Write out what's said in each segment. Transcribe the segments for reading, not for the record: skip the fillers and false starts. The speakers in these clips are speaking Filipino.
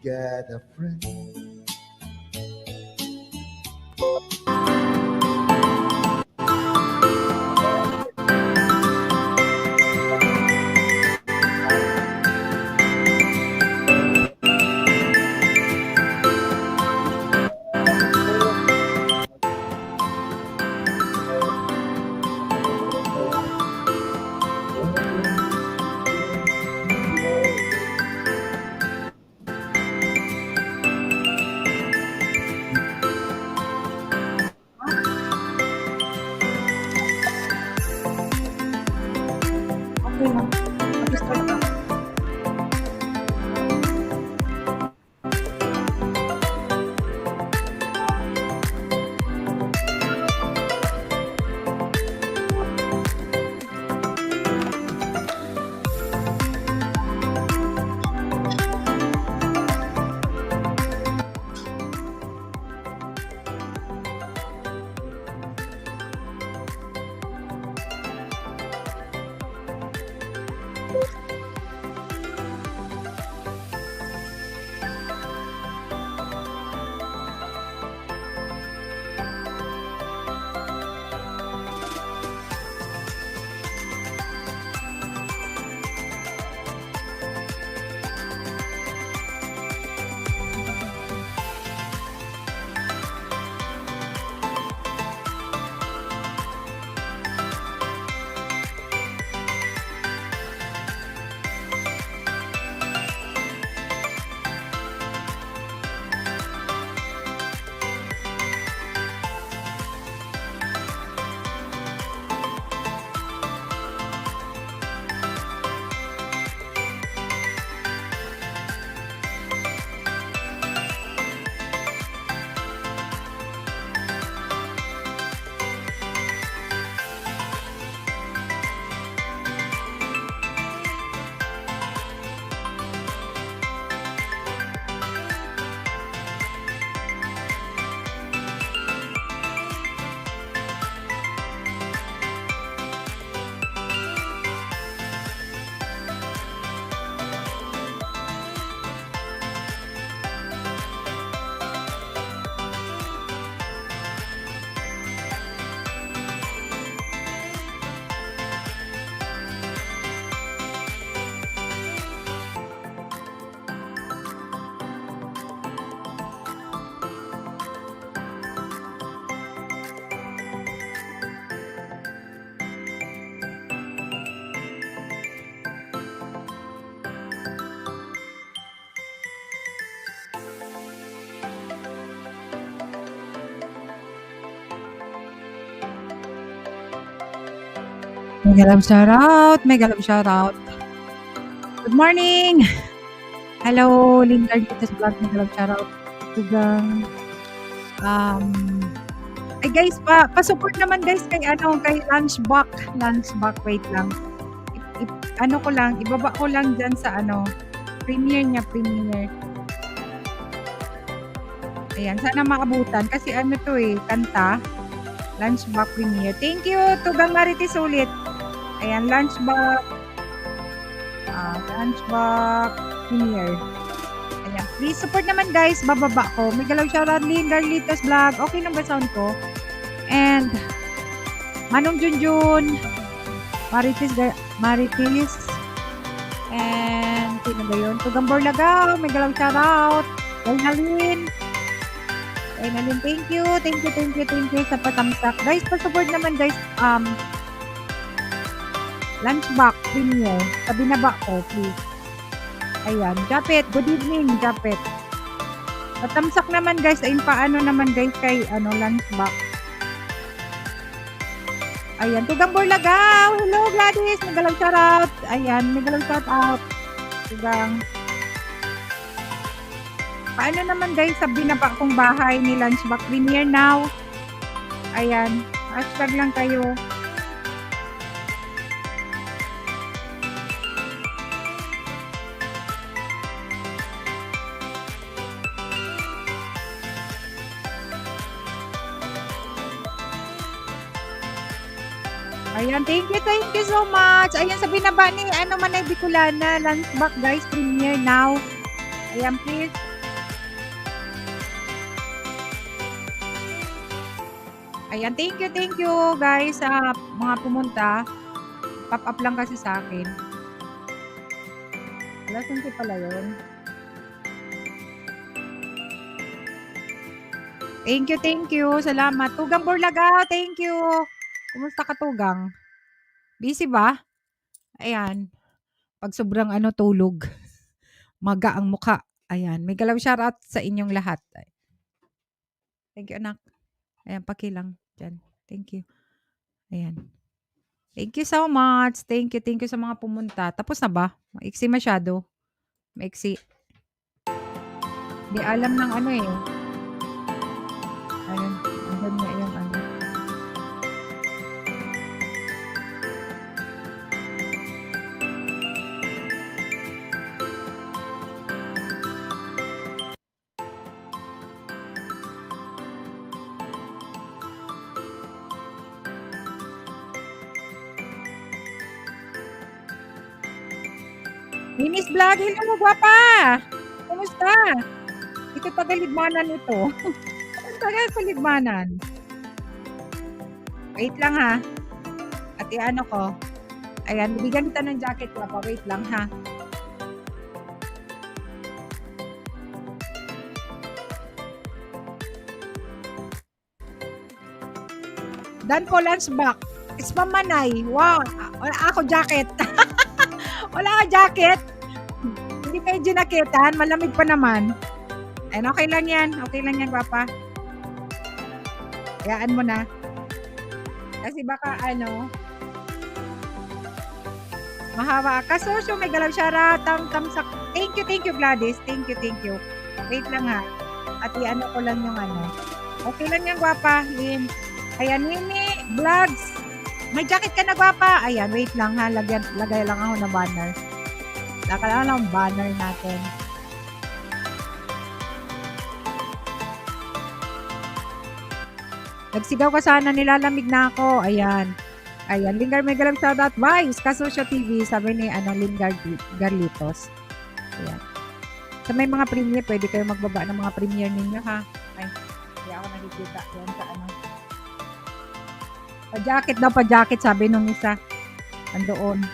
got a friend. Okay lang. Mag-start na. Mega love shoutout. Mega love shoutout. Good morning. Hello, Lingard dito sa vlog. Mega love shoutout. Tugang. Ay guys, pa-support naman guys kay Lunchbox. Lunchbox, wait lang. Ano ko lang, ibaba ko lang dyan sa premiere niya, premiere. Ayan, sana maabutan. Kasi to kanta. Lunchbox premiere. Thank you, Tugang Marites ulit. Ayan, Lunchbox. Lunchbox premiere. Ayan, please support naman guys. Bababa ko. May galaw shoutout Lynn Garlitos Vlog. Okay na ba sound ko? And Manong Junjun. Marites. And sino ba yun? Tugang Borlagaw. May galaw shoutout. Gaynalin, thank you sa patamsak. Guys, pa-support naman guys, Lunchbox premiere. Sa binaba ko, please. Ayan, Japet, good evening, Japet. Patamsak naman guys, ayun paano naman guys kay Lunchbox. Ayan, Tugang Borlagaw. Hello Gladys, nagalaw shoutout. Ayan, nagalaw shoutout. Tugang. Paano naman guys sa binaba kong bahay ni Lunchbox premiere now? Ayan, hashtag lang kayo. Ayan, thank you so much. Ayan, sa binaba ni Manay Bicolana, Lunchbox guys, premiere now. Ayan, please. Ayan, thank you guys sa mga pumunta. Pop up lang kasi sa akin. Alas 11 pala yun. Thank you. Salamat. Tugang Borlagaw, thank you. Kumusta ka, Tugang? Busy ba? Ayan. Pag sobrang tulog, maga ang mukha. Ayan. May galaw shoutout sa inyong lahat. Thank you, anak. Ayan, pakilang dyan. Thank you. Ayan. Thank you so much. Thank you sa mga pumunta. Tapos na ba? Maiksi masyado. Maiksi. Di alam ng eh. Ayun. Andun nga yung Minis Vlog, hello gwapa! Kumusta? Ito tagaligmanan ito. Tagal paligmanan. Wait lang ha. At ano ko. Ayan, bigyan kita ng jacket ko. Wait lang ha. Dan po lunchbox. It's pamanay. Wow. Wala ako jacket. Wala ka jacket. Hindi kayo ginaketan. Malamig pa naman. Ayan, okay lang yan. Okay lang yan, gwapa. Hayaan mo na. Kasi baka mahaba. Kasosyo, may galaw siya tamsak. Thank you, Gladys. Thank you. Wait lang ha. At ko lang yung Okay lang yan, gwapa. Lin. Ayan, Mimi Vlogs. May jacket ka na, gwapa. Ayan, wait lang ha. Lagay lang ako ng banner. Lagay lang ang banner natin. Nagsigaw ka sana, nilalamig na ako. Ayan. Ayan, Lingar may galang shoutout. Vice, Kasosyo TV, sabi ni Lingar Garlitos. Ayan. Sa may mga premiere, pwede kayo magbaba ng mga premiere ninyo, ha? Ay, hindi ako nakikita. Yan sa Pa-jacket daw, pa-jacket, sabi nung isa. Andoon.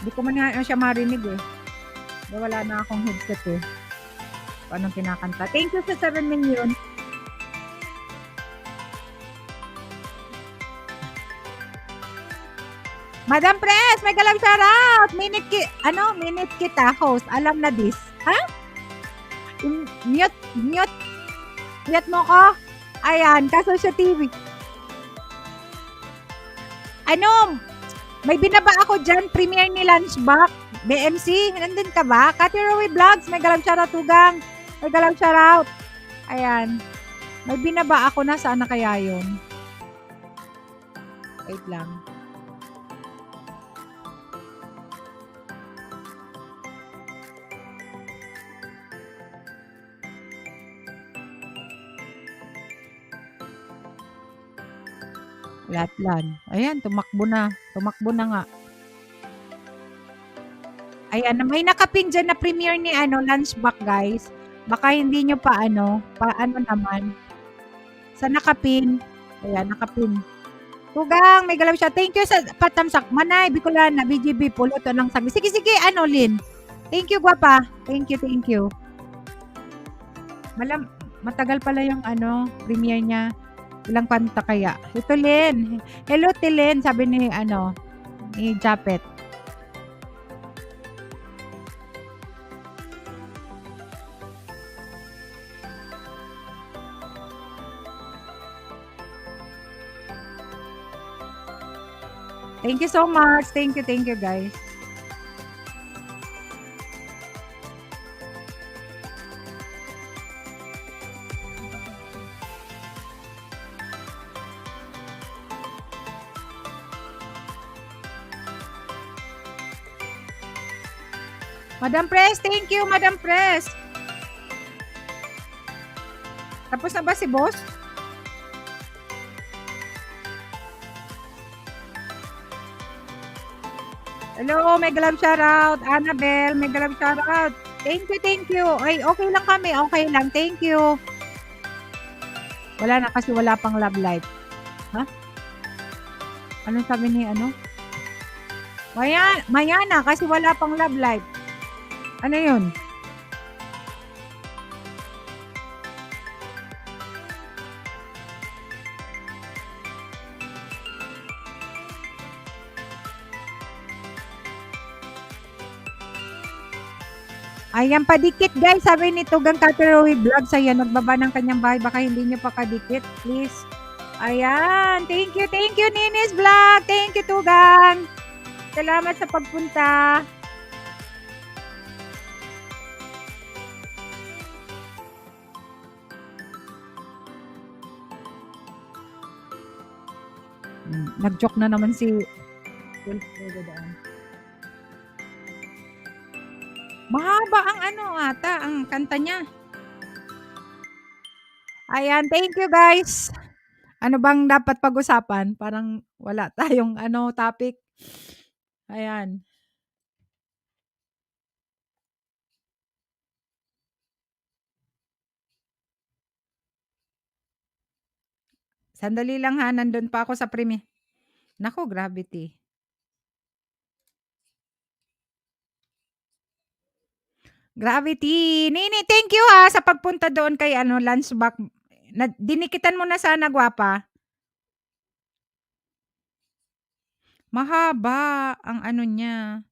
Hindi ko man siya marinig eh. Wala na akong headset eh. Anong kinakanta. Thank you sa 7 million. Madam Press, may galang shoutout. Minute kita, host. Alam na this. Ha? Mute mo ko. Ayan, Kasosyo TV. May binaba ako dyan, premiere ni Lunchbox. BMC, nandun ka ba? Cathy Rowie Vlogs, may galang shoutout, Tugang. May galang shoutout. Ayan. May binaba ako na, saan na kaya yun? Wait lang. Latlan. Ayan, tumakbo na. Tumakbo na nga. Ayan, may nakapin dyan na premiere ni Lunchbox, guys. Baka hindi nyo paano naman. Sa nakapin. Ayan, nakapin. Tugang, may galaw siya. Thank you sa patamsak. Manay, Bicolana, BGB, Puluto ng sabi. Sige, Lin. Thank you, gwapa. Thank you. Matagal pala yung premiere niya. Ilang kanta kaya? Ito, Lin. Hello, Tilin. Sabi ni Japet. Thank you so much. Thank you, guys. Madam Press, thank you, Madam Press. Tapos na ba si boss? Hello, may galang shoutout. Annabelle, may galang shoutout. Thank you, thank you. Ay, okay lang kami, okay lang. Thank you. Wala na kasi wala pang love life. Ha? Anong sabi ni ano? Maya na kasi wala pang love life. Ano yun? Ayan, padikit guys. Sabi ni Tugang Katerowi Vlogs. Ayan, nagbaba ng kanyang bahay. Baka hindi nyo pa kadikit. Please. Ayan. Thank you, Ninis Vlog. Thank you, Tugang. Salamat sa pagpunta. Nag-joke na naman si mahaba ang ano ata, ang kanta niya. Ayan, thank you guys. Ano bang dapat pag-usapan? Parang wala tayong ano topic. Ayan. Sandali lang ha, nandun pa ako sa premiere. Naku, gravity. Gravity. Nini, thank you ha sa pagpunta doon kay ano, Lunchback. Dinikitan mo na sana, gwapa. Mahaba ang ano niya.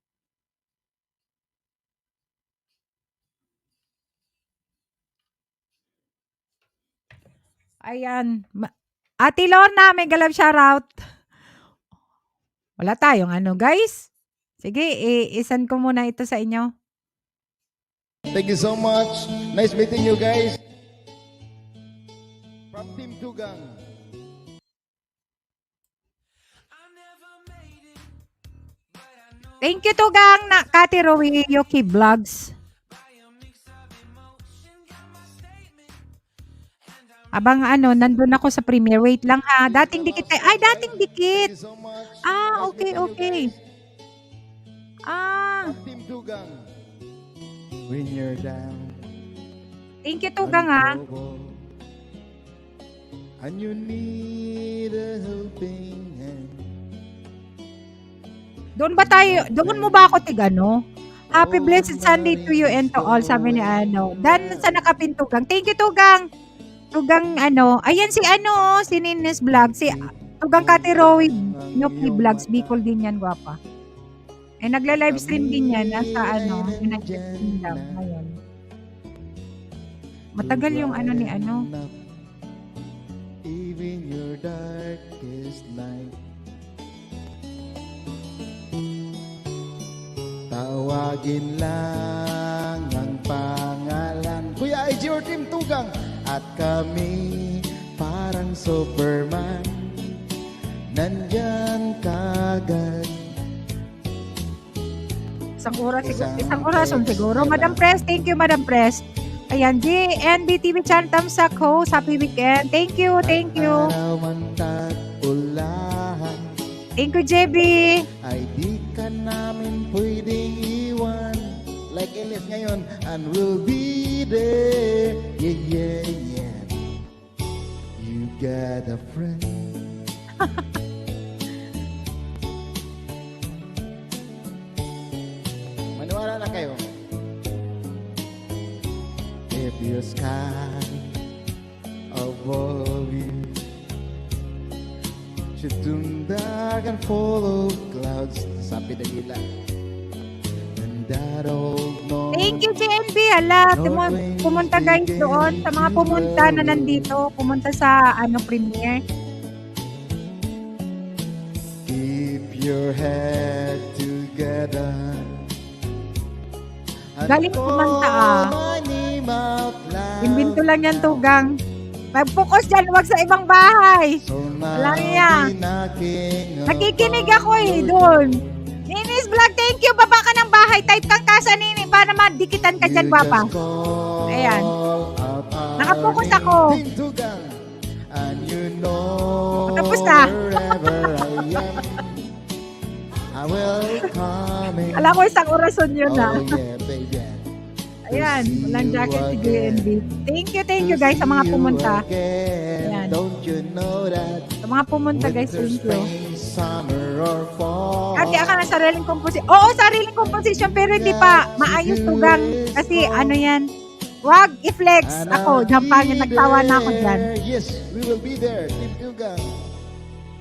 Ayan. Ate Lorna, may galab shoutout. Wala tayong ano, guys. Sige, isan ko muna ito sa inyo. Thank you so much. Nice meeting you guys. From Team Tugang. Thank you, Tugang, na Kati Rowi Yoki Vlogs. Abang ano, nandun ako sa premiere. Wait lang ha. Dating dikit. Ay, dating dikit. Thank you so much. Ah, Nice okay, meeting you okay. guys. Ah, From Team Tugang. When you're down. thank you, Tugang ha. And you need a helping hand. Doon ba tayo, doon mo ba ako tigano? Happy blessed Sunday to you and to all, sabi ni ano. Dan sa nakapintugang. Thank you, Tugang. Tugang ano, ayan si ano, si Nines Vlog, si Tugang Kati Rowi Yoki Vlogs, Bicol din yan, gwapa. Eh, nagla-live stream din yan, nasa ano, United Kingdom, ngayon. Matagal yung ano ni ano. Even your darkest night. Tawagin lang ang pangalan. Kuya IG or Team Tugang. At kami parang Superman. Nandyan kagad. Isang orason siguro. Madam Press, thank you, Madam Press. Ayan, GNBTV channel, thumbs up host. Happy weekend. Thank you, thank you. Thank you, JB. Ay di ka namin pwedeng iwan. Like Elias ngayon, and we'll be there. Yeah, yeah, yeah. You got a friend. Maniwala na kayo. If your sky above you should turn dark and full of clouds, sabi na nila. And that old north. Thank you, JNB. Hala, pumunta guys doon. Sa mga pumunta na nandito, pumunta sa ano premiere. Keep your head together. Galing kumanta ah. Imbento lang yan, Tugang. Mag-focus dyan, huwag sa ibang bahay. Wala niya. Nakikinig ako eh, doon. Ninis Vlog, thank you. Baba ka ng bahay. Type kang kasa, Nini, para madikitan ka dyan, gwapa. Ayan. Nakapokus ako. Tapos na. Alam ko isang orason yun na. Ayan, walang jacket si JNB. Thank you guys sa mga pumunta. Ayan. Don't you know that Sa mga pumunta guys, winter, thank you. spring, summer or fall? Ate, ka na sariling composition. Oo, sariling composition, pero hindi pa maayos tugang. Kasi ano yan, wag i-flex ako. Diyan pa, nagtawa na ako dyan. Yes, we will be there. Team Tugang.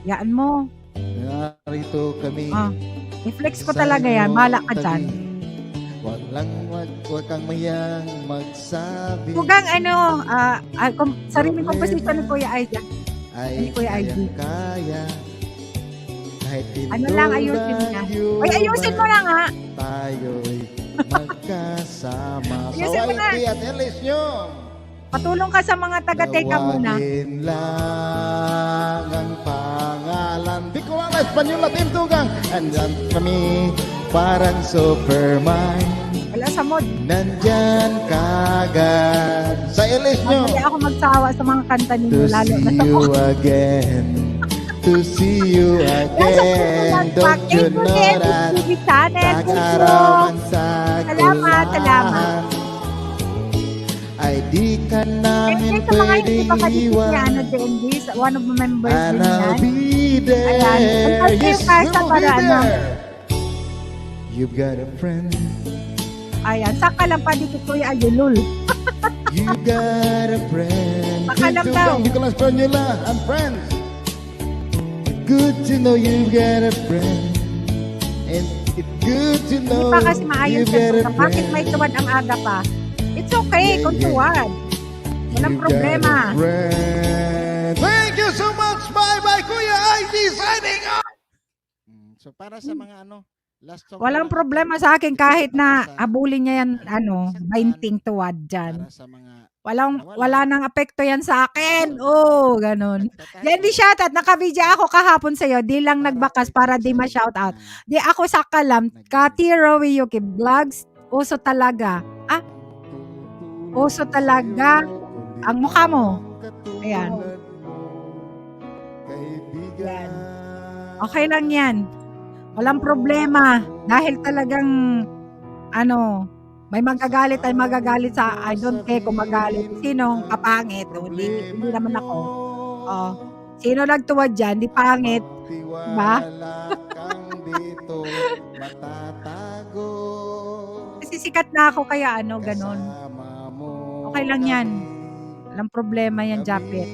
Yaan mo. Narito kami. I-flex ko talaga yan. Bahala ka dyan. Wag kang mayang magsabi. Tugang ano, sariling composition ni Kuya Aida. Ay, Kuya ID. kaya. Kahit Ano lang, ayusin niya. Ay, ayusin mo na nga. Tayo'y magkasama. Ayusin mo na. YT at Elis nyo. Patulong ka sa mga taga-teka muna. Tawagin lang ang pangalan. Di ko ang Espanyol at Team Tugang. Andyan kami parang Superman. Wala sa mod. Nandyan kagad. Sa Elis nyo. Hindi ako magsawa sa mga kanta ninyo, To lalo na see sa you again. To see you again. Don't you know that TV channel. tag-araman sa Salamat. kulangan ay di ka namin Thank you sa mga hindi pwedeng pa kadikit iwan. niya, DND, one of the members And din I'll yan. be there. Ayan. Ang Yes, kasi we will para be ano. there. You've got a friend. Ayan, saka lang pa dito Kuya Ayulul. You got a friend. Pakalam Team daw. Tugang, Nicolas Peñola and friends. Good to know you've got a friend. And it's good to Hindi know pa kasi maayos you've got a yan. Bakit may friend. tuwad ang aga pa? It's okay kung Yeah. tuwad. Walang You've problema. got a friend. Thank you so much. Bye-bye, Kuya ID. Signing off. So para sa mga last song. Walang na lang. problema sa akin kahit na Para sa- abulin niya yan, saktan, 20 tuwad dyan. Para sa mga Wala nang apekto yan sa akin. Oh, ganun. nagtatago. Yan di shoutout. Nakabidya ako kahapon sa'yo. Di lang nagbakas para di ma-shoutout. Di ako sa kalam. Kati Rowie Yuki Vlogs. Uso talaga. Uso talaga. Ang mukha mo. Ayan. Yan. Okay lang yan. Walang problema. Dahil talagang may magagalit ay magagalit sa I don't care kung magalit. Sinong kapangit? Hindi naman ako. Oh. Sino nagtuwad dyan? Di pangit. Diba? dito matatago. Kasi sikat na ako kaya ganon. Okay lang yan. Walang problema yan, Japet.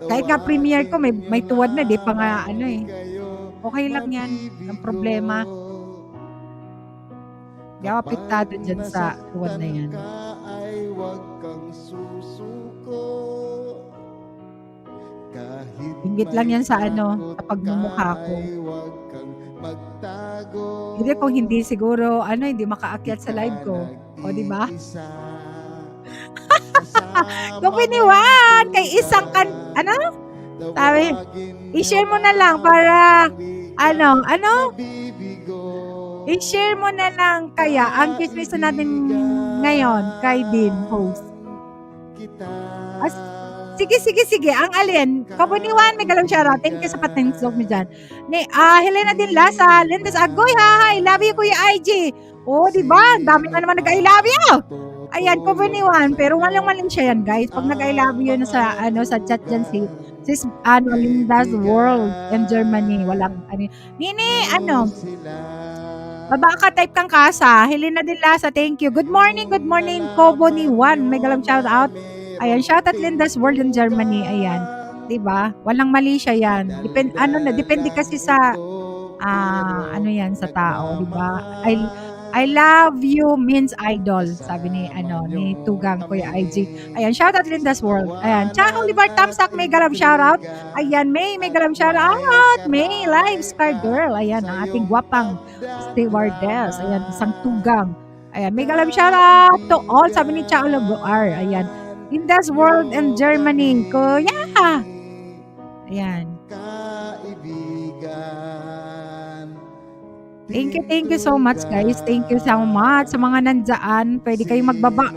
Kahit nga premiere ko, may tuwad na. Di pa nga Okay lang yan. Walang problema. Di ako apektado dyan sa tuwad na yan. Inggit lang yan sa sa pagmumukha ko. Hindi kung hindi siguro, hindi makaakyat sa live ko. O, di ba? Kung piniwan, kay isang sabi, i-share mo na lang para, i-share mo na lang kaya ang chismis natin ngayon kay Dean, host. Sige. Ang alin, kabuniwan, may galang shoutout. Thank you sa patingslog mo dyan. Helena din Lasa, Lindas Agoy, hi, love you, Kuya IG. Oh, di ba? Dami nga naman nag-I love you. Ayan, kabuniwan, pero walang siya yan, guys. Pag nag-I love you sa chat dyan, sis, Lindas World in Germany. Walang, Nini, baba ka, type kang kasa. Helena din Lasa, thank you. Good morning, Kobo ni Juan. May galang shoutout. Ayan, shoutout Lindas World in Germany. Ayan. 'Di ba? Walang mali siya 'yan. Depende kasi sa yan sa tao, 'di ba? I love you means idol, sabi ni Tugang Kuya IG. Ayan, shoutout Lindas World. Ayan, Cha Oliver Tamsak, may galam shoutout. Ayan, may galam shoutout. May live star girl. Ayan, ang ating gwapang stewardess. Ayan, isang Tugang. Ayan, may galam shoutout to all, sabi ni Cha Oliver. Ayan, Lindas World and Germany. Kuya! Ayan. Thank you so much, guys. Thank you so much sa mga nandyan. Pwede kayong magbaba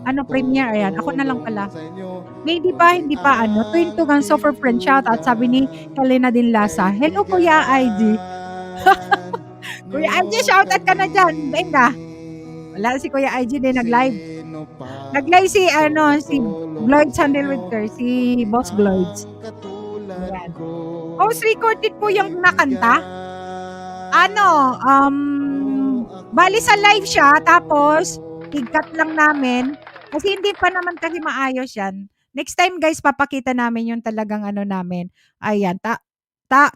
ng premiere. Ayan, ako na lang pala. Hindi pa. Twin Tugang Sofer Friend shoutout. Sabi ni Helena din Lasa. Hello, Kuya ID. Kuya IG, shoutout ka na dyan. Benga. Wala si Kuya IG din nag-live. Nag-live si Gloyd Sandelwinter, si Boss Gloyds. Ayan. Post recorded po yung nakanta. Bali sa live siya, tapos tigkat lang namin. Kasi hindi pa naman kasi maayos yan. Next time guys, papakita namin yung talagang namin. Ayan,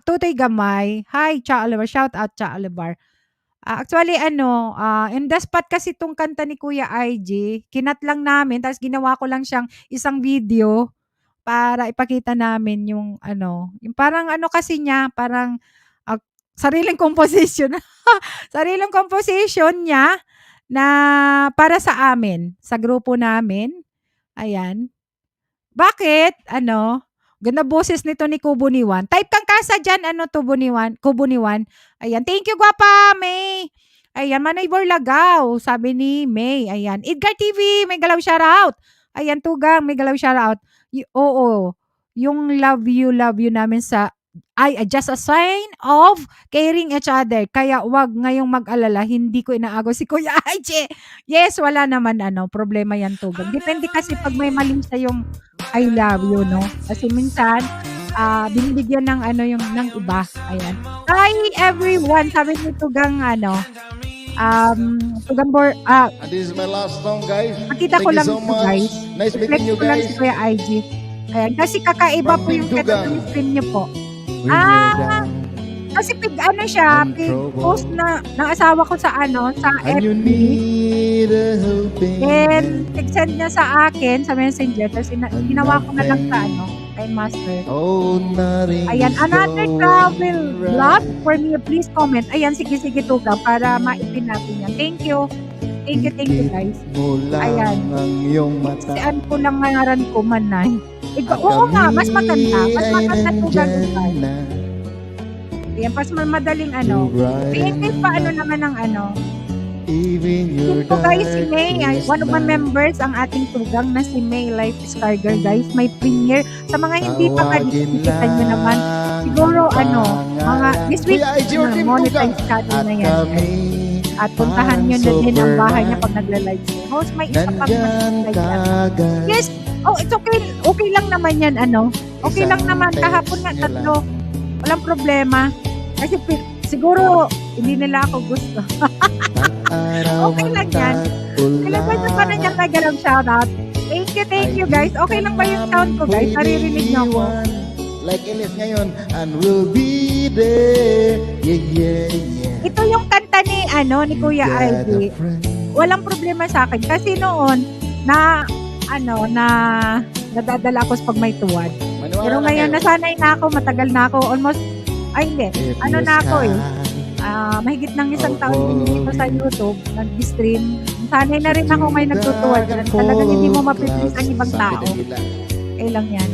Tutoy Gamay. Hi, Cha Oliver. Shout out, Cha Oliver. Actually, in the spot kasi itong kanta ni Kuya IG, kinat lang namin, tapos ginawa ko lang siyang isang video para ipakita namin yung yung parang kasi niya, parang sariling composition. Sariling composition niya na para sa amin, sa grupo namin. Ayan. Bakit? Ganda boses nito ni Kubo ni Juan. Type kang kasa dyan, Kubo ni Juan. Ayan. Thank you, Gwapa, May. Ayan, Manoy Borlagaw, sabi ni May. Ayan. Edgar TV, may galaw shoutout. Ayan, Tugang, may galaw shoutout. Oo. Yung love you namin just a sign of caring each other. Kaya wag ngayong mag-alala, hindi ko inaagaw si Kuya IG. Yes, wala naman problema yan, Tugang. Depende kasi pag may mali sa yung I love you, no? Kasi minsan, binibigyan ng ng iba. Ayan. Hi everyone, sabi ni Tugang Tugang This is my last song, guys. Makita ko Thank lang you so ito, much. guys. Nice meeting you, Reflect ko lang guys. si Kuya IG. Ayan, kasi kakaiba po yung Tugang. stream niyo po. When you're down Kasi siya, and post na ng asawa ko sa sa and you FB. need a helping Then, hand. send niya sa akin, sa messenger. Tapos, ginawa ko na lang sa kay Master. Oh, nothing Ayan, is another going travel vlog right. for me. Please comment. Ayan, sige, Tuga, para maipin natin yan. Thank you. Thank you, guys. Mo lang Ayan. ang iyong mata. Sian ko lang ngaran ko, Manay. Oo nga, mas maganda. Mas maganda, Tuga, guys. Ayan, pas madaling Tingin pa naman ng Even your Ito guys, si May, one of my members, ang ating tugang na si May Life is Carger, guys. May premiere. Sa mga hindi pa makikita nyo naman. Siguro, mga, this week, monetize channel na yan. At puntahan nyo na din ang bahay niya pag nagla-live siya. Host, may isa pang monetize. Yes, it's okay. Okay lang naman yan, Okay lang naman. Kahapon nga, 3. Walang problema. Kasi siguro, hindi nila ako gusto. Okay lang yan. Kailangan nyo pa na niyang nagalang shoutout. Thank you guys. Okay lang ba yung sound ko guys? Naririnig niyo ako. Like Ellis ngayon, and we'll be there. Yeah. Ito yung kanta ni Kuya IG. Walang problema sa akin. Kasi noon, nadadala ako sa pag may tuwad. Pero ngayon, nasanay na ako, matagal na ako. Almost, hindi. Na ako mahigit ng isang taon din dito sa YouTube, nag-stream. Sanay na rin ako may nagtutuwad. Talagang hindi mo mapipilis ang ibang tao. Lang yan.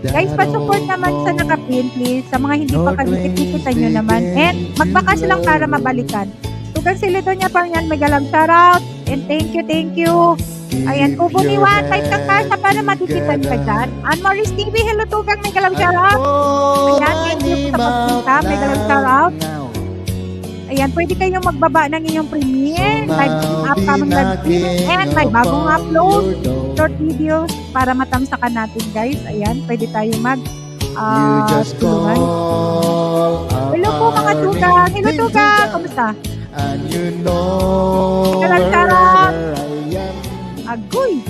Guys, pa-support naman sa nakapin, please. Sa mga hindi pa kagikit-kikitan nyo naman. And magbakas lang para mabalikan. Tugang silito niya pa yan, may galang shoutout. And thank you. Ayan, Kubo ni Juan, type kang kasa para madikitan ka dyan. Anmaris TV, hello Tugang, may galang shoutout. Ayan, thank you sa pagpunta, may galang shoutout. Ayan, pwede kayong magbaba ng inyong premiere, live upcoming live streaming, and may bagong upload, short videos para matamsakan natin guys. Ayan, pwede tayong tulungan. Hello po mga Tugang. Hello Tugang, kamusta? And you know Galang shoutout. Agoy!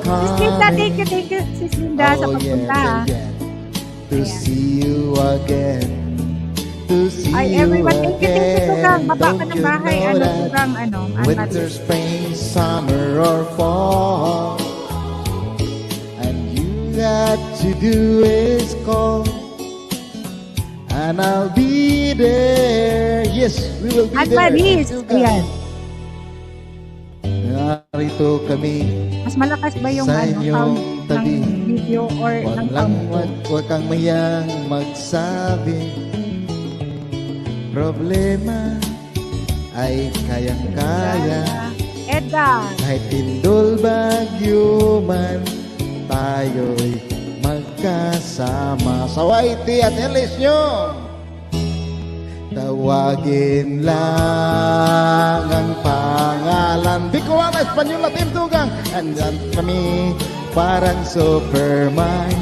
Sis Linda, thank you Sis Linda sa pagpunta. To see you again. Everyone, thank you Tugang. Baba ka ng bahay, Tugang, winter, spring, summer, or fall, and you got to do is call, and I'll be there. Yes, we will be there. Anmaris, ayan. Narito kami. Mas malakas ba yung sound ng video or ng sound ko? Huwag kang mayang magsabi. Problema ay kayang-kaya. Edda. Kahit tindol bagyo man, tayo'y magkasama. Sa YT at Ellis nyo. Tawagin lang ang pangalan. Bicolana, Espanyol, Team Tugang. Andyan kami parang Superman.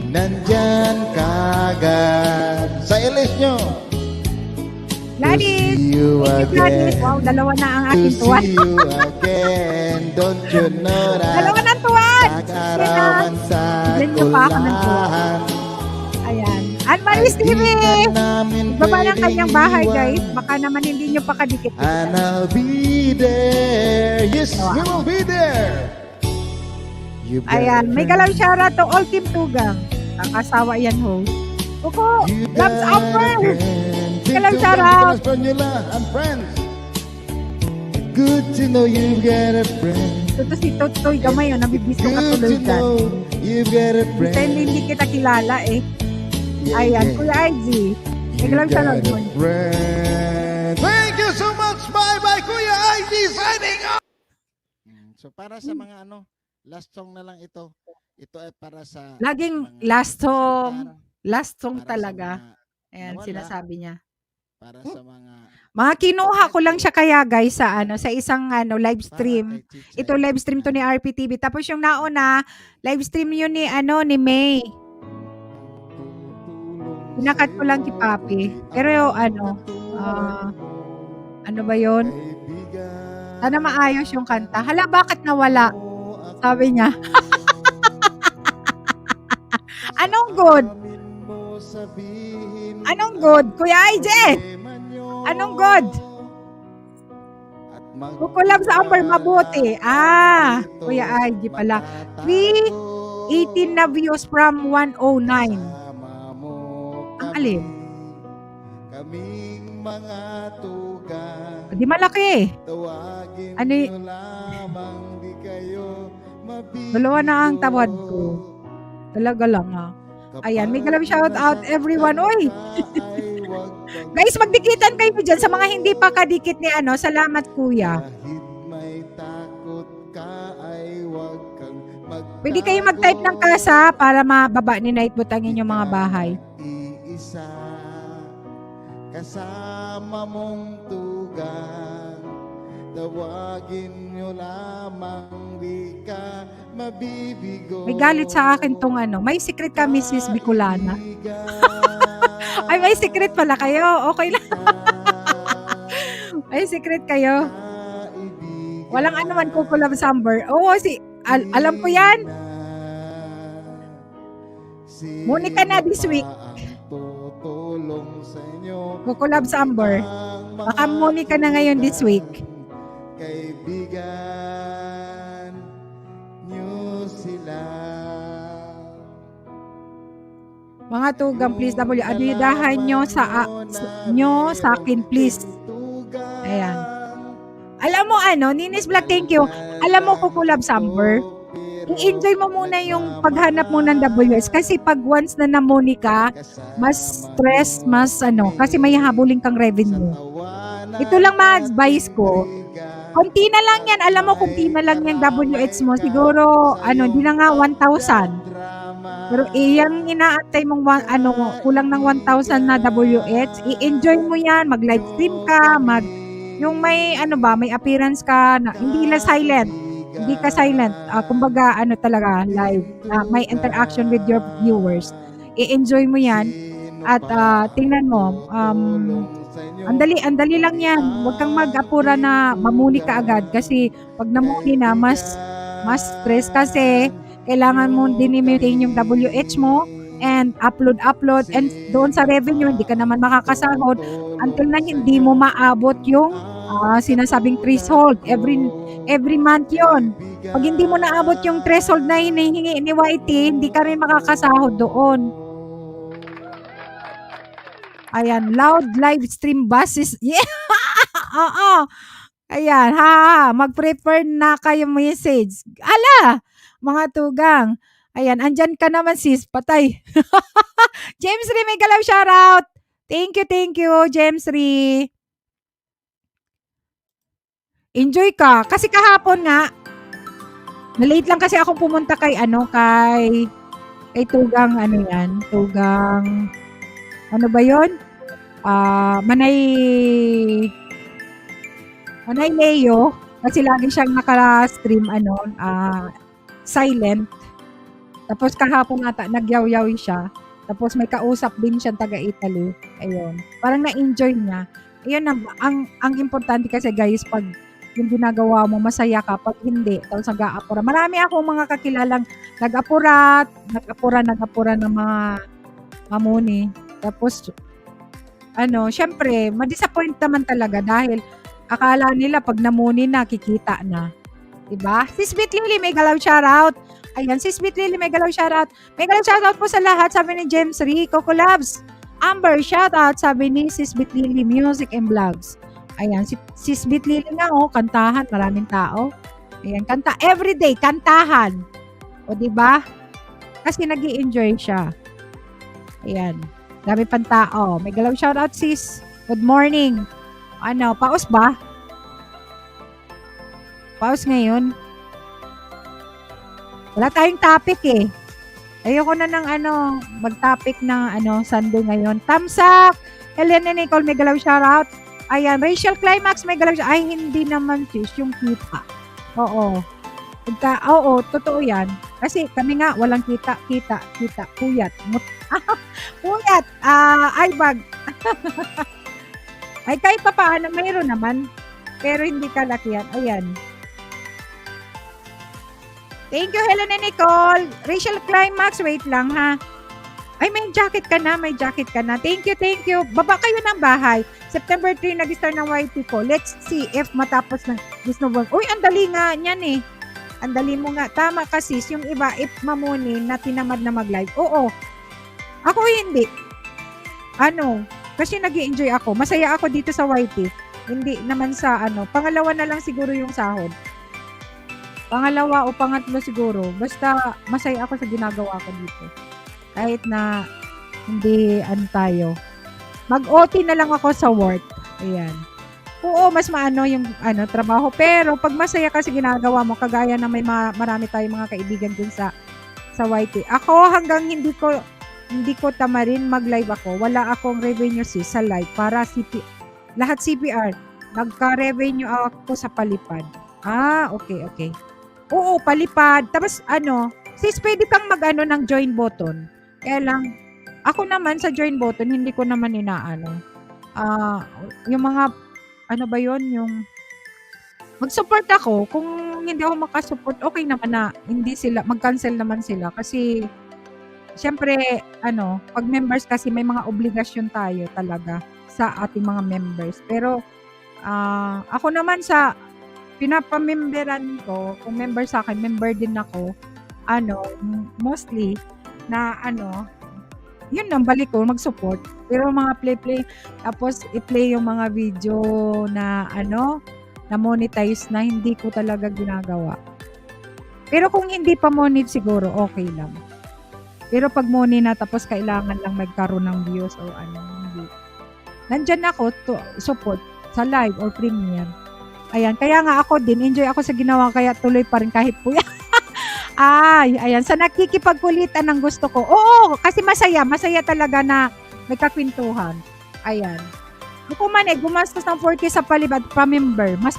Nandyan kagad. Sa ilis nyo. Gladys! To see you Thank you, Gladys. again. Wow, dalawa na ang To ating tuwan. see you again. Don't you know that? Dalawa ng tuwan! Pag-araman sa Bigyan niyo pa ako ng tuwan. kulahan. Ayan. Anne-Marie Stevie! Baba ng kanyang bahay, guys. Baka naman hindi nyo pa kadikit. And I'll be there. Yes, we will be there. You Ayan. May galaw shoutout to all Team Tugang. Kakasawa yan, host. Kuko! Loves Upper! Galaw shoutout! And friends. Good to know you've got a friend. Ito si Totoy gamay yun. Nabibisto ka Good tuloy to dyan. know you've got a Basta friend. hindi kita kilala eh. Ayan. Kuya IG. May galaw shoutout mo. Thank you so much. Bye-bye, Kuya ID. Signing off. So para sa mga last song na lang ito. Ito ay para sa Laging mga last song. saktan, Last song para sa talaga. mga Ayan, nawala. sinasabi niya. Para sa mga Mga kinuha ko lang siya kaya guys sa sa isang live stream. Ito live stream to ni RPTV. Tapos yung nauna, live stream yun ni ni May. Pinakat ko lang kay Papi. Pero ano ba yun? Sana maayos yung kanta. Hala, bakit nawala? Sabi niya. Anong good? Anong good? Kuya IJ! Anong good? Kukulab sa Amber mabuti. Kuya IG pala. 318 na views from 109. Ang alin? Kaming mga tugang. Di malaki. Tawagin Ano nyo lamang di kayo mabibigyan. Dalawa na ang tabad ko. Talaga lang ha. Ayan, may galang shout out everyone. Oy! Guys, magdikitan kayo dyan sa mga hindi pa kadikit ni Salamat kuya. Kahit may takot ka ay wag kang Pwede kayo mag-type ng kasa para mababa ni Nightbot ang inyong mga bahay. Iisa kasama mong tugang. Tawagin nyo lamang di ka mabibigo. May galit sa akin tong may secret ka Mrs. Bicolana. Ay, may secret pala kayo. Okay lang. May secret kayo. Walang man kukulab sa Amber. Oo, alam ko yan. Monica na this week. Kukulab sa Amber. Baka Monica na ngayon this week. Kaibigan nyo sila. Mga tugang, please, ayudahan nyo sa akin, please. Ayan. Alam mo Ninis Black, thank you. Alam mo, kukulab sa Amber. I-enjoy mo muna yung paghanap mo ng WS kasi pag once na namuni ka, mas stress, mas kasi may habulin kang revenue. Ito lang ma-advise ko. Kunti na lang yan. Alam mo, kunti na lang yung WH mo. Siguro, hindi na nga 1,000. Pero yung inaantay mong kulang ng 1,000 na WH, i-enjoy mo yan. Mag-live stream ka, yung may may appearance ka, na, hindi lang silent. Hindi ka silent. Kumbaga, talaga, live. May interaction with your viewers. I-enjoy mo yan. At tingnan mo, andali lang yan. Huwag kang mag-apura na mamuni ka agad. Kasi pag namuni na, mas stress kasi kailangan mo din i-maintain yung WH mo and upload. And doon sa revenue, hindi ka naman makakasahod until na hindi mo maabot yung sinasabing threshold. Every month yon. Pag hindi mo naabot yung threshold na hinihingi ni YT, hindi ka rin makakasahod doon. Ayan, loud live stream buses. Yeah! Oo. Ayan, mag-prepare na kayo message. Ala! Mga tugang. Ayan, andyan ka naman sis, patay. James Ree, may galaw shoutout. Thank you, James Ree. Enjoy ka. Kasi kahapon nga, na-late lang kasi akong pumunta kay kay Tugang, Tugang, ano ba yon? Manay Leo, kasi lagi siyang naka-stream silent. Tapos kahapon ata nagyaw-yaw siya. Tapos may kausap din siyang taga-Italy. Ayun. Parang na-enjoy niya. Ayun ang importante kasi guys, pag yung ginagawa mo masaya ka, pag hindi, tapos nag-aapura. Marami akong mga kakilalang nag-apura ng mga mamuni. Tapos syempre, ma-disappoint naman talaga dahil akala nila pag namuni na, kikita na. Diba? Sis Bit Lily, may galaw shoutout. Ayan, Sis Bit Lily, may galaw shoutout. May galaw shoutout po sa lahat, sabi ni James Ree, Coco Labs. Amber, shoutout, sabi ni Sis Bit Lily, Music and Vlogs. Ayan, Sis Bit Lily nga, kantahan, maraming tao. Ayan, kanta, everyday, kantahan. O, diba? Kasi nag-i-enjoy siya. Ayan, dami pang tao. May galaw shoutout, sis. Good morning. Paus ba? Paus ngayon? Wala tayong topic eh. Ayoko na ng mag-topic ng Sunday ngayon. Thumbs up! Helena Nicole, may galaw shoutout. Ayan, Racial Climax, may galaw shoutout. Ay, hindi naman sis, yung kita. Oo. Oo, totoo yan. Kasi kami nga, walang kita. Puyat. Puyat. Aibag. Ay, kahit pa paano, mayroon naman. Pero hindi kalakihan. Ayan. Thank you, Helena Nicole. Racial Climax, wait lang ha. Ay, may jacket ka na. Thank you. Baba kayo ng bahay. September 3, nag-start ng YT ko. Let's see if matapos ng Disney World. Uy, ang dali nga niyan eh. Ang dali mo nga. Tama kasi, yung iba, if mamuni na tinamad na mag-live. Oo. Ako hindi. Kasi nag-i-enjoy ako. Masaya ako dito sa YT. Hindi naman sa pangalawa na lang siguro yung sahod. Pangalawa o pangatlo siguro. Basta masaya ako sa ginagawa ko dito. Kahit na hindi tayo. Mag-OT na lang ako sa work. Ayan. Oo, mas maano yung trabaho. Pero pag masaya kasi ginagawa mo, kagaya na may marami tayong mga kaibigan dun sa YT. Ako hanggang hindi ko tamarin mag-live ako. Wala akong revenue sa live para lahat CPR. Nagka-revenue ako sa palipad. Okay. Oo, palipad. Tapos sis, pwede kang ng join button. Kaya lang, ako naman sa join button, hindi ko naman yung mga, ba yun, yung mag-support ako. Kung hindi ako makasupport, okay naman na hindi sila, mag-cancel naman sila. Kasi, syempre, pag members kasi may mga obligasyon tayo talaga sa ating mga members. Pero, ako naman sa pinapamemberan ko, kung member sa akin, member din ako, mostly, na yun ang balik ko, mag-support. Pero mga play, tapos i-play yung mga video na na monetize na hindi ko talaga ginagawa. Pero kung hindi pa monetize siguro, okay lang. Pero pag money na, tapos kailangan lang magkaroon ng views o hindi. Nandyan ako to support sa live or premiere. Ayan, kaya nga ako din, enjoy ako sa ginawa, kaya tuloy pa rin kahit po yan. Ayan, sa nakikipagkulitan ng gusto ko. Oo, kasi masaya talaga na may kakwentuhan. Ayan. Ako man gumastos ng 4K sa palibad pa-member, mas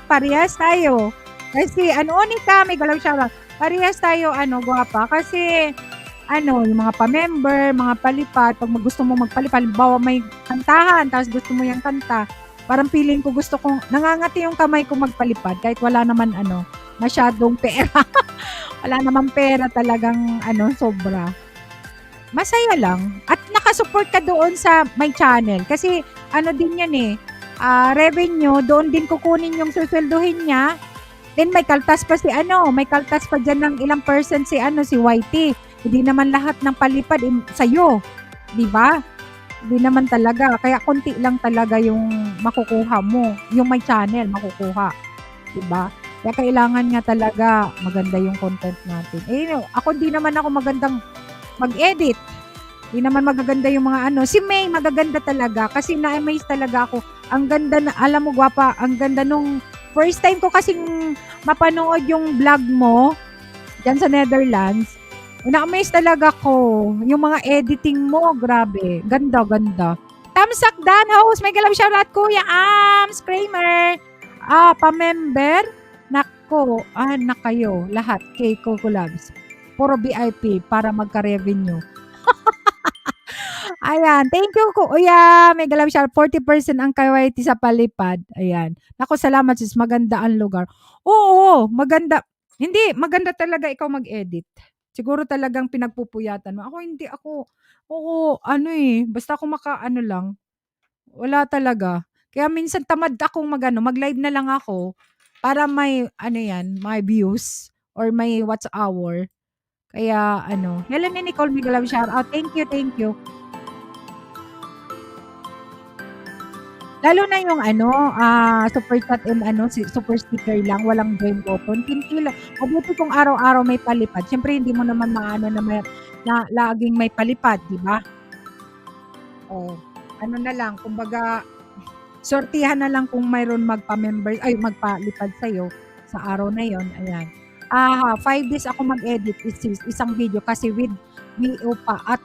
parehas tayo. Kasi, Onika, may galaw siya. Parehas tayo, gwapa. Kasi, yung mga pa-member, mga palipad, pag gusto mo magpalipad, bawa may kantahan, tapos gusto mo yung kanta, parang feeling ko gusto kong, nangangati yung kamay ko magpalipad, kahit wala naman, masyadong pera. Wala naman pera talagang, sobra. Masaya lang. At nakasupport ka doon sa my channel. Kasi, din yan revenue, doon din kukunin yung susweldohin niya. Then, may kaltas pa may kaltas pa dyan ng ilang percent si YT. Hindi naman lahat ng palipad sa'yo. Diba? Hindi naman talaga. Kaya konti lang talaga yung makukuha mo. Yung my channel, makukuha. Diba? Kaya kailangan nga talaga maganda yung content natin. Ako hindi naman ako magandang mag-edit. Hindi naman magaganda yung mga Si May, magaganda talaga. Kasi na-amaze talaga ako. Ang ganda na, alam mo gwapa, ang ganda nung first time ko kasing mapanood yung vlog mo dyan sa Netherlands. Na-amaze talaga ko. Yung mga editing mo, grabe. Ganda. Tamsak Dan host, may galaw shoutout Kuya Ams Kramer. Pa-member. Nako, na kayo lahat kay Coco Labs. Puro VIP para magka-revenue. Ayan, thank you Kuya. May galaw shoutout 40% ang KYT sa palipad. Ayan. Nako, salamat sis. Maganda ang lugar. Oo, maganda. Hindi, maganda talaga ikaw mag-edit. Siguro talagang pinagpupuyatan mo. Ako hindi ako. Oo, basta ako maka-ano lang. Wala talaga. Kaya minsan tamad akong mag-live na lang ako para may may views or may watch hour. Kaya Helen and Nicole Miguel shout out. Thank you, thank you. Lalo na yung super chat and super sticker lang, walang join button. Kinki lang. Mabuti kung araw-araw may palipad. Siyempre hindi mo naman maano na laging may palipad, di ba? Oh, na lang, kumbaga sortihan na lang kung mayroon magpalipad sa'yo sa araw na yon. Ayan. 5 days ako mag-edit isang video kasi with VO pa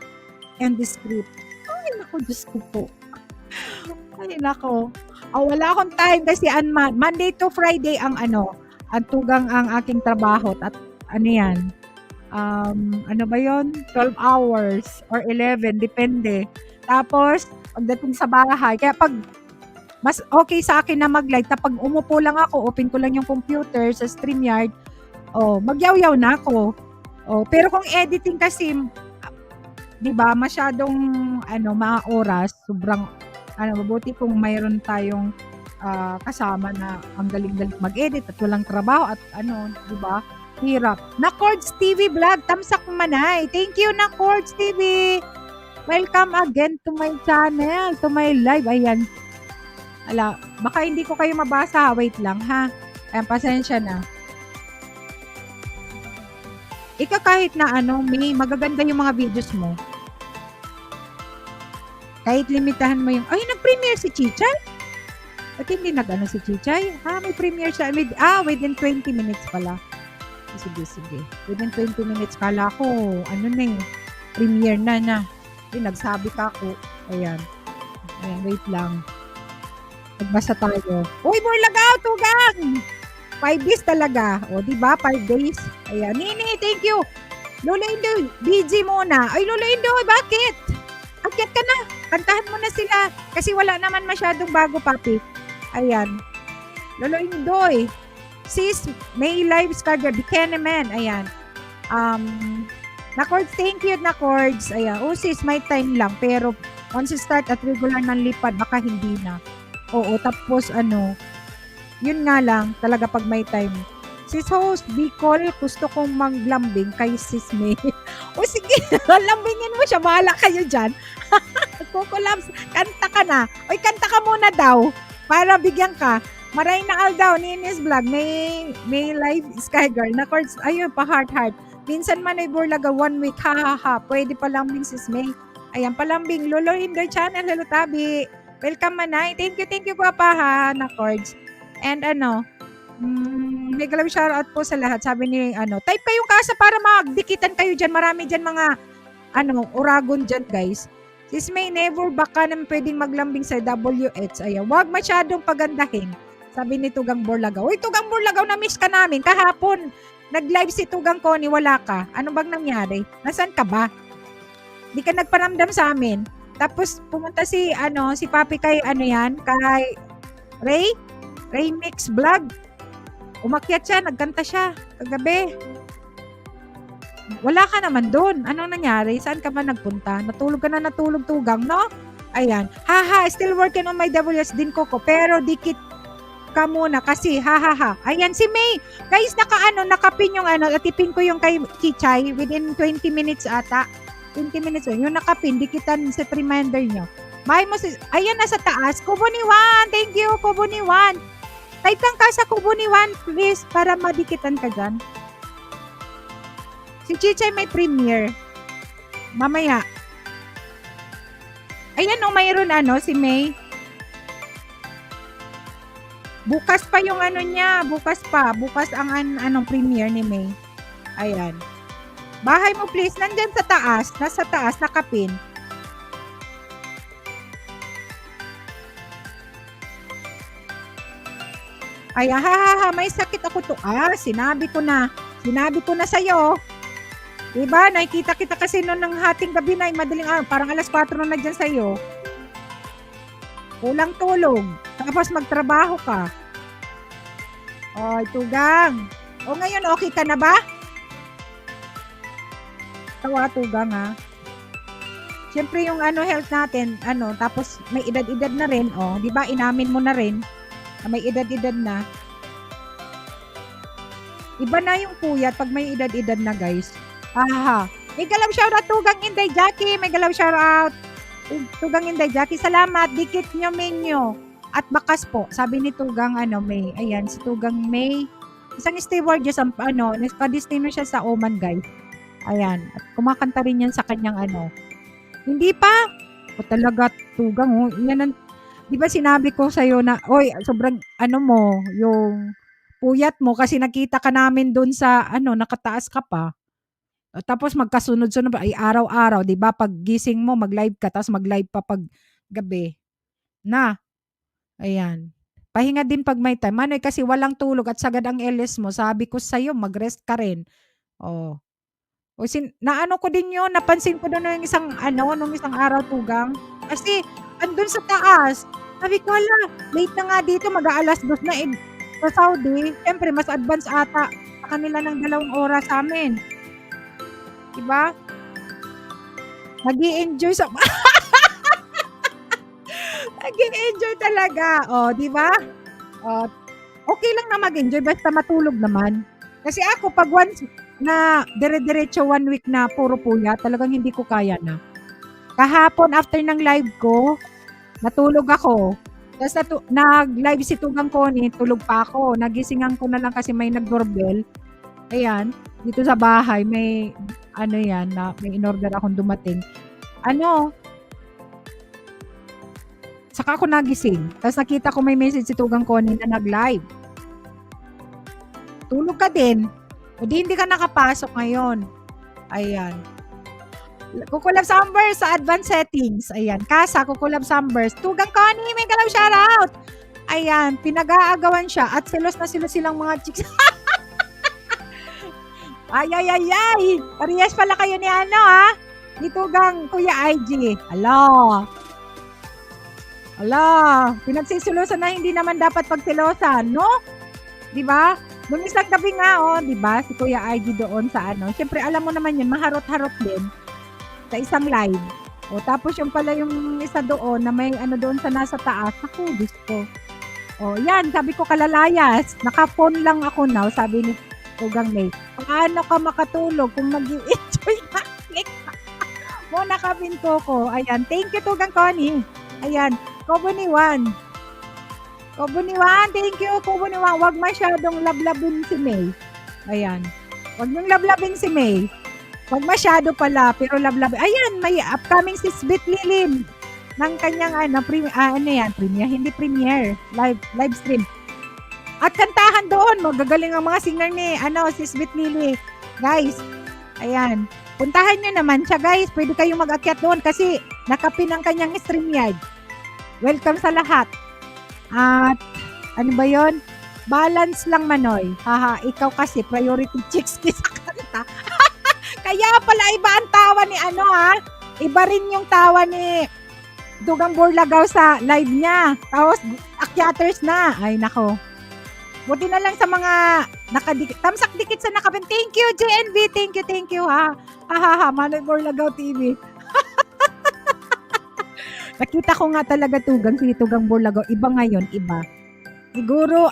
and the script. Ay, naku, Diyos ko po. Ay, nako. Wala akong time kasi Monday to Friday ang tugang ang aking trabaho at yan. Ano ba yon? 12 hours or 11, depende. Tapos, pagdating sa bahay, kaya pag mas okay sa akin na mag-live, pag umupo lang ako, open ko lang yung computer sa StreamYard, magyaw-yaw na ako. Pero kung editing kasi, di ba, masyadong mga oras, sobrang mabuti kung mayroon tayong kasama na ang galing-galing mag-edit at walang trabaho at di ba? Hirap. Nakords TV Vlog, tamsak manay. Thank you, Nakords TV. Welcome again to my channel, to my live. Ayan. Baka hindi ko kayo mabasa. Wait lang, ha? Ayan, pasensya na. Ika kahit na may magaganda yung mga videos mo. Kahit limitahan mo yung, nag-premiere si Chichay? At hindi si Chichay? May premiere siya. Within 20 minutes pala. Sige. Within 20 minutes kala ko, premiere na. Nagsabi ka ako. Ayan, wait lang. Magbasa tayo. Uy, Burlagaw, tugang! 5 days talaga. Diba? 5 days. Ayan. Nini, thank you. Lola Indoy, BG muna. Ay, Lola Indoy, bakit? Akyat ka na. Kantahan mo na sila. Kasi wala naman masyadong bago, papi. Ayan. Lola Indoy. Sis, may live Scarga. Buchanan. Ayan. Nakords, thank you, Nakords. Ayan. Sis, may time lang. Pero, once you start at regular ng lipad, baka hindi na. Tapos, yun nga lang, talaga pag may time. Sis host, Bicol, gusto kong maglambing kay Sis May. Sige, lambingin mo siya. Bahala kayo dyan. Coco Labs, kanta ka na. Kanta ka muna daw. Para bigyan ka. Maray na daw, Ninis Vlog, may live Sky Girl. Nakords, ayun, pa-heart. Minsan man ay Burlaga 1 week, ha. Pwede palambing Sis May. Ayan, palambing. Lolo Indoy Channel, hello Tabi. Welcome manay. Thank you Papa ha, Nakords. And may galaw shoutout po sa lahat. Sabi ni type kayong kasa para magdikitan kayo dyan. Marami dyan mga uragon dyan, guys. Sis May, never baka naman pwedeng maglambing sa WH. Ayan, wag masyadong pagandahin. Sabi ni Tugang Burlagaw. Uy, Tugang Burlagaw, na-miss ka namin. Kahapon, nag-live si Tugang Connie, wala ka. Ano bang nangyari? Nasaan ka ba? Di ka nagparamdam sa amin. Tapos, pumunta si Papi kay kay Ray Mix Vlog. Umakyat siya, nagkanta siya kagabi. Wala ka naman doon. Anong nangyari? Saan ka ba nagpunta? Natulog ka na Tugang, no? Ayan. Still working on my WS din, Coco. Pero dikit ka muna kasi, Ayan, si May. Guys, nakapin yung atipin ko yung kay Chichay within 20 minutes ata. 20 minutes yung nakapin, dikitan sa reminder nyo. Ayan, nasa taas. Kubo ni Juan. Thank you, Kubo ni Juan. Type lang ka sa Kubo ni Juan, please, para madikitan ka dyan. Si Chichay may premiere. Mamaya. Ayan, mayroon si May. Bukas pa yung niya. Bukas ang premiere ni May. Ayan. Bahay mo, please. Nandyan sa taas. Nasa taas, nakapin. Ay, may sakit ako to. Sinabi ko na. Sinabi ko na sa'yo. Diba? Nakikita kita kasi noon ng hating gabi na, madaling araw. Parang alas 4 na dyan sa'yo. Kulang tulog. Tapos magtrabaho ka. Tugang. Ngayon, okay ka na ba? Tawa, Tugang, ha? Siyempre yung health natin, tapos may edad-edad na rin, di ba? Inamin mo na rin na may edad-edad na. Iba na yung puyat pag may edad-edad na, guys. May galaw shoutout, Tugang Inday Jackie. May galaw shoutout, Tugang Inday Jackie. Salamat. Dikit nyo, menyo. At bakas po. Sabi ni Tugang, May. Ayan, si Tugang May. Isang steward siya sa, kadestino siya sa Oman, guys. Ayan. At kumakanta rin yan sa kanyang, Hindi pa. Talaga, Tugang, yan ang, di ba sinabi ko sa'yo na, sobrang, mo, yung puyat mo kasi nakita ka namin doon sa, nakataas ka pa. Tapos magkasunod-sunod, ay araw-araw, di ba? Pag gising mo, mag-live ka, tapos mag-live pa pag gabi. Ayan. Pahinga din pag may time. Manoy, kasi walang tulog at sagad ang LS mo. Sabi ko sa'yo, mag-rest ka rin. Naano ko din yun, napansin ko doon nung isang araw, Tugang. Kasi, andun sa taas. Sabi ko, late na nga dito, mag-aalas 2 na sa Saudi. Siyempre, mas advance ata sa kanila ng 2 oras sa amin. Diba? Nag-i-enjoy sa... Nag-i-enjoy talaga. Diba? Okay lang na mag-enjoy, basta matulog naman. Kasi ako, pag once na dire-diretso 1 week na puro puya, talagang hindi ko kaya na. Kahapon, after ng live ko, natulog ako. Tapos nag-live si Tugang Connie, tulog pa ako. Nagisingan ko na lang kasi may nag-doorbell. Ayan, dito sa bahay, may may in-order akong dumating. Saka ako nagising. Tapos nakita ko may message si Tugang Connie na nag-live. Tulog ka din. O di hindi ka nakapasok ngayon. Ayan. Kukulab Sumbers sa advanced settings. Ayan. Kasa, kukulab Sumbers. Tugang Connie, may galaw shoutout. Ayan. Pinag-aagawan siya at selos na silang mga chicks. Ay. Parehas pala kayo ni ni Tugang Kuya IG. Ala, pinagsisilosan na hindi naman dapat pagsilosan, no? Di ba? Nung isang gabi nga, di ba? Si Kuya IG doon sa Siyempre, alam mo naman yun, maharot-harot din sa isang live. Tapos yung pala yung isa doon na may doon sa nasa taas. Ako, Diyos ko. Yan, sabi ko kalalayas. Naka-phone lang ako now, sabi ni Tugang May. Paano ka makatulog kung mag-enjoy na? Muna kabinto ko. Ayan, thank you Tugang Connie. Ayan, Kobo ni Juan, thank you, Kobo ni Juan. Huwag masyadong lablabin si May. Ayan. Huwag niyong lablabin si May. Huwag masyado pala, pero lablabin. Ayan, may upcoming si Sbit Lilim ng kanyang premiere, hindi premiere, live stream. At kantahan doon, magagaling ang mga singer ni, si Sbit Lili. Guys, ayan. Puntahan nyo naman siya, guys. Pwede kayong mag-akyat doon kasi nakapin ang kanyang StreamYard. Welcome sa lahat. At, ano ba yon? Balance lang, Manoy. Ikaw kasi, priority chicks sa kanta. Kaya pala, iba ang tawa ni Iba rin yung tawa ni Tugang Borlagaw sa live niya. Tapos, akyaters na. Ay, nako. Buti na lang sa mga tamsak dikit sa nakapin. Thank you, JNV. Thank you, ha. Manoy Borlagaw TV. Nakita ko nga talaga si Tugang Borlagaw. Iba ngayon, iba. Siguro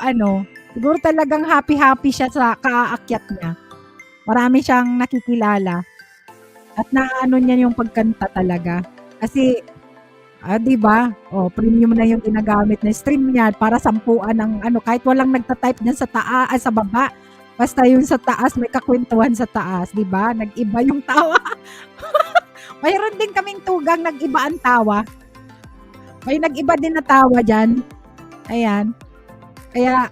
talagang happy siya sa kaakyat niya. Marami siyang nakikilala. At niya yung pagkanta talaga. Kasi, di ba? Premium na yung ginagamit na stream niya para sampuan ng kahit walang nagta-type niyan sa taas, sa baba. Basta yung sa taas, may kakwentuhan sa taas, di ba? Nag-iba yung tawa. Mayroon din kaming Tugang, nag-iba ang tawa. May nag-iba din na tawa dyan. Ayan. Kaya,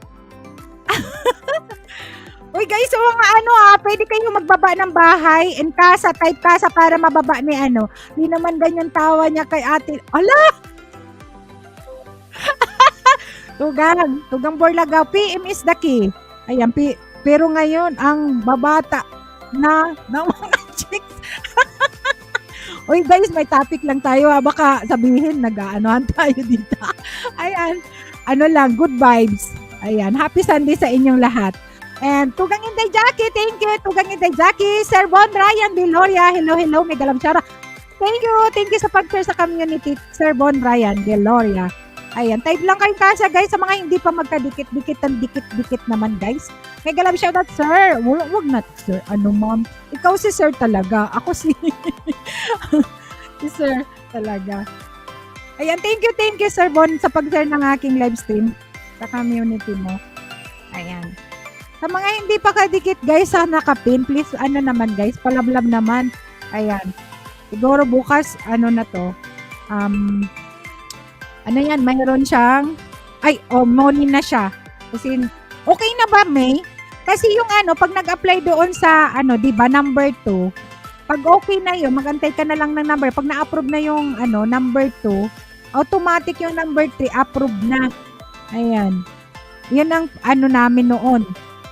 uy guys, so mga pwede kayong magbaba ng bahay and type kasa para mababa ni Hindi naman ganyan tawa niya kay ate. Ala! Tugang Borlagaw, PM is the key. Ayan, pero ngayon, ang babata ng mga chicks. Uy guys, may topic lang tayo ha. Baka sabihin, nag-aanohan tayo dito. Ayan, ano lang, good vibes. Ayan, happy Sunday sa inyong lahat. And Tugang Inday Jackie, thank you. Tugang Inday Jackie, Sir Bon Ryan Deloria, hello, may galam chara. Thank you sa pag-share sa community, Sir Bon Ryan Deloria. Ayan, type lang kayo kasi guys sa mga hindi pa magkadikit-dikit ang dikit-dikit naman guys. May galam shoutout sir. Wag na sir. Ano ma'am? Ikaw si sir talaga. Ako si si sir talaga. Ayan, thank you Sir Bon sa pag-share ng aking live stream sa community mo. Ayan. Sa mga hindi pa kadikit guys sa nakapin, please ano naman guys, palablab naman. Ayan. Siguro bukas ano na to. Ano yan, mayroon siyang, morning na siya. Kasi, okay na ba, May? Kasi yung pag nag-apply doon sa, di ba, number 2, pag okay na yun, magantay ka na lang ng number. Pag na-approve na yung, number 2, automatic yung number 3, approve na. Ayan. Yan ang, namin noon.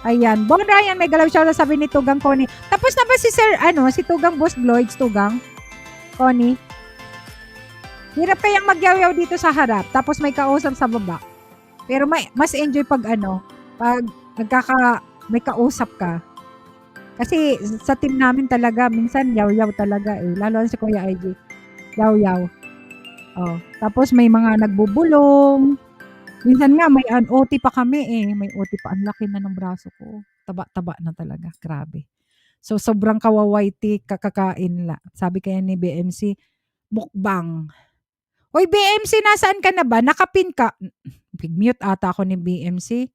Ayan. Bon Ryan, may galaw siya sabi ni Tugang Connie. Tapos na ba si Sir, si Tugang Boss Lloyds, Tugang Connie? Hirap kayang magyaw-yaw dito sa harap, tapos may kausap sa baba. Pero mas enjoy pag pag may kausap ka. Kasi sa team namin talaga, minsan yaw-yaw talaga eh. Lalo na si Kuya IG. Yaw-yaw. Oh, tapos may mga nagbubulong. Minsan nga may OT pa kami eh. May OT pa. Ang laki na ng braso ko. Taba-taba na talaga. Grabe. So sobrang kawawaiti kakakain la. Sabi kaya ni BMC, mukbang. Hoy BMC, nasaan ka na ba? Nakapin ka. Big-mute ata ako ni BMC.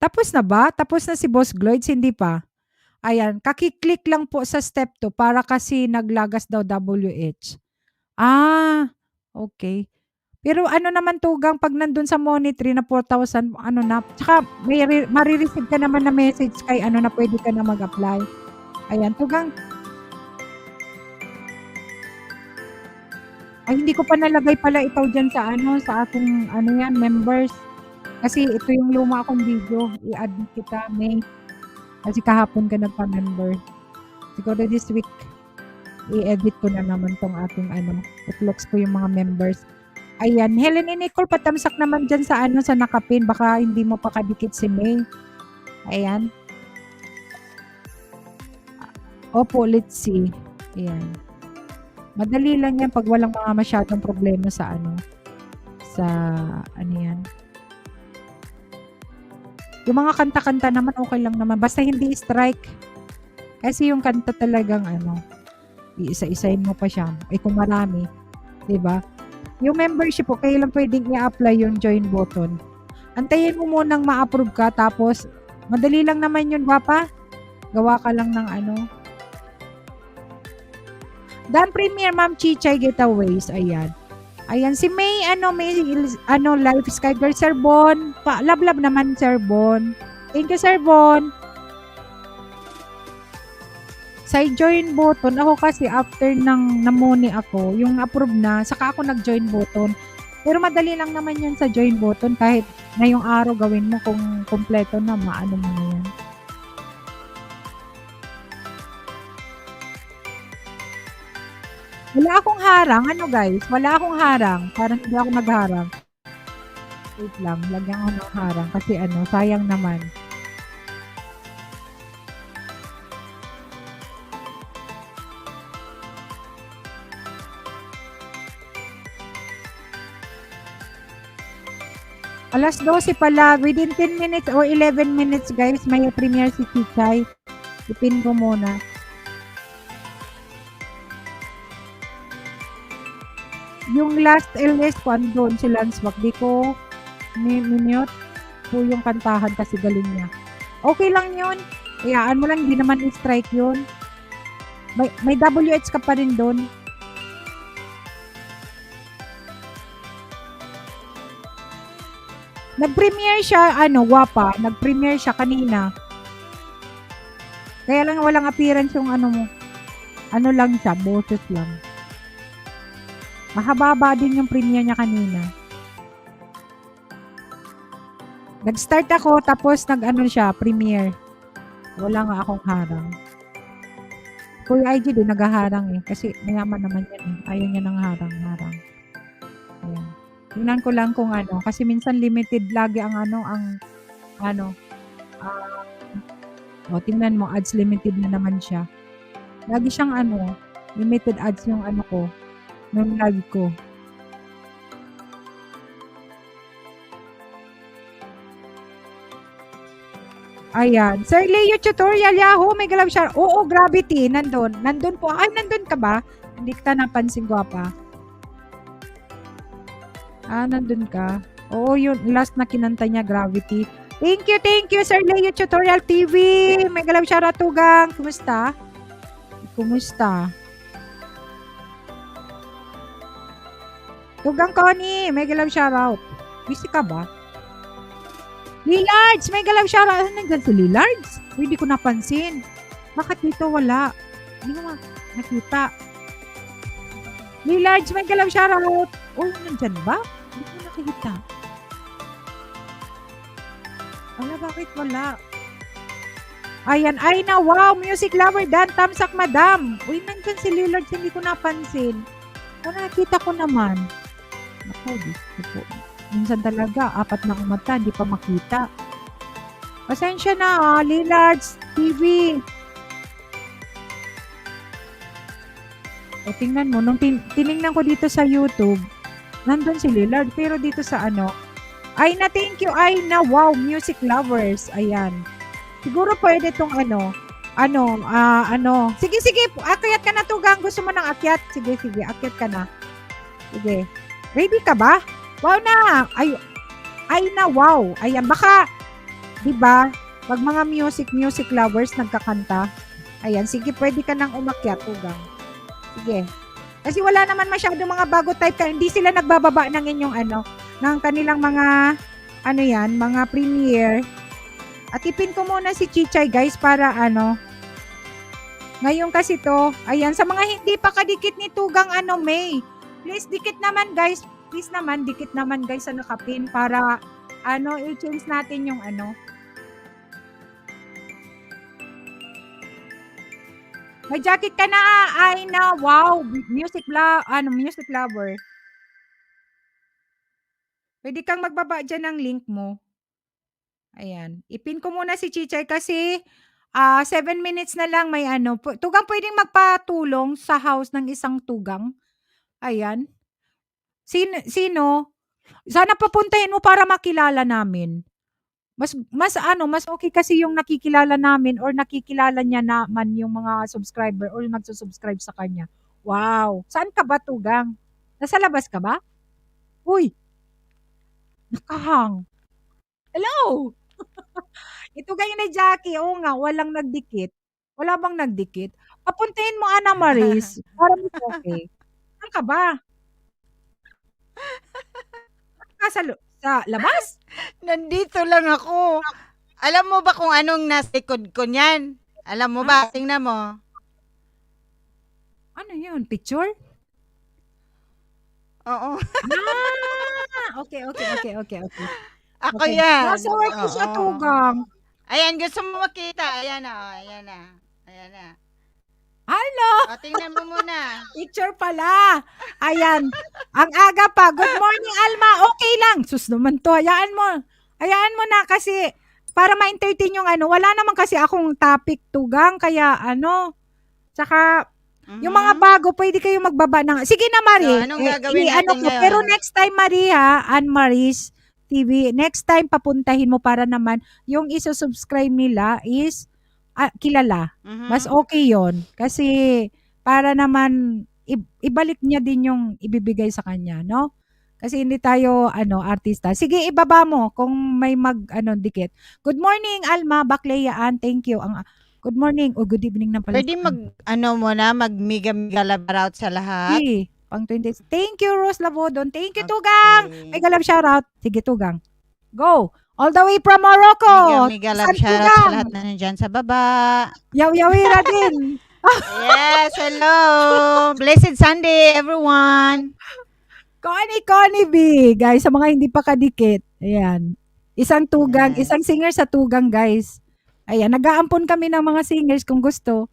Tapos na ba? Tapos na si Boss Gloids? Hindi pa. Ayan, kakiklik lang po sa step 2 para kasi naglagas daw WH. Okay. Pero ano naman Tugang, pag nandun sa Money3 na 4,000, na, tsaka marireceive ka naman na message kay na pwede ka na mag-apply. Ayan, Tugang, hindi ko pa nalagay pala ito dyan sa sa ating yan, members. Kasi ito yung luma akong video. I-add kita, May. Kasi kahapon ka nagpa-member. Siguro this week, i-edit ko na naman tong ating i-flex ko yung mga members. Ayan, Helen and Nicole, patamsak naman dyan sa sa nakapin. Baka hindi mo pa kadikit si May. Ayan. Opo, let's see. Ayan. Madali lang yan pag walang mga masyadong problema sa yan. Yung mga kanta-kanta naman, okay lang naman. Basta hindi strike. Kasi yung kanta talagang iisa-isain mo pa siya. Kung marami. Diba? Yung membership po, kailan pwedeng i-apply yung join button. Antayin mo munang ma-approve ka, tapos, madali lang naman yun, Papa. Gawa ka lang ng Dan Premier, Ma'am Chichay Giveaways. Ayan. Ayan, si May, live Skype, Sir Bon. Love naman, Sir Bon. Thank you, Sir Bon. Sa join button, ako kasi after namuni ako, yung approve na, saka ako nag-join button. Pero madali lang naman yan sa join button, kahit ngayong araw gawin mo kung kompleto na, maano mo na yan. Wala akong harang. Guys? Wala akong harang. Parang hindi ako nagharang. Wait lang. Lagyan ko ng harang. Kasi sayang naman. Alas 12 pala. Within 10 minutes or 11 minutes, guys, may premiere si Chichay. Ipin ko muna. Yung last LS ko, andun si Lanswak. Di ko minute po yung kantahan kasi galing niya. Okay lang yun. Iyaan mo lang, hindi naman i-strike yun. May WH ka pa rin doon. Nag-premiere siya, Wapa. Nag-premiere siya kanina. Kaya lang walang appearance yung mo. Lang siya, boses lang. Mahaba din yung premiere niya kanina. Nag-start ako, tapos nag-ano siya, premiere. Wala nga akong harang. Kuya IG din naghaharang eh. Kasi mayaman naman yan eh. Ayaw niya ng harang-harang. Ayan. Tingnan ko lang kung ano. Kasi minsan limited lagi ang ano. O, tingnan mo, ads limited na naman siya. Lagi siyang limited ads yung ko, yung live ko. Ayan. Sir Leo Tutorial Yahoo, may galaw siya. Oo, Gravity, nandun. Nandun po. Ay, nandun ka ba? Hindi kita napansin, gwapa. Nandun ka. Oo, yun. Last na kinanta niya, Gravity. Thank you, Sir Leo Tutorial TV. May galaw siya, Ratugang. Kumusta? Tugang Connie, may galaw shoutout. Busy ka ba? Lillards, may galaw shoutout. Ano nandyan si Lillards? Hindi ko napansin. Bakit dito wala? Hindi ko nakita. Lillards, may galaw shoutout. Oh, nandyan ba? Hindi ko nakita. Bakit wala? Ayan, ay na, wow, music lover, Dan Tamsak, madam. Uy, nandyan si Lillards, hindi ko napansin. Nakita ko naman. Ako, dito. Minsan talaga, 4 na mata, hindi pa makita. Pasensya na, Lillards TV. O, tingnan mo, nung tinignan ko dito sa YouTube, nandun si Lillard, pero dito sa ay na, thank you, ay na, wow, music lovers. Ayan. Siguro pwede tong Sige, akyat ka na, Tugang. Gusto mo ng akyat? Sige, akyat ka na. Sige. Ready ka ba? Wow na! Ay na, wow. Ayan, baka, diba, pag mga music lovers nagkakanta, ayan, sige, pwede ka nang umakyat, Tugang. Sige. Kasi wala naman masyado mga bago type. Hindi sila nagbababa ng inyong ng kanilang mga, mga premiere. At ipin ko muna si Chichay, guys, para ngayon kasi to, ayan, sa mga hindi pa kadikit ni Tugang May, please dikit naman, guys. Please naman, dikit naman, guys, sa nakapin para i-change natin yung May jacket ka na, ay na, wow, music lover. Pwede kang magbaba dyan ng link mo. Ayan. Ipin ko muna si Chichay kasi 7 minutes na lang may Tugang, pwedeng magpatulong sa house ng isang Tugang. Ayan. Sino? Sana papuntahin mo para makilala namin. Mas okay kasi yung nakikilala namin or nakikilala niya naman yung mga subscriber or nagsusubscribe sa kanya. Wow. Saan ka ba, Tugang? Nasa labas ka ba? Uy, nakahang. Hello! Ito ganyan ni Jackie. Oo nga, walang nagdikit. Wala bang nagdikit? Papuntahin mo, Ana Maris. Para mas okay. Saan ka ba? Sa labas? Nandito lang ako. Alam mo ba kung anong nasa likod ko niyan? Alam mo ba? Tingnan mo. Ano yun? Picture? Oo. Okay. Ako yan. Nasa work ko siya, Tugang. Ayan, gusto mo makita. Ayan na. Hello! O, tingnan mo muna. Picture pala. Ayan. Ang aga pa. Good morning, Alma. Okay lang. Sus naman to. Hayaan mo na kasi para ma-entertain yung wala naman kasi akong topic, Tugang. Kaya tsaka yung mga bago, pwede kayo magbaba ng... Sige na, Marie. So, anong gagawin natin ngayon? Pero next time, Marie, Ann Maris TV, next time papuntahin mo para naman yung isusubscribe nila is kilala. Mas okay yon kasi para naman ibalik niya din yung ibibigay sa kanya, no? Kasi hindi tayo artista. Sige, ibaba mo kung may dikit. Good morning, Alma Baklayaan. Thank you. Good morning o good evening na pala. Pwede mag-miga-miga labarout sa lahat. Sige, pang 20. Thank you, Rose Labodon. Thank you, Tugang. May galab shoutout. Sige, Tugang. Go. All the way from Morocco. Miga love shoutout sa lahat na nandyan sa baba. Yaw-yawira din. Yes, hello. Blessed Sunday, everyone. Connie B. Guys, sa mga hindi pa kadikit. Ayan. Isang tugang, Yes. isang singer sa tugang, guys. Ayan, nag-aampon kami ng mga singers kung gusto.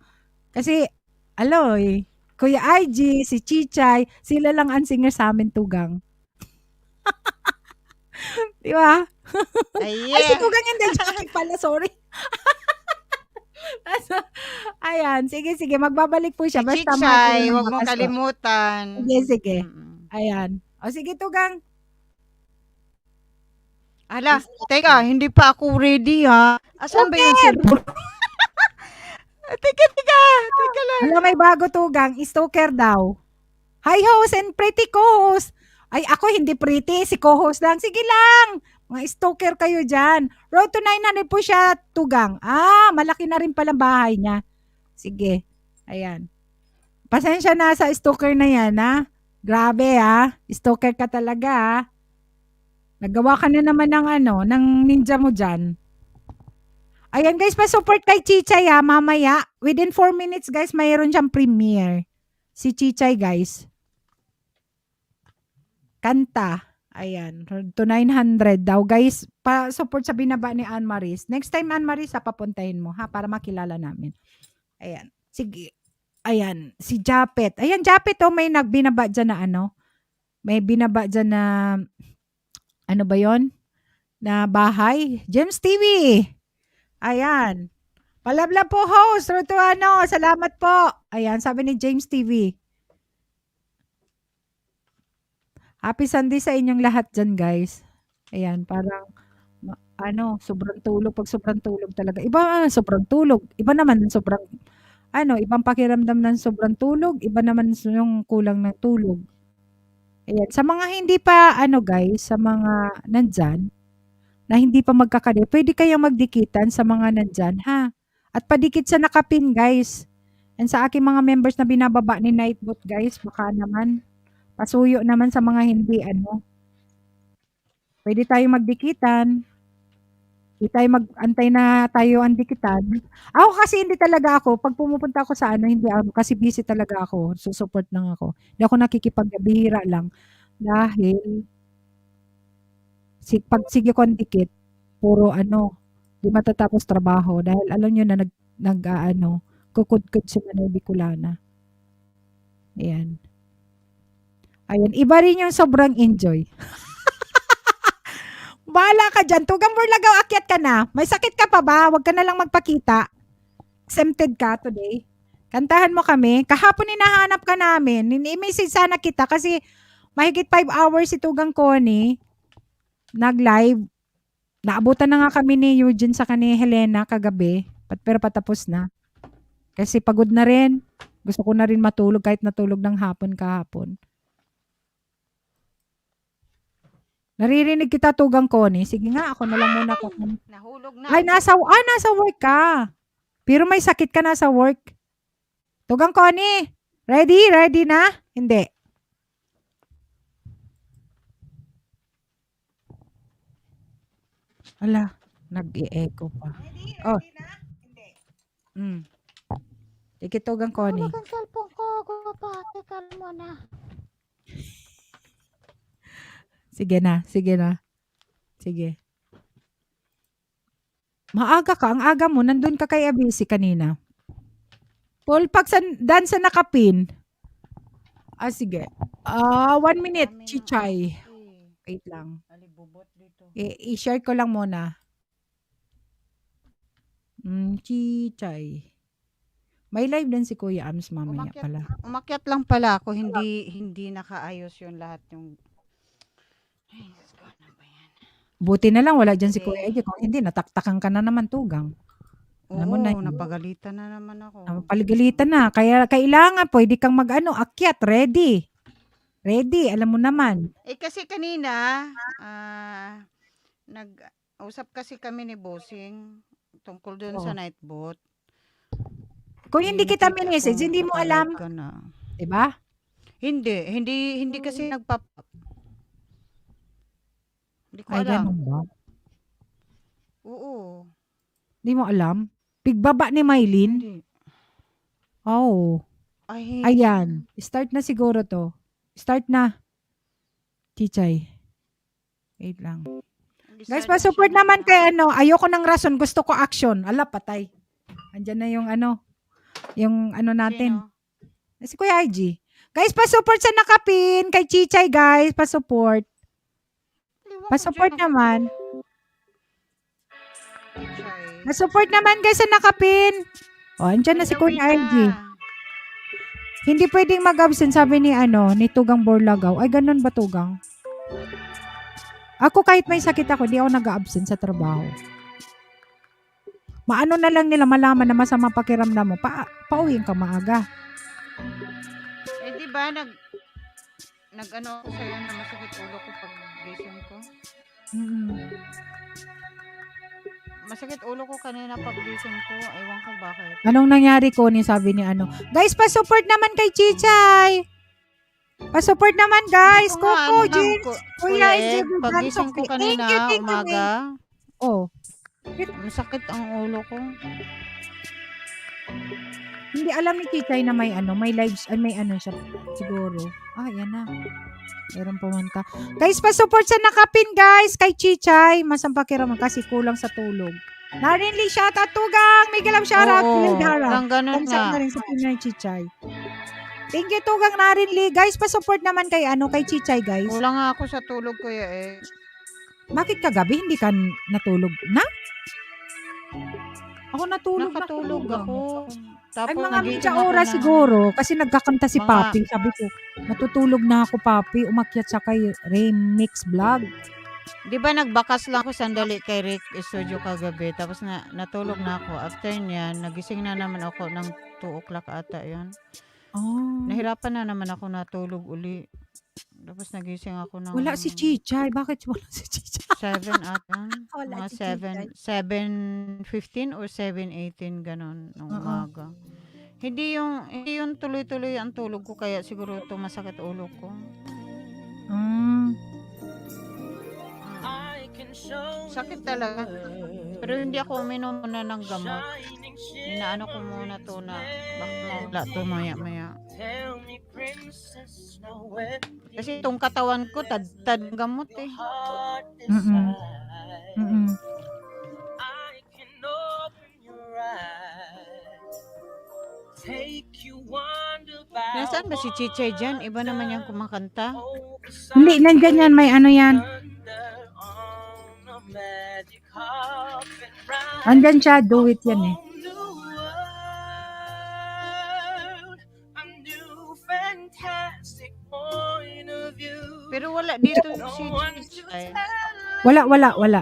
Kasi, aloy, Kuya IG, si Chichay, sila lang ang singer sa amin tugang. Di ba? Ay, Ay, si yeah. tugang hindi, Jackie pala, sorry. Ayan, sige, sige, magbabalik po Si siya. Basta Chichay, ng huwag mo bakasyon. kalimutan. Sige, sige. Mm. Ayan. O sige, tugang. Hala, teka, hindi pa ako ready ha. Asan ba yung cellphone? Teka lang. Alam, may bago tugang, stalker daw. Hi, host and pretty co-host. Ay, ako hindi pretty, si co-host lang. Sige lang. Mga stalker kayo dyan. Road to 900 po siya, tugang. Ah, malaki na rin palang bahay niya. Sige. Ayan. Pasensya na sa stalker na yan, ha? Grabe, ha? Stalker ka talaga, ha? Nagawa ka na naman ng ng ninja mo dyan. Ayan guys, pa-support kay Chichay ha, mamaya. Within 4 minutes guys, mayroon siyang premiere. Si Chichay guys. Kanta. Ayan, to 900 daw guys. Pa-support sa binaba ni Ann Maris. Next time Ann Maris, papuntahin mo ha, para makilala namin. Ayan, sige. Ayan, si Japet. Ayan, Japet oh, may nagbinaba dyan na May binaba dyan na, ano ba yon? Na bahay. James TV. Ayan. Palablab po host, Rutuano. Salamat po. Ayan, sabi ni James TV. Happy Sunday sa inyong lahat dyan, guys. Ayan, parang, sobrang tulog. Pag sobrang tulog talaga. Iba, sobrang tulog. Iba naman, sobrang, ibang pakiramdam ng sobrang tulog. Iba naman yung kulang ng tulog. Ayan, sa mga hindi pa, guys, sa mga nandyan, na hindi pa magkakadikit, pwede kayong magdikitan sa mga nandyan, ha? At padikit sa nakapin, guys. And sa aking mga members na binababa ni Nightbot, guys, baka naman, pasuyo naman sa mga hindi, pwede tayong magdikitan. Hindi tayo mag-antay na tayo ang dikitan. Ako kasi hindi talaga ako, pag pumupunta ako sa hindi kasi busy talaga ako, susupport lang ako. Hindi ako nakikipagbihira lang. Dahil, pag sige ko ang dikit, puro di matatapos trabaho. Dahil alam nyo na kukudkud si Manay Bicolana. Ayan. Ayan, iba rin yung sobrang enjoy. Bahala ka dyan. Tugang Burlagaw, akyat ka na. May sakit ka pa ba? Huwag ka na lang magpakita. Exempted ka today. Kantahan mo kami. Kahapon hinahanap ka namin. Ini-message sana kita kasi mahigit 5 hours si Tugang Connie. Nag-live. Naabutan na nga kami ni Eugene sa ni Helena kagabi. Pero patapos na. Kasi pagod na rin. Gusto ko na rin matulog kahit natulog ng hapon kahapon. Naririnig kita, Tugang Connie. Sige nga, ako na lang muna. Nahulog na. Ay, nasa work ka. Pero may sakit ka na sa work. Tugang Connie, ready? Ready na? Hindi. Ala, nag-i-echo pa. Ready na? Hindi. Sige, Tugang Connie. Tulog ang cellphone ko. Teka muna. Sige na. Sige. Maaga ka. Ang aga mo. Nandun ka kay Abisi kanina. Paul, pag dan sa nakapin. Sige. 1 minute, Chichay. Wait lang. I-share ko lang muna. Chichay. May live din si Kuya Ams mamaya pala. Umakyat lang pala ako. Hindi nakaayos yung lahat yung... Ay, ano ba yan? Buti na lang wala dyan si Kuya Eddie. Kung hindi, nataktakan ka na naman, Tugang. Oo, napagalitan na naman ako. Napagalitan na. Kaya kailangan, pwede kang akyat, ready. Ready, alam mo naman. Kasi kanina, nag-usap kasi kami ni Bossing tungkol doon sa Nightbot. Kung hindi kita minessage, hindi mo alam. Diba? Hindi kasi nagpap. Hindi ko alam. Ganun ba? Oo. Hindi mo alam? Bigbaba ni Maylin? Hindi. Oh. Ayan. Start na siguro to. Start na. Chichay. Wait lang. Guys, pa-support naman kay ano, ayoko ng rason, gusto ko action. Ala, patay. Andyan na yung natin. Sino? Si Kuya IG. Guys, pa-support sa nakapin. Kay Chichay, guys. Pa-support. Ewan ko Pa-support dyan, naman. Chichay. Pa-support naman, guys, sa nakapin. O, andyan na si Kuya IG. Hindi pwedeng mag-absent, sabi ni Tugang Borlagaw. Ay, ganun ba, Tugang? Ako, kahit may sakit ako, di ako nag-absent sa trabaho. Maano na lang nila malaman na masama pakiramdam mo, pauwiin ka maaga. Eh, di ba, nag-ano ako sa'yo na masakit ulo ko pag gising ko? Mm. Masakit ulo ko kanina pag gising ko. Ewan ko bakit. Anong nangyari ko ni sabi ni Guys, pa-support naman kay Chichay. Pa-support naman, guys. Ito nga, Coco, ma'am, James. Kuya Ed, Ed, pag gising ko kanina, Thank you, umaga, Oh, masakit ang ulo ko. hindi alam ni Chichay na may lives, may siya siguro. Yan na. Meron pumunta. Guys, pa-support sa nakapin, guys. Kay Chichay. Masampakiraman kasi kulang sa tulog. Narinli, shoutout Tugang. May galang shoutout. Oo, Hara. ang ganun Kamsat nga. na rin sa Pinoy Chichay. Thank you, Tugang Narinli. Guys, pa-support naman kay kay Chichay, guys. Kulang nga ako sa tulog, Kuya Ed. Bakit kagabi hindi ka natulog na? Ako natulog Nakatulog na. ako. Ay, Tapos mga nagising media ako oras na- siguro. Kasi nagkakanta si Mga- Papi. Sabi ko, natutulog na ako, Papi. Umakyat siya kay Remix Vlog. Di ba nagbakas lang ako sandali kay Rick Studio kagabi. Tapos natulog na ako. After niyan, nagising na naman ako ng 2 o'clock ata yun. Oh. Nahirapan na naman ako natulog uli. Tapos nagising ako ng Wala si Chichay. Bakit wala si Chichay? 7 ata. Wala Mga si 7:15 or 7:18 ganon ng Oo. umaga. Hindi yung tuloy-tuloy ang tulog ko kaya siguro ito masakit ulo ko. Sakit talaga. Pero hindi ako uminom muna ng gamot. Inaano ko muna to na baka mawala to maya-maya. Kasi itong katawan ko tad gamot eh. Mm-mm. Mm-mm. Nasaan ba si Chichay dyan? Iba naman yung kumakanta. Hindi, nandyan yan. May yan. Andyan siya. Do it yan eh. Pero wala dito si Chichay. Wala.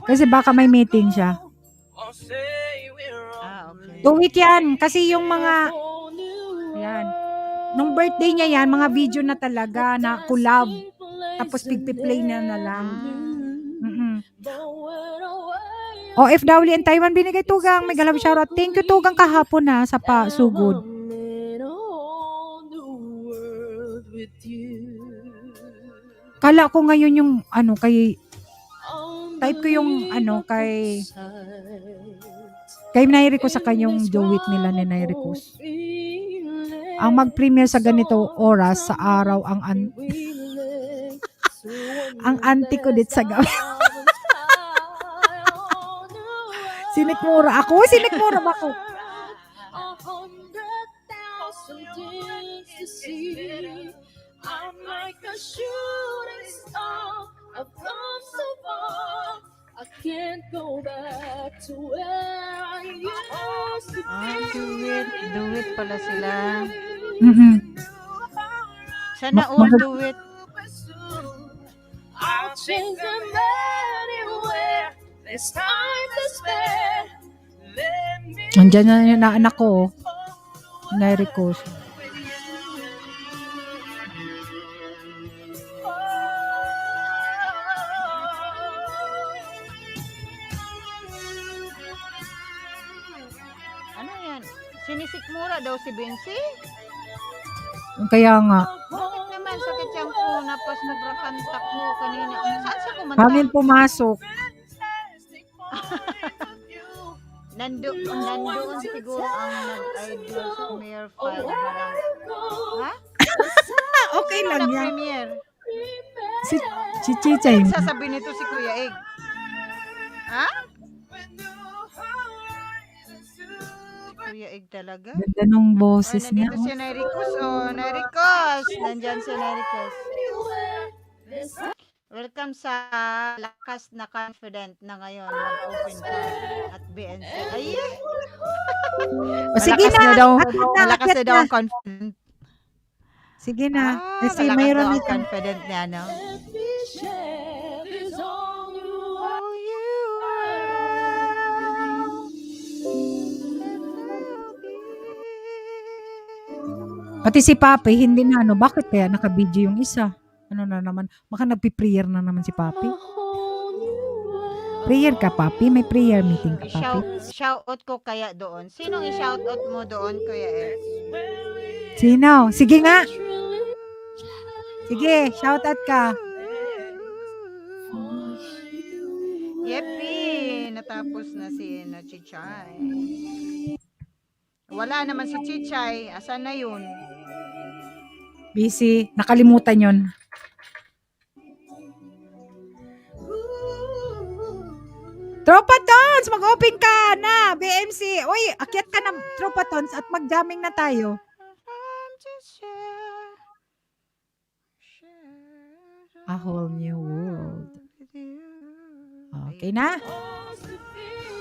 Kasi baka may meeting siya. Okay. Do it yan. Kasi yung mga yan. Nung birthday niya yan, mga video na talaga na collab. Tapos pigpi-play na lang. Mm-mm. OFW in Taiwan binigay Tugang. May galang shoutout. Thank you Tugang kahapon na sa pasugod. Kala ko ngayon yung type ko yung kay Nairi ko sa kanyang do it nila ni Nairi ko. Ang mag-premiere sa ganito oras sa araw ang auntie ko dit sa gabi. Sinikmura ako. Sinikmura ba ako? I can't go back to where I used to be. Do it pala sila. Mm-hmm. Sana all do it. I'll change them anywhere. There's time to spare. Let me Andyan na yung anak ko. Nairi ko. Ano yan? Sinisikmura daw si Bensi? Kaya nga. Bakit naman sakit siyang ko napos nagrakantak mo kanina? Saan siya kumanta? Hangin pumasok. Nandoon siguro ang nag-idol sa Mayor 5. Ha? Okay lang yan. Premiere. Si Chichay. Sasabi nito si Kuya Egg. Ha? Kuya Ig talaga? Ganda nung Oh, boses niya. nandito si Nairicos. Oh, Nairicos. Nandyan si Nairicos. Welcome sa Lakas na Confident na ngayon. Mag-open ka at BNC. Ay, O sige malakas na, na daw. akyat na, Malakas akyat na daw na. ang confident. Sige na. Kasi Malakas mayroon daw ang dito. confident niya, no? Oh, you Pati si Papi, hindi na ano. Bakit kaya naka-video yung isa? Ano na naman? Baka nagpi-prayer na naman si Papi. Prayer ka, Papi? May prayer meeting ka, Papi? I-shoutout ko kaya doon. Sinong i-shoutout mo doon, Kuya Ed? Sino? Sige nga. Sige, shoutout ka. Yepi! Natapos na si Chichay. Wala naman si Chichay. Asan na yun? Busy. Nakalimutan yon. Tropa Tons! Mag-open ka na! BMC! Uy, akyat ka na, Tropa Tons, at mag-jamming na tayo. A whole new world. Okay na?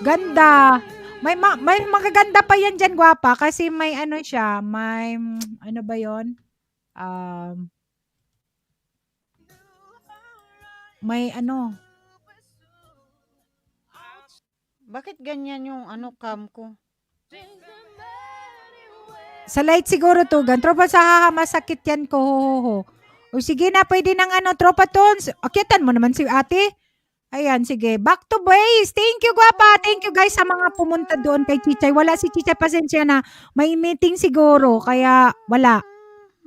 Ganda! May magaganda pa yan dyan, gwapa, kasi may ano siya, may, ano ba yon? May ano, Bakit ganyan yung cam ko? sa light siguro Tugan. Tropa sa masakit yan ko. Ho. O sige na, pwede ng Tropa Tons. Akyatan mo naman si ate. Ayan, sige. Back to base. Thank you, gwapa. Thank you, guys, sa mga pumunta doon kay Chichay. Wala si Chichay, pasensya na. May meeting siguro, kaya wala.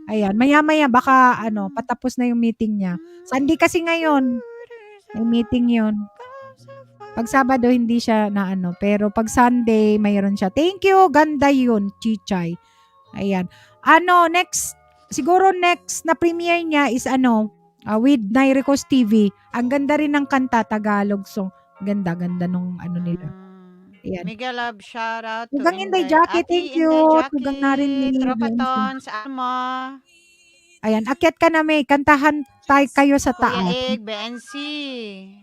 Ayan, maya-maya, baka, patapos na yung meeting niya. Sunday kasi ngayon. May meeting yun. Pag Sabado, hindi siya na pero pag Sunday, mayroon siya. Thank you. Ganda yun, Chichay. Ayan. Siguro next na premiere niya is with Nairicos TV. Ang ganda rin ng kanta, Tagalog song. Ganda nung nila. Ayan. Mega love, shout out to Tugang Inday Jackie, thank you. Tugang na rin ni Tropa Tons, mo. Ayan, akyat ka na, may kantahan tayo kayo sa taas. Kuya Egg, BNC.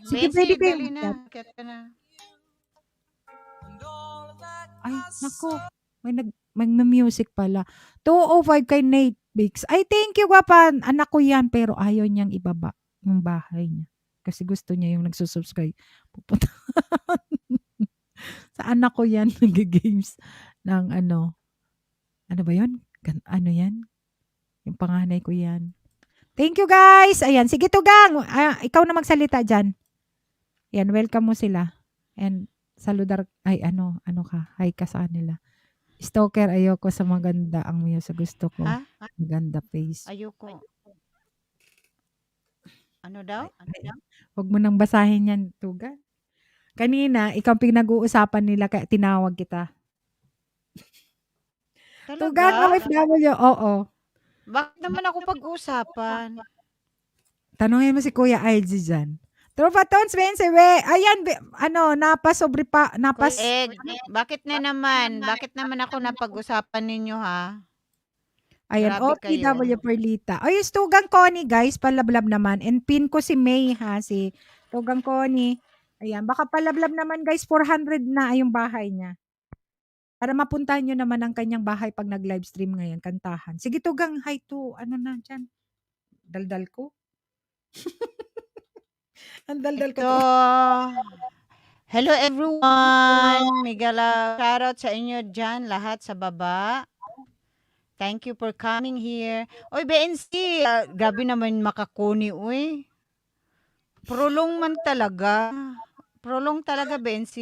Sige, BNC, pwede ba dali yung na. akyat? Akyat ka na. Ay, nako. May music pala. 205 kay Nate Biggs. Ay, thank you, gwapa. Anak ko yan, pero ayaw niyang ibaba yung bahay niya. Kasi gusto niya yung nagsusubscribe. Pupunta. Sa anak ko yan, nag-games ng ano ba yun? Ano yan? Yung panganay ko yan. Thank you, guys. Ayan, sige Tugang. Ikaw na magsalita dyan. Ayan, welcome mo sila. And saludar, ano ka, hi ka sa kanila. Stalker, ayoko sa maganda ang music. Gusto ko. Ha? Maganda face. Ayoko. Ano daw? Huwag mo nang basahin yan, Tuga. Kanina, ikaw pinag-uusapan nila kaya tinawag kita. Tuga, OFW, oo. Bakit naman ako pag-usapan? Tanungin mo si Kuya RG dyan. Tropa Tons, Bensewe. Ayan, napasobri pa. Kuya Egg, bakit naman ako napag-usapan ninyo, ha? Ayan, Grabe kayo. OTW Perlita. Ay, yung Tugang Connie, guys, palablab naman. And pin ko si May, ha, si Tugang Connie. Ayan, baka palablab naman, guys, 400 na yung bahay niya. Para mapuntahan nyo naman ang kanyang bahay pag nag-livestream ngayon, kantahan. Sige, Tugang, hi to, na dyan? Daldal ko? Ang daldal ko. Ito. Hello everyone. Migala, shoutout sa inyo dyan, lahat sa baba. Thank you for coming here. Oy, BNC, gabi naman makakuni, uy. Prolong man talaga. Prolong talaga, BNC.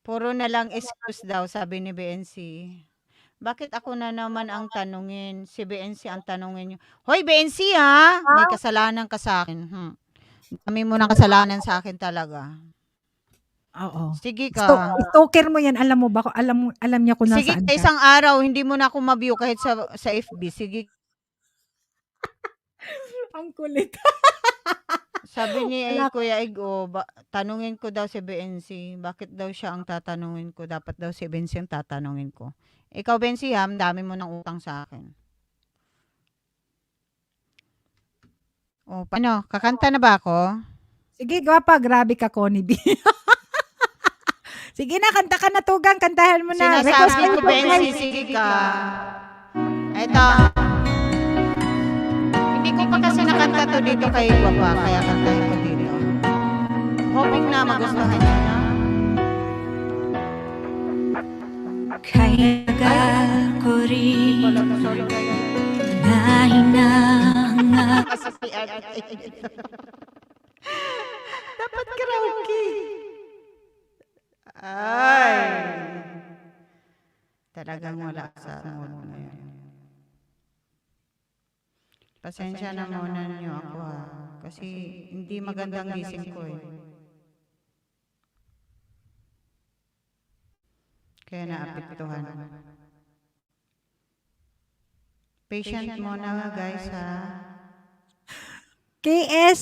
Puro na lang excuse daw, sabi ni BNC. Bakit ako na naman ang tanungin? Si BNC ang tanungin nyo. Hoy, BNC, ha? May kasalanan ka sa akin. Kami mo ng kasalanan sa akin talaga. Oo. Sige ka. Stalker mo yan. Alam mo ba? Alam niya kung nasaan Sige, ka. isang araw, hindi mo na ako ma-view kahit sa FB. Sige. Ang kulit. Sabi ni Wala Kuya Igo, tanungin ko daw si BNC. Bakit daw siya ang tatanungin ko? Dapat daw si BNC ang tatanungin ko. Ikaw, BNC, ha? Ang dami mo ng utang sa akin. O, paano? Kakanta na ba ako? Sige, gwapa. Grabe ka, Connie B. Sige na, kanta ka na, Tugang. Kantahan mo na. Request Sinasabi mo ko, po, BNC, guys. sige ka. Eto. Hindi ko pa kasi nakanta to dito kay Guapa, kaya kantahin ko dito. Hoping na magustuhan niya na. Kaya tagal ko rin Wala po, sorry guys. na hinahangad. Dapat karaoke. Ay. Talagang wala sa mood ngayon. Pasensya na muna niyo ako ha. Kasi hindi magandang gising ko eh. Kaya naapektuhan. Patient muna guys ha. KS.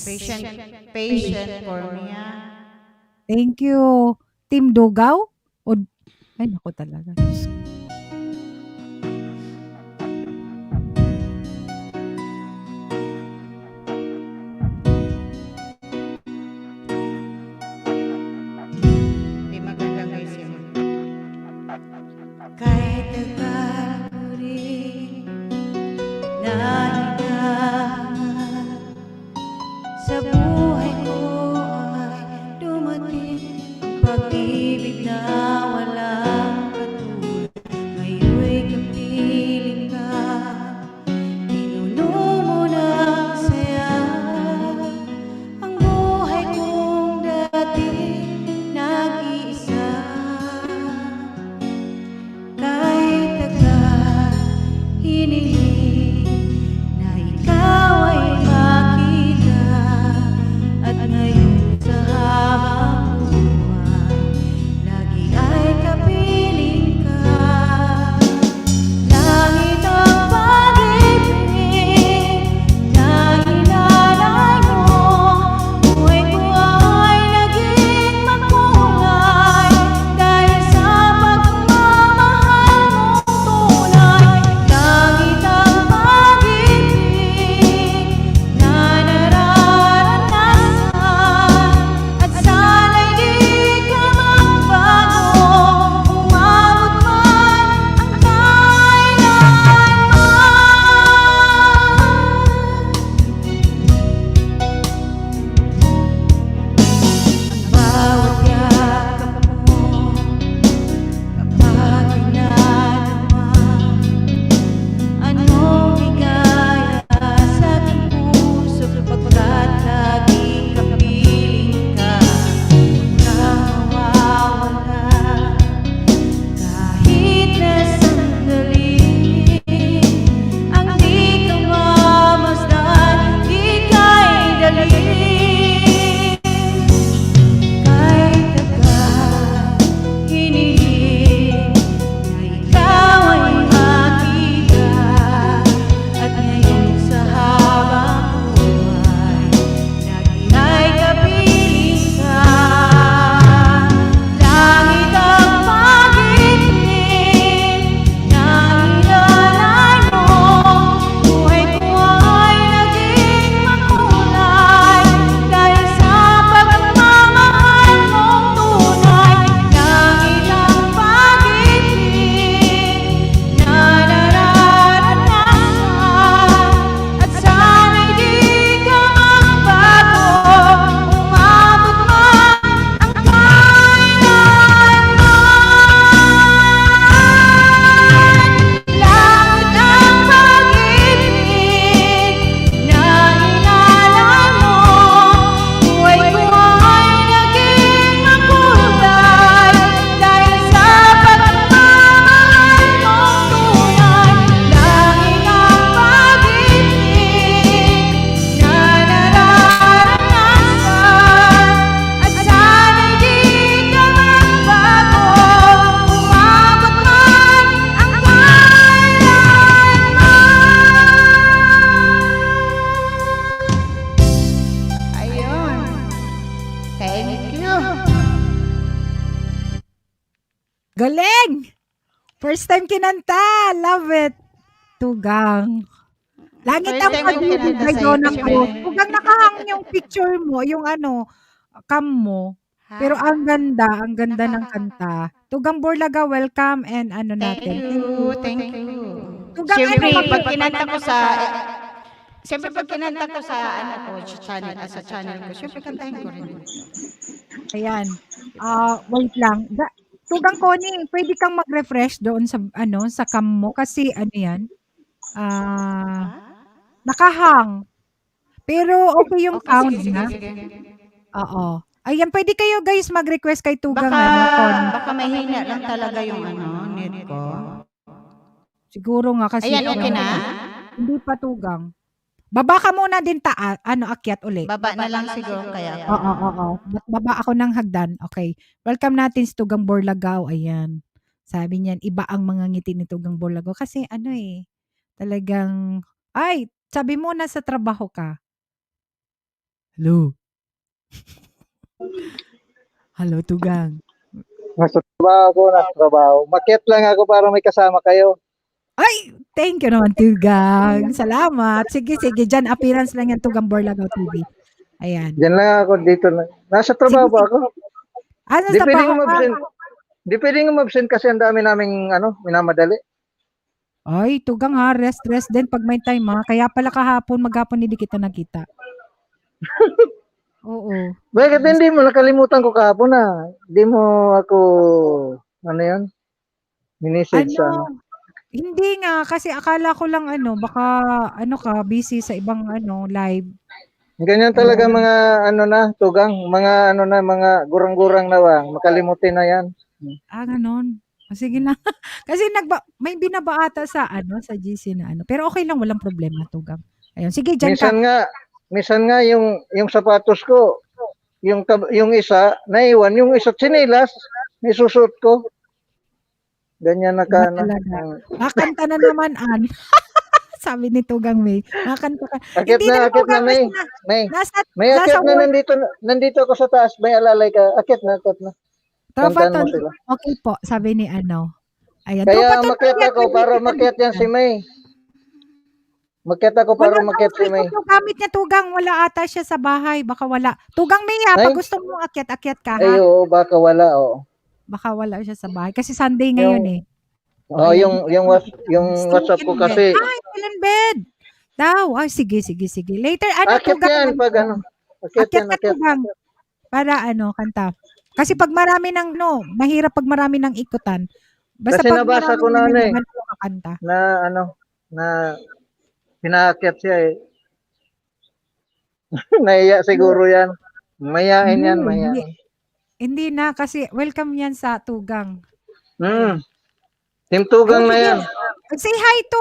Patient for me ha. Thank you. Team Dugaw? Ay, naku talaga. Diyos ko. Hindi magandang gising. Kahit tagal ko rin na hinahangad, sa buhay ko ay dumating ang pag-ibig na walang katulad. Galing! First time kinanta. Love it. Tugang. Langit First ang time yung pag-ibig kinanta ay sa'yo, doon kasi ako. Tugang nakahang yung picture mo, yung cam mo. Pero ang ganda ng kanta. Tugang Borlaga, welcome and Thank natin. you, thank you. Tugang Siyempre, mag- pag kinanta ko sa sa channel ko, siyempre kantahin ko rin. Ayan. Wait lang. Tugang Connie, pwede kang mag-refresh doon sa sa cam mo kasi yan. Nakahang. Pero okay yung Okay, sound sige, niya. sige. Oo. Ayan, pwede kayo guys mag-request kay Tugang Connie. Baka mahina lang talaga yung net ko. Siguro nga kasi Ayan, okay na? hindi pa Tugang. Baba ka muna din akyat uli. Baba na lang siguro kaya. Oo. Baba ako ng hagdan. Okay. Welcome natin si Tugang Borlagaw. Ayan. Sabi niyan, iba ang mga ngiti ni Tugang Borlagaw. Kasi talagang, sabi mo nasa trabaho ka. Hello. Hello, Tugang. Nasa trabaho. Makiat lang ako para may kasama kayo. Ay, thank you naman, Tugang. Salamat. Sige. Diyan, appearance lang yan, Tugang Borlagaw TV. Ayan. Diyan lang ako dito. Nasa trabaho pa ako. Sa Di pwedeng trabaho ka? umabsent. Di pwedeng umabsent kasi ang dami naming minamadali. Ay, Tugang ha, rest din pag may time ha. Kaya pala maghapon hindi kita nakita. Oo. Bakit hindi mo nakalimutan ko kahapon na? Hindi mo ako, minisage sa Hindi nga, kasi akala ko lang baka ka, busy sa ibang live. Ganyan talaga mga tugang, mga mga gurang-gurang na ba, makalimutin na yan. Ganon. Sige na. Kasi may binaba ata sa sa GC na Pero okay lang, walang problema, Tugang. Ayun, sige, dyan ka. Minsan nga yung sapatos ko, yung isa naiwan, yung isa tsinelas, nisusot ko. Ganyan Nakanta na naman, sabi ni Tugang May. Nakanta ka. Akit na, May akit na nandito ako sa taas, may alalay ka. Akit na. Tropa Kantahan mo sila. Okay po, sabi ni Ayan. Kaya makiat ako para makiat yan si May. Makiat ako para makiat si May. Gamit niya Tugang, wala ata siya sa bahay. Baka wala. Tugang May pag gusto mo akyat ka ha. Ay, oo, baka wala, oo. Baka wala siya sa bahay. Kasi Sunday ngayon yung WhatsApp ko kasi. Still in bed. Daw. Sige. Later, Akit yan pag Akit ka Tugang. Para kanta. Kasi pag marami mahirap pag marami ng ikutan. Basta kasi pag nabasa ko na kanta. na pinaakyat siya Naiya siguro yan. Mayain yan, mayain. Hindi na, kasi welcome yan sa Tugang. Team Tugang na yan. Say hi to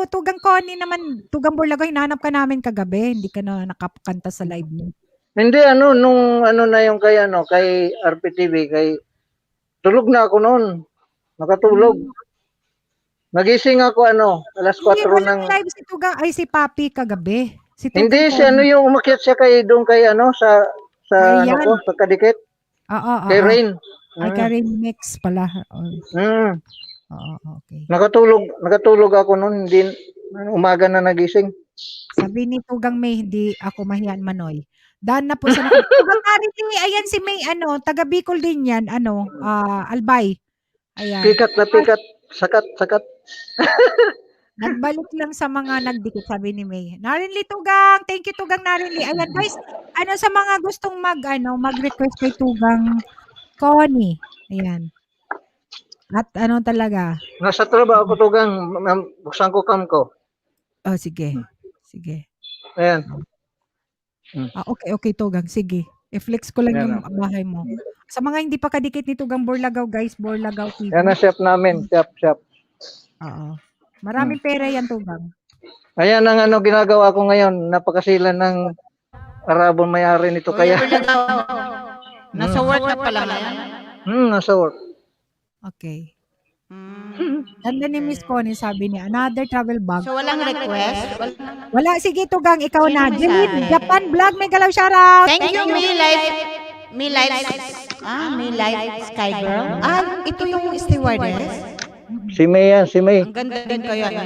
Tugang Connie naman. Tugang Borlagaw, hinahanap ka namin kagabi. Hindi ka na nakakanta sa live mo. Hindi, nung na yung kay RPTV, tulog na ako noon. Nakatulog. Nagising ako, alas 4 ng... live si Tugang, si Papi kagabi. Hindi, yung umakyat siya doon sa sa kadikit. Oo. Kay Rain. Kay Rain Mix pala. Oo, okay. Nakatulog ako noon, hindi umaga na nagising. Sabi ni Tugang May, hindi ako mahiyan manoy. Daan na po sa Tugang Arity, ayan si May, taga Bicol din yan, Albay. Ayan. Pikat, sakat. Nagbalik lang sa mga nagdikit, sabi ni May. Narinli Tugang, thank you Tugang Narinli. Ayan guys, sa mga gustong mag-request kay Tugang Connie. Ayan. At talaga? Nasa trabaho ko Tugang, buksan ko cam ko. Oh, sige. Ayan. Okay Tugang, sige. I-flex ko lang yung bahay mo. Sa mga hindi pa kadikit ni Tugang Borlagaw, guys, Borlagaw TV. Yan ang chef namin, chef. Oo. Maraming pera yan, Tugang. Ayan ang ginagawa ko ngayon. Napakasilan ng Arabon may-ari nito. Kaya. Nasa work ka pala ngayon? Nasa work. Okay. Ganda ni Miss Connie, sabi niya, another travel bag. So, walang request? Wala. Sige, Tugang, ikaw Sino na. may Jeline, sabi? Japan Vlog, may galaw shoutout. Thank you, Me Life. May live Sky Girl. Ito yung stewardess. Si May yan, si May. Ang ganda din kaya niya.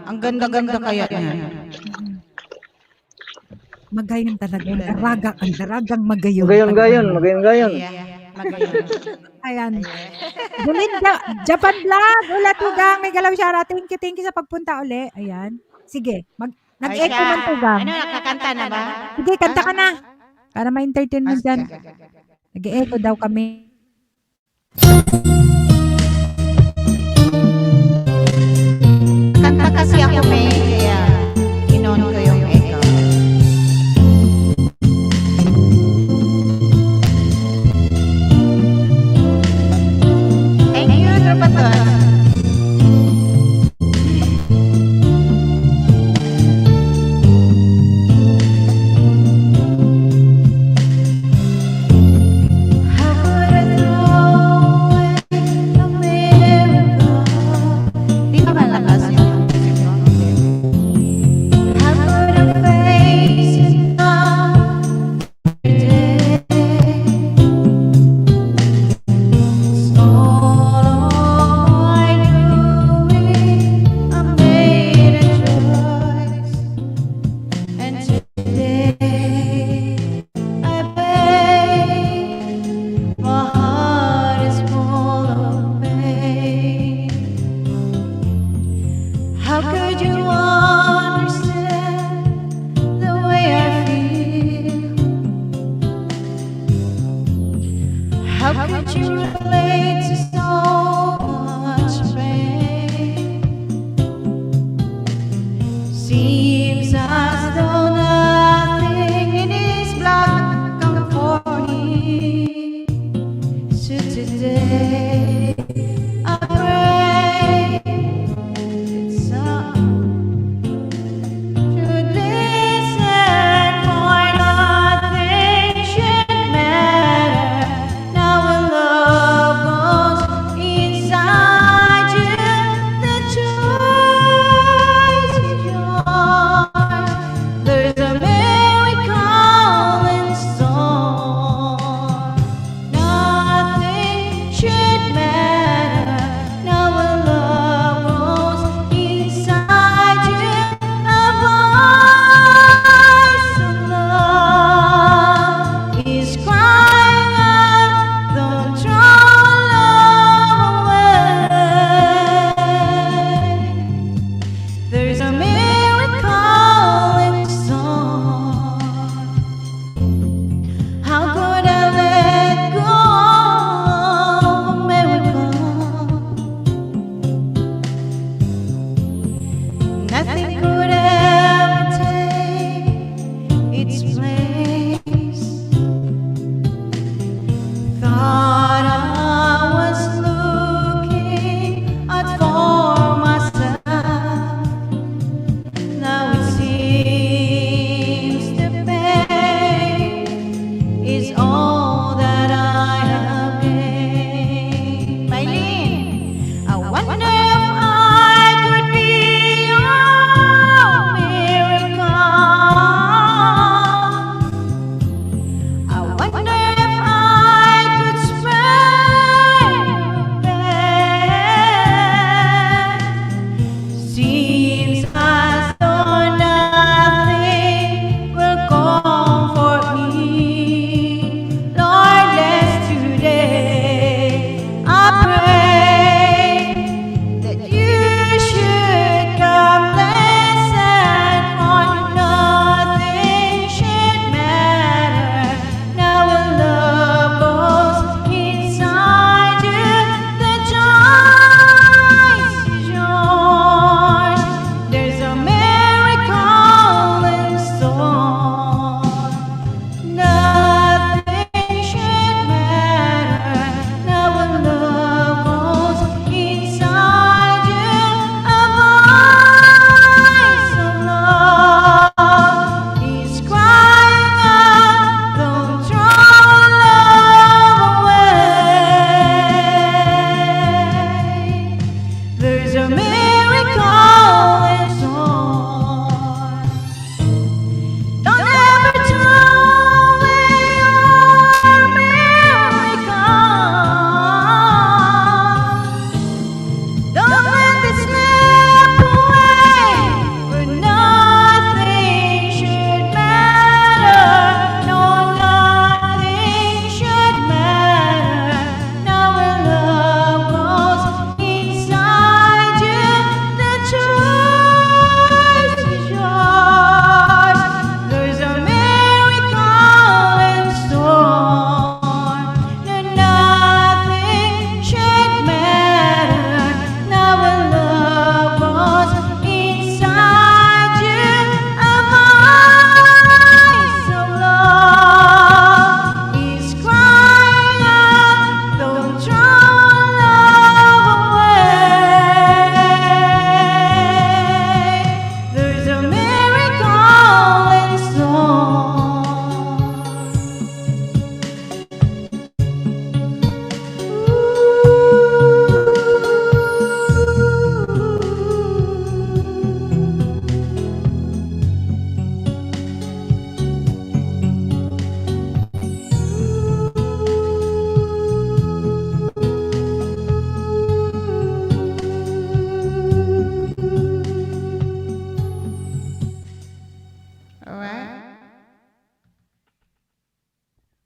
Ang ganda-ganda kaya niya. Magayon talaga. Ang daragang magayon. Gayon-gayon. Magayon. Ayan. Belinda, Japan Vlog. Ula tugang. May galaw siya. Thank you sa pagpunta uli. Ayan. Sige. Nag-echo man tugang. Ano, nakakanta na ba? Sige, kanta ka na. Para ma-entertain mo dyan. Nag-echo daw kami. Kanta kasi ako, May. Kaya, inon ko yung echo. Thank you, Tropaton. Di ba malakas yung music mo? How could you understand the way I feel? How could you relate to so much pain? Seems as though nothing in this blood come for me. So today I pray some should listen, for nothing should matter. Now when love goes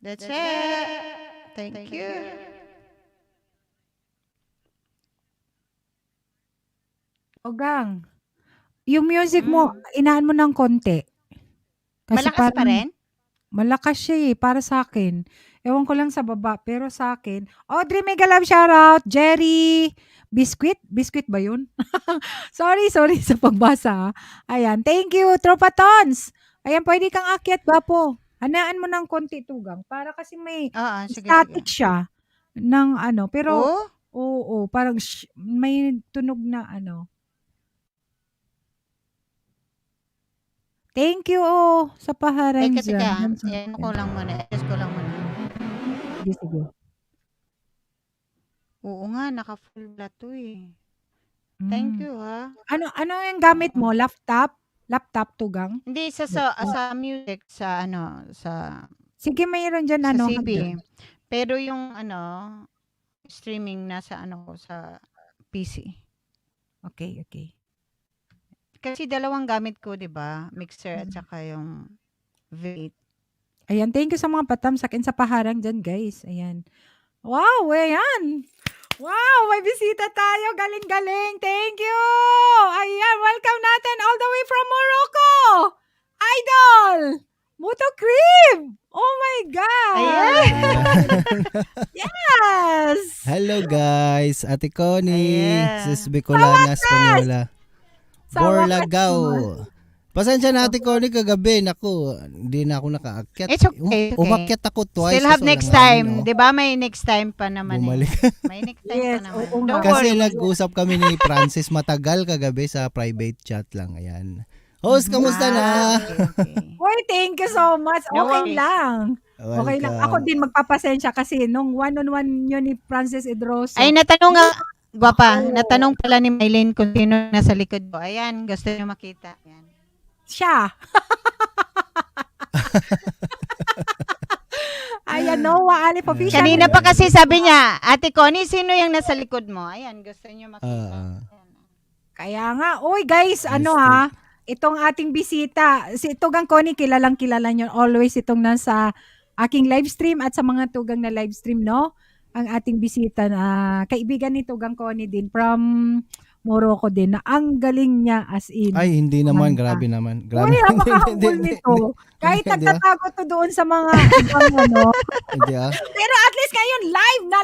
That's it. Thank you. Ogang, yung music mo, inaan mo ng konti. Kasi Malakas pa parang rin? malakas siya eh, para sa akin. Ewan ko lang sa baba, pero sa akin. Audrey, mega love shoutout. Jerry, Biscuit? Biscuit ba yun? Sorry sa pagbasa. Ayan, thank you, Tropatons. Ayan, pwede kang akyat, Bapo. Hanaan mo ng konti, Tugang. Para kasi may Oo, sige, static sige. siya ng ano. Pero, Oh? oo, parang may tunog na ano. Thank you, sa paharang Teka, dyan. Yan ko lang muna. Adjust ko lang muna. Sige. Oo nga, naka-full pala to eh. Thank you ha. Ano yung gamit mo? Laptop? Laptop, Tugang? Hindi, sa music, sa ano, sa Sige, mayroon dyan sa ano. CB. Pero yung ano, streaming nasa ano ko sa PC. Okay. Kasi dalawang gamit ko, 'di ba? Mixer at saka yung V8. Ayan, thank you sa mga patamsak and sa paharang dyan, guys. Ayan. Wow, ayan. Wow, may bisita tayo. Galing-galing. Thank you. Ayan, welcome natin all the way from Morocco. Idol! Muto Crib! Oh my God! Ayan. Yes! Hello guys, Ate Connie, Ayan. Sis Bicolana Española, Sa Borlagao. wakas Pasensya na Ate Connie kagabi, naku, hindi na ako nakaakyat. It's okay, it's okay. Umakyat ako twice. Still have kaso next walang time. ano. 'Di ba? May next time pa naman Bumalik. May next time Yes, pa naman. oo nga. Don't Kasi worry. nag-usap kami ni Francis matagal kagabi sa private chat lang. Ayan. Host, kamusta na? Okay. Hoy, thank you so much. No Okay worries. lang. Okay lang. Ako din magpapasensya kasi nung one-on-one yun ni Francis Edroso. Ay, natanong nga, Gwapa, natanong pala ni Mylene kung sino nasa likod ko. Ayan, gusto niyo makita. Ayan. Siya. Ayan, Noah Alif Official. Kanina pa kasi sabi niya, Ate Connie, sino yung nasa likod mo? Ayan, gusto niyo makita. Kaya nga. Uy, guys, ano ha? Itong ating bisita, si Tugang Connie, kilalang kilala nyo. Always itong nasa aking live stream at sa mga Tugang na live stream, no? Ang ating bisita na kaibigan ni Tugang Connie din from Morocco din na ang galing niya as in. Ay, hindi naman. Kanta. Grabe naman. Grabe. Uy, napaka-humble nito. Kahit Hindi, nagtatago to doon sa mga ibang ano. Hindi ah. Pero at least ngayon,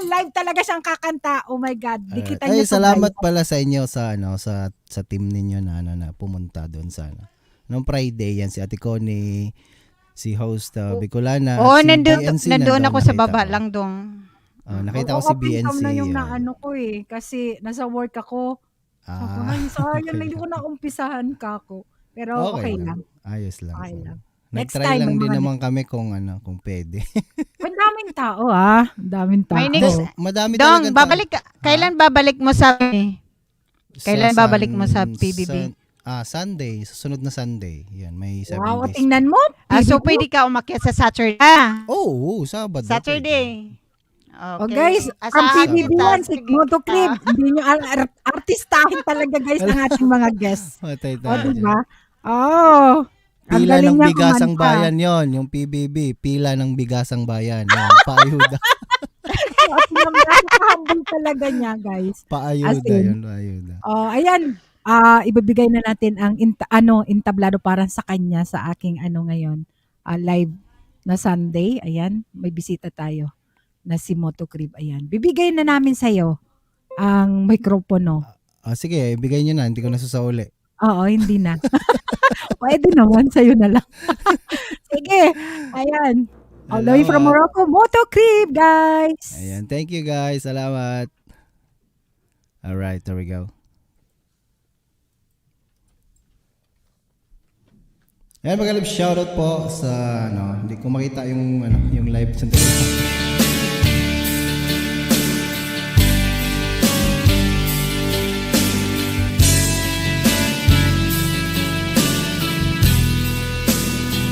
live talaga siyang kakanta. Oh my God. Dikitan Ay, niyo to, salamat guys. pala sa inyo sa ano sa team ninyo na ano na pumunta doon sa ano. Nung Friday yan si Ate Connie, si host Bicolana, Oo, si nandoon BNC ako sa nakita baba ko. lang dong. Nakita ko si Open cam BNC. na yung naano ko eh. Kasi nasa work ako. Sayang, hindi ko na umpisahan ka ako. Pero okay lang. Ayos lang. Okay lang. Nag-try Next time, lang may din mga naman kami kung ano, kung pwede. Ang daming tao Ang daming tao. May next- Madami Dong, talagang babalik ka. Kailan babalik mo sa Kailan sa babalik mo sa PBB? Sunday, susunod na Sunday. Yan, may 7 Wow, days. tingnan mo. So PBB. pwede ka umakyat sa Saturday. Sabado. Saturday. Okay. Oh guys, from Asahan PBB kita. yan, si Sige. Moto Crib. Hindi nyo artistahin talaga guys ng ating mga guests. Patay O, tayo. diba? Oh. Ang Pila galing ng niya bigasang kumanta. bayan yon, yung PBB. Pila ng bigasang bayan. Yan, paayuda. Napaka-humble talaga niya, guys. Paayuda As in, yun, paayuda. Oh, ayan. Ibibigay na natin ang entablado para sa kanya sa aking ngayon. Live na Sunday. Ayan, may bisita tayo na si Moto Crib. Ayan. Bibigay na namin sa iyo ang mikropono. Sige, ibigay nyo na. Hindi ko nasusauli. Oo, hindi na. Pwede naman, sa'yo na lang. Sige, ayan. All the way from Morocco, Moto Crib, guys. Ayan, thank you guys. Salamat. Alright, there we go. Ayan, magaling shoutout po sa hindi ko makita yung yung live sandali.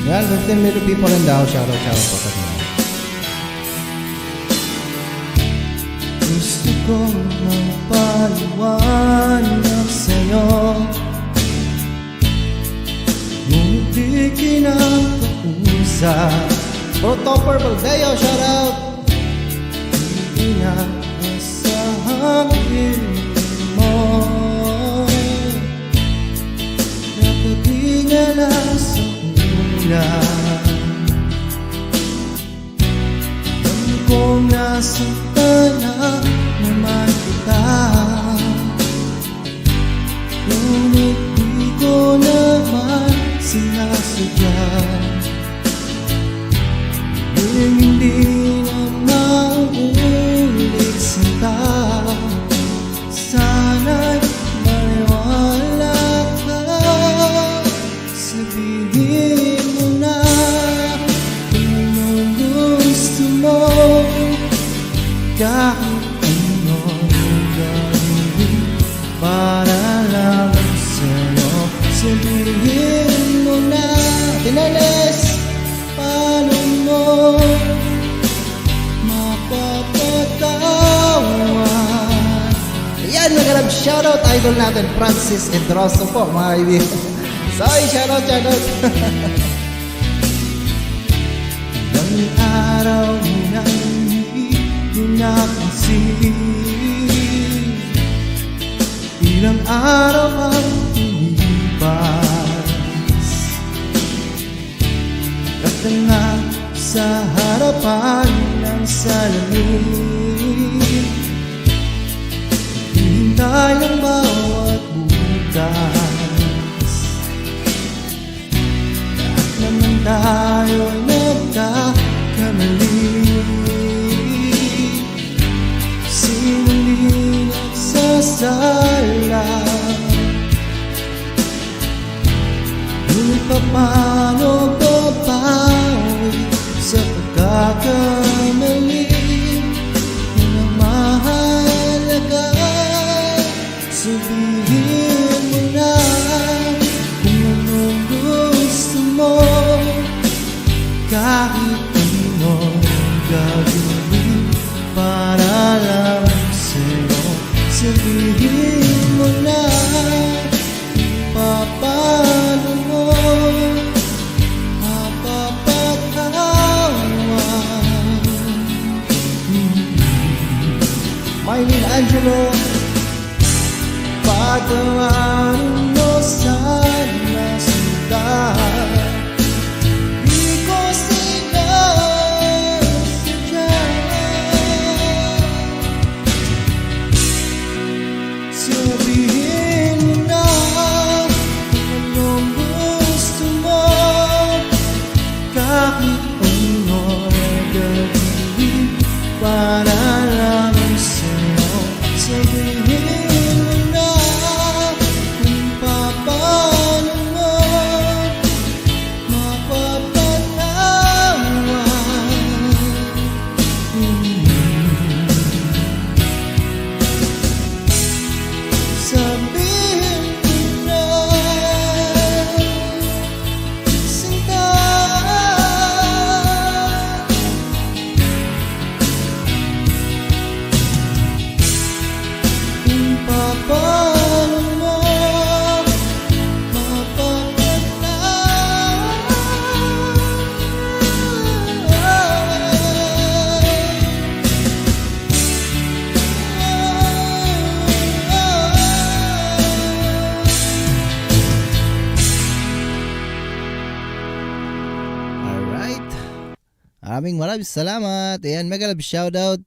Yan, 15 million people in the house. Shoutout po sa kanila. Gusto kong magpaliwanag sa'yo, ngunit di kinakausap. Proto Purple Deo, shout out. Inaasahan mo, nakatingala sa ulan. Alam kong nasaktan na naman kita, ngunit di ko naman sinasadya. Hindi na mauulit sinta, sana'y maniwala ka. Sabihin mo na kung anong gusto mo, kahit anong gawin para lang sa'yo. Sabihin mo na, Tinales, paano mo mapapatawa? Ayan, nagalab shoutout idol natin Francis Edroso po mga kaibigan. Sorry, shoutout. Ilang araw mo nang hindi ko napansin, ilang araw ang lumipas, katanga sa harapan ng salamin, hintay ang bawat bukas. Lahat naman tayo nagkakamali, sinungaling at sasala. Ngunit paano babawi sa pagkakamali? Yun ang mahalaga. Sabihin mo na kung anong gusto mo, kahit anong gagawin para lang sa'yo. Sabihin mo na paano mo mapapatawa. Mylene Angelo, patawarin mo sana sila. Di ko sila sadya. Sabihin mo na kung anong gusto mo, kahit anong gagawin para lang sa'yo. Sabihin mo na kung paano mo mapapatawa. Sabihin mo na, sinta, kung paano mo Alright. Maraming salamat. Ayan, mega love shoutout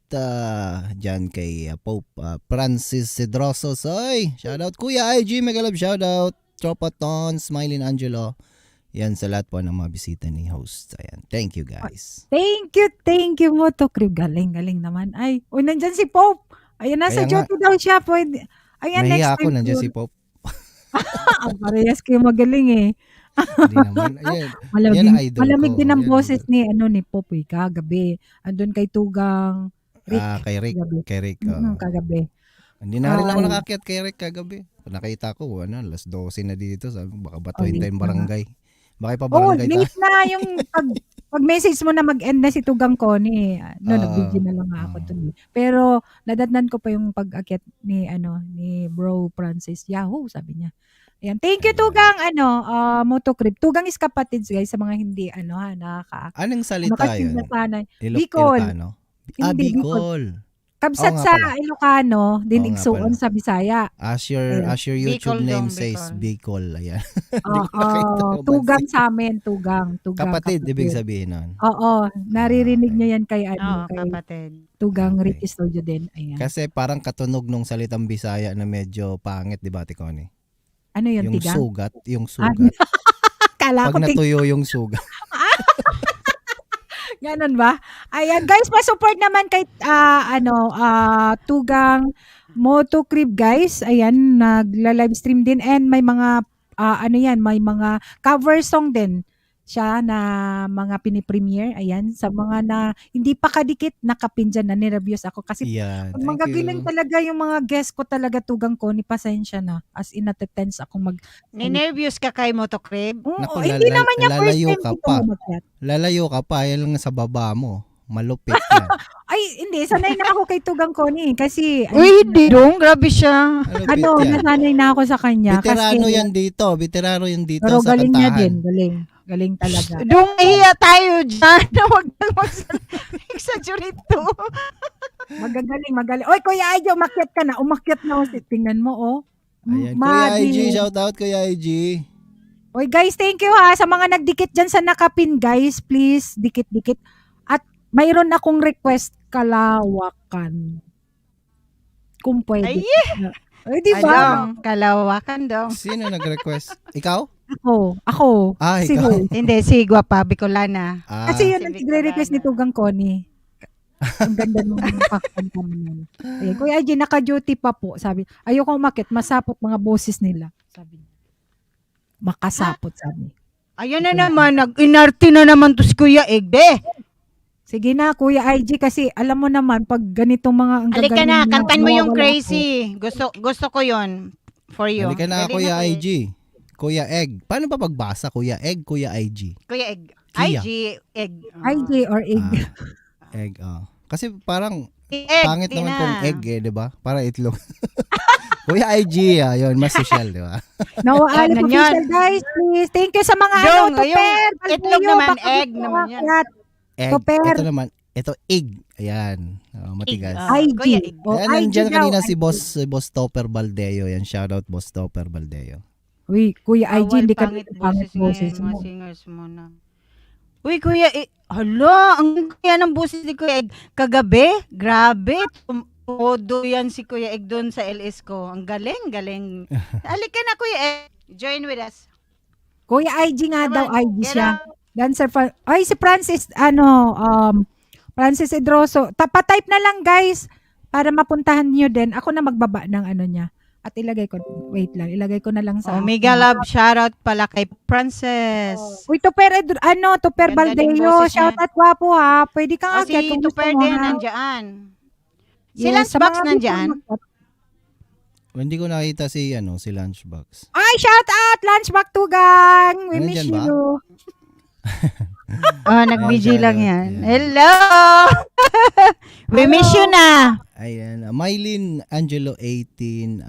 dyan kay Pope Francis Cedroso. Soy, shoutout Kuya IG, mega love shoutout. Tropa Ton, Smiling Angelo. Yan sa lahat po ng mga bisita ni host. Ayan, thank you guys. Thank you mo to, Crew. Galing naman. Ay, nandyan si Pope. Ayan, nasa Kaya nga. Johto daw siya. Pwede. Ayan, next Nahiya ako, time. nandiyan si Pope. Ang parehas kayo magaling eh. Hindi naman. Ayan, Malamig, yan ang idol malamig ko. din ang Yan, boses ni Pope kagabi. Andun kay Tugang Rick. kay Rick. Kagabi. Kay Rick. Kagabi. Hindi na rin ako Ay. nakakyat kay Rick kagabi. Nakita ko, alas 12 na dito. Sabi ko, baka batuhin late tayong na. barangay. Baka Oh, ipabarangay tayo. late na yung pag-message mo na mag-end na si Tugang Connie. Nag-video na lang nga ako dun. Pero nadatnan ko pa yung pag-akyat ni Bro Francis. Yahoo, sabi niya. Ayan. Thank you, Tugang, Motocrip. Tugang is kapatids, guys, sa mga hindi, Anong salita kasi yun? nasanay. Ilocano? Bicol. Ah, Hindi, Bicol. Bicol. Kabsat nga sa pala. Ilocano, Oo dinigsuon nga pala. sa Bisaya. As your YouTube Bicol name dong, says Bicol. Ayan. Hindi ko Oo, nakita Tugang sa amin, Tugang, Kapatid, ibig sabihin nun. Oo, naririnig okay. niyo yan kay Oo, kay kapatid. Tugang Okay. Ricky Studio din. Ayan. Kasi parang katunog nung salitang Bisaya na medyo pangit, di ba, Ate Connie? Ano yun, Yung Tigang? sugat, yung Ah, sugat. Kala ko Pag natuyo yung sugat. Ganun ba? Ayan, guys, pa-support naman kay Tugang Motocrip, guys. Ayan, nagla-live stream din and may mga may mga cover song din siya na mga pini-premiere. Ayan, sa mga na hindi pa kadikit nakapin dyan na nireviews ako kasi Yan. pag Thank magagaling you. talaga yung mga guest ko talaga, Tugang ko, ni pasensya na. As in, natetense ako mag... Ninervyos ka kay Motocrip? Oo, Naku, hindi naman niya first lalayo time ka dito pa. umakyat. Lalayo ka pa. Yan lang sa baba mo. Malupit yan. Ay, hindi. Sanay na ako kay Tugang Connie. Kasi, Uy, hindi dong. Grabe siya. Malupit yan. nasanay na ako sa kanya. Veterano kasi, yan dito. Veterano yan dito pero sa galing niya kantahan. din. Galing. Galing talaga. Dong, iya tayo dyan. Huwag nang mag-exaggerate to. Magaling. Oy, Kuya Ajo, umakyat ka na. Umakyat na. Tingnan mo, oh. Ayan. Kuya Madi. IG, shout out Kuya IG. Oy, guys, thank you ha. Sa mga nagdikit dyan sa nakapin, guys, please, dikit-dikit. At mayroon akong request, kalawakan. Kung pwede. Ay, di ba? Dong, kalawakan dong. Sino nag-request? Ikaw? Ako. Ah, Si ikaw. Hoy. Hindi, si Guapa, Bicolana. Ah, Kasi yun Si ang nagre-request ni Tugang Connie. Ang ganda nung pakanta mo nun. Ayan, Kuya Aj, naka-duty pa po. Sabi, ayoko umakit, masapot mga boses nila. Sabi niya. Makasapot, sabi. Ayun na naman, nag-inarte na naman to si Kuya Egbe. Sige na, Kuya IG, kasi alam mo naman, pag ganitong mga ang Halika gagaling na, kantan mo yung nawawala crazy. Gusto ko yon for you. halika na Dali Kuya Kuya. IG. Kuya Egg. Paano ba pagbasa? Kuya Egg, Kuya IG. Kuya Egg. Kia. IG, Egg. ako. IG or egg. Egg, Kasi parang Egg, pangit di naman na. kung egg di ba? Para itlog. Kuya IG, yun, mas social, di ba? No, Ano official, yan? guys, please. Thank you sa mga Dong, Tupper. yung itlog Baldeyo, naman, baka egg gusto naman mo yan. umakyat. Egg. Tupper. Ito naman, ito egg. Ayan, matigas. IG. Kuya Egg. O, Ayan, IG nandyan daw, kanina si IG. Boss Topper Baldeo. Yan, shoutout Boss Topper Baldeo. Uy, Kuya IG, Bawal hindi ka pangit pangit boses ngayon, mga mo. singers mo na. Uy, Kuya, hala, ang kaya ng boses ni Kuya Egg. Kagabi, grabe, todo yan si Kuya Egg doon sa LS ko. Ang galing. Halika na, Kuya Egg. Join with us. Kuya IG nga Come daw, on, IG get siya. up. Dancer ay, si Francis, Francis Edroso. Pa-type na lang, guys, para mapuntahan niyo din. Ako na magbaba ng ano niya. At ilagay ko, wait lang, ilagay ko na lang sa... Omega Love, shoutout pala kay Princess. Uy, Tupper Ganda din Baldeo, boses niya. shout out gwapo ha. Pwede kang O, akyat si kung gusto Tupper mo, din, ha. nandiyan. Si Yes, sa Lunchbox mga nandiyan. gusto mo- Hindi ko nakita si Lunchbox. Ay, shout out, Lunchbox Tugang. We miss Nandyan ba? you. Oh, nag-BG lang shoutout, yan. yan. Hello! We miss you na. Ayan, Mylene Angelo 18,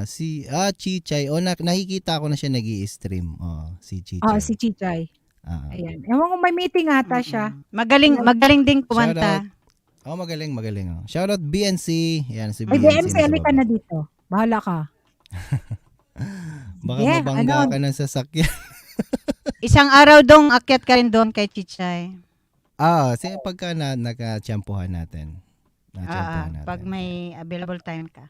si Chichay. Nakikita ko na siya nag-i-stream. Si Chichay. Si Chichay. Ah. Ayan. Ewan ko may meeting ata siya. Magaling din kumanta. Magaling. Shoutout BNC. Ayan, si Ay, BNC. BMC, nasa alika baba. na dito. Bahala ka. Baka Yeah, mabangga ano? ka ng sasakyan. Isang araw dong akyat ka rin doon kay Chichay. Pagka nagka-tiyempohan natin. Natiyempohan natin. Pag may available time ka.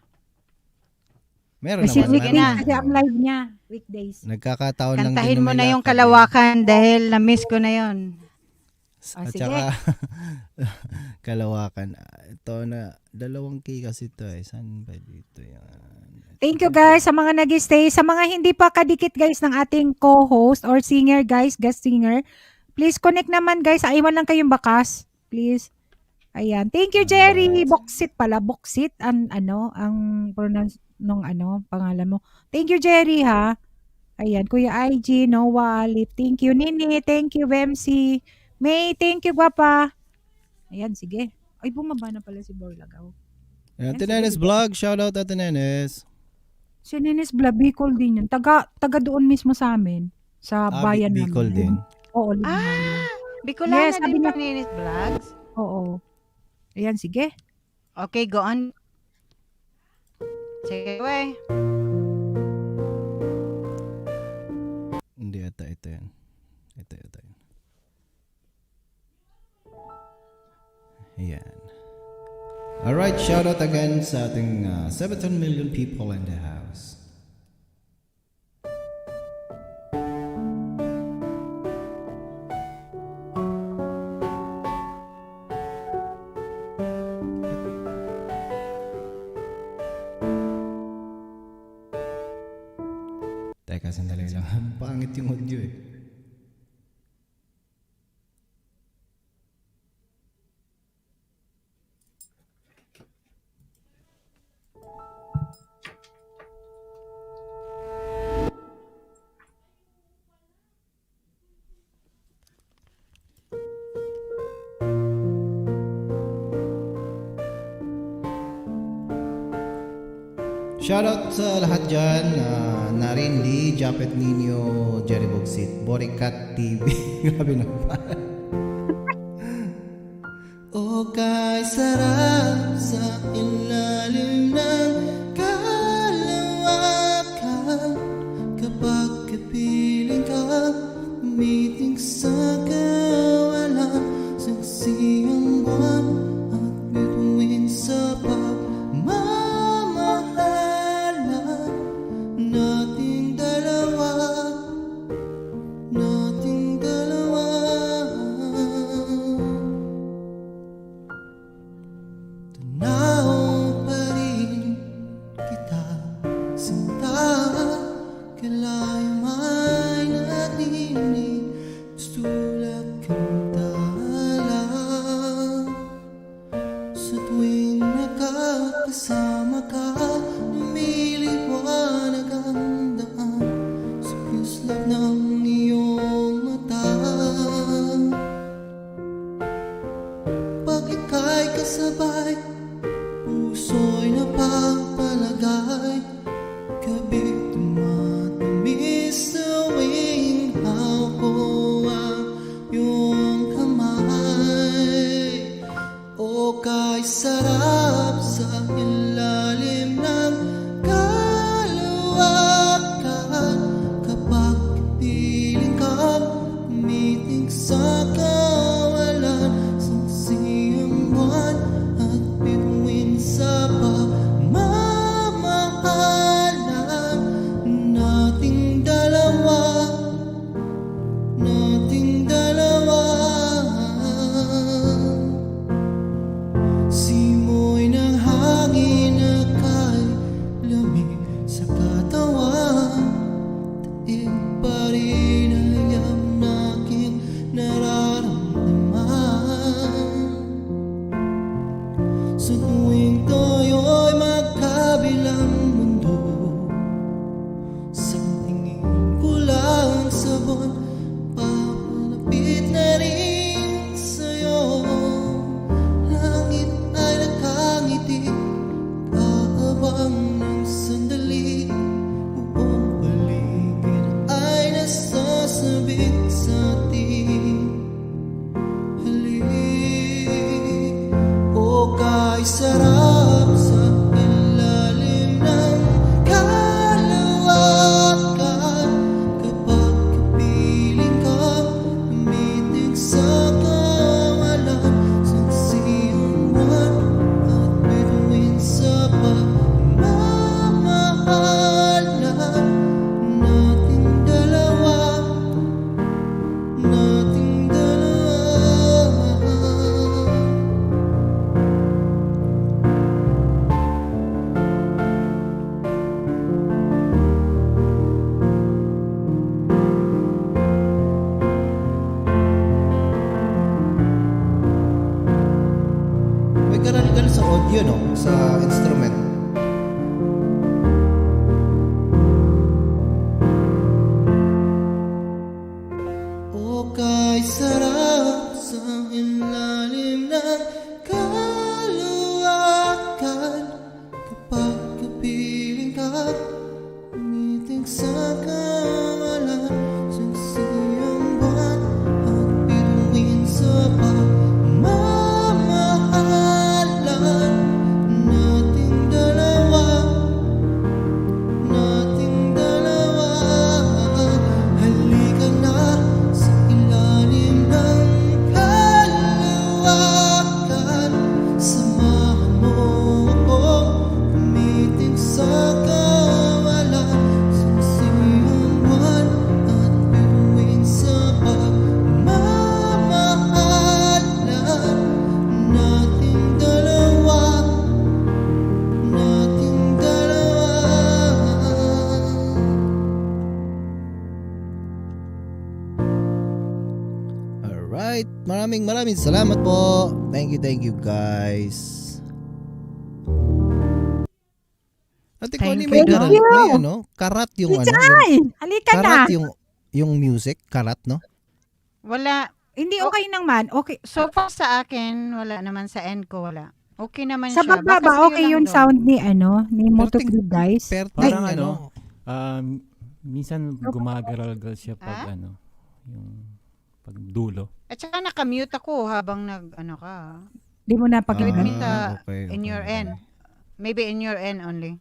Meron Kasi naman. weekdays na. kasi ang live niya. Weekdays. Nagkakataon lang din Kantahin mo na may yung lakad kalawakan dahil na-miss ko na yon. At Sige. saka, kalawakan. Ito na, 2K kasi ito eh. Saan ba dito yan? Thank you guys sa mga nag-stay. Sa mga hindi pa kadikit guys ng ating co-host or singer guys, guest singer, please connect naman guys. Iwan lang kayong bakas. Please. Ayan. Thank you, Jerry. Boksit pala. Boksit ang pronounce nung pangalan mo. Thank you, Jerry, ha. Ayan. Kuya IG, Noah, Alip. Thank you, Nini. Thank you, MC. May, thank you, Gwapa. Ayan, sige. Ay, bumaba na pala si Borlagaw. Ate Nenes Vlog. Shoutout Ate Nenes. Si Ninis Bla, Bicol din yun. Taga doon mismo sa amin. Sa bayan Bicol namin. din. Oo, Libingan. Bicolana Yes, sabi din niya. ba Ninis Vlogs? Oo. Ayan, sige. Okay, go on. Sige, we. Hindi, ito yan. Ito yan. Ayan. Alright, shout out again sa ating 17 million people in the house. Teka, sandali lang. Pangit yung audio eh. Shoutout sa lahat dyan. Narin Lee, Japet Nino, Jerry Bogsit, Boricat TV. Grabe naman. O kay sarap sa ilalim ng kalawakan kapag kapiling ka, umiting sa kawalan, saksi ang buwan at bituin sa pagmamahalan nating dalawa. Tanaw pa rin kita, sinta, kalayong ay natinig, tulad kang tala. Sa tuwing nakakasama ka, lumiliwanag ang daan sa kislap ng iyong mata. Pag ika'y kasabay, puso'y napapalagay, kabig tumatamis tuwing hawak ko ang iyong kamay. O kay sarap sa ilalim ng kalawakan kapag piling ka, umiting sa kawalan, saksi ang buwan at bituin sa pagmamahalan nating dalawa. Simoy ng hangin na kay lamig sa katawan, taig pa rin ang iyang aking nararamdaman. Sa tuwing tayo'y magkabilang mundo, sa tingin ko lang sa buwan, papalapit na rin sa'yo. Langit ay nakangiti, kaabang ng sandali, buong paligid ay nasasabik sa ating halik. O kay sarap sa ilalim ng kalawakan kapag kapiling ka, umitig sa kawalan, saksi ang buwan at bituin sa pagmamahalan nating dalawa. May karal-kal sa audio, no? Sa instrument. O kay sarap sa ilalim ng kalawakan kapag kapiling ka, sa pagmamahalan nating dalawa. Halika na sa ilalim ng kalawakan. Samahan mo ako umitim sa kawalan. Sumisiang buwan at bituin sa pagmamahalan nating dalawa. Alright, maraming salamat po. Thank you guys. Ate Connie, may Thank karat, you. may ano, karat yung ano, Ay, halika na. karat yung music, karat, no? Wala. Hindi okay naman. Okay. So far sa akin, wala naman sa end ko, wala. Okay naman Sa siya. baba Baka ba sa'yo okay lang yung daw. sound ni ni Motoclip guys? Parang Ay, minsan gumagaragal siya pag yung pagdulo. At saka nakamute ako habang ano ka. Di mo na Give pakinggan. me the okay, in your end. Maybe in your end only.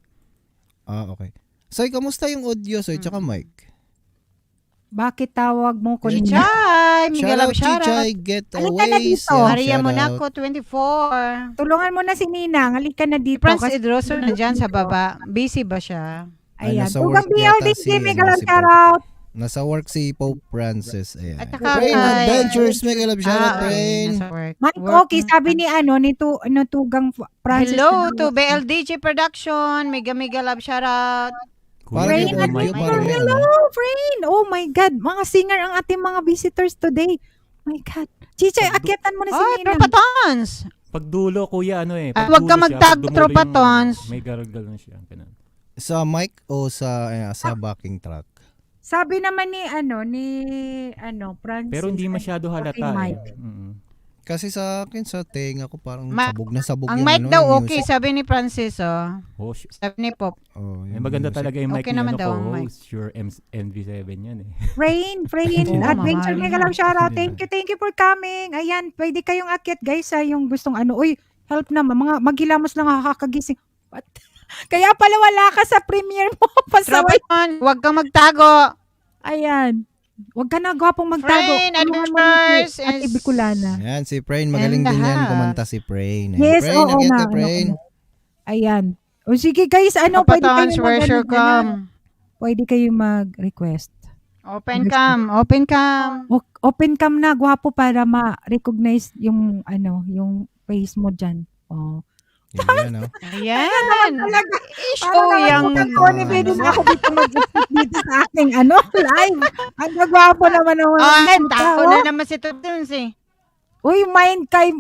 Okay. Soy, kamusta yung audio, Soy, tsaka mic? Bakit tawag mo ko niya? Chichay! Miguel Shoutout, Abshara. Chichay, Halika na Getaways. dito. Yan, Maria shoutout. Monaco, 24. Tulungan mo na si Ninang. Halika na dito. Franz Idroso na dyan sa baba. Busy ba siya? Ayan. nasa Tugang work BLD, yata si, Miguel si shoutout. Nasa work si Pope Francis. Ayan. At saka Brain kay- Adventures, Mega Love, shoutout, Brain. nasa work. Mike, Work okay. na- Sabi ni Tugang Francis. Hello to BLDG Production. Mega Love shoutout. Parang Rain yung audio, Adventures. parang Hello, ano. friend. Oh my God. Mga singer ang ating mga visitors today. My God. Chichay, akyatan mo na si Oh, Ninang. Tropatons! Pagdulo, kuya, ano eh. Ah, wag ka pagdulo siya, magtag, pag dumulo tropa, yung, tons. May garagal na siya. Ganun. Sa mic o sa backing track? Sabi naman ni Francis. Pero hindi masyado okay, halata Mike. eh. Mm-mm. Kasi sa akin, sa tenga ko parang Ma- sabog na sabog Ang yung mic ano, daw yung okay, music. sabi ni Francis, oh. Oh, Sabi ni Pop. Oh, eh, yung maganda music. talaga yung mic Okay ni naman ano daw ko. ang mic. Sure NV7 yan eh. Rain, Oo, Adventure mahal Mega na. Love shoutout. Thank you for coming. Ayan, pwede kayong akyat guys yung gustong Uy, help naman. Mga maghilamos lang kakagising. What? Kaya pala wala ka sa premiere mo. Pasaway. Tropaton, huwag kang magtago. Ayan. Huwag ka na gwapong magtago. Friend, Tulungan mo adventures si Ate is- Bicolana. Yan, si Prain. Magaling And din yan. lahat. Kumanta si Prain. Yes, Prain, oo akyat nga. ka, Prain. Ayan. O sige guys, pwede Tropatons, kayo where's your cam? Pwede kayo mag-request. Open cam, open cam. Open cam na, gwapo para ma-recognize yung face mo dyan. Oh. Yan, oh. Ayan. Talaga. Issue yung... Tony, pwede na ako dito mag-speak dito sa aking live. Ang gagwapo naman ng Oh, tako na naman si Tutuns eh. Uy, mind kay,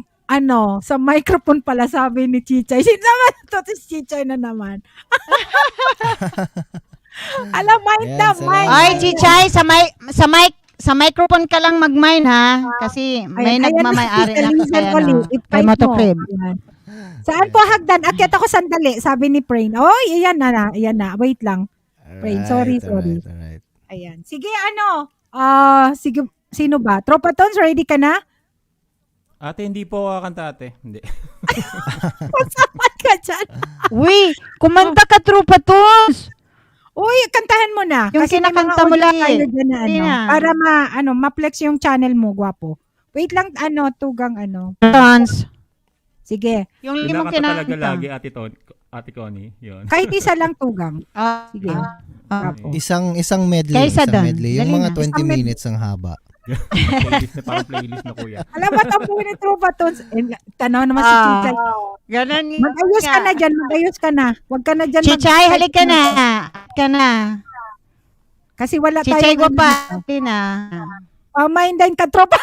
sa microphone pala sabi ni Chichay. Sino naman ito? Si Chichay na naman. Alam, mind Ayan, na, salamat. mind. Ay, Chichay, sa microphone ka lang mag-mine ha. Kasi may Ayan, nagmamayari ayan, na kay, ulit. kay Motocrib. Ayan. Saan po hagdan? Akyat ako sandali, sabi ni Prain. Oy, ayan na. Wait lang. Prain, sorry. Alright. Ayan. Sige, sige, sino ba? Tropa Tons, ready ka na? Ate, hindi po kakanta ate. Hindi. Pasapat ka dyan. Uy, kumanta ka, Tropatons! Uy, kantahan mo na. Yung Kasi may kinakanta mga mo audio lang tayo eh. dyan na, Sige na. para ma-flex yung channel mo, gwapo. Wait lang, tugang Tons. Sige. Yung limong Kinakanta talaga kinakanta. lagi ate Connie. Yun. Kahit isa lang tugang. Ah, Sige. ah. Isang medley. Kaysa Isang doon. medley. Yung Dali mga na. 20 Isang medley. minutes ang haba. Parang playlist na kuya. Alam mo, tampuhin ni Tropa Tons. Tanaw naman si Ah. Chichay. Ganun nga. Mag-ayos ka na dyan. Huwag ka na dyan. Chichay, halik ka na. Kasi wala Chichay, tayong guwapa. Na. Pamaindan ka, Tropa.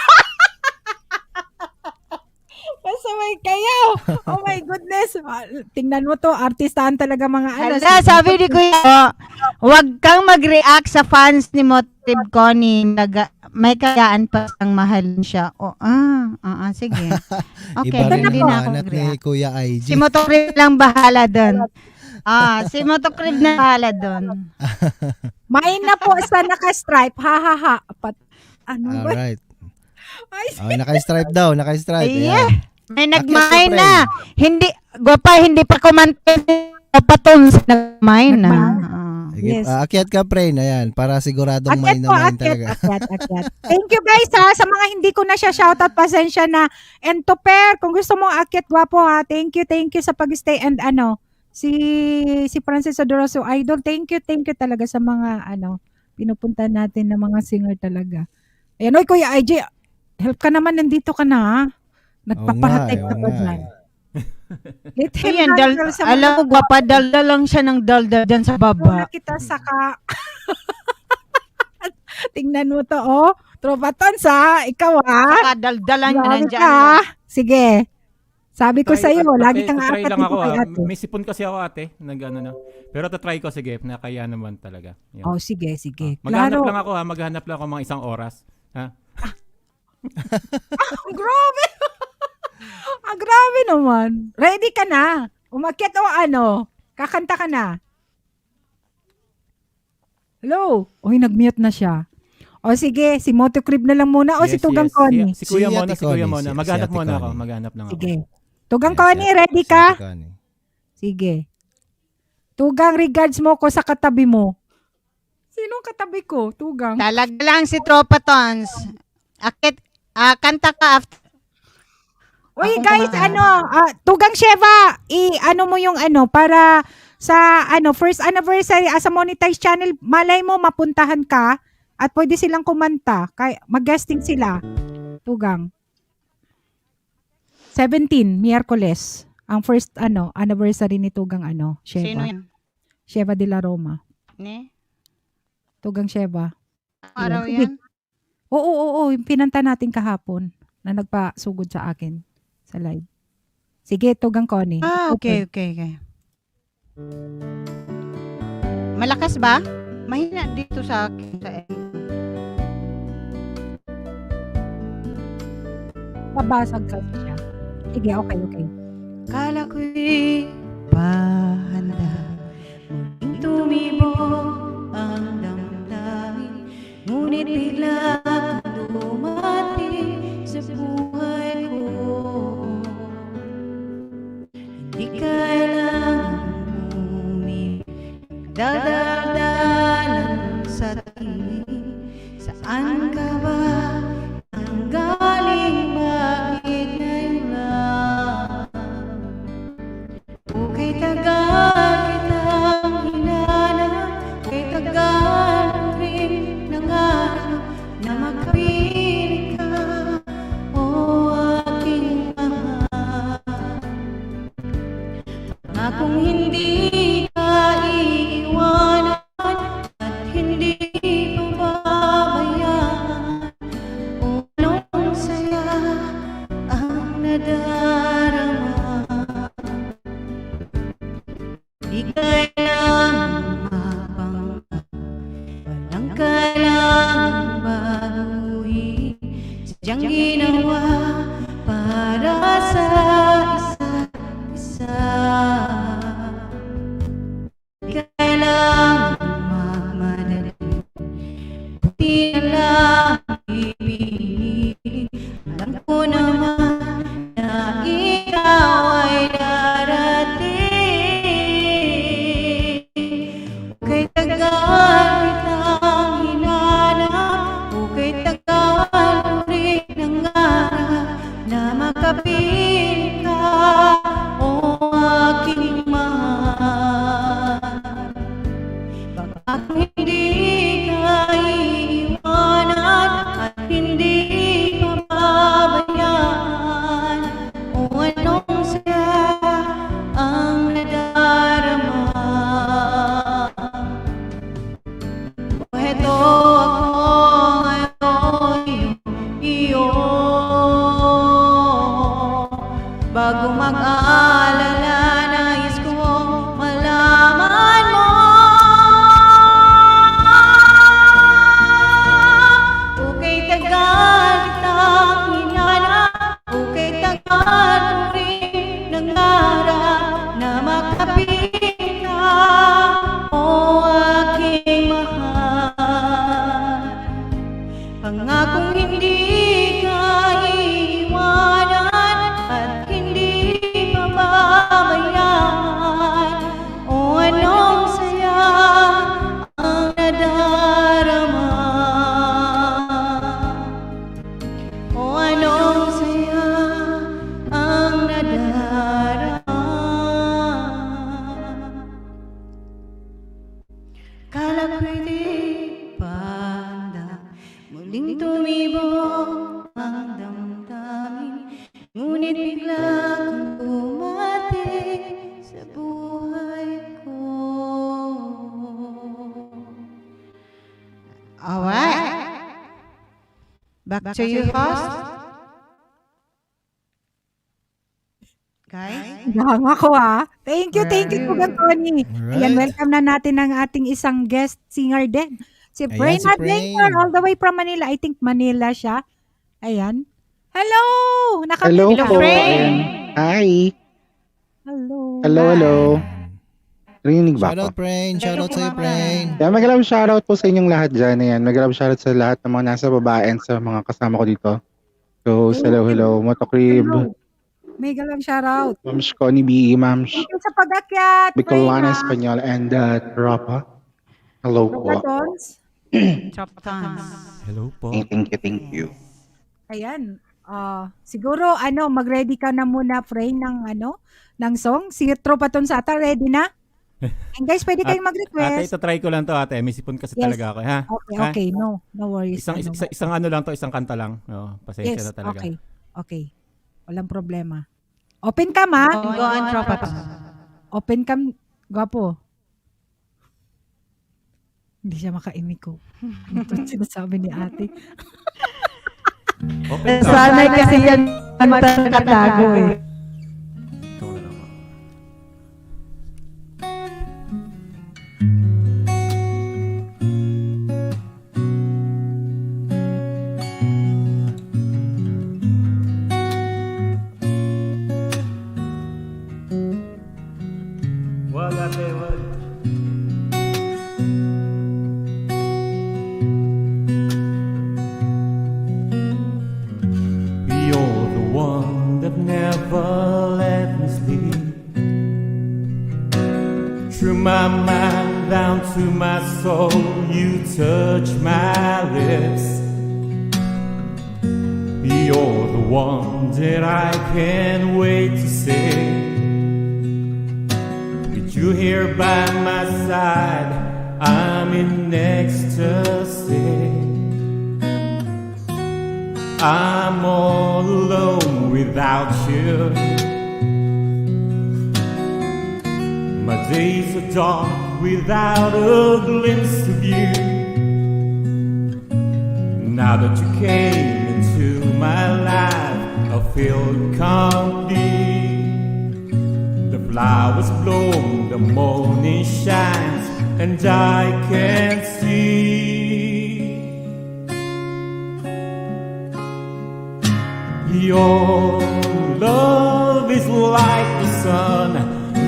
Pasaway kayo. Oh my goodness. Tingnan mo to. Artistahan talaga mga Hala, sabi ni Kuya, huwag kang mag-react sa fans ni Motocrib Connie. May kayaan pa ang mahalin siya. Sige. Okay, Iba rin hindi ang na ako banat ni mag-react. Kuya IG. Si Motocrib lang bahala doon. Si Motocrib na bahala doon. Main na po sa naka-stripe. Ha. Ano ba? Alright. Ay, Okay, naka-stripe daw, naka-stripe. Yeah. Ayan. May Akyat nagmay ka, pre. na. Hindi, gwapa, hindi pa kumante. Patons, nagmay na. Nagmay. Ah. Sige, Yes. akyat ka, pre, na yan, para siguradong Akyat mine po, na mine akyat, talaga. akyat. Thank you guys ha, sa mga hindi ko na siya shoutout, pasensya na. And to pair, kung gusto mong akyat, gwapo ha, thank you sa pag-stay. And si Francis Adoroso Idol, thank you talaga sa mga pinupunta natin na mga singer talaga. Ayan, oy Kuya IJ, help ka naman, nandito ka na ha. Nagpapahatay Oo ka nga, pa dyan. Let him Ayan, handle sa alam mo, gwapa, daldal lang siya ng daldal dyan sa Muna baba. kita saka tingnan mo to Tropa Tons ha, ikaw ha. Kadaldalan niya Grabe nandyan. ka, ha? Sige. Sabi ko sa iyo, Ate, lagi kang tatry aakyat lang dito ako. kay ate. May sipon kasi ako, ate. Nag-ano na. Pero tatry ko, sige. Nakaya naman talaga. Yun. Oh, sige. Maghanap Klaro. lang ako, ha. Maghanap lang ako mga isang oras. Ha? Grabe. Grabe naman. Ready ka na? Umakyat o Kakanta ka na? Hello? Uy, nag-mute na siya. O sige, si Motocrib na lang muna o si Tugang Connie. Si Kuya Si muna, Ate si Kuya Connie, muna. si Maghanap Ate muna ako. Connie. Maghanap lang ako. Sige. Tugang Ayan, Connie, si- ready si ka? Ate Connie. Sige. Tugang, regards mo ko sa katabi mo. Sinong katabi ko? Tugang. Talaga lang si Tropa Tons. Akit, kanta ka after. Uy Akong guys, kumakain. Tugang Sheva, mo yung para sa first anniversary as a monetized channel, malay mo mapuntahan ka at pwede silang kumanta. Mag-guesting sila. Tugang. 17, Miyerkules. Ang first anniversary ni Tugang Sino Sheva. yan? Sheva de la Roma. Ni? Tugang Sheva. Araw Sige. yan? Oo, yung pinanta natin kahapon na nagpasugod sa akin sa live. Sige, Tugang Connie. Okay. Malakas ba? Mahina dito sa akin. Sa Babasag ka siya. Sige, okay. Kala ko'y pahanda, muling tumibo ang damdamin, ngunit bigla kang dumating sa buhay ko. Hindi kailangan umibig, daldal-dalan sa tingin. Saan ka ba ang galing, bakit ngayon lang? Kay tagal kitang hinanap, kay tagal mo rin nangarap na makapiling ka, o aking mahal. Pangakong hindi ka iiwanan at hindi pababayaan, o anong saya ang nadarama. Di kailangang mapangga, walang kailangang baguhin, sadyang ginawa para sa isa't isa. Di kailangang magmadali, buti na lang ibigin. Alam ko naman na ikaw ay darating. Kay tagal kitang hinanap, o kay tagal mo rin nangarap na makapiling ka, o aking mahal. Baka hindi ka iiwanan at hindi pababayaan, o anong saya ang nadarama. O heto ako ngayon, iyo, bago mag-aalala, nais ko malaman mo. Okay, tagal kitang hinanap, okay, tagal mo rin nangarap na makapiling ka, o aking mahal. Pangakong hindi ka Back to you, host. Guys? Hanga ko Thank you, Kuya Tony. Ayan, Alright. welcome na natin ang ating isang guest singer din. Si Ayan, Brain si Adventure, Brain. all the way from Manila. I think Manila siya. Ayan. Hello! Hello Nakamit ka. po. Brain. Hi. Hello. Hello. Rinig ba Shoutout, ako? Brain. Shoutout sa'yo, Brain. Yeah, mag-love shoutout po sa inyong lahat dyan. Ayan. Mag-love shoutout sa lahat ng mga nasa baba and sa mga kasama ko dito. So, hello. Motocrib, Hello. Mega love shoutout. Ma'am Connie B, Ma'am Thank you sa pag-akyat. Bicolana Espanyol, and Tropa. Hello po. Tons. Choptons. Hello po. Thank you. Ayan. Siguro, mag-ready ka na muna, Frey, ng song. Si Tropatons ata, ready na? And guys, pwede kayong Ate, mag-request. ito try ko lang to, ate. May sipon kasi Yes. talaga ako, ha? Okay. No worries. Isang ano lang to, isang kanta lang. Oh, pasensya Yes, na talaga. okay. Walang problema. Open cam, ha? Go on, Tropa. Open cam, gwapo. Hindi siya makaimik ko. Ito sinasabi ni ate. Open ka. Sanay kasi yan katago eh. Ikaw na lang. Wag ate, wag. You're the one that never let me sleep. Through my mind down to my soul, you touch my lips. You're the one that I can't wait to see. With you here by my side, I'm in ecstasy. I'm all alone without you. My days are dark without a glimpse of you. Now that you came into my life, I feel complete. The flowers bloom, the morning shines, and I can see. Your love is like the sun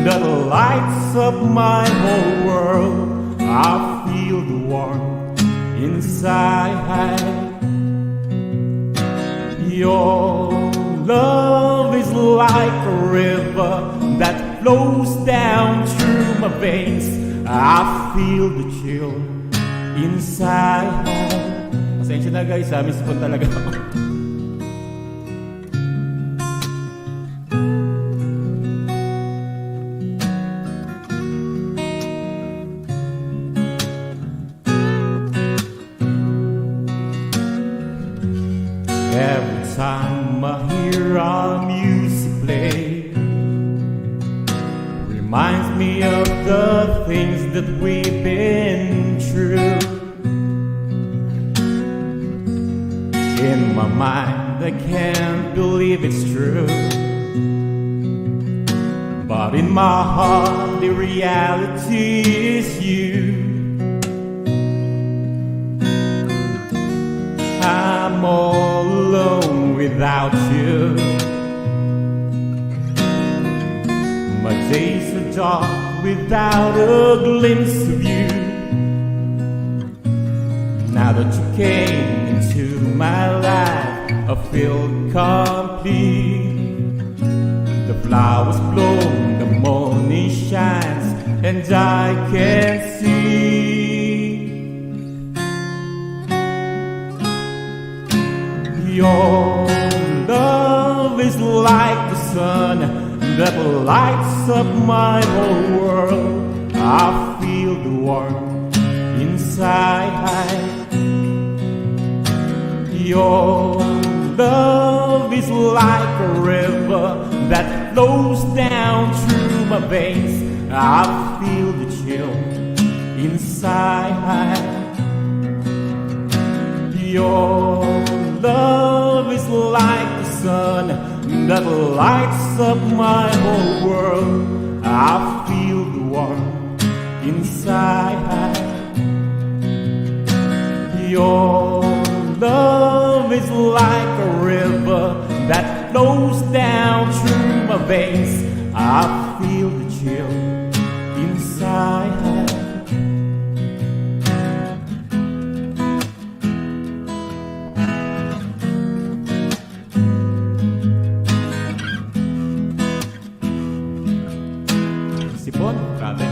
that lights up my whole world. I feel the warmth inside. Your love is like a river that flows down through my veins. I feel the chill inside. Pasensya na guys, miss po talaga ako. Every time I hear our music play, reminds me of the things that we've been through. In my mind, I can't believe it's true, but in my heart, the reality is you. I'm all alone without you. My days are dark without a glimpse of you. Now that you came into my life, I feel complete. The flowers bloom, the morning shines, and I can see. Your love is like the sun that lights up my whole world. I feel the warmth inside. Your love is like a river that flows down through my veins. I feel the chill inside. Your love is like the sun that lights up my whole world. I feel the warmth inside. Your love is like a river that flows down through my veins. I feel the chill inside. Sipon, grabe.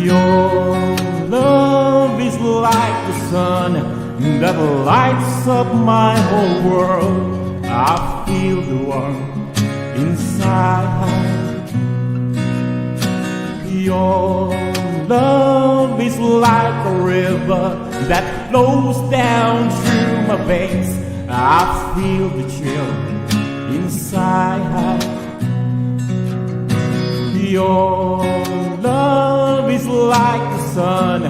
Your love is like the sun that lights up my whole world. I feel the warmth inside. Your love is like a river that flows down through my veins. I feel the chill inside. Your love is like the sun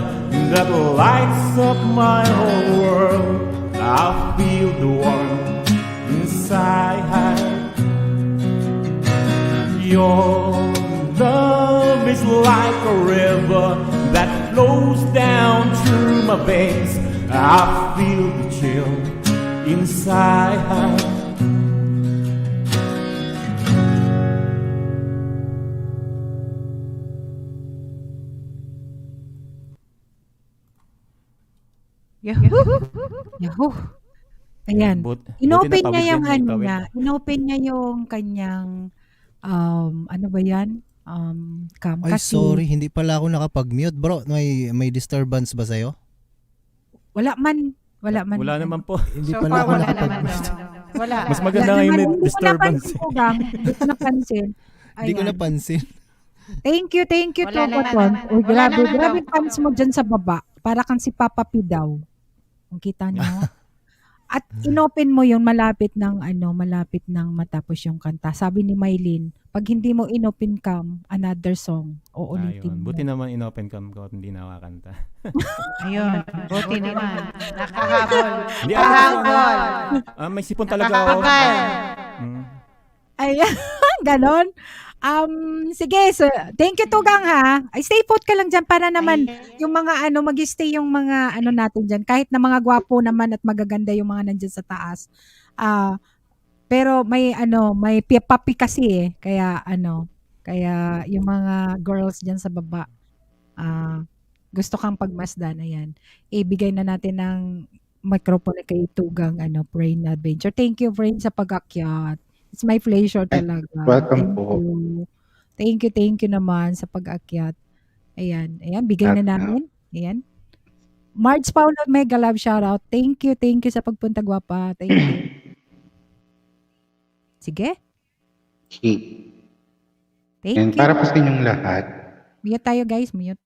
that lights up my whole world. I feel the warmth inside. Your love is like a river that flows down through my veins. I feel the chill inside. Yahoo! Yahoo! Ayan. Inopen buti niya yung natawid yan, ano natawid. niya. Inopen niya yung kanyang, ano ba yan? Cam. Ay, Kasi sorry. Hindi pala ako nakapag-mute. Bro, may disturbance ba sa'yo? wala man. Wala naman po. Hindi So pala far, ako wala naman. nakapag-mute. Wala. Mas Wala maganda ngayon naman. may Hindi ko disturbance. napansin ko, Gang. Hindi ko napansin. Hindi ko Ayan. napansin. Thank you, Wala Tokoton. naman. Uy, Wala grabe, naman grabe daw. fans mo dyan sa baba. Para kang si Papa P daw. Kung kita niyo. At inopen mo yun malapit ng matapos yung kanta. Sabi ni Mylene, pag hindi mo inopen cam, another song, uulitin Ayun. mo. Buti naman in-open cam ko at hindi nakakanta. Ayun. Buti naman. Nakahabol. Hindi ako. Nakahabol. May sipon talaga ako. Nakakapal. Mm. Ay, ganon. Sige, so, thank you Tugang ha. Ay, stay put ka lang dyan para naman yung mga mag-stay yung mga natin dyan. Kahit na mga gwapo naman at magaganda yung mga nandyan sa taas. Pero may papi kasi eh. Kaya yung mga girls dyan sa baba, gusto kang pagmasdan, ayan. Ibigay na natin ng microphone kay Tugang, Brain Adventure. Thank you, Brain, sa pag-akyat. It's my pleasure talaga. welcome po. Thank you naman sa pag-akyat. Ayan, bigay na namin. Ayan. Marge Paulo, mega love shoutout. Thank you sa pagpunta, gwapa. Thank you. Sige. Okay. Thank And you. para po sa inyong lahat, Mute tayo, guys. Mute.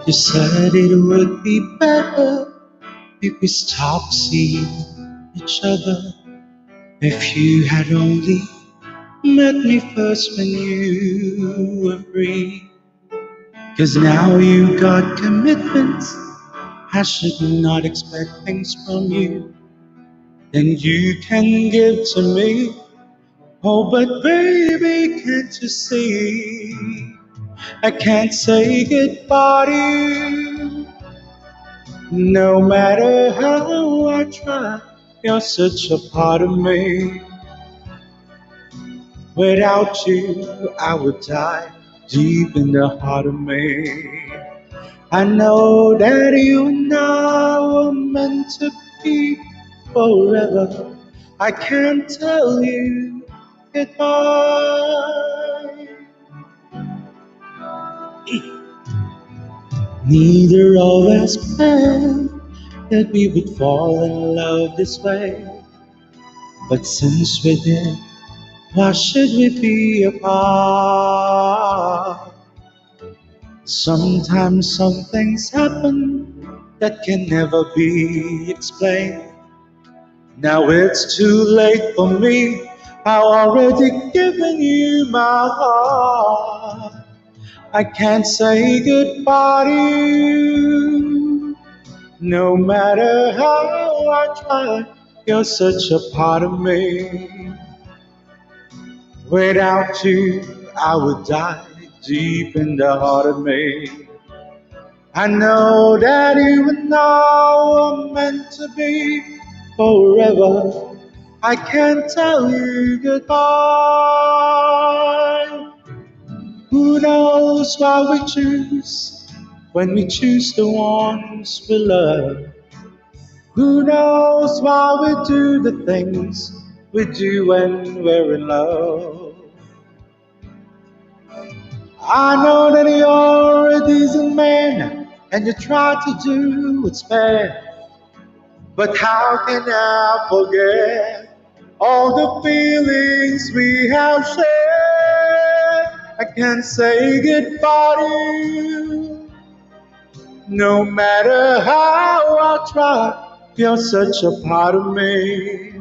You said it would be better if we stopped seeing each other. If you had only met me first when you were free. 'Cause now you got commitments, I should not expect things from you. Then you can give to me. Oh, but baby, can't you see? I can't say goodbye to you. No matter how I try, you're such a part of me. Without you, I would die deep in the heart of me. I know that you and I were meant to be forever. I can't tell you goodbye. Neither of us planned that we would fall in love this way. But since we did, why should we be apart? Sometimes some things happen that can never be explained. Now it's too late for me. I've already given you my heart. I can't say goodbye to you. No matter how I try, you're such a part of me. Without you, I would die deep in the heart of me. I know that you and I were meant to be forever. I can't tell you goodbye. Who knows why we choose when we choose the ones we love? Who knows why we do the things we do when we're in love? I know that you're a decent man and you try to do what's fair. But how can I forget all the feelings we have shared? I can't say goodbye to you. No matter how I try, you're such a part of me.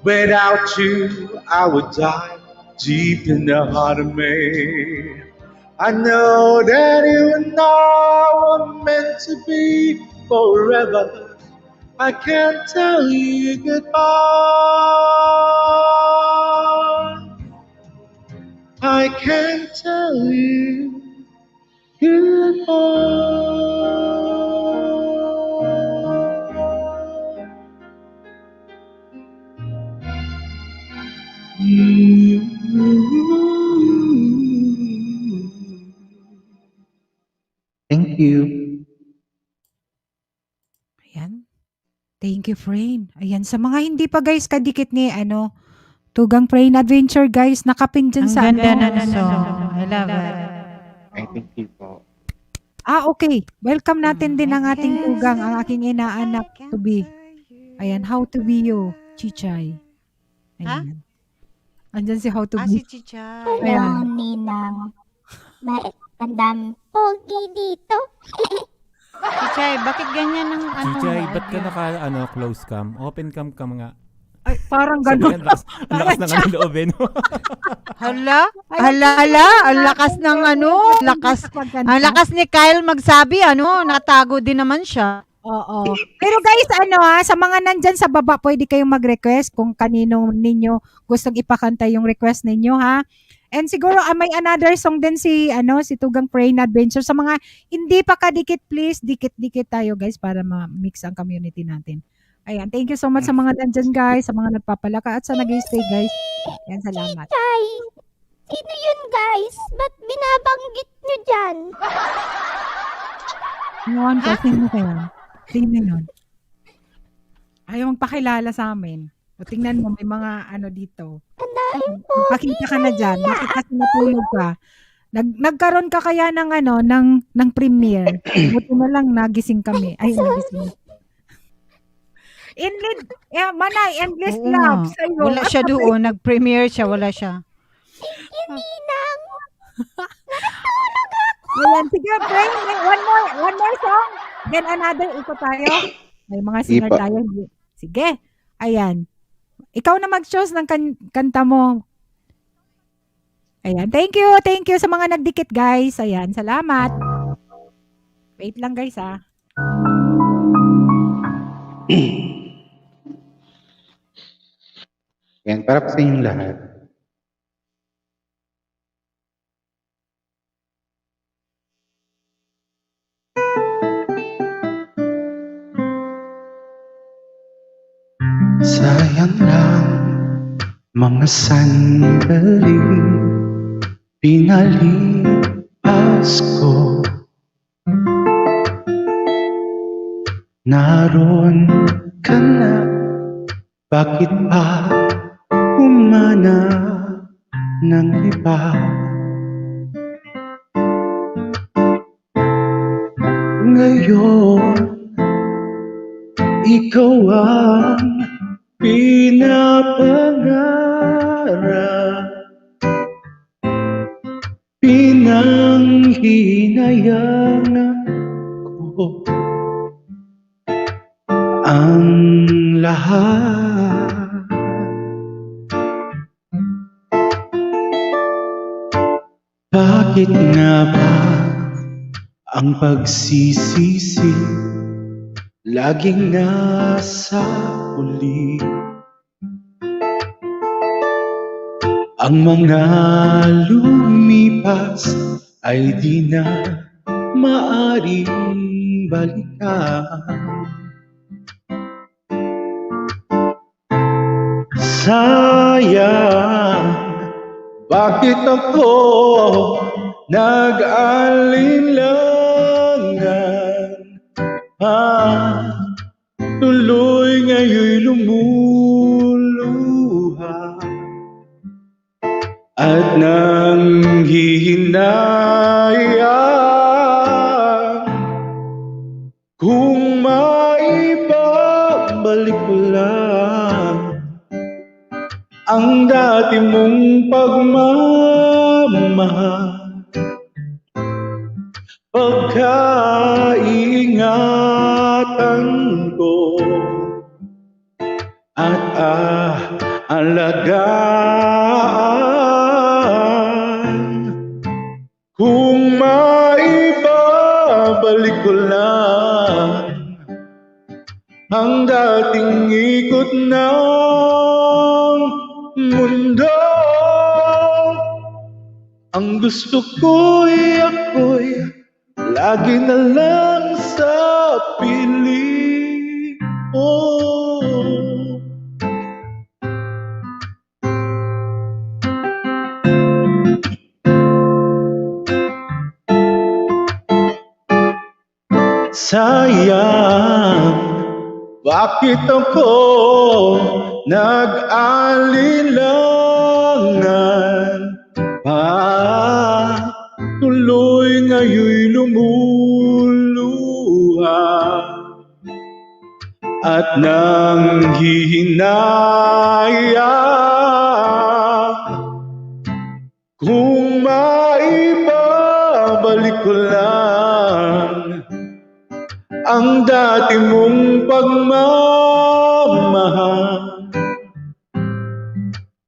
Without you, I would die deep in the heart of me. I know that you and I were meant to be forever. I can't tell you goodbye. I can't tell you goodbye. Thank you. Ayan. Thank you, friend. Ayan, sa mga hindi pa guys kadikit ni Tugang Prain Adventure guys, nakapin dyan Ang sa ganda ng song. I love it. I thank you po. Okay. Welcome natin din ang ating tugang, ang aking inaanak to be. Ayan, How to Be You, Chichay. Ha? Ayan. Andyan si How to Si Be. Chichay. Ayan. Ninang. Ang dami pogi dito. Chichay, bakit ganyan ang Chichay, mo? ba't ka close cam? Open cam ka mga. Ay, parang Sabi, ganun. ang lakas ng loobin mo. Hala? Ang lakas ng ang lakas ni Kyle magsabi, natago din naman siya. Oo. Pero guys, sa mga nandyan sa baba, pwede kayong mag-request kung kanino ninyo gustong ipakanta yung request ninyo, ha? And siguro may another song din si Tugang Prain Adventure. Sa mga hindi pa kadikit, please, dikit-dikit tayo guys para ma-mix ang community natin. Ayan, thank you so much sa mga nandyan guys, sa mga nagpapalaka at sa nag-stay guys. Ayan, salamat. Tay, sino yun guys? Ba't binabanggit nyo dyan? Ngayon ko, sino kaya? Sino yun? Ayaw magpakilala sa amin. O tingnan mo, may mga dito. Ang dami pogi. Pakita ka na dyan. Bakit kasi natulog ka? Nagkaroon ka kaya ng ng premiere. Buti na lang nagising kami. Ay, nagising. Manay, endless Oo love nga. sa'yo. Wala siya doon. Nag-premiere siya. Wala siya. Ninang. Ayan, sige, friend. One more song. Then another, ikot tayo. May mga singer Ipa. tayo. Sige. Ayan. Ikaw na mag-choose ng kanta mo. Ayan. Thank you sa mga nagdikit, guys. Ayan, salamat. Wait lang, guys, ha. Yan, para po sa inyong lahat. Sayang lang mga sandaling pinalipas ko. Naroon ka na, bakit pa humanap ng iba? Ngayon, ikaw ang pinapangarap, pinanghinayang ko ang lahat. Bakit nga ba ang pagsisisi laging nasa huli? Ang mga lumipas ay di na maaring balikan. Sayang, bakit ako nag-alinlangan? Tuloy ngayon'y lumuluha at nanghihinayang kung maibabalik ko lang ang dati mong pagmamahal. Pagkaingatan ko at alagaan, kung maibabalik ko lang ang dating ikot ng mundo. Ang gusto ko'y ako'y lagi na lang sa piling mo. Sayang, bakit ako nag-alinlangan? Tuloy ngayon'y lumuluha at nanghihinayang kung maibabalik ko lang ang dati mong pagmamahal.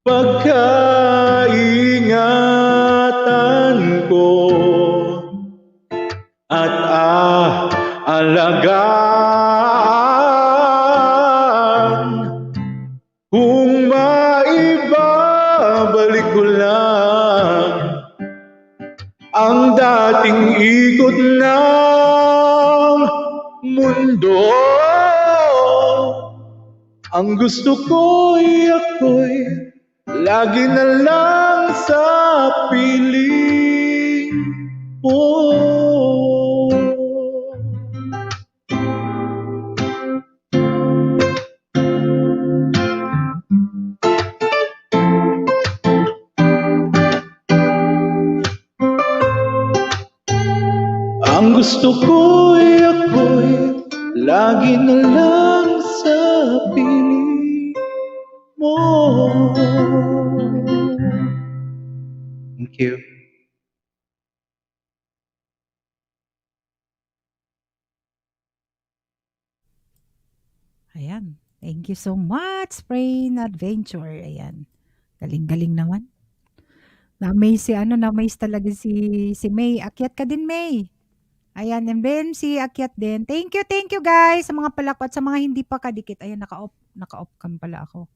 Pagkaingatan ko at alagaan, kung maibabalik ko lang ang dating ikot ng mundo. Ang gusto ko'y ako'y lagi na lang sa piling mo. Ang gusto ko'y ako'y lagi na lang sa piling mo. Thank you. Ayan. Thank you so much, Brain Adventure. Ayan. Galing-galing naman. Na-amaze na-amaze talaga si May. Akyat ka din, May. Ayan, and then si akyat din. Thank you guys sa mga palakot, sa mga hindi pa kadikit. Ayan, naka-off cam pala ako.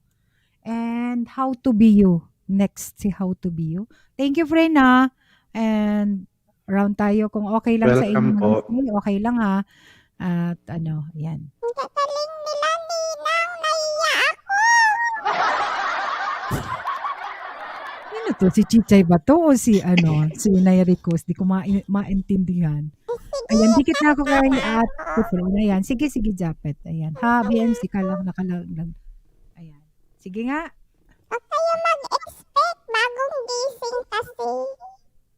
And How to Be You. Next, si How to Be You. Thank you, friend, ha. And round tayo kung okay lang sa Welcome inyo. po. Okay lang, ha. At ayan. Ang gagaling nila, Ninang. Naiya ako. Sino to? Si Chichay ba to? O si si Nairicos? Di ko maintindihan. Ayan, dikit na ako kay Ate Fred. Ayan, sige, Japet. Ayan. Ha, BNC ka lang, nakalaglag. Ayan. Sige nga. Huwag kayo mag-expect bagong gising kasi.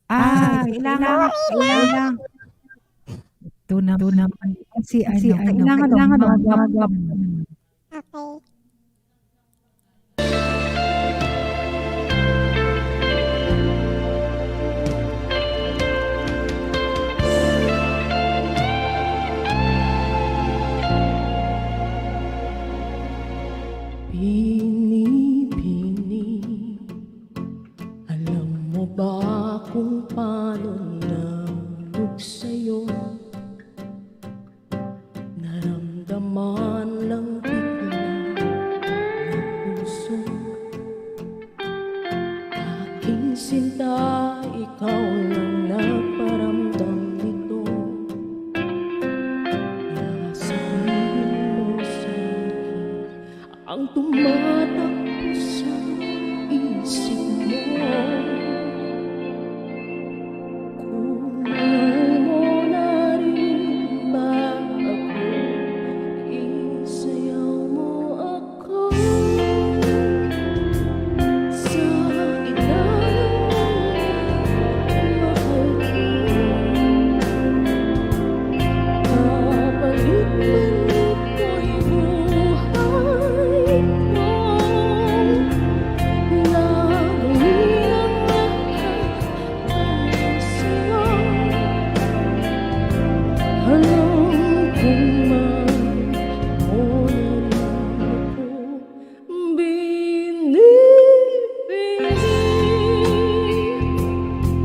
Kailangan. Ito naman. Kailangan mag-wap. Okay. Bini-bini, alam mo ba kung paano nalulog sa'yo? Naramdaman lang bigla ng puso. Aking sinta, ikaw lang nagparamdam nito. Kaya sabihin mo sa'kin ang tumatakbo sa isip mo. Kung mahal mo na rin ba ako, isayaw mo ako sa ilalim ng mahal ko. Kapalit man ito'y buhay ko, gagawin ang lahat para sa'yo. Alam kong mahal mo na rin ako. Binibini,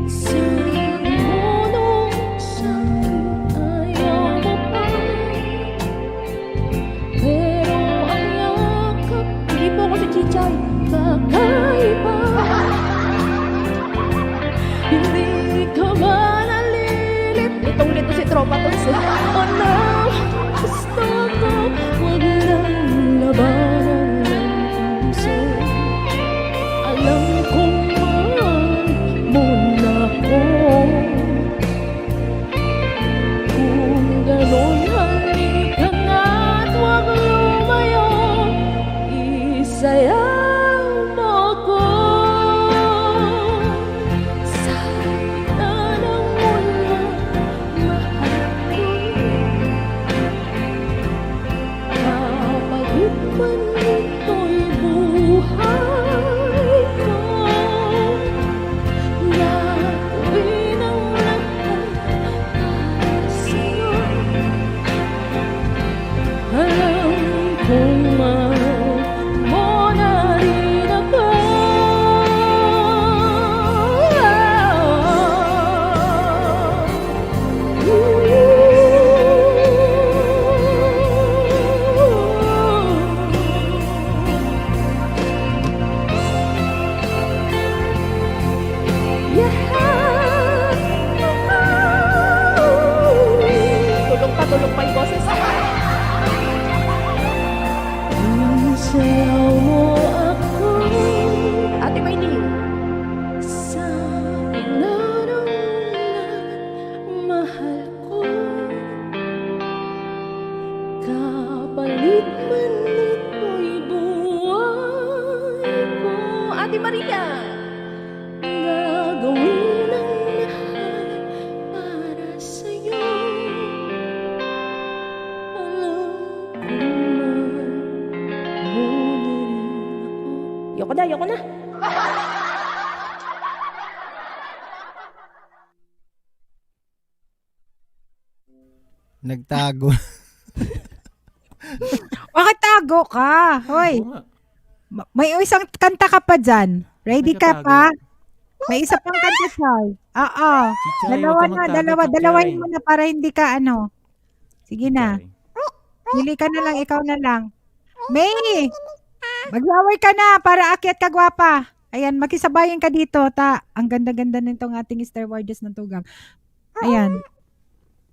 sabi mo nung sa'kin ayaw mo pa. Pero ang yakap, hindi po ako si Chichay, kakaiba. Hindi ka ba nalilit? Litong-lito si Tropa Tons eh. Oh no, gusto ko, huwag nang labanan ng puso. Alam kong mahal mo na ako. Kung gano'n, halika nga't huwag lumayo. Isayaw mo ako sa gitna ng mula, mahal ko. Kapagit man ito'y buhay ko, gagawin ang lahat para sa'yo. Alam kong mahal mo na rin ako. Tulong pa yung boses. Isayaw mo ako, Ate Maylin, sa ilalim ng mahal ko. Kapalit man ito'y buhay ko. Ate Maria, gagawin ang lahat para sa'yo. Alam ko mahal mo na rin ako. Yoko na. Nagtago. Bakit tago ka? Hoy, Oo nga. may isang kanta ka pa dyan. Ready ka Nagtatago. pa? May isa pang kanta, Chay. Oo. Chichay, Dalawa huwag ka na, magtago, dalawahin Chichay. mo na para hindi ka Sige na. Chichay. Pili ka na lang, ikaw na lang. May! Mag-shower ka na para akyat ka, gwapa. Ayan, makisabayan ka dito, ta. Ang ganda-ganda nitong ating stewardess ng tugang. Ayan.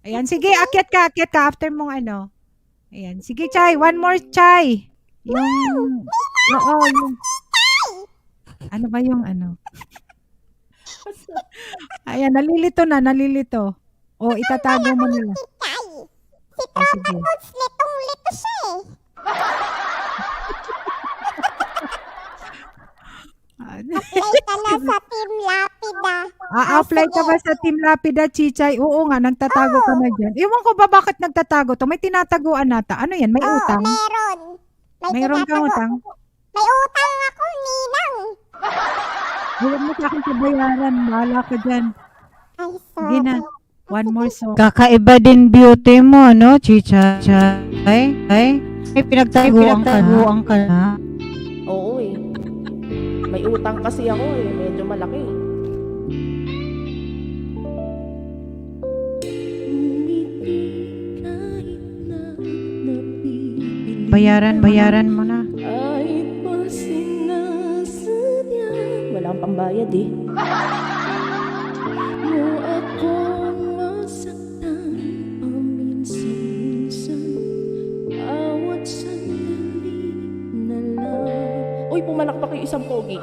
Ayan, sige, akyat ka after mong Ayan, sige, Chay, one more, Chay. Yung, oo, yung, Ano ba yung ano? Ayan, nalilito na, nalilito. O, itatago mo na lang. Kay. Si O, sige. Tropa Toads, litong-lito siya eh. Apply ka na sa Team Lapida. Apply ka ba sa Team Lapida, Chichay? Oo nga, nagtatago ka na dyan. Iwan ko ba bakit nagtatago to? May tinataguan nata. Ano yan? May Oo, utang? meron. Mayroon kang tinatago. utang? May utang ako, Ninang. Huwag mo sa akin pabayaran. Bahala ka dyan. Ay, Sige na. sorry. One more song. Kakaiba din beauty mo, no, Chicha? Ay, may pinagtaguan ka na. Oo eh. May utang kasi ako eh. Medyo malaki. Bayaran mo na. Kahit pa sinasadya. Walang pambayad eh. Mo akong masaktan paminsan-minsan. Bawat sandali na lang. Uy, pumalakpak yung isang pogi.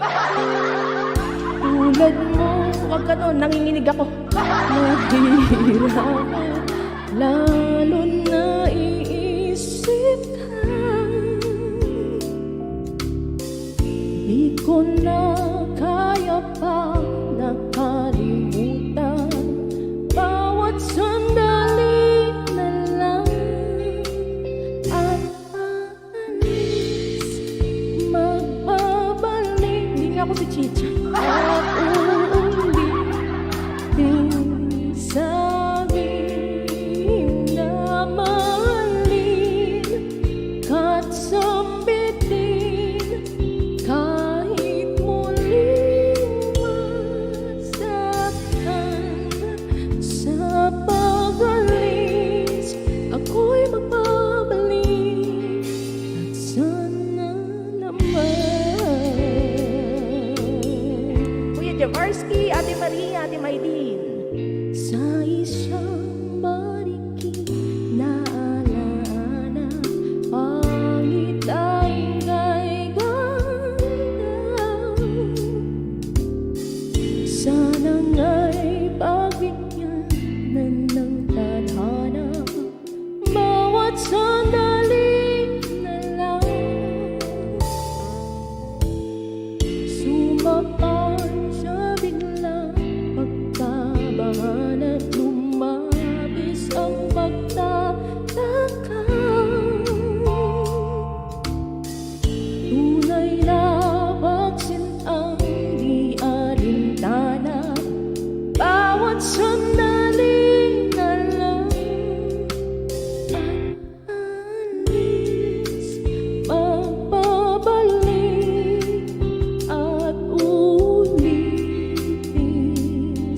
Tulad mo, wag ka nun, nanginginig ako. Nahihirapan, lalo na iisip ka. Di ko na kaya pa nakalimutan bawat sandali na lang at aalis magbabalik. Hindi nga ako si Chicha. At uulitin sabihin na mahalin ka't sambitin kahit muling masaktan. Sa pag-alis ako'y magbabalik at sana naman. Kuya Jaworski, Ate Maria, Ate Maylin. Sa isang marikit na alaala, pangit ay kay ganda. Sana nga'y pagbigyan ng tadhana bawat sandali na lang. Sumapay sa biglang pagkabahan at lumabis ang pagtataka. Tunay na pagsintang di alintana bawat sandali na lang at alis magbabalik at ulitin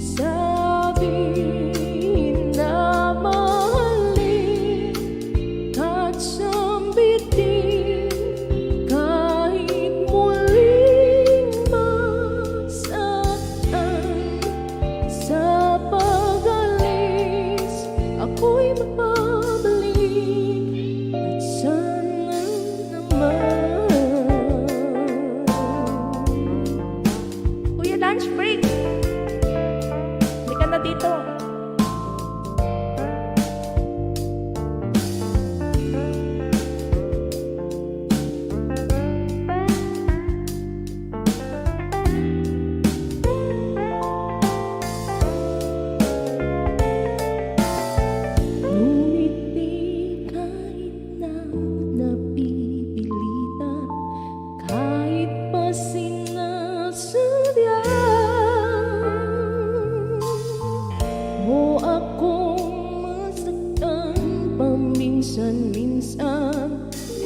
sabihin na mahalin ka't sambitin kahit muling masaktan. Sa pag-alis ako'y magbabalik at sana naman. Kuya, lunch break. Hindi ka na dito. Ngunit di kahit na napipilitan, kahit pa sinasadya mo akong masaktan paminsan-minsan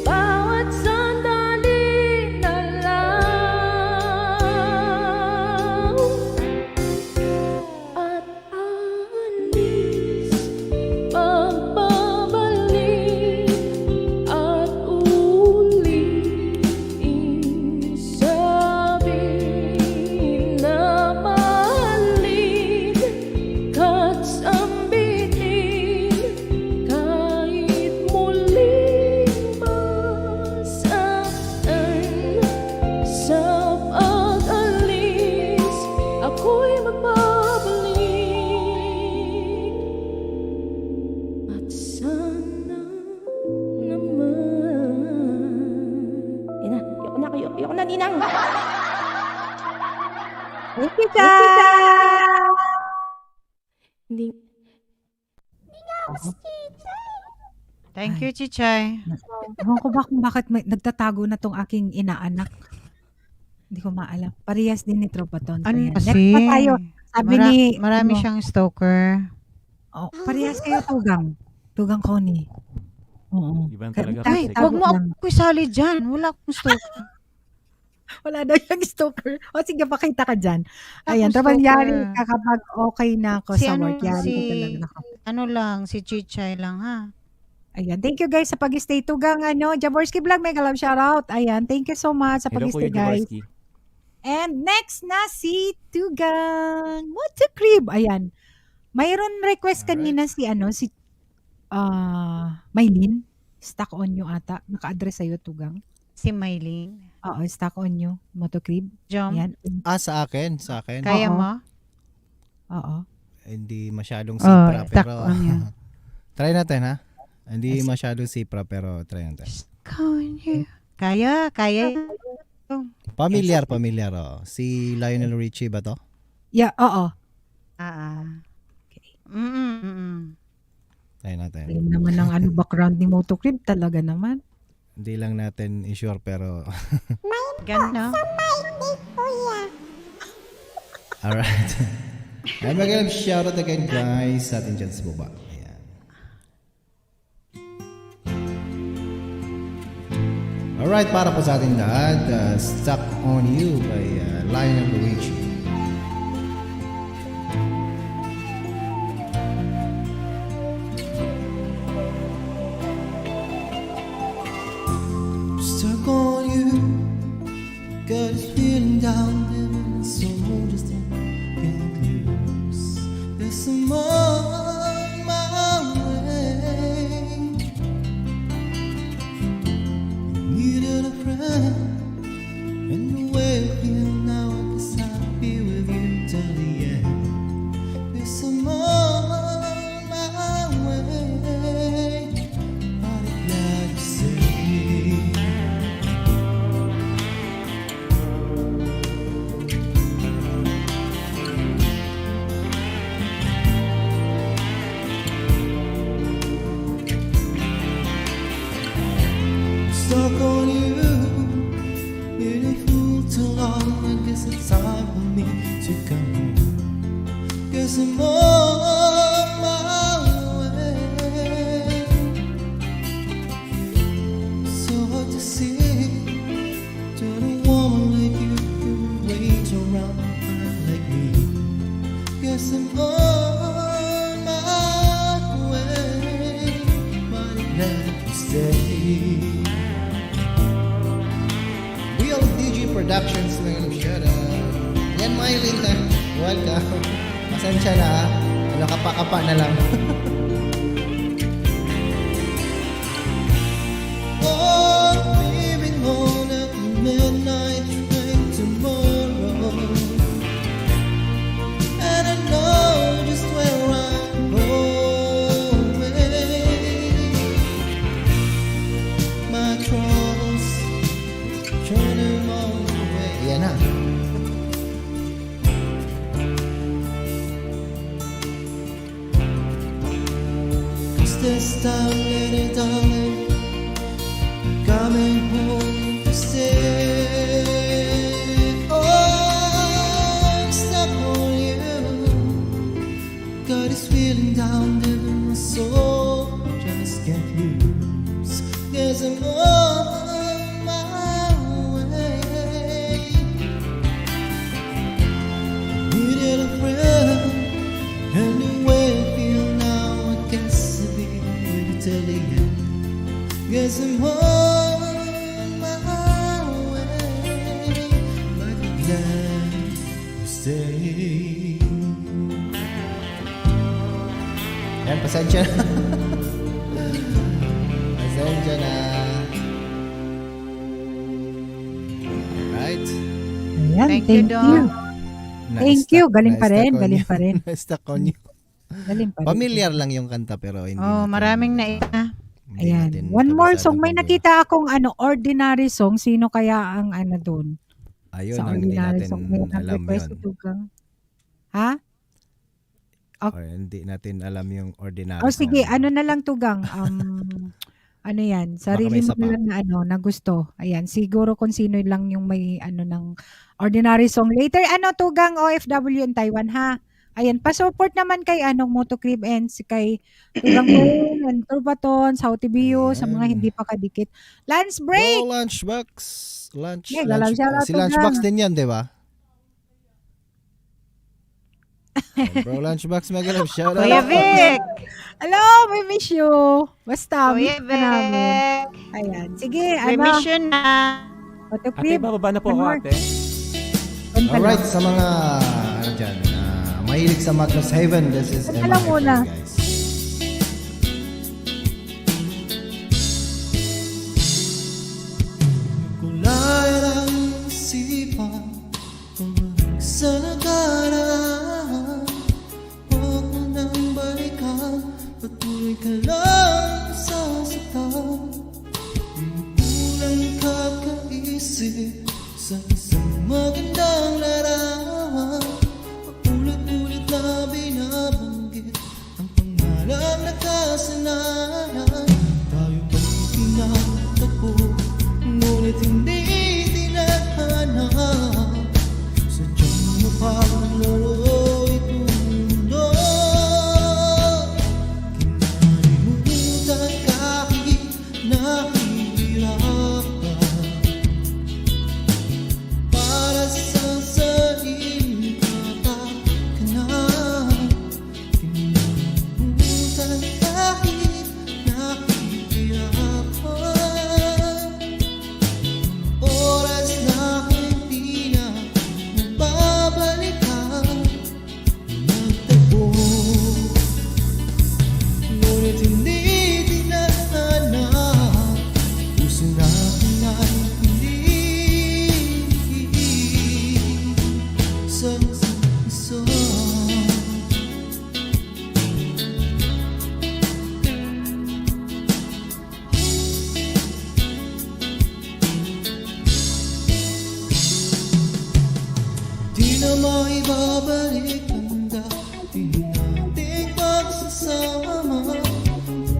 bawat sandali na lang at alis pagbabalik at ulitin sabihin na mahalin ka't sambitin kahit muling Chichay! Hindi. Thank you, Chichay. Ewan ko ba kung bakit nagtatago na tong aking inaanak. Hindi ko maalam. Parehas din ni Tropaton. Ano Next kasi? pa tayo. Sabi ni... Marami ano, siyang stalker. Oh, parehas kayo, Tugang. Tugang Connie. Oo. Iban Kaya talaga tayo, kasi. tago Huwag mo lang. ako isali dyan. Wala akong stalker. Wala daw yung stalker. O sige, pakita ka dyan. Ayan, Ako tapos yari stalker. ka kapag okay na ako Si sa ano, work. Yari ko si- talaga ako. Ano lang, si Chichay lang ha. Ayan, thank you guys sa pag-stay. Tugang, Jaworski Vlog, mega love shoutout. Ayan, thank you so much sa Hello, pag-stay, Kuya guys. Jaworski. And next na si Tugang. What a crib. Ayan. Mayroon request kanina si Maylin. Stuck on you ata. Naka-address sa'yo, Tugang. Si Mylene. Oo, stuck on you. Motocrib. Jom, Ayan. Sa akin. kaya Oo. mo? Oo. Hindi masyadong Oh, sipra, stuck pero... on you. try natin, ha? Hindi masyadong sipra, pero try natin. Con you. Kaya. Pamilyar, oh. Si Lionel Richie ba to? Yeah, oo. Try natin. Ayun naman ang background ni Motocrib. Talaga naman. Hindi lang natin i-sure, pero... Ganda. Alright. And magandang shoutout again, guys, sa atin dyan sa baba. Ayan. Alright, para po sa ating lahat, Stuck on You by Lionel Richie. Stuck on you, got this feeling down there in my soul, just can't lose. There's some on my way. Needed a friend, and the way I feel now, I guess I'll be with you till the end. There's some on my way. I'd be glad to say. Stuck on you, been a fool too long. I guess it's time for me to come home. Guess I'm on my way. So hard to see, to the woman like you wait around like me. Guess I'm on my way, but it never stay. Real DJ Productions na yung shoutout. Yan, Mylene na. Welcome. Pasensya na, ha? Nakapakapa na lang. Oh, leaving home at midnight train tomorrow. And I know just where I'm going. My troubles turn them all away. Yan na. Cause this time, little darling, coming home to stay. Oh, I'm stuck on you. Got this feeling down deep in my soul, just can't lose. Guess I'm on my way. Needed a friend, and the way I feel now, I guess I'll be with you till the end. Guess I'm on my way, but I'm glad to stay. Yan, pasensya na. Pasensya na. Alright. Ayan, Thank thank you, you. Dong. Thank you. Galing pa rin, galing pa rin. Na-stuck on you. Galing pa rin. Familiar lang yung kanta, pero hindi Oh, natin- maraming na hindi Ayan. natin One more kabisadong song. May kung- nakita akong ordinary song. Sino kaya ang doon? Ayun, Sa ang hindi ordinary natin song. May alam nag-request yun. si Tugang. Ha? Or hindi natin alam yung ordinary O sige, song. ano na lang tugang. Ano yan, sarili may mo isa na pa. lang na ano, na gusto. Ayan, siguro kung sino lang yung may ano ng ordinary song. Later, ano, tugang OFW in Taiwan, ha? Ayan, pa-support naman kay anong Motocrib and kay Tugang Boon and Turbaton, sa OTBU, sa mga Ayan. hindi pa kadikit. Lunch break! Go Lunchbox! Yeah, galaw siya Si lang, Lunchbox tugang. din yan, di ba? Bro Lunchbox, mega love, shout Kuya out. Vic! Hello, we miss you. Basta, Kuya miss ka namin. Vic! Ayan, sige, ano, Remission na. Ate, Motocrib. bababa na po one ako, more. ate. One pa Alright, lang. sa mga ano dyan, mahilig sa Magnus Heaven, this is One pa lang MIFM, muna. guys. Kulay ng isipan, pumalik sa nakaraan. Huwag mo nang balikan, patuloy ka lang sasaktan. Kulang kakaisip sa isang magandang larawan. Paulit-ulit na binabanggit ang pangalan na kasanayan. Tayo ba'y pinatagpo, ngunit hindi tinahanap. Sadyang mapaglaro itong mundo. Kinalimutan kahit nahihirapan. Para sa sarili kapakanan. Kinalimutan kahit nahihirapan. Oras na hindi na mababalikan. Nagtagpo, ngunit hindi tinahanap. Puso natin ay hindi sasangsang. Di na maibabalik ang dati nating pagsasama.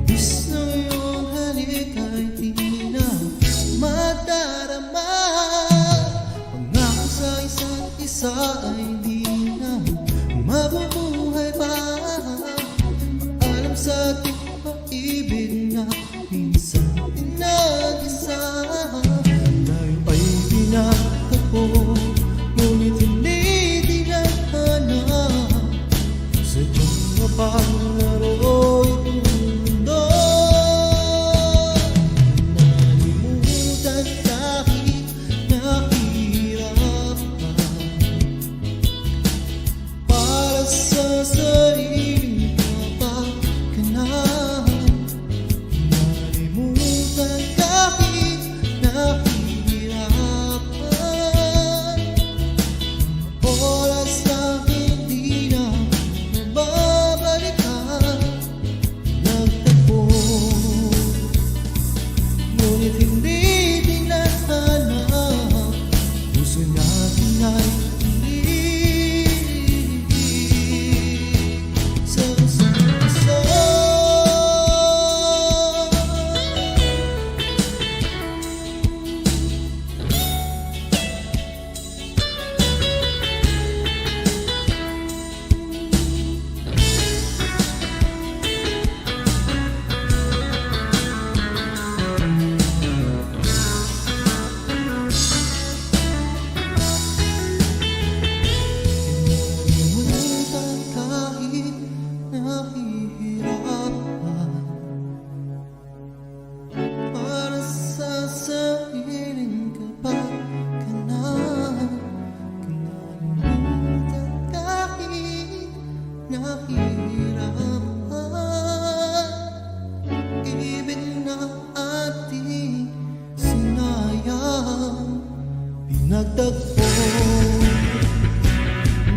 Bis na iyong halik ay di na madarama. Pangako sa isa't isa ay di na mabubuhay pa. Alam sa ating pag-ibig na minsan inag-isa. Tayo ay pinatagpo, ngunit hindi tinahanap. Sadyang mapaglaro itong mundo. Nalimutan kahit nahihirapan. Para sa sariling kapakanan. Nalimutan kahit nahihirapan. Oras na hindi na mababalikan. Nagtagpo, ngunit hindi tinahanap. Puso natin ay hindi sasangsang. Nalimutan kahit nahihirapan. Para sa sariling kapakanan. Kinalimutan kahit nahihirapan. Ibig na ating sinayang, pinagtagpo,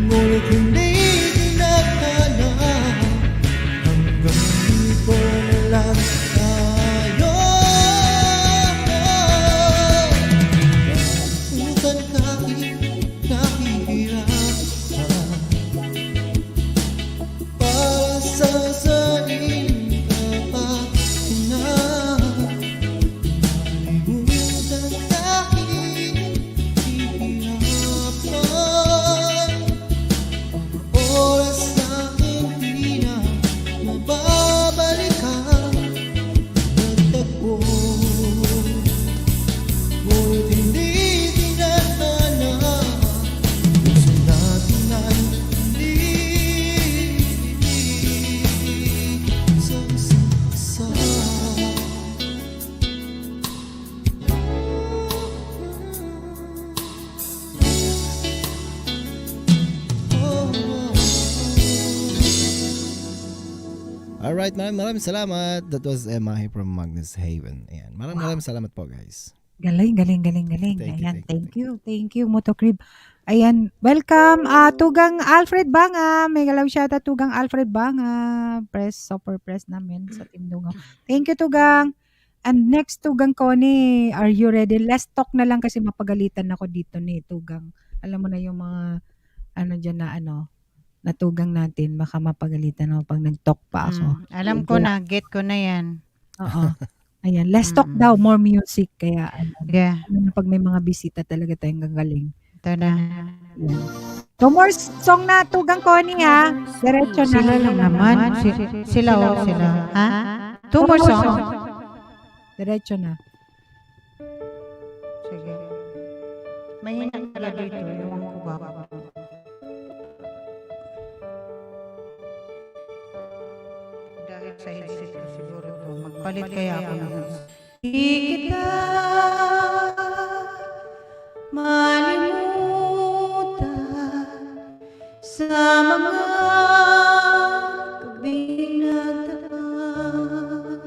ngunit hindi tinahanap. Hanggang dito na lang tayo. Nalimutan kahit nahihirapan. Alright, maraming salamat. That was Emma here from Magnus Haven. Ayan. Maraming salamat po, guys. Galing. Thank you, Ayan, thank you, thank you, Motocrib. Ayan, welcome, Tugang Alfred Banga. May galaw siya Tugang Alfred Banga. Super press namin sa Team Dungaw. Thank you, Tugang. And next, Tugang Connie, are you ready? Let's talk na lang kasi mapagalitan ako dito ni Tugang. Alam mo na yung mga, dyan na Tugang natin, baka mapagalitan ako pag nag-talk pa ako. Alam ko na, get ko na yan. Oo. Ayan, let's talk daw, more music. Kaya, Yeah. pag may mga bisita talaga tayong gagaling. Tada. Ayan. So, more song na Tugang Connie, ha? Diretso na. Sila lang naman. Sila. Ha? Two more songs? Diretso na. Sige. Mahina pala dito. Ewan ko ba. Dahil sa headset ko siguro to. Magpalit kaya ako ng Di kita malimutan sa mga gabing nagdaan.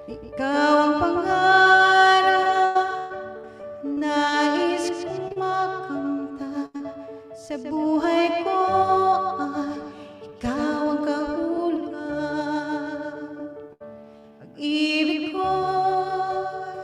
Ikaw ang pangarap, nais kong makamta sa buhay ko ay ikaw ang kahulugan. Pag-ibig ko'y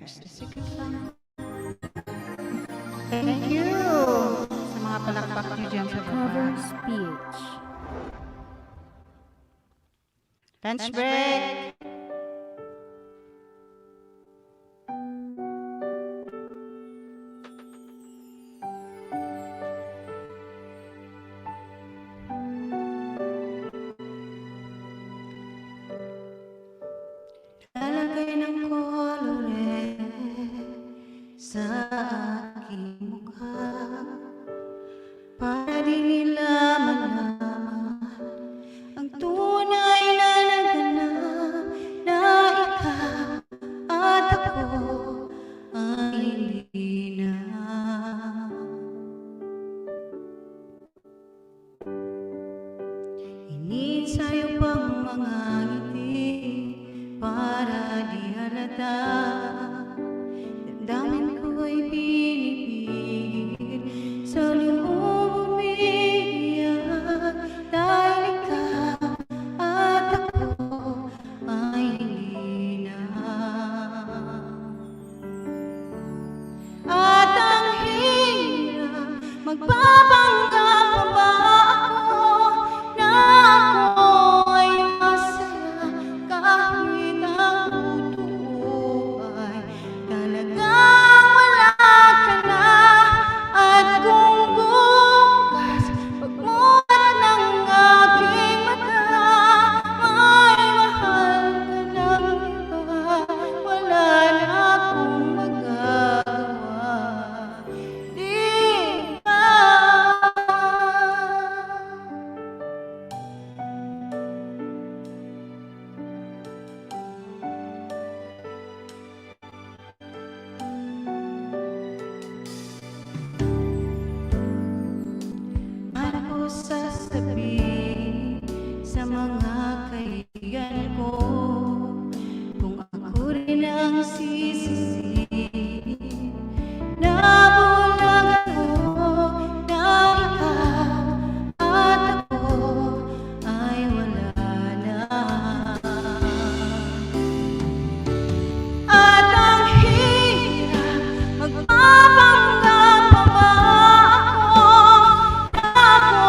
just a second lang. Thank you sa mga palakpak niyo dyan sa baba. Speech. Lunch break. Lalagay ng kolore sa aking mukha para di nila malaman ang tunay na naganap na ikaw at ako ay hindi na. Hinid sa'yo pang mga ngiti para di halata. Damdamin ko'y pinipigil sa loob umiiyak dahil ikaw at ako ay hindi na. At ang hirap magpapanggap pa ba ako na ako ay masaya kahit ang totoo ay talagang wala ka na. At kung bukas pagmulat ng aking mata may mahal ka ng iba, wala na akong magagawa, di ba? Ano ko sasabihin sa mga kaibigan ko kung ako rin ang sisisihin na bulag ako na ikaw at ako ay wala na. At ang hirap magpapanggap pa ba ako na ako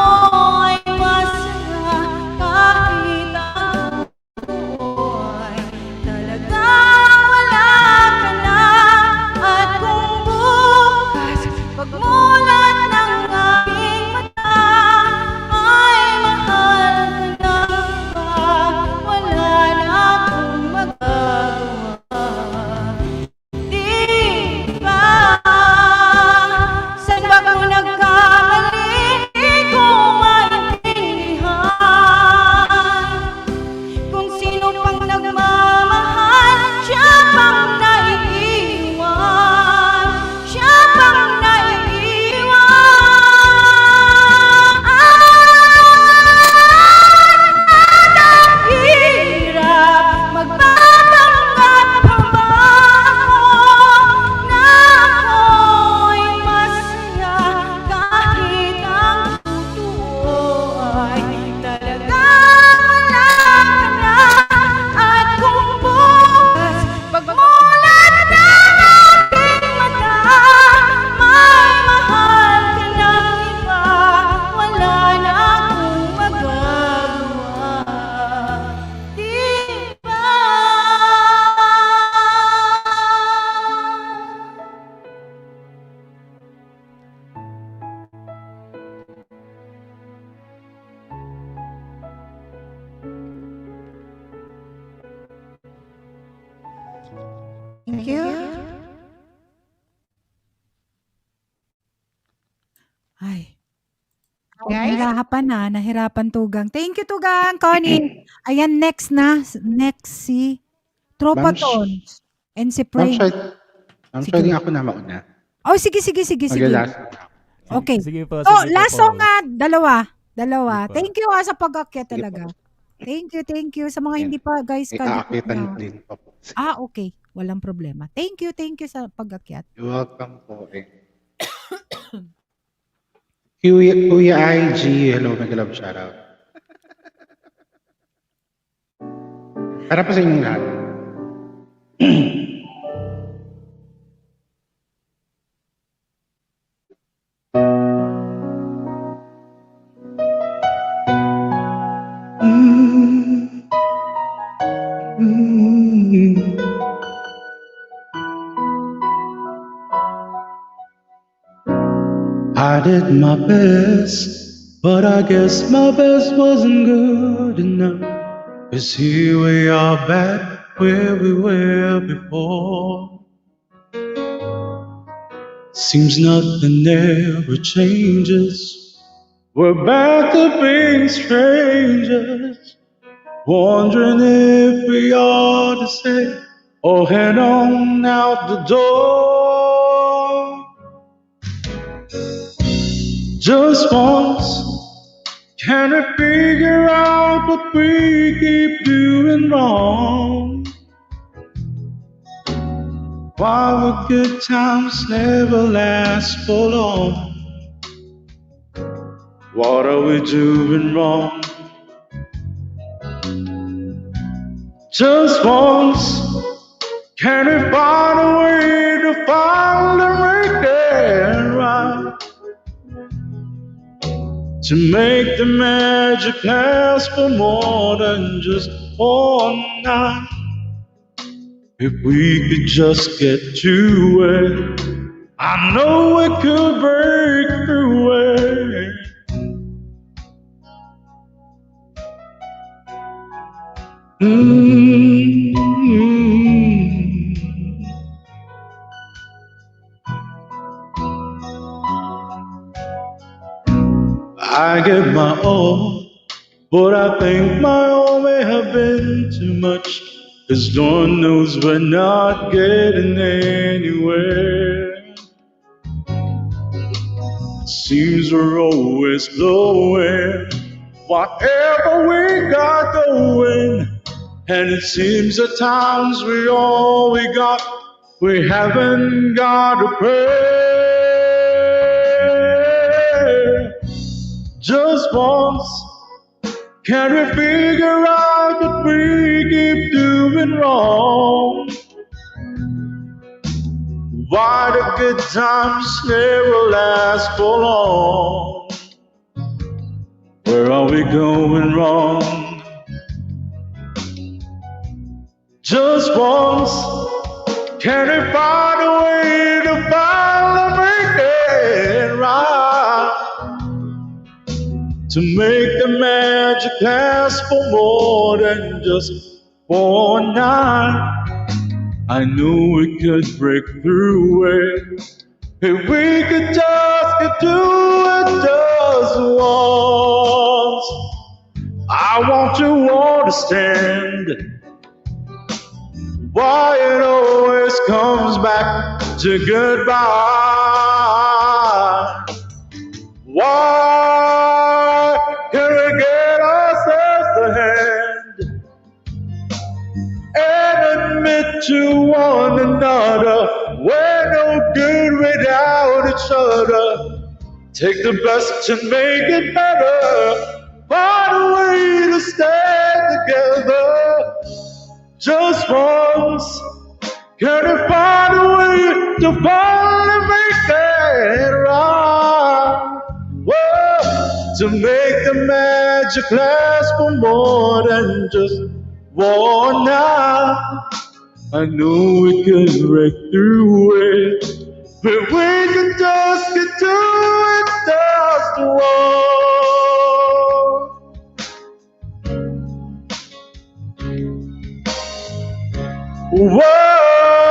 ay masaya kahit ang totoo ay talagang wala ka na. At kung bukas pagmulat ng aking mata ay mahal ka ng iba, wala na akong magagawa, di ba? Saan ba kung nagkamali ko maintindihan kung sino pang nagmamahal, siya pang naiiwan, siya pang naiiwan. At ang hirap magpapanggap pa ba ako na ako'y masaya kahit ang totoo ay talagang wala ka na. At kung bukas pagmulat ng aking mata may mahal ka ng iba, wala na akong magagawa, di ba? Thank you. Ay, Guys, nahirapan Tugang. Thank you, Tugang. Connie. Ayan, next na. Next si Tropa Ma'am, Tons and si Ma'am Pray. Shard, Ma'am Sige. Shard, din ako na mauna. Oh, sige. Mag-last. Okay. Sige po, So, sige last po. song nga, dalawa. Sige po. Thank you sa pag-akyat Sige talaga. Thank you. Sa mga hindi pa, guys, Iaakitan din po. okay. Walang problema. Thank you sa pag-akyat. You're welcome po. Kuya IG, hello, mega love shoutout. Para pa sa inyong lahat. I did my best, but I guess my best wasn't good enough. 'Cause here we are back where we were before. Seems nothing ever changes. We're back to being strangers, wondering if we ought to say or head on out the door. Just once, can we figure out what we keep doing wrong? Why would good times never last for long? What are we doing wrong? Just once, can we find a way to finally make it right? To make the magic last for more than just one night. If we could just get to it, I know we could break through it. I give my all, but I think my all may have been too much. 'Cause Lord knows we're not getting anywhere. Seems we're always blowing whatever we got going. And it seems at times all we got, we haven't got a prayer. Just once, can we figure out what we keep doing wrong? Why the good times never last for long? Where are we going wrong? Just once, can we find a way to finally make it right? To make the magic last for more than just one night. I knew we could break through it if we could just get to it just once. I want to understand why it always comes back to goodbye. Why can we get ourselves a hand and admit to one another we're no good without each other? Take the best and make it better. Find a way to stay together. Just once, can we find a way to finally make it right? Whoa, to make the magic last for more than just one night. I knew we could break through it, but we could just get to it just once. Whoa,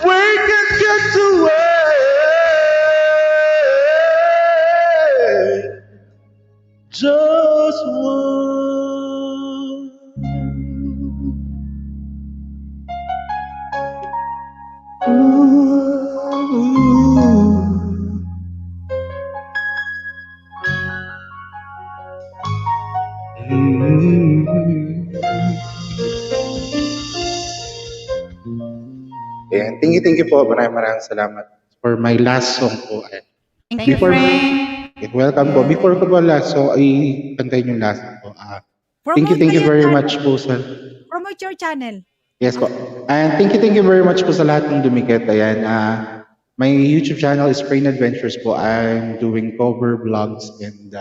we can get to it just once. And thank you po. Maraming salamat for my last song po. Thank you, Before- friend. Welcome po. Before ko po last song, ay kantayin yung last po. Thank you Promote mo very yan, much po sa... Promote your channel. Yes po. And thank you very much po sa lahat ng dumikit. Ayan, my YouTube channel is Brain Adventures po. I'm doing cover vlogs and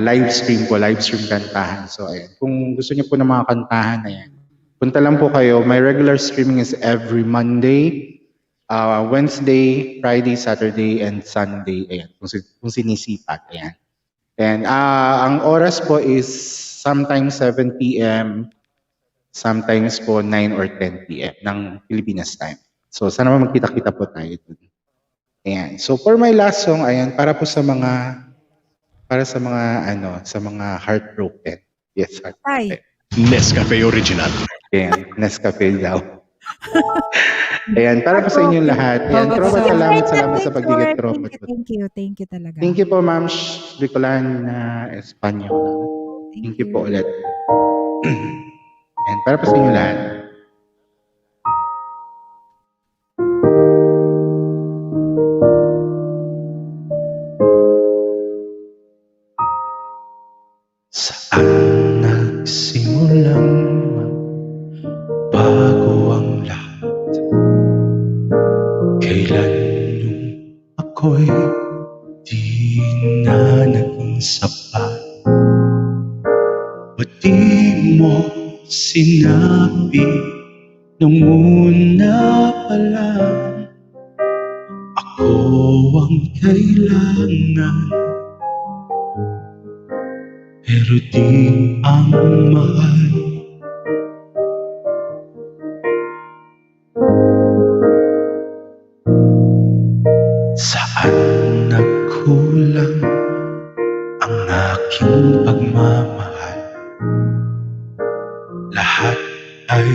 live stream kantahan. So ayan, kung gusto niyo po ng mga kantahan, ayan, punta lang po kayo. My regular streaming is every Monday Wednesday, Friday, Saturday, and Sunday. Ayan, kung sinisipat. Ayan. And ang oras po is sometimes 7 p.m., sometimes po 9 or 10 p.m. ng Pilipinas time. So sana magkita-kita po tayo dun. Ayan. So for my last song, ayan, para sa mga heartbroken. Yes, heartbroken. Nescafe Original. Ayan, Nescafe daw. Ayan, para po sa inyong lahat. Ayan, Thank you Tropa, so salamat much. sa pagdigat, Tropa. Thank you talaga. Thank you po, Ma'am Bicolan Espanyol. Thank you po ulit. Ayan, para po sa inyong lahat. Saan nagsimulang bago ang lahat? Kailan nung ako'y di na naging sapat? Ba't di mo sinabi nung una pa lang ako ang kailangan? Pero di ang mahal. Saan nagkulang ang aking pagmamahal? Lahat ay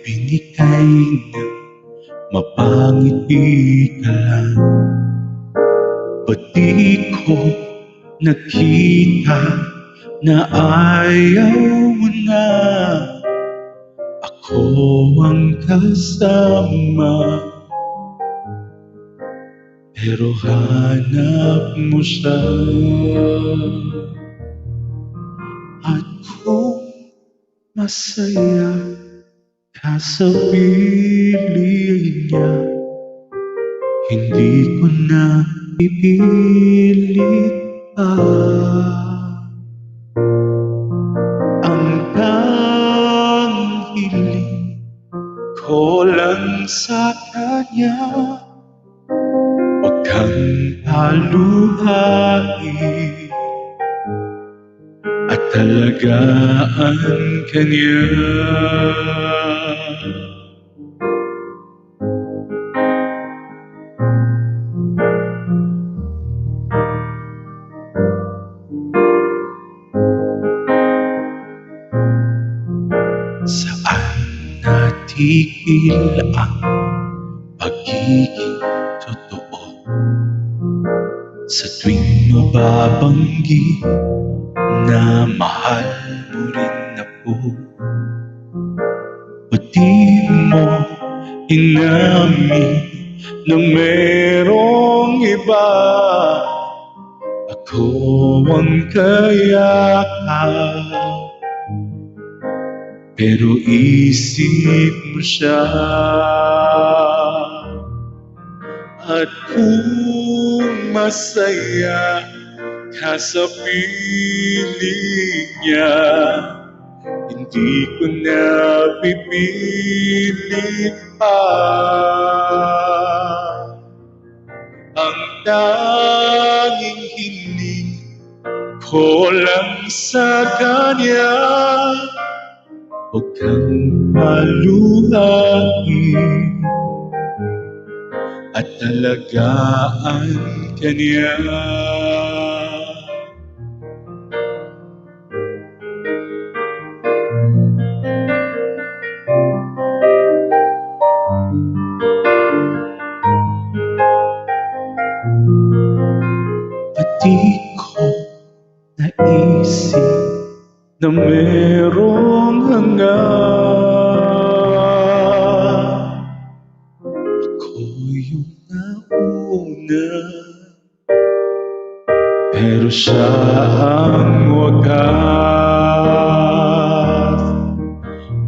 binigay ng mapangiti ka lang. Ba't di ko nakita na ayaw mo na ako ang kasama? Pero hanap mo siya. At kung masaya ka sa piling niya, hindi ko na ipilit pa. Ang tanghiling ko lang sa kanya, huwag kang paluhain at talagaan ka niya. Saan natigil ang pagiging totoo? Sa tuwing mababanggi na mahal mo rin ako, ba't di mo inamin na merong iba? Ako ang kayakap, pero isip mo siya. At kung masaya ka sa piling niya, hindi ko na pipilit pa. Ang tanging hiling ko lang sa kanya, huwag kang paluhain at talagaan ka niya. Ba't di ko naisip na merong hanggan? Ako yung nauna, pero siya ang wakas.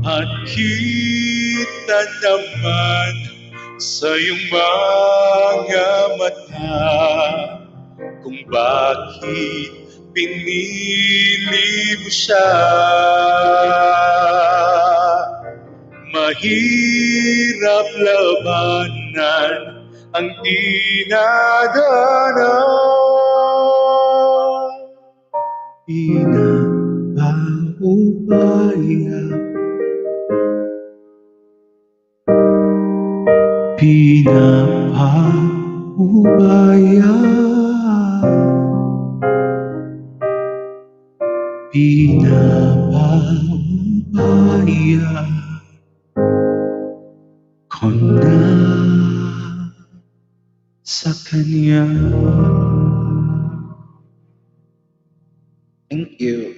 At kita naman sa iyong mga mata kung bakit pinili mo siya. Mahirap laban tahanan ang dinadana. Pinapaubaya, pinapaubaya, pinapaubaya ko na sa kanya. Thank you.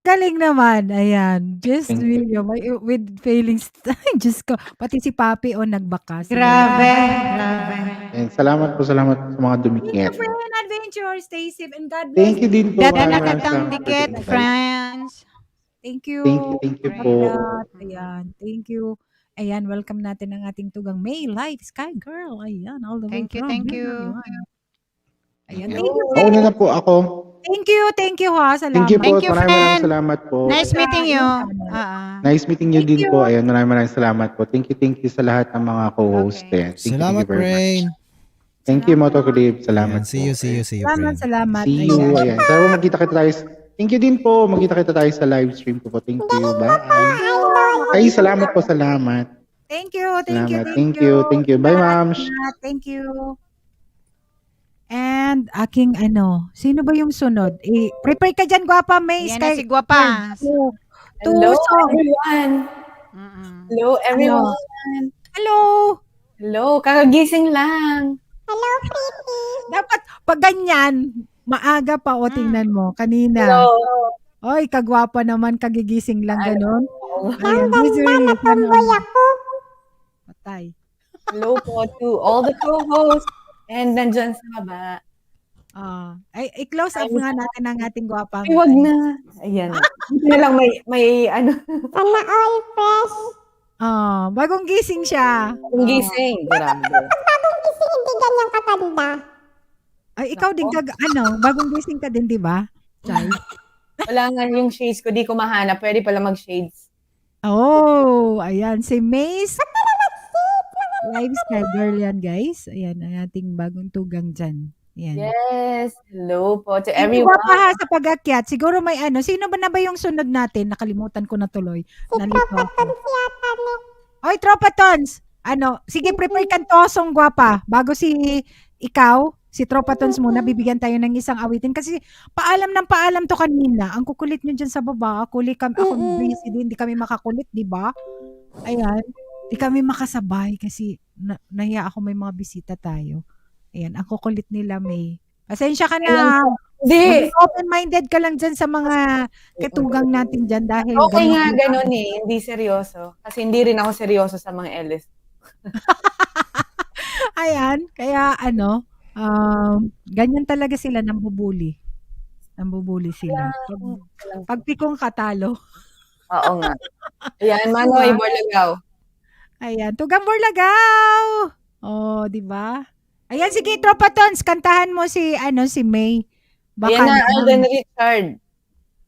Galing naman, ayan. Just Thank you. with feelings. Ay, Diyos ko. Pati si Papi o nagbakas. Grabe, grabe. And salamat po sa mga Thank you, dumikit. friend. Adventure. Stay safe and God bless. Thank you din po. Dada Maraming nakatang salamat po dikit, din. friends. Thank you. Thank you po. Ayan. Thank you. Ayan, welcome natin ang ating tugang May Light Sky Girl. Ayan, all the way Thank you, from thank you. Ayan. Ayan, Ayan. thank you, Mauna na po ako. Thank you ha. Salamat. Thank you po. Thank you, Maraming friend. salamat po. Nice meeting you. Nice meeting you Thank din you. po. Ayan, maraming salamat po. Thank you sa lahat ng mga co-host. Okay. Ayan. Thank you Salamat, very Rain. much. Thank you, Moto Clip. Salamat Ayan, see you, po. see you, see you, friend. Salamat. See you. Ayan. Sana po magkita kita tayo. Thank you din po. Magkita kita tayo sa live stream ko po. Thank you. Bye. Ay, salamat po. Salamat. Thank you. Salamat. Thank you. Bye, ma'am. Thank you. And aking sino ba yung sunod? Prepare ka dyan, Guapa May. Yan na si Guapa. Hello, song. everyone. Mm-mm. Hello, everyone. Hello. Hello, kakagising lang. Dapat pag ganyan, maaga pa o tingnan mo. Kanina. Hello. Oy, kagwapa naman, kagigising lang ganon. Ayan, patay. Hello po to all the co-hosts and nandyan sa baba. I-close up nga natin ang ating gwapang. Ay, wag na. Ayan. Hindi na lang may ano. Sana all fresh. Bagong gising siya. Yung gising. Grabe. Bagong gising, hindi ganyan katanda. Ay, ikaw din bagong gising ka din, di ba? Chay? Wala nga yung shades ko. Di ko mahanap. Pwede pala mag-shades. Oh, ayan. Si Mace. Live Sky Girl yan, guys. Ayan, ang ating bagong tugang dyan. Ayan. Yes. Hello po to Hindi everyone. pa ha sa pag-akyat. Siguro may sino ba na ba yung sunod natin? Nakalimutan ko na tuloy. Nalito ako. Oy, Tropa Tons! Sige, prepare kang tosong gwapa. Bago si Tropa Tons muna, bibigyan tayo ng isang awitin. Kasi paalam to kanina. Ang kukulit nyo dyan sa baba. Ako busy din. Hindi kami makakulit, di ba? Ayan. Di kami makasabay kasi nahiya ako may mga bisita tayo. Ayan, ang kukulit nila, May. Pasensya ka na. Hindi. Open-minded ka lang dyan sa mga katugang natin dyan dahil Okay nga, ganun eh. Hindi seryoso. Kasi hindi rin ako seryoso sa mga LS. Ayan, kaya ganyan talaga sila, nambubuli. Nambubuli sila. Pag pikong katalo. Oo nga. Ayan, Manoy Borlagaw. Ayan, Tugang Borlagaw. Oh, di ba? Ayan, sige, Tropa Tons, kantahan mo si May. Ayan na, Alden Richard.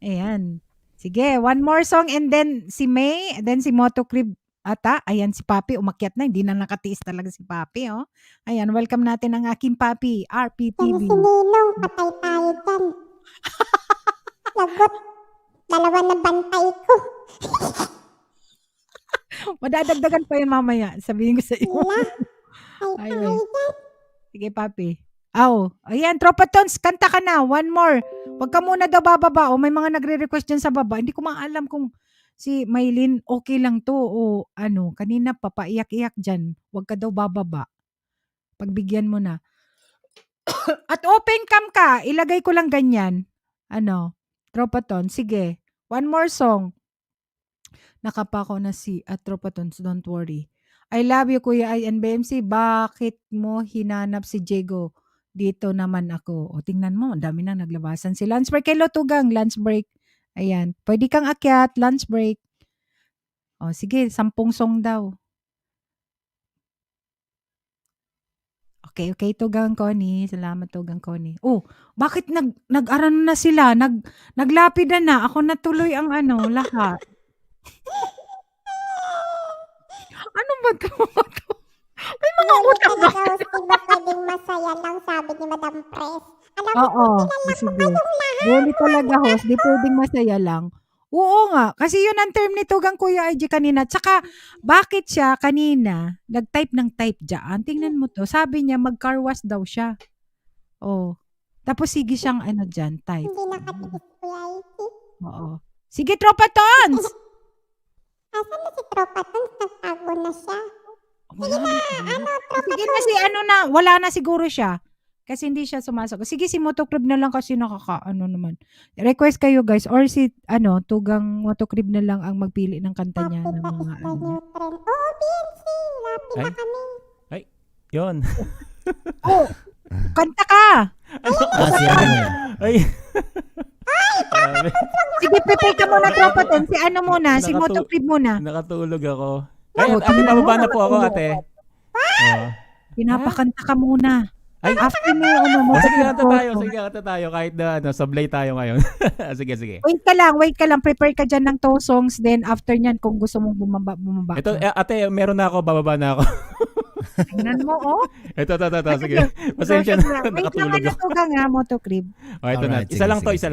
Ayan. Sige, one more song and then si May, and then si Moto Crib ata. Ayan, si Papi, umakyat na. Hindi na nakatiis talaga si Papi, oh. Ayan, welcome natin ang aking Papi, RPTV. Si Ninong, patay tayo dyan. Lagot. Dalawa na bantay ko. Madadagdagan pa yun mamaya. Sabihin ko sa iyo. Ay, tayo dyan. Sige, Papi. Ayan, Tropa Tons, kanta ka na. One more. Huwag ka muna daw bababa. O may mga nagre-request dyan sa baba. Hindi ko maalam kung si Maylin okay lang to o kanina papaiyak-iyak dyan. Huwag ka daw bababa. Pagbigyan mo na. At open cam ka. Ilagay ko lang ganyan. Tropa Tons, sige. One more song. Nakapako na si Tropa Tons, don't worry. I love you, Kuya INBMC. Bakit mo hinanap si Diego? Dito naman ako. O, tingnan mo, ang dami nang naglabasan. Si lunch break. Hello, Tugang. Lunch break. Ayan. Pwede kang akyat. Lunch break. O, sige. 10 song daw. Okay, Tugang Connie. Salamat, Tugang Connie. Oh, bakit nag-aran na sila? Naglapidan na. Ako natuloy ang lahat. Ano ba ito? May mga utang na. Di ba pwedeng masaya lang, sabi ni Madam Press. Alam mo, Oo, sige. Bully talaga, host. Di pwedeng masaya lang. Oo nga, kasi yun ang term ni Tugang Kuya IG kanina. Tsaka, bakit siya kanina nag-type ng type dyan? Tingnan mo to. Sabi niya, mag-car wash daw siya. Oh. Tapos sige siyang ano dyan, type. hindi nakatigis Kuya IT. Oo. Sige, Tropa Tons! Asan na si Tropa Tons? Nagtago na siya. Wala na. Tropa Sige na si ano na, wala na siguro siya. Kasi hindi siya sumasagot. Sige, si Motocrib na lang kasi nakaka-ano naman. Request kayo guys or si Tugang Motocrib na lang ang magpili ng kanta niya ng mga ano niya. Oo, BNC. Lapit na Ay. kami. Ay, yun. Oh, kanta ka! Si ano mo yan? Ay. Grabe. Sige, prepare ka muna, Tropa Tons. Si ano muna, si Nakatu- Motocrib muna. Nakatulog ako. Ay, Oo, ate, tingnan mo, pababa na po ako, nakatulog. ate. Oo. Pinapakanta ka muna. Ay, After mo, ano mo. sige, kanta tayo. Sige, kanta tayo. Kahit na, sablay tayo ngayon. Sige, sige. Wait ka lang. Prepare ka dyan ng 2 songs. Then, after nyan, kung gusto mong bumaba Ito, ka. ate, meron na ako. Bababa na ako. Tingnan mo, oh. Ito. Sige. Pasensya na. Wait lang, Nakatulog ako. Tugang Motocrib. Oh, ito na. Alright, Isa lang to, sige.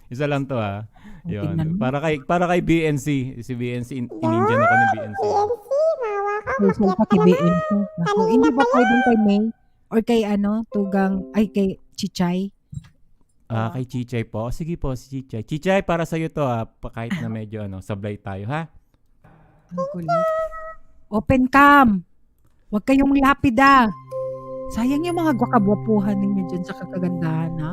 Isa lang to, ha. Tingnan Yun. mo. Para kay BNC. Si BNC, in-Indian ako ni BNC. BNC, mawa ka. Social pa kay BM ko. Naku, hindi ba pwedeng kay May? Or kay Tugang, ay kay Chichay? Kay Chichay po. Sige po, si Chichay. Chichay, para sa'yo to, ha. Kahit na medyo, sablay tayo, ha. Ang kulit. Open cam. Huwag kayong lapida. Sayang yung mga gwakabwapuhan ninyo dyan sa kakagandahan, ha?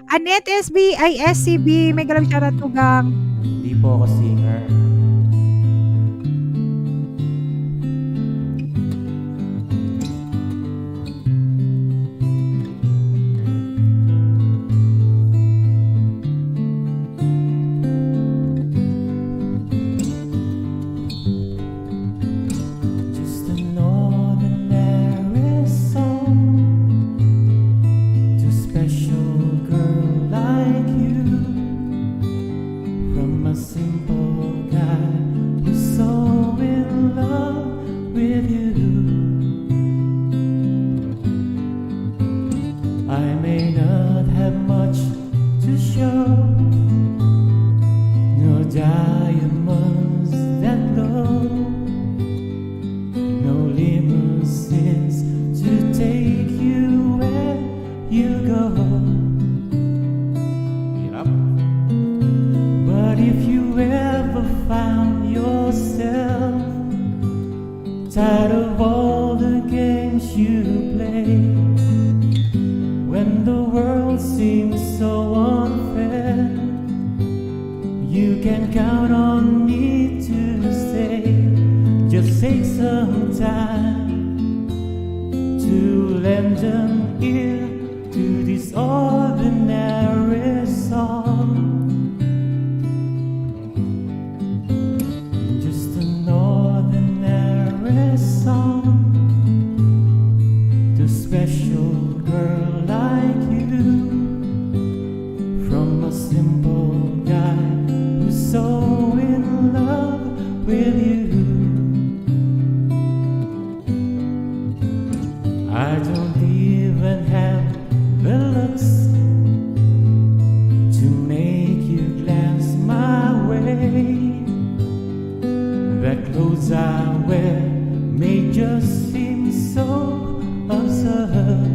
Annette SB, ay SCB, may galang shoutout Tugang. Hindi po ako singer. Just an ordinary song to a special girl like you, from a simple guy who's so in love with you. I may not have much to show, no diamonds that glow, no limousines to take you where you go. But if you ever found yourself tired of all the games you play, when the world seems so unfair, you can count on me to stay. Just take some time to lend an ear to this ordinary song. Just an ordinary song to a special girl like you, from a simple guy who's so in love with you. I don't even have the looks to make you glance my way. The clothes I wear may just seem so absurd,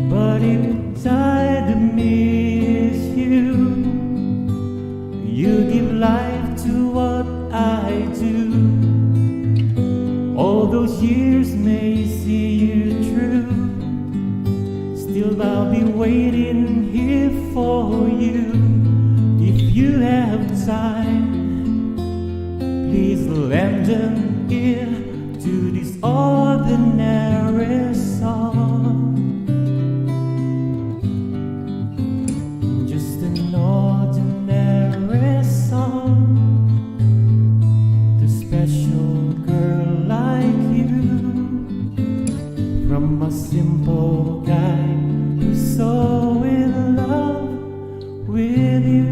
but inside of me is you. You give life to what I do. All those years may see you true, still I'll be waiting here for you. If you have time, please lend an ear to this ordinary song. Just an ordinary song to a special girl like you, from a simple guy who's so in love with you.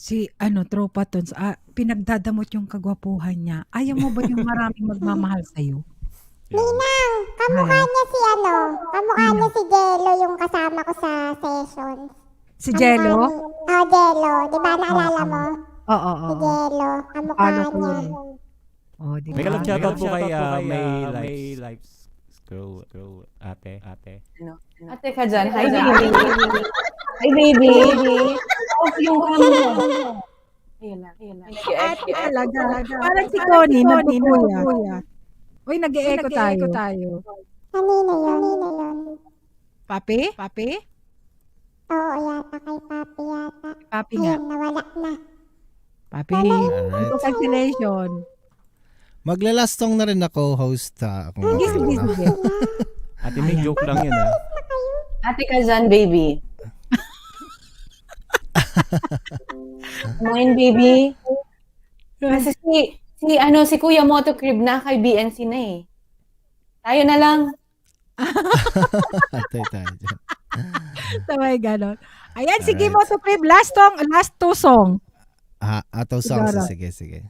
Si Tropa Tons, pinagdadamot yung kagwapuhan niya. Ayaw mo ba yung maraming magmamahal sa'yo? Ninang, kamukha niya si kamukha niya si Jello yung kasama ko sa sessions. Si Jello? Jello. Di ba naalala mo? Oo. Si Jello, kamukha Ano ko niya. yun? Oh, di May ba? kalang shoutout po kay May Lives Scroll ate. Ate ka dyan. Hi, baby. Hi, baby. Yung Ayun lang. Talaga. Parang si Connie, nagpupuyat. Uy, nag-e-echo tayo. Kanina yun. Papi? Oo, yata kay Papi yata. Papi nga. Ayun, nawala na. Papi. Alright. Congratulations. Maglalast song na rin ako, host. Kung Sige. Ate, may joke lang yun Ate ka dyan, baby. Kumain, baby. Kasi si Kuya Motocrib na kay BNC na eh. Tayo na lang. tayo. Sabay ganon. Ayan, sige mo to Crib. Last two song. Ato songs. Siguro. Sige.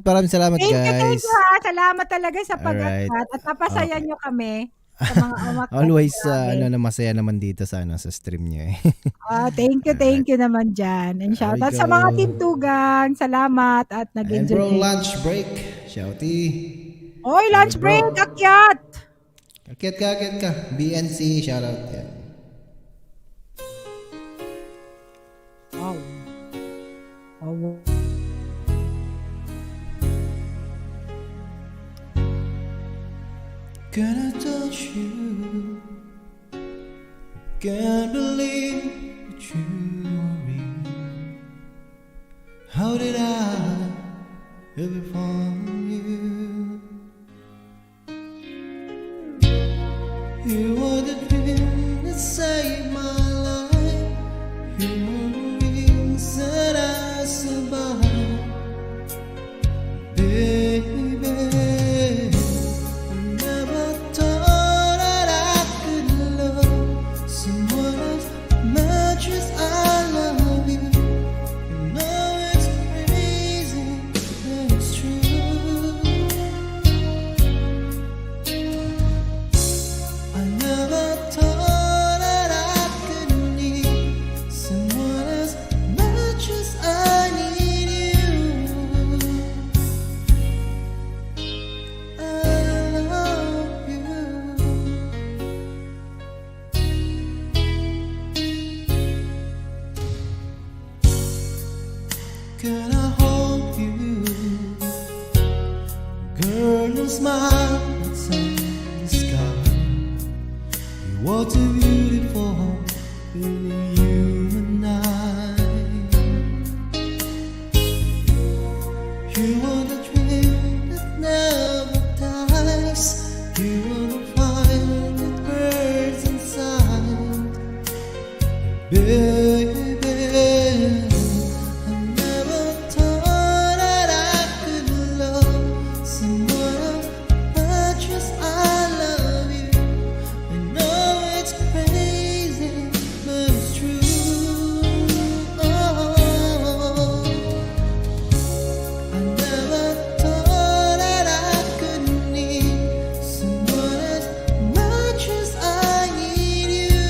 Maraming salamat Thank guys. you Salamat talaga sa pag-at at napasaya nyo kami sa mga amak. Always masaya naman dito sa stream niyo eh. Thank you naman dyan. And shoutout sa mga Team Tugang. Salamat at And nag-enjoy. bro, lunch break. Shouty. Oy, lunch break, akyat. Akyat ka. BNC, shoutout. Yeah. Wow. Oh. Gonna touch you. Can't believe that you are real. How did I ever find you? You are the dream that saved my life. You are the reason I survived, baby. I never thought that I could love someone as much as I love you. You know it's crazy, but it's true. I never thought that I could need someone as much as I need you. I love you. Can I hold you? Girl, no smile that's in the sky. You are too beautiful for you and I. You are the dream that never dies. You are the fire that burns inside, baby. I never thought that I could love someone as much as I love you. I know it's crazy, but it's true. Oh, I never thought that I could need someone as much as I need you.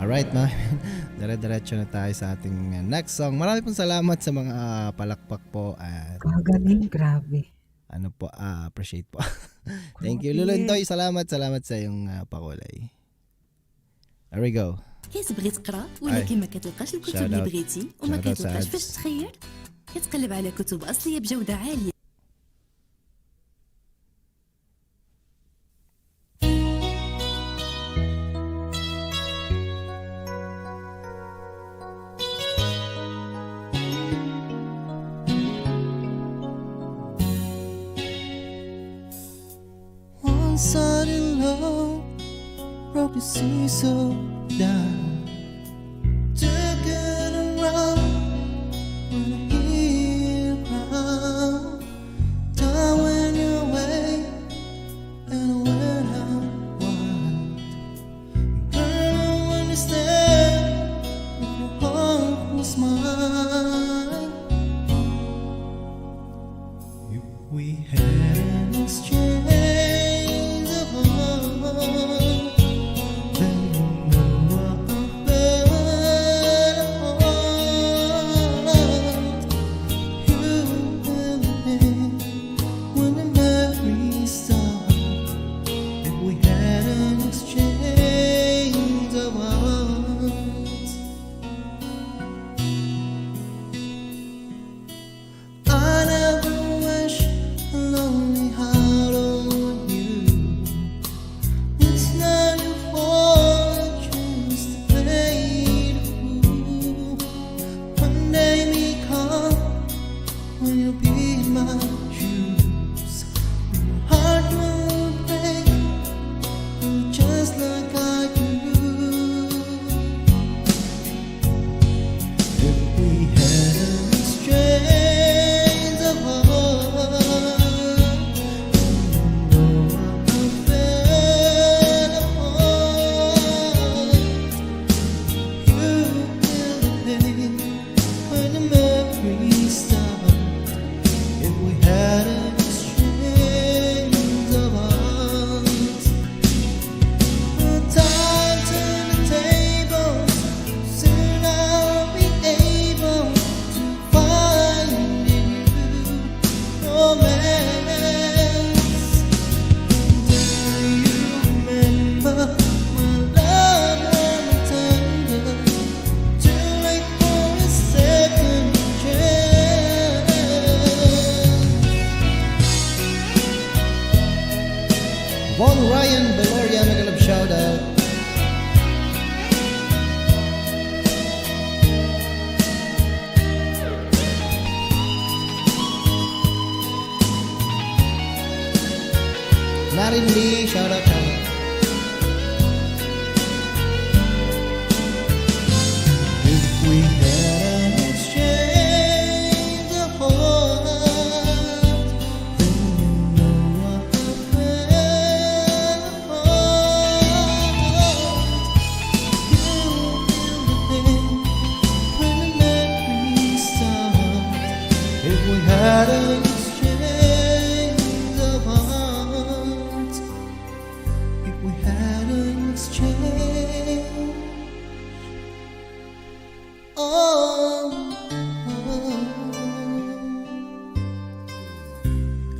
Alright, mga dire-diretso na tayo sa ating next song. Marami pong salamat sa mga palakpak po at Kagaling, grabe. ano po, appreciate po. Thank you, Luluntoy. Salamat sa iyong pakulay. There we go. كتبغي تقرا ولكن ما كتلقاش الكتب Shout اللي out. بغيتي وما Shout out كتلقاش Sads. فاش تخير كتقلب على كتب اصليه بجوده عاليه One sudden love broke the sea so down. Took it around when I hear you cry. Time went your way and I went out wild. Girl, when you stand, if your heart was mine. If we had an exchange of hearts, then you know what I felt apart. You and me, when the memories start. If we had an exchange of hearts, I never wish a lonely heart on you. It's not your fault, choose to play the fool. One day may come when you'll be in my shoes. When your heart will break, just like I do. If we had an exchange of hearts, you know I fell apart. You feel the pain when the memories start. If we had an exchange of hearts, time turn the tables. Soon I'll be able to find in you romance. Do you remember my love and tender? Too late for a second chance. Von Ryan Valeria, mega love shout out. Narin Lee, shout out. If we had an exchange of hearts, then you know what I felt apart. You feel the pain when the memories start. If we had an exchange of hearts, if we had an exchange.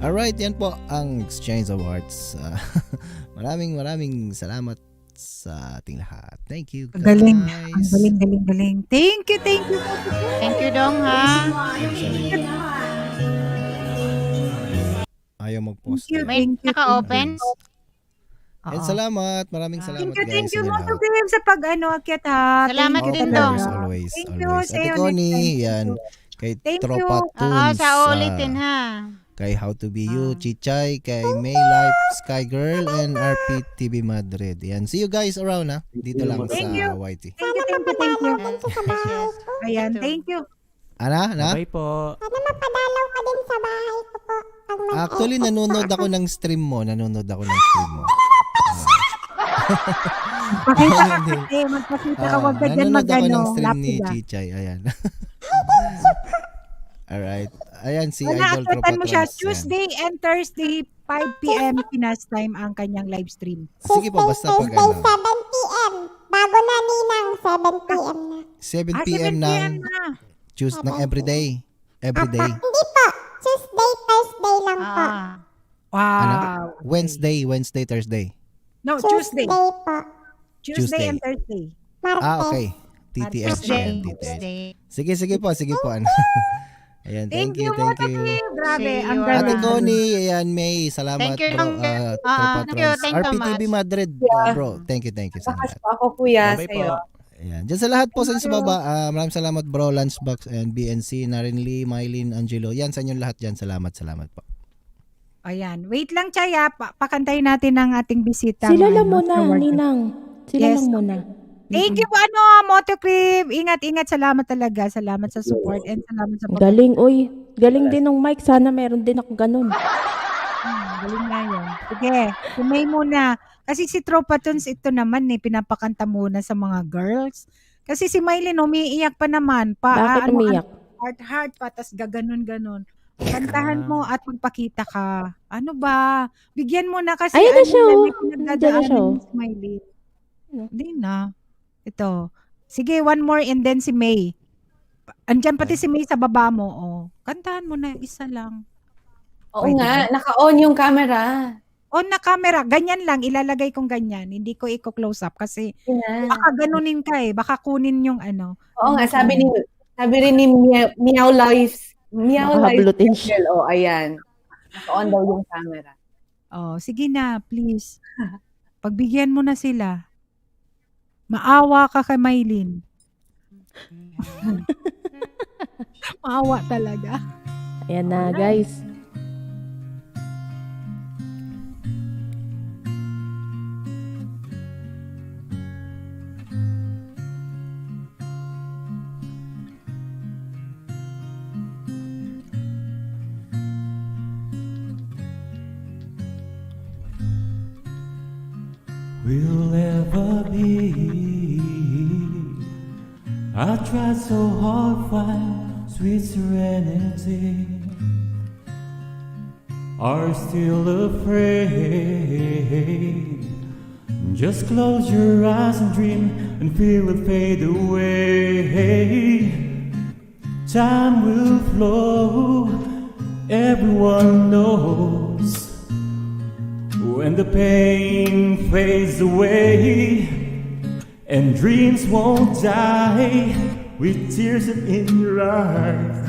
Alright, yan po ang Exchange of Hearts. Maraming salamat sa ating lahat. Thank you guys. Galing. Ang galing. Thank you. Thank you, Dong, ha? Ayaw mag-post. May naka-open? And salamat. Maraming salamat guys. Thank you, sa Moto lahat. Kim, sa pag-ano, akyat ha. Salamat Thank you din, talaga. Dong. Always. Thank you. Always. See Ate you Connie, next time. yan. Kay Thank Tropa you. Tunes. Sa ulitin, ha? Kay How to Be You, Chichay, kay May Life, Sky Girl, and RPTV Madrid. Yan. See you guys around, ha? Dito lang Thank sa you. YT. Thank you. Ayan, thank you. Ana? Bye po. Sana mapadalaw ka din sa bahay ko po. Pag may Actually, nanonood ako ng stream mo. Pakita ka kasi, magpakita ka, wag ka dyan nanonood ako ng mag-ano, stream ni lapida. Chichay. Ayan. Alright. Ayan, si Wala, Idol Tropa akatan mo siya, Tunes. Ayan. Tuesday and Thursday, 5 p.m. Pinas time ang kanyang live stream. Sige po, basta pag Tuesday, ano. 7 p.m. Bago na ninang 7 p.m. na. 7 Ah, 7 p.m. ng p.m. na. ng everyday. Everyday. Hindi po. Tuesday, Thursday lang po. Ano? Wow. Wednesday, Thursday. No, Tuesday. po. Tuesday and Tuesday. Thursday. Ah, okay. TTS. Tuesday. Ayan, TTS. Sige po. Ano. Ayan, thank you. Grabe, See ang you Ate ganda. Connie, ayan, May, salamat Thank you, bro. thank you, thank you RPTV much. Madrid, bro. Thank you sa Bakas lahat. po ako, kuya, Bye sa'yo. po. Ayan. Diyan sa lahat po sa baba, maraming salamat bro, Lunchbox and BNC, Narinli, Mylene, Angelo. Yan sa inyong lahat dyan. Salamat po. Ayan. Wait lang, Chaya. Pakantayin natin ang ating bisita. Sila lang Ano, muna, Sir Ward. Ninang. Sila Yes. lang muna. Thank you, Motocrib. Ingat. Salamat talaga. Salamat sa support and salamat sa Galing, uy. Galing din ng mic. Sana meron din ako ganun. Galing nga yun. Sige, si May muna. Kasi si Tropa Tunes ito naman pinapakanta muna sa mga girls. Kasi si Mylene umiiyak pa naman. Bakit umiyak? Heart pa, tas gaganon-ganon. Kantahan mo at magpakita ka. Ano ba? Bigyan mo na kasi Ayun na siya, may oh. Nandiyan na pinagdadaanan siya, oh. ni Mylene. Hindi na. Ito. Sige, one more and then si May. Andyan pati si May sa baba mo. Oh. Kantahan mo na isa lang. Oo Pwede nga, ba? naka-on yung camera. On na camera, ganyan lang, ilalagay kong ganyan. Hindi ko i-close up kasi baka ganunin ka Baka kunin yung ano. Oo nga, sabi rin ni Meow Life. Meow Life. Makahablutin siya. Oh, ayan. Naka-on daw yung camera. Oh, sige na, please. Pagbigyan mo na sila. Maawa ka kay Mylene. Maawa talaga. Ayan na, guys. Will ever be. I tried so hard to find sweet serenity. Are still afraid. Just close your eyes and dream and feel it fade away. Time will flow, everyone knows. When the pain fades away and dreams won't die with tears in your eyes,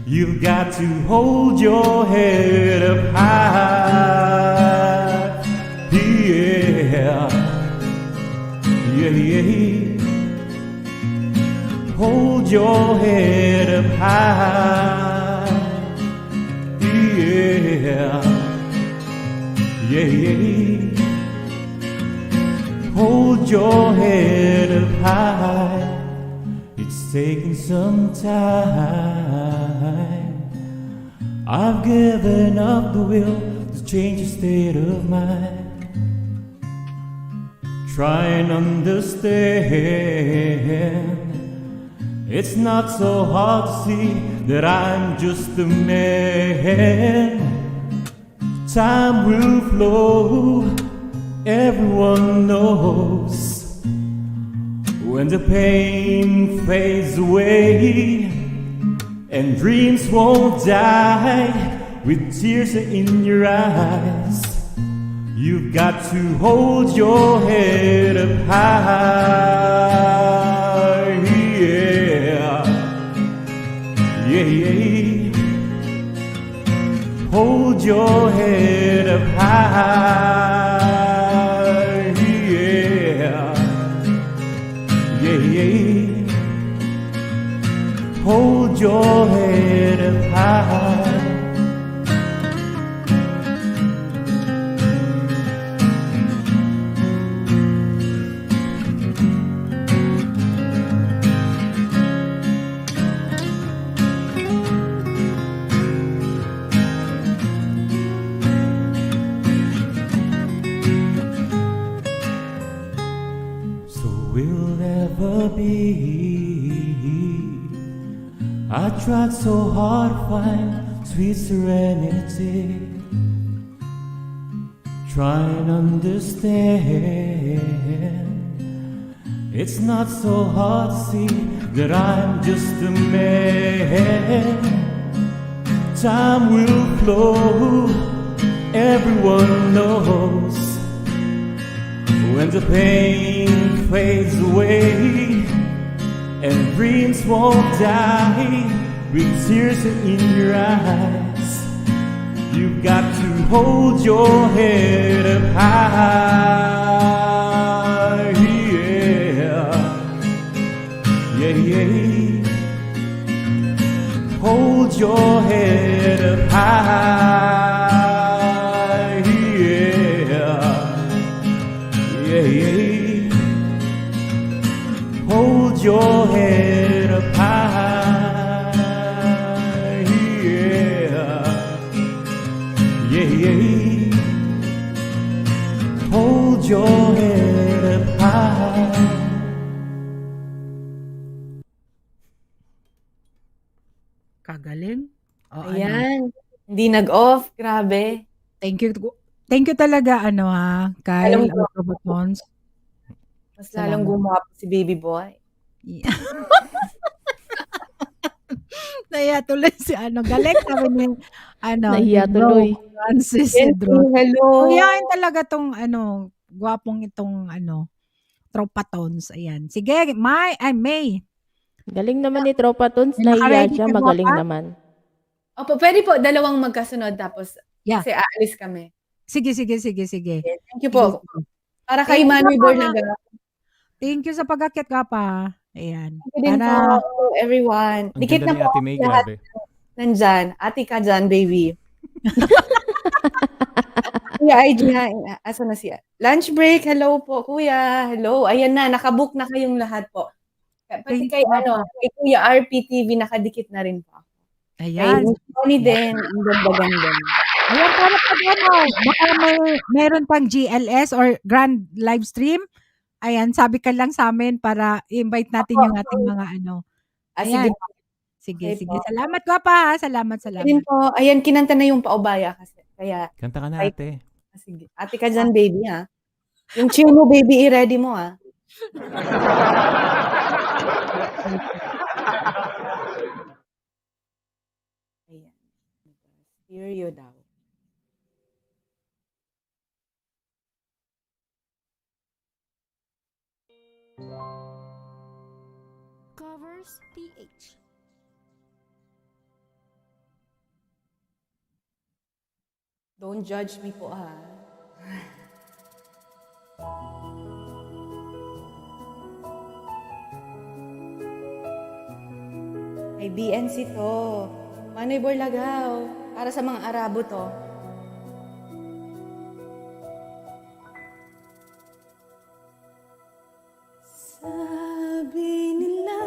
you've got to hold your head up high. Yeah, yeah, yeah. Hold your head up high. Yeah. Yeah, yeah. Hold your head up high. It's taking some time. I've given up the will to change your state of mind. Try and understand. It's not so hard to see that I'm just a man. Time will flow, everyone knows. When the pain fades away and dreams won't die with tears in your eyes, you've got to hold your head up high. Yeah, yeah, yeah. Hold your head up high. Yeah, yeah, yeah. Hold your head up high. I tried so hard to find sweet serenity. Try and understand. It's not so hard to see that I'm just a man. Time will flow, everyone knows. When the pain fades away and dreams won't die with tears in your eyes, you've got to hold your head up high. Yeah, yeah, yeah. Hold your head up high. Yeah, yeah, yeah. Hold your head up high. Yeah, yeah, yeah. Hold your head up high. Kagaling. O, ano? Ayan. Hindi nag-off. Grabe. Thank you. Thank you talaga, ano ha, Kyle, Alam mo, Robotons. mas lalong gumawa pa si baby boy. Nahiya tuloy si ano, galing sabi ni, ano, Nahiya ni tuloy. Bro Francis Yes, Cedro. hello. Kuyain talaga tong, ano, gwapong itong, ano, Tropa Tones. Ayan. Sige, May. Galing naman ni Tropa Toons. Nahiya Naka-ready siya. ka, Magaling Guapa? naman. Opo, pwede po, dalawang magkasunod tapos Yeah. kasi aalis kami. Sige. Thank you po. Para kay Thank you, Manny Guapa. Borlaga. Thank you sa pag-akyat ka pa. Ayan. Thank you din po, everyone. Ang Dikit ganda na ni po Ate May, lahat grabe. nandyan. Ate ka dyan, baby. Kuya IG nga, asa na siya? Lunch break, hello po, kuya. Hello, ayan na, nakabook na kayong lahat po. Pati Thank kay, you, ano, kay Kuya RPTV, nakadikit na rin po. Ayan. Kay Tony din, ang ganda-ganda. Ayan, para pag ano, baka meron pang GLS or grand live stream. Ayan, sabi ka lang sa amin para i-invite natin yung ating mga ano. Sige Ayan. po. Sige. Okay po. Salamat, Guapa. Salamat. Din po, ayan, kinanta na yung paubaya kasi. Kaya, Kanta ka na, ate. sige. Ate ka dyan, baby, ha? Yung chill mo, baby, i-ready mo, ha? Ayan. Stereo daw. Covers PH. Don't judge me po, ha? Ay, BNC to. Manoy Borlagaw. Para sa mga Arabo to. Sabi nila,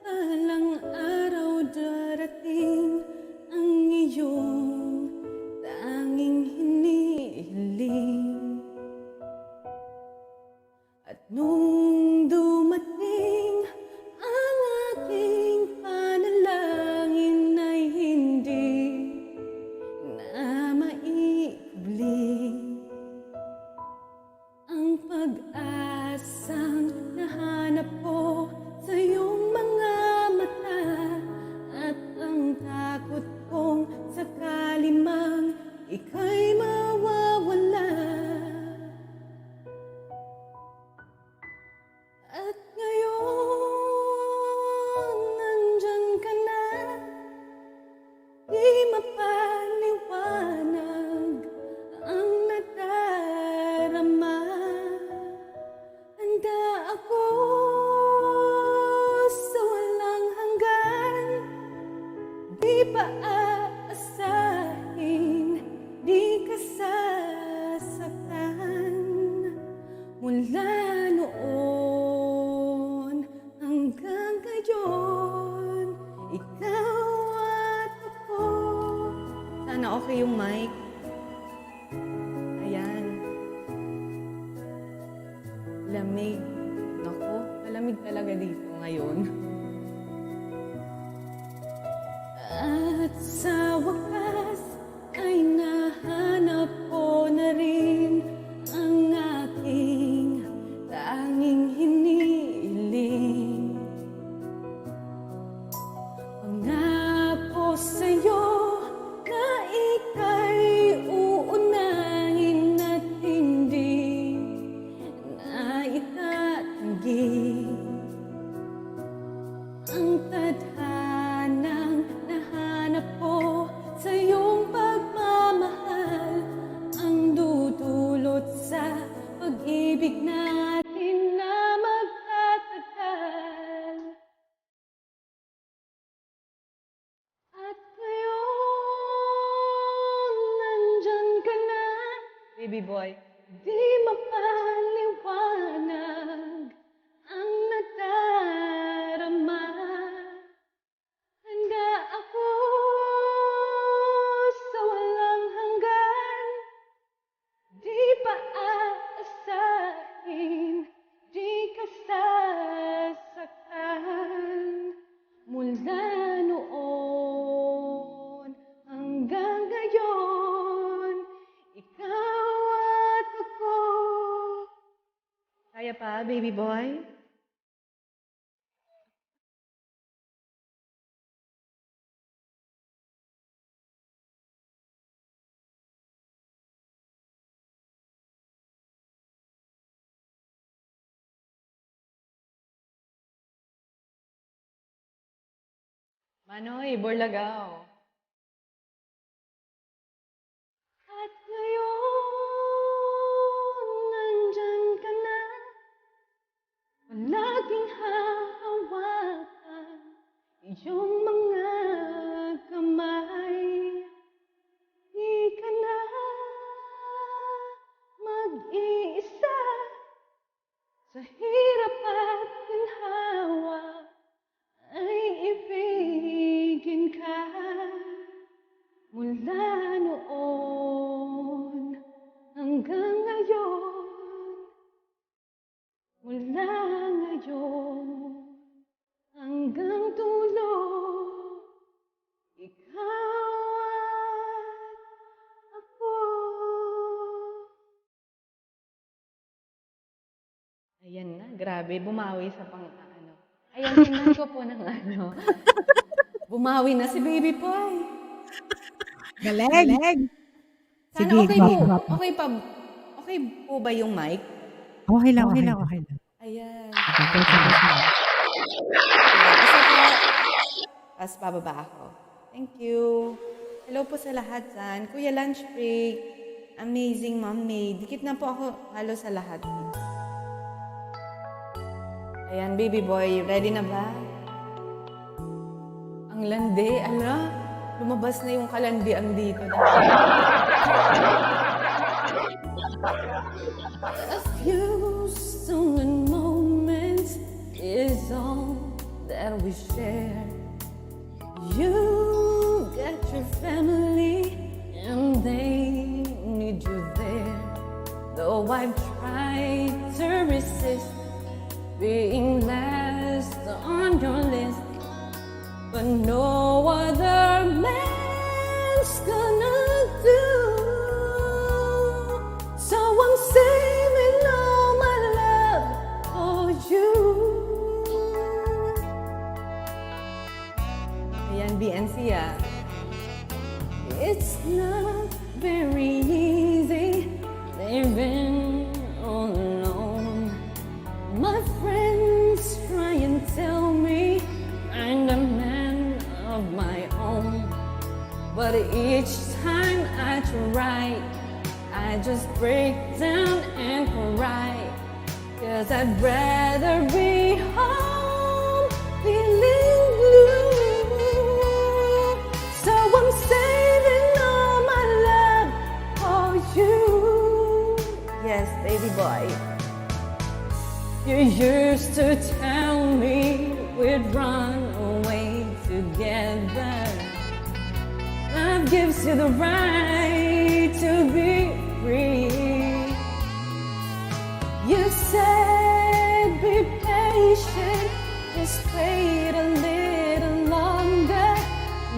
alang araw darating ang iyong tanging hinihiling. At nung dumating ang aking panalangin ay hindi na maikubli. Ang pag-asang nahanap ko sa iyong mga mata at ang takot kong sakali mang ika'y mawawala. At ngayon, nandyan ka na, di mapaliwanag ang nadarama. Handa ako sa walang hanggan, di pa aasahin, di ka sasaktan. Mula noon hanggang ngayon, ikaw at ako. Sana okay yung mic. Ayan. Lamig. Naku, malamig talaga dito ngayon. At sa wakas ay nahanap ko na rin ang aking tanging hinihiling. baby boy. Di mapaliwanag ang nadarama. Handa ako sa walang hanggan. Di pa aasahin, di ka sasaktan. Mula noon hanggang ngayon, ikaw at ako. Kaya pa, baby boy? Manoy, Borlagao. At ngayon, nandyan ka na. Palaging hahawakan iyong mga kamay. Di ka na mag-iisa sa hirap at ginhawa. Ay ibigin ka mula noon hanggang ngayon, mula ngayon hanggang dulo, ikaw at ako. Ayan na, grabe, bumawi sa pang-ano. Ayan, tingnan ko po ng ano. Bumawi na si Baby Boy. Galing. Sana Sige, okay gwapa. po. Okay po ba yung mic? Okay lang. Ayan. Okay. Isa po. Tapos bababa ako. Thank you. Hello po sa lahat dyan. Kuya Lunch Break. Amazing Mom Maid. Dikit na po ako halos sa lahat. Ayan, Baby Boy. Ready na ba? Ang landi. Ala, lumabas na yung kalandian dito. A few stolen moments is all that we share. You got your family and they need you there. Though I've tried to resist being last on your list, but no other man's gonna do. So I'm saving all my love for you. Ayan, BNC ah. It's not very easy living alone. My friends try and tell me I'm a man of my own, but each time I try, I just break down and cry, 'cause I'd rather be home feeling blue. So I'm saving all my love for you. Yes, baby boy. You used to tell me we'd run away together. Love gives you the right to be free. You said be patient, just wait a little longer.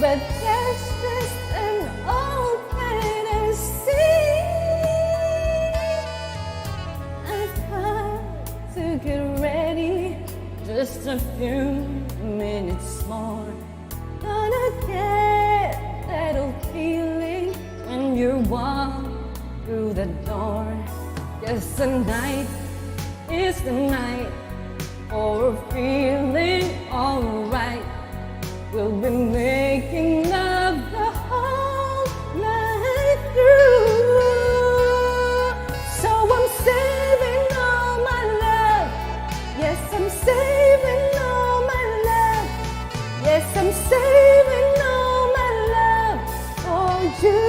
But there's just an old fantasy. I've got to get ready, just a few minutes more. Gonna get that old feeling when you walk through the door. Yes, tonight is the night for feeling alright. We'll be making love the whole night through. So I'm saving all my love. Yes, I'm saving all my love. Yes, I'm saving all my love for you.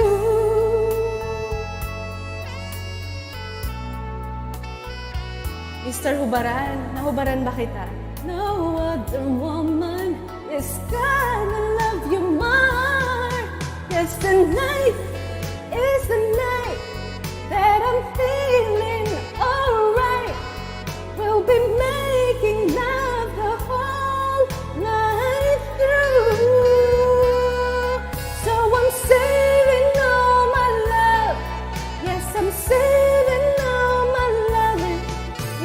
Mr. Hubaran. Nahubaran ba kita? No other woman is gonna love you more. Yes, tonight is the night that I'm feeling alright. We'll be making love the whole night through. So I'm saving all my love. Yes, I'm saving all my loving.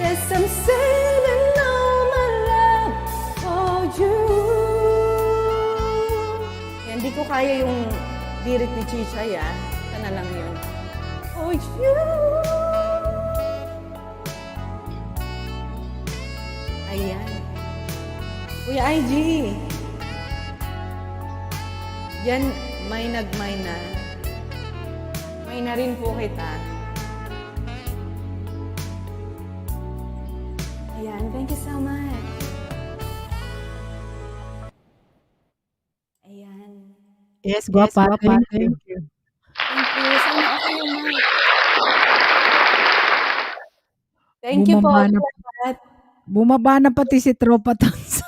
Yes, I'm saving all my love for you. Yan, di ko kaya yung birit ni Chichay, ah. Ito na lang yun. For you. Ayan. Kuya IG. Yan, may nagmay na. May na rin po kita. Ayan, thank you so much. Ayan. Yes, guwapa. Thank you. Thank you. Sana okay yung mic. Thank you po. Salamat. Bumaba na pati si Tropa Tanso.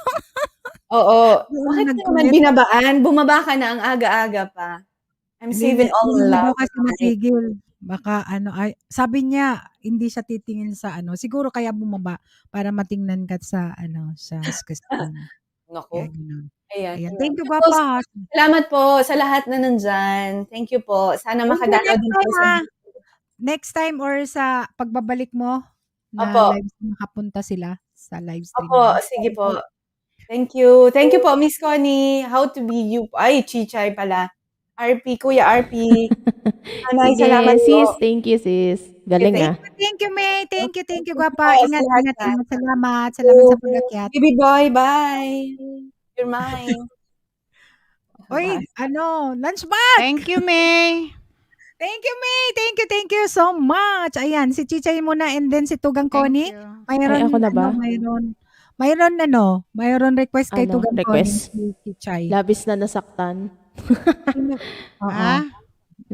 Oo. Oo, Bakit nagkulit. naman binabaan? Bumaba ka na ang aga-aga pa. I'm saving all the Hindi daw love. kasi masigil. Baka sabi niya, hindi siya titingin sa siguro kaya bumaba para matingnan ka sa sa screen. Naku. Kaya ganun. Ayan. Ayan. Thank you, Po, guwapa. salamat po sa lahat na nandyan. Thank you po. Sana Thank you makadalaw next din po time, sa... ha. Next time or sa pagbabalik mo na Opo. live makapunta sila sa live stream. Opo, sige po. Thank you. Thank you po, Miss Connie. How to be you. Ay, Chichay pala. RP, Kuya RP. Anay, Sige, salamat sis. po. Thank you, sis. Galing ah. Thank you, May. Thank you, guwapa. Po, Ingat, salamat ingat, na. ingat. Salamat. Salamat sa pag-akyat. Baby boy, bye. You're mine. Oy, lunch box! Thank you, May. Thank you, May. Thank you so much. Ayan, si Chichay muna and then si Tugang Connie. Mayroon, Ay, ako na ba? mayroon request kay Tugang Request. Connie. Si Chichay. Labis na nasaktan. Oo.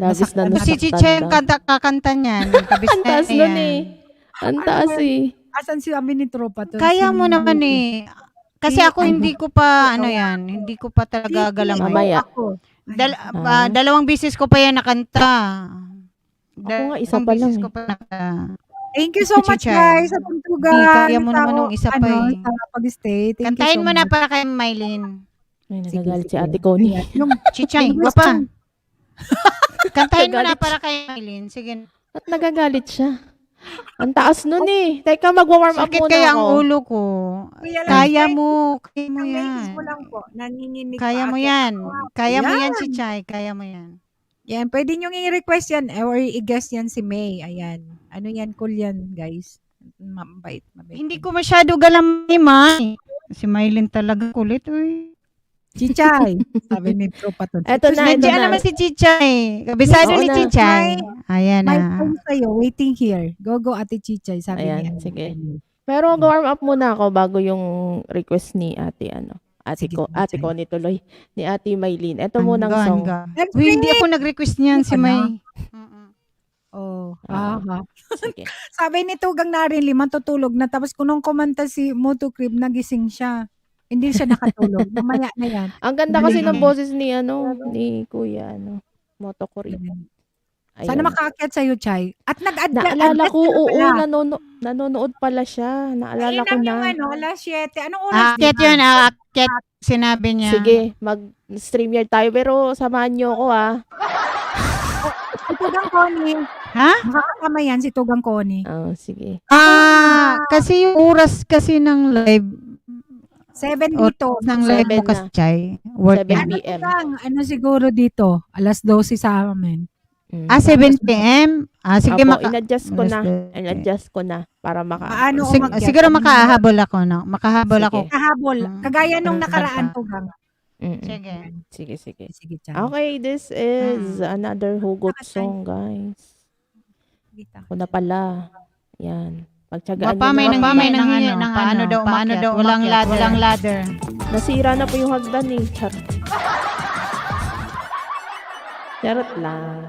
Labis na Si nasaktan Chichay ang daw. kakanta niyan. Ang taas nun eh. Ang taas eh. Asan si amin ni Tropa? Kaya mo naman eh. Kasi ako hindi ko pa hindi ko pa talaga galamay. Mamaya. Dalawang bisis ko pa yan nakanta. Ako nga, isa pa lang. Thank you so much, Chichay. guys, sa pagtugan. Kaya mo naman nung isa pa eh. Sa pag-stay. Thank Kantahin you so mo na much. para kay Mylene. Ay, nagagalit si Ate Connie. Chichay, wapa. Kantahin mo na para kay Mylene. Sige. At nagagalit siya. Ang taas nun eh. Teka, magwa-warm up Sakit muna kaya ako. ang ulo ko. Kaya mo. Kaya mo Ang yan. ko lang po, nanginginig Kaya pa mo ako. yan. Kaya mo yan, Yan. Chichay. Kaya mo yan. Yan, pwede nyo i-request yan or i-guess yan si May. Ayan. Ano yan, cool yan, guys. Mabait. Hindi ko masyado galamay, May. Si Mylene talaga kulit, uy. Chichay. Sabi ni Tropa to. Eto na, ito Nandiyan na. naman si Chichay. Kabisado Oo ni na. Chichay. Ayan My na. phone sa'yo, waiting here. Go, Ate Chichay. Sabi Ayan, niya. sige. Pero mag-warm up muna ako bago yung request ni Ate Ate Connie tuloy. Ni Ate Mylene. Ito muna ang song. Uy, hindi ako nag-request niyan si May. Oh, Sige. Sabi ni Tugang Narinli, matutulog na. Tapos kung nung kumanta si Moto Crib, nagising siya. Hindi siya nakatulog. Mamaya na yan. Ang ganda kasi ng boses ni ni Kuya Motokori. Sana makaakyat sa'yo, Chay. At nag-add Naalala ko, ka na oo, pala. nanonood pala siya. Naalala ko Mainam na. yung alas 7. Anong oras? Aakyat yun, aakyat. Sinabi niya. Sige, mag-stream yard tayo. Pero samahan niyo ako Si Tugang Connie. Ha? Makakasama yan si Tugang Connie. Oh, sige. Kasi yung oras kasi ng live, 7 dito. ng live mo 7 kasi, na. Chay. Work 7 yan. p.m. Ano siguro dito? Alas 12 sa amin. 7 p.m.? Sige, Apo, in-adjust ko na. Alas 12. In-adjust ko na para Paano umakyat? Siguro makahabol ako, no? Makahabol ako. Kahabol. Kagaya nung nakaraan, Tugang. Sige. Sige. Sige, Chay. Okay, this is another hugot song, guys. Ako na pala. Yan. Pagtsagaan Bapa, may nanghingi ng paano daw, walang ladder. Nasira na po yung hagdan eh. Charot lang.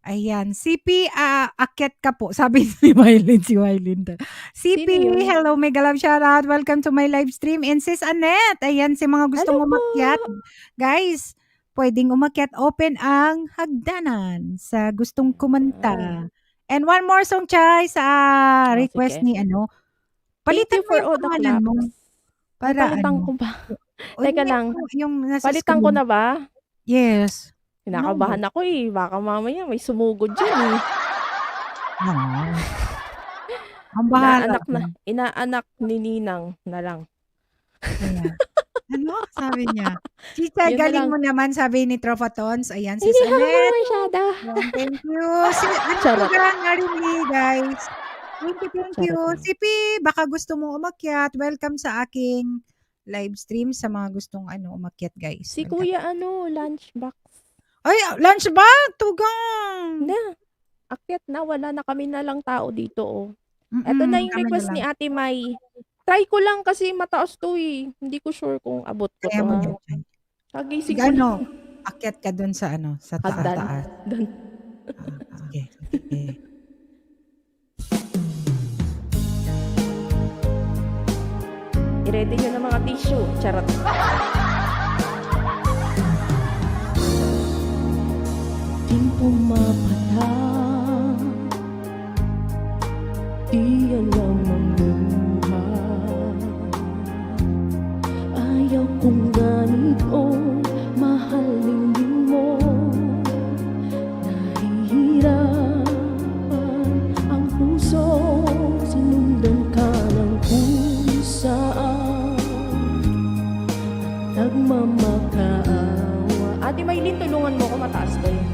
Ayan, CP, akyat ka po. Sabi ni Mylene, si Mylene. CP, Sino yun? hello, mega love shoutout. Welcome to my live stream. And sis Annette, ayan, si mga gustong Hello po. umakyat. Guys, pwedeng umakyat. Open ang hagdanan sa gustong kumanta. And one more song, Chay, sa request sige. ni ano. Thank Palitan you for mo yung all the pangalan mo. claps. Ay, Para palitan ano. ko ba? O, Teka hindi, lang. Yung nasa Palitan ko screen. na ba? Yes. Kinakabahan ako eh. Baka mamaya may sumugod dyan eh. Ang bahala Inaanak ni Ninang na lang. Ayan. Ano? Sabi niya. Chicha, Yun na galing lang. mo naman, sabi ni Trofatons. Ayan, si Hindi ako Annette. masyado. Thank you. Ano Charot. ka narini, guys? Thank you. Charot lang. CP, baka gusto mo umakyat. Welcome sa aking live stream sa mga gustong umakyat, guys. Si Kuya lunchbox. Ay, lunch ba? Tugang. Na. Akyat na. Wala na kami na lang tao dito oh. Ito na yung kami na request lang. ni Ate May. Try ko lang kasi mataas to eh. Hindi ko sure kung abot ko Kaya to. mo ha. dyan. Kagising Sige, ko lang. akyat ka dun sa sa taas. Hagdan. Dun. Sige. Sige. I-ready nyo na mga tissue. Charot. Di pumapatang, di alam ang buhay. Ayaw kong ganito, mahalin din mo. Nahihirapan ang puso, sinundan ka ng kung saan. Nagmamakaawa. Ate Maylin, tulungan mo ko, mataas to yun.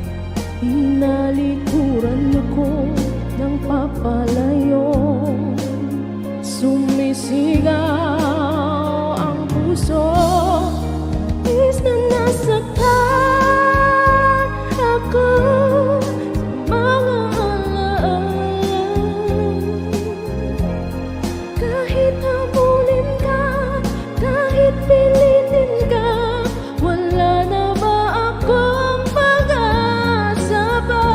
Hinalikuran ako ng papalayo. Sumisigaw ang puso. Is na nasaktan ako sa mga halaan. Kahit habulin ka, kahit pilitin ka, wala na ba akong pag-asa pa?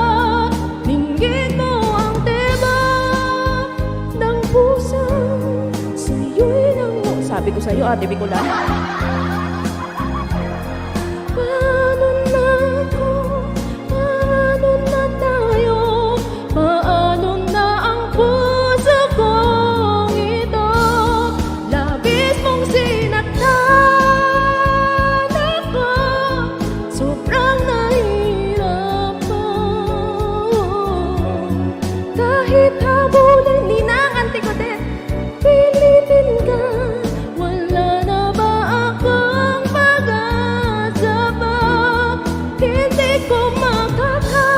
Dinggin mo ang tibok ng puso, sa'yo'y nang... Sabi ko sa'yo, Ate Bicola. Paano na ako? Paano na tayo? Paano na ang puso kong ito? Labis mong sinaktan ako, sobrang nahihirapan. Kahit habulin ni ng antikodet, pilitin ka, wala na ba akong pag-asa pa? Hindi ko makakaya,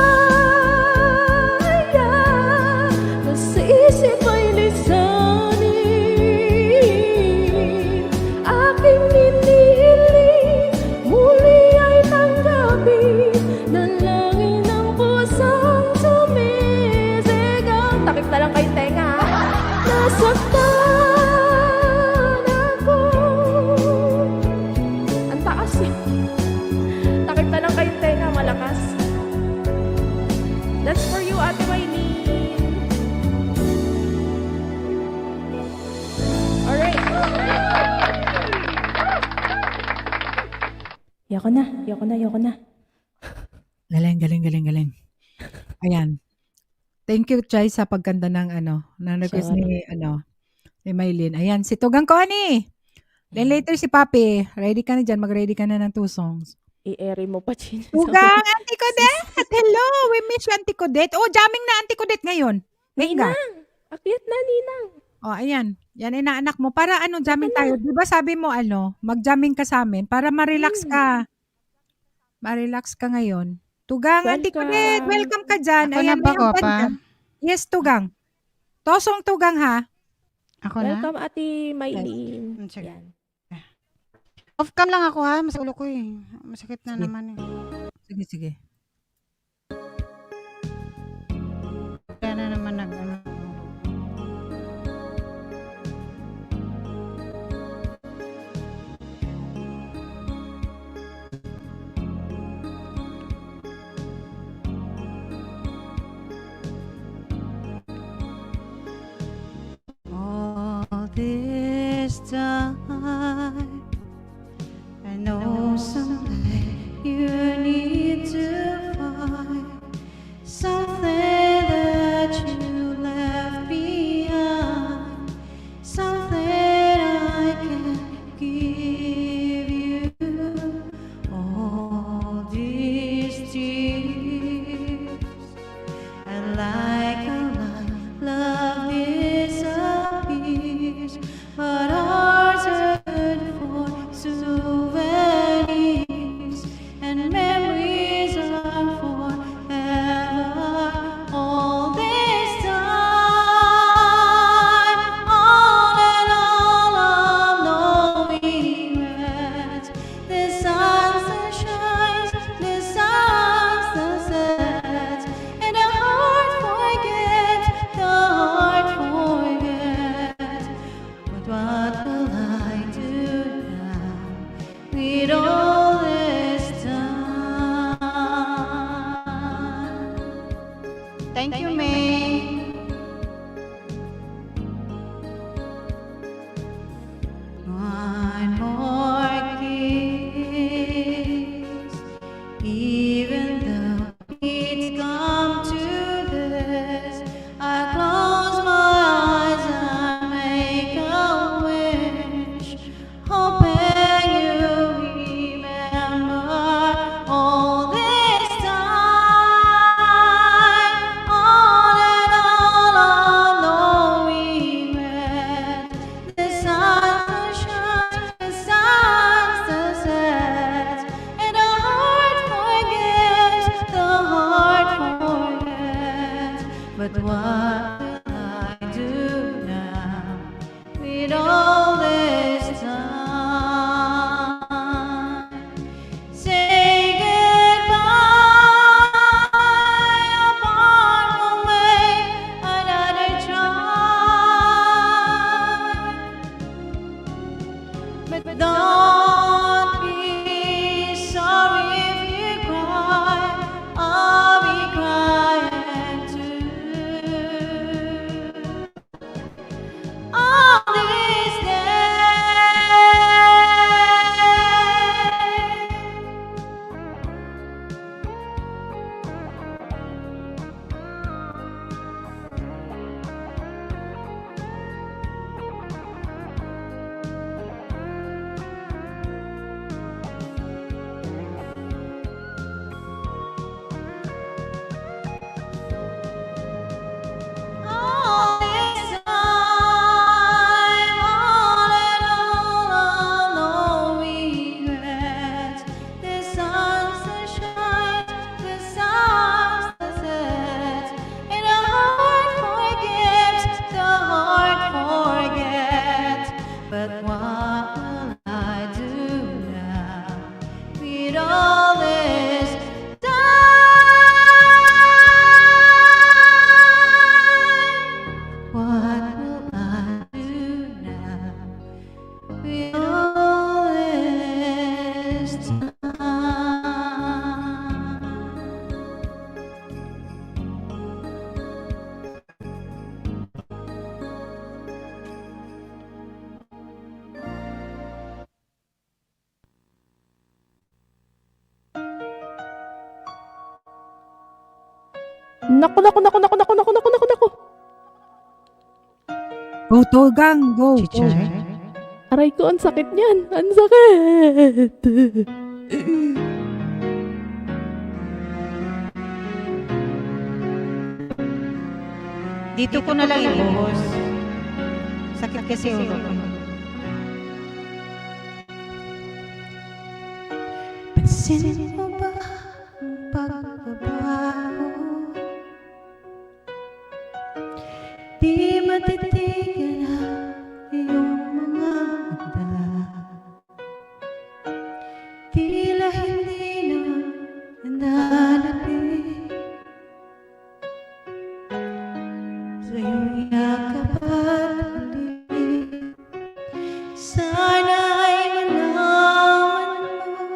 nasa isip ay lisanin. Aking hinihiling, muli ay tanggapin, dalangin ng pusong sumisigaw. Takip na lang kay tenga. Nasaktan ako. Ang taas eh. Takip na lang kay tenga, malakas. That's for you, Ate Maylin. Alright. Yoko na. Galing. Ayan. Thank you, Chay, sa pagkanta ng ng request ni Maylin. Ayan, si Tugang ko, ani. Then later si Papi. Ready ka na dyan. Mag-ready ka na ng 2 songs. I-ere mo pa, Chin. Tugang, Auntie Codet! Hello! We miss you, Auntie Codet. Oh, jamming na, Auntie Codet, ngayon. Venga. Akyat na, Ninang. Oh, ayan. Yan, inaanak mo. Para jamming tayo. Di ba sabi mo, mag-jamming ka sa amin para ma-relax ka. Ma-relax ka ngayon. Tugang, Auntie Codet, welcome ka dyan. Ako na ba, mayroon ka Kopa? dyan. Yes, Tugang. Tosong Tugang, ha? Ako na? Welcome, Ate Maylin. Sige. Yan. Off cam lang ako ha. Masakit ko eh. Masakit na naman eh. Sige. Kaya na naman die. I know someday you need to find something that you left behind, something I can give you. All these tears, and like a light, love disappears, but ours are good for souvenirs, and memories are forever. All this time, all and all of no regrets. The sun that shines, the sun that sets, and the heart forgets, the heart forgets. But what will I do now with all this time? Thank you, May. One more kiss, even though it's come to this. I close my eyes and make a wish, hoping you remember all this time, all and all of no regret. The sun that shines, the sun that sets, and the heart forgets, the heart forgets. But what will I do now with all this time? Say goodbye, apart we'll make another try. But don't be sorry if you cry, I'll be crying too. All these all this time, all and all of no regrets. The sun that shines, the sun that sets, and the heart forgets, the heart forgets. But what will I do now with all this time? What will I do now with all this time? Naku, naku, naku, naku, naku, naku, naku, naku, naku. Go, Togang, go. Chichay? Aray ko, ang sakit niyan. Ang sakit. Dito ko na lang ibuhos. Sakit kasi ulo ko. Pansinin mo ba ang pagbabago? Di matitigil ang iyong mga mata. Tila hindi na nananapin sa iyong yakap at halik. Sana ay malaman mo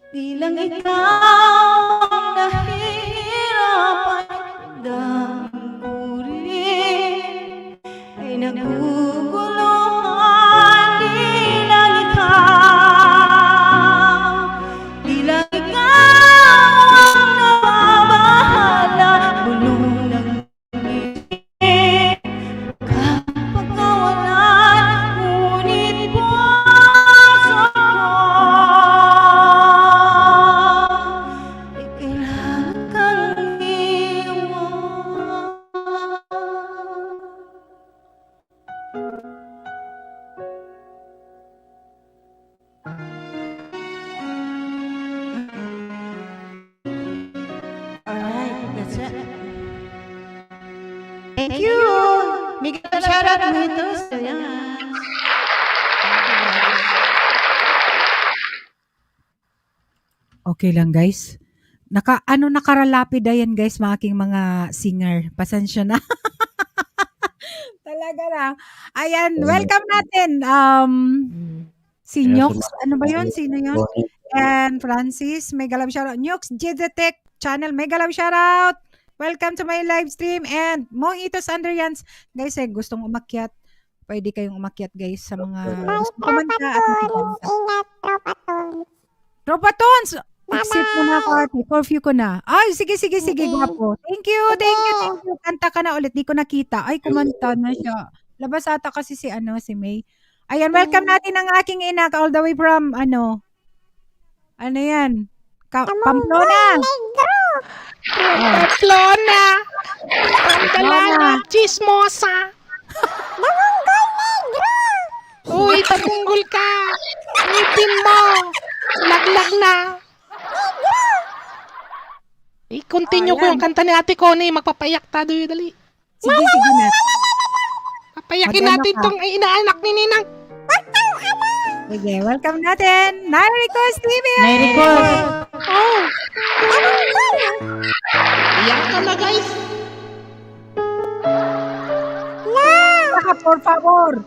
Di lang ikaw ang nahihirapan, daming uri ay naguguluhan. Di lang ikaw ang nababahala, bulong ng ngiti kapagkawalan, ngunit puso ko ay kailangan kang iwan. Alright, that's it. Thank you. Bigyan shoutout mo ito. So, yan. Okay lang guys. Nakaralapid yan guys, mga aking mga singer. Pasensya na. Talaga lang. Ayan, welcome natin. Si Nyox, ano ba yun? Sino yun? And Francis, mega love shoutout. Nyox, Jizetech channel, mega love shoutout. Welcome to my live stream. And Mojitos Andrians, guys, gustong umakyat. Pwede kayong umakyat guys sa mga kumanta at makikanta. Ingat, tropa tons. Tropa Tons! Exit mo na ako, ate. Curfew ko na. Ay, sige, gwapo. Thank you. Kanta ka na ulit. Di ko nakita. Ay, kumanta na siya. Labas ata kasi si May. Ayan, welcome natin ang aking ina all the way from, ano yan? Pamplona. Pamplona. Pamplona. Chismosa. Uy, tapunggol ka. Ngipin mo. Laglag na. I-continue ko yung kanta ni Ate Connie. Magpapayak tayo dali. Sige na. Papayakin natin tong inaanak ni Ninang. Sige, welcome natin. Nairicos TV. Oh. Iyak ka na, guys. Saka, por favor.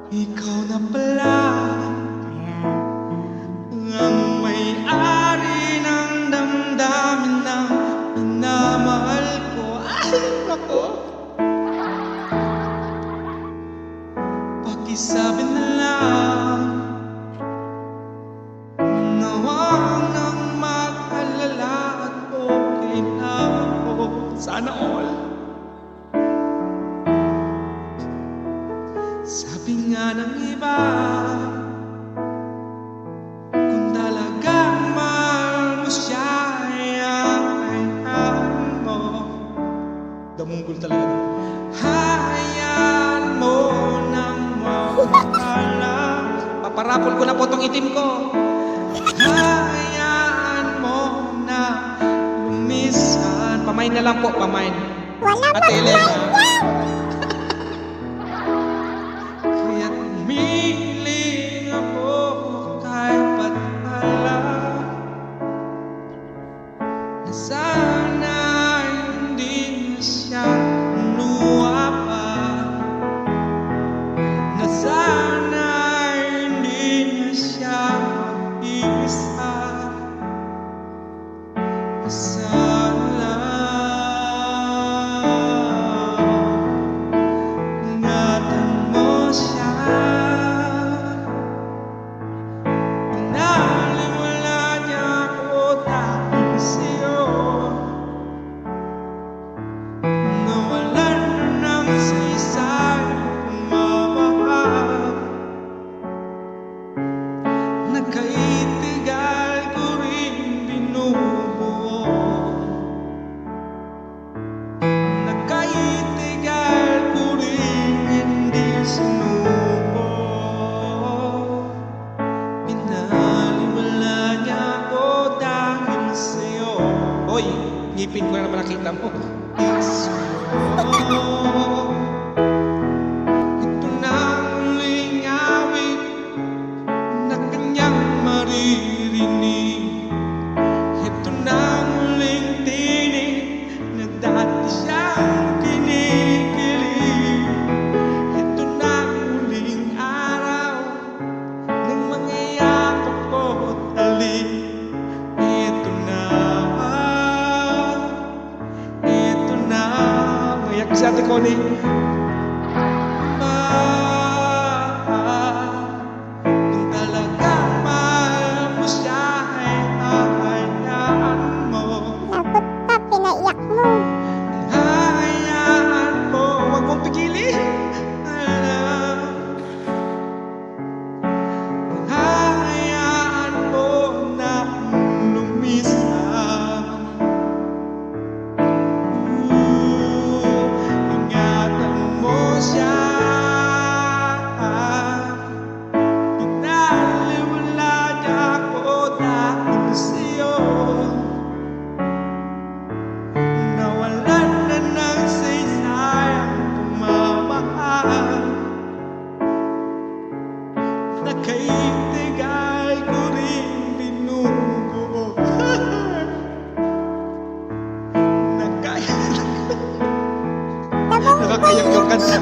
Ikaw na pala ang may-ari ng damdamin na minamahal ko. Ay, nako. Pakisabi na lang na huwag nang mag-alala at okay na ako. Sana all. Sabi nga ng iba, kung talagang mahal mo siya, hayaan mo. Damunggol talaga. Hayaan mo nang mawala. Paparapol ko na po tong itim ko. Hayaan mo na lumisan. Pamain na lang po, pamain. Wala Ate Elena. Kaya't umiling ako kahit patala na sana hindi na siya luwa pa, na sana hindi na siya mag-isa, na sana ingatan mo siya. Pinaliwala niya ako dahil sa'yo. Nawalan na ng sisay kumabahag. Nagkaitigal ko rin binubuo. Nagkaitigal ko rin hindi sinubo. Pinaliwala niya ako dahil sa'yo. Hoy, ngipin ko na naman nakita mo. Ito na ang huling awit na kanyang maririnig. Ito na ang huling tinig na dati siyang kinikilig. Ito na Kung talagang mahal mo siya ay hahayaan mo. Lagot ka, pinaiyak mo. Hahayaan mo, huwag mong pigilin. Hahayaan mo na lumisang. Ingatan mo siya. Pinaliwala niya ako dahil sa'yo. Nawalan na ng saysayang pumamahal. Nakaibigay ko rin binubuo. Nakakayak yung kanta.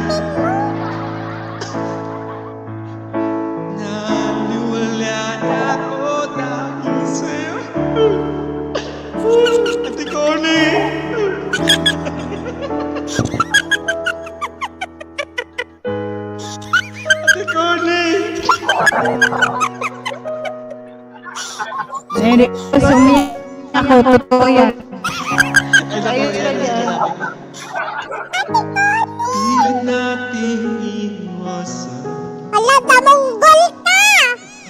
Naniwala na ako dahil sa'yo. Ate Connie. Ate Connie. Hindi ko sumiyak ako. Totoo yan. Ayos ka dyan. Pilit natin iwasan Hala, damonggol ka!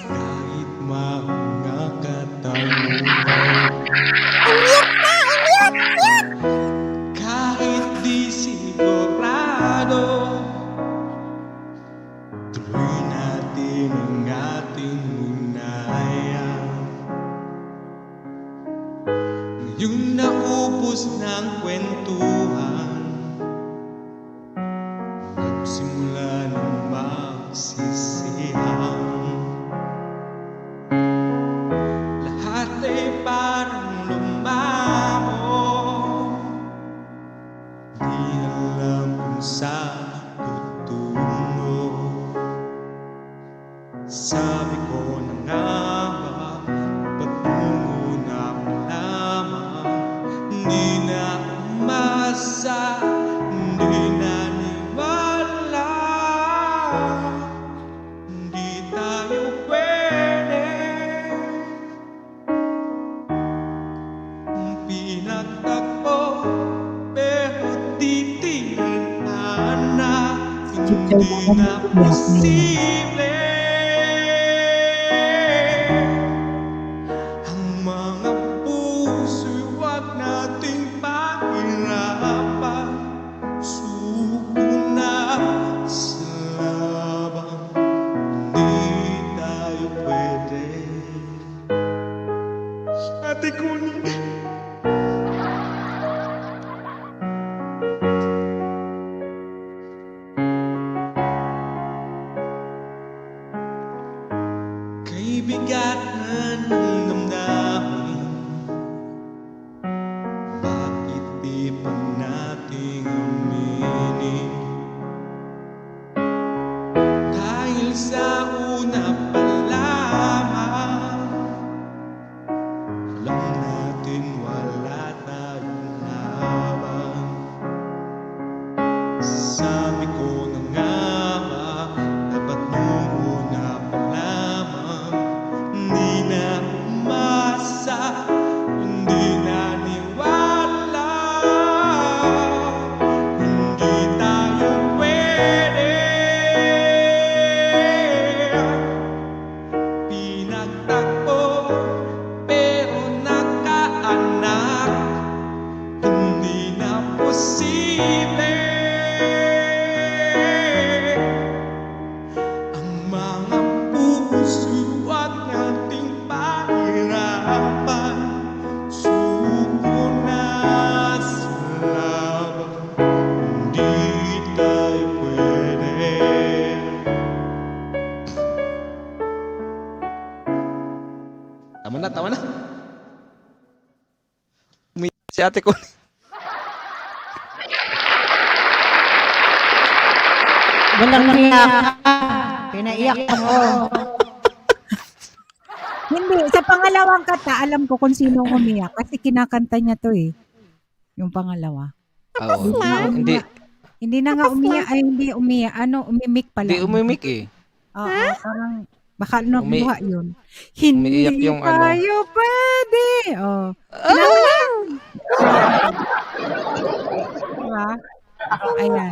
kahit maunga katanungan. I-mute ka! I-mute! Mute! Kahit di sigurado, tuloy natin ang ating ugnayan. Ngayong naubos ng kwentuhan, nagsimula ng magsisihan. Lahat ay parang lumamo, di alam kung saan tutungo. Sabi ko na nga ba, ba't muna ako lamang? Hindi na umasa, hindi naniwala. Hindi tayo pwede. Pinagtagpo, pero di tinadhana. Hindi na posible. Ang mga puso'y huwag nating pahirapan. Suko na sa laban, hindi tayo pwede. Ate Connie. Kay bigat na ng damdamin, bakit di pa nating aminin? Dahil sa una pa lamang, alam natin wala tayong laban. Sabi ko na nga ba, dapat nung una pa lamang, hindi na umasa, hindi naniwala. Hindi tayo pwede. Pinagtagpo, pero nagkaanak. Hindi na posible. Ang mga puso'y huwag nating pahirapan. Suko na sa laban, hindi tayo pwede. Tama na, tama na. Umiyak si Ate Connie. Walang hiya ka. Pinaiyak mo. Hindi, sa pangalawang kata, alam ko kung sino umiyak kasi kinakanta niya to eh. Yung pangalawa. Oo. Hindi. Hindi na nga umiyak, ay hindi umiyak, umimik pala. Hindi umimik eh. Oo, parang baka luha yun. Umiiyak Hindi yung tayo pwede. Oh. Diba? Ayan.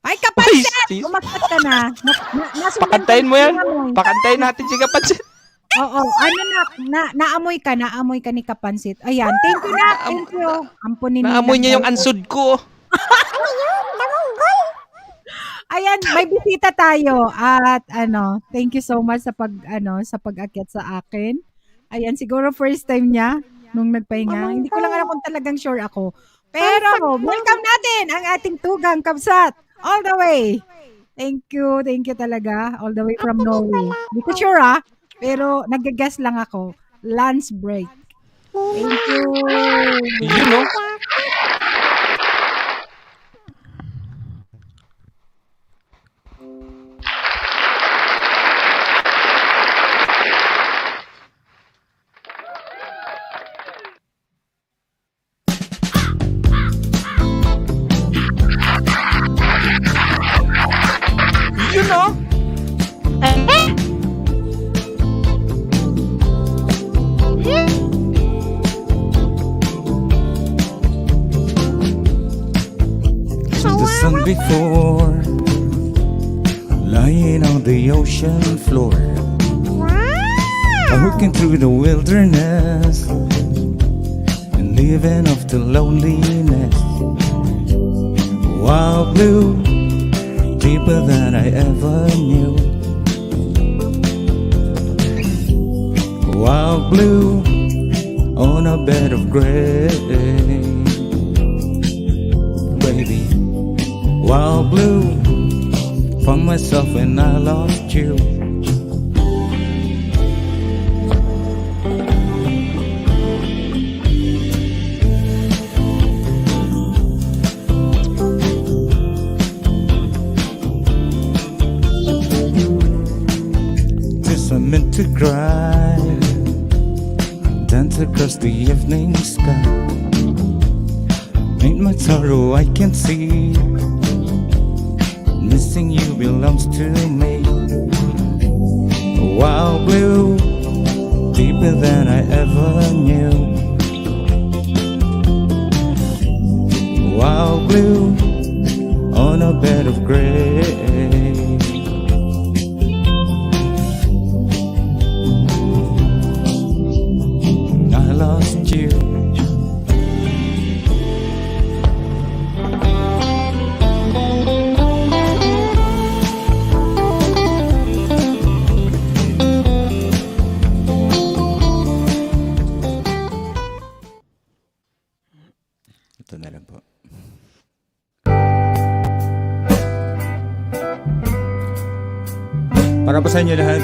Ay, kapansit! Umakat ka na. Pakantayin mo yan. Pakantayin natin si Kapansit. Oo, naamoy ka ni Kapansit. Ayan, thank you na, thank you. Ampunin Naamoy niya yung ansud ko. Ayan, may bisita tayo at thank you so much sa pag-akyat sa akin. Ayan, siguro first time niya nung nagpahinga. Hindi ko lang alam kung talagang sure ako. Pero welcome natin ang ating tugang Kabsat all the way. Thank you talaga all the way from Norway. Hindi ko sure pero nag-guess lang ako. Lunch break. Thank you. You know? You know? The sun before, lying on the ocean floor, walking through the wilderness and living off the loneliness. Wild blue, deeper than I ever knew. Wild blue, on a bed of gray, baby. Wild blue, found myself when I lost you. Just I meant to cry, dance across the evening sky. Ain't my sorrow I can see. Missing you belongs to me. Wild blue, deeper than I ever knew. Wild blue, on a bed of gray. I lost you. Ito na lang po. Para po sa inyo lahat.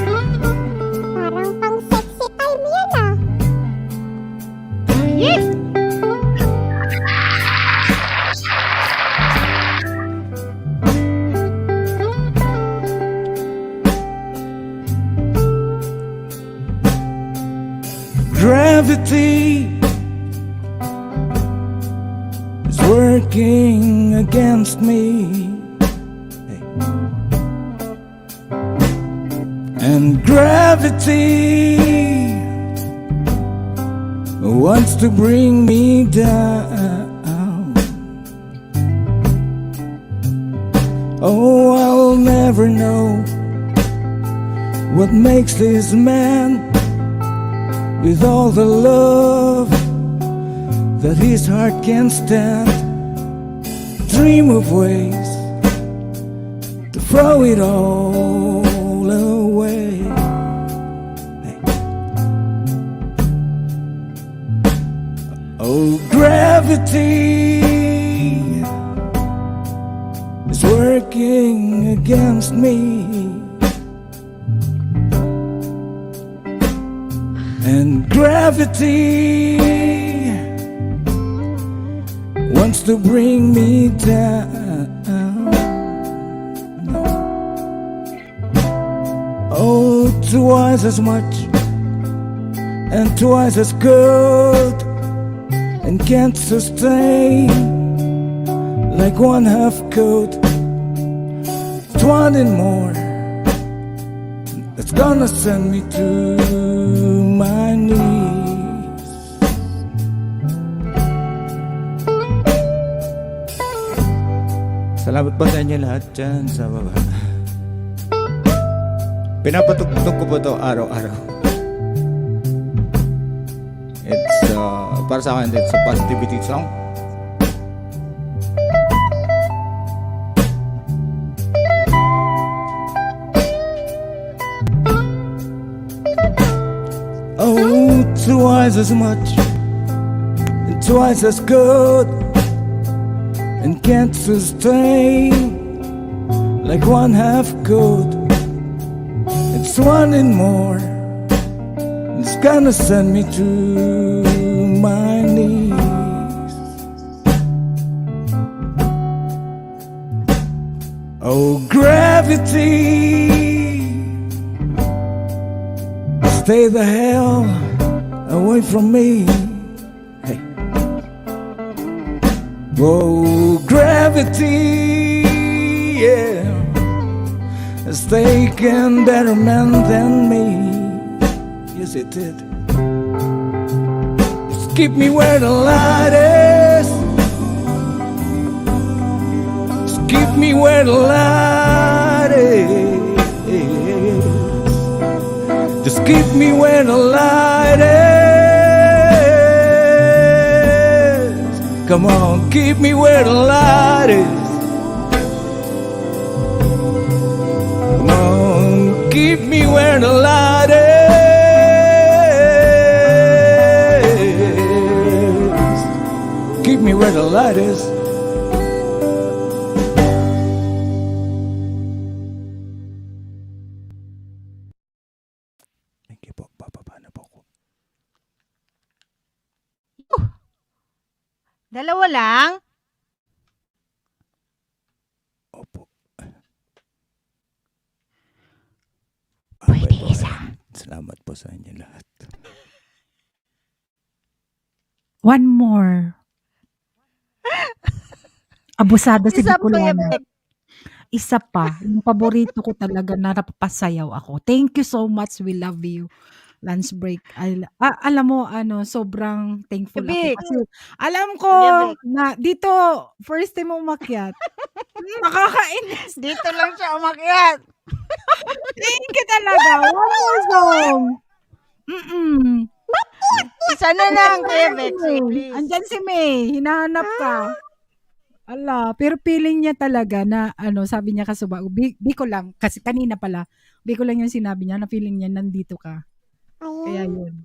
Parang pang sexy time yan Yes! Gravity is working against me, and gravity wants to bring me down. Oh, I'll never know what makes this man, with all the love that his heart can stand, dream of ways to throw it all away. Oh, gravity is working against me, and gravity wants to bring me down. Oh, twice as much and twice as good and can't sustain like one half coat. It's wanting more that's gonna send me to my knees. Salamat po sa inyo lahat dyan sa baba. Pinapatugtog ko po ito araw-araw. It's para sa akin, it's a positivity song. Oh, twice as much and twice as good, and can't sustain like one half good. It's wanting more, it's gonna send me to my knees. Oh, gravity, stay the hell away from me. Hey. Whoa, gravity, yeah, has taken better men than me. Yes, it did. Just keep me where the light is. Just keep me where the light is. Just keep me where the light is. Come on, keep me where the light is. Come on, keep me where the light is. Keep me where the light is. Dalawa lang? Pwede isa. Salamat po sa inyo lahat. One more. Abusado si Isa pa yan, Bicolana. Isa pa. Yung paborito ko talaga na napapasayaw ako. Thank you so much. We love you. Lunch break. Alam mo, sobrang thankful ako. Big. Kasi alam ko na dito, first time umakyat. Nakakainis. Dito lang siya umakyat. Thank you talaga. One more song. Isa na lang, Kuya Betsy, please. Andyan si May. Hinahanap ka. Ala, pero feeling niya talaga na, sabi niya kasuba, Biko lang, kasi kanina pala, Biko lang yung sinabi niya, na feeling niya nandito ka. Kaya yun.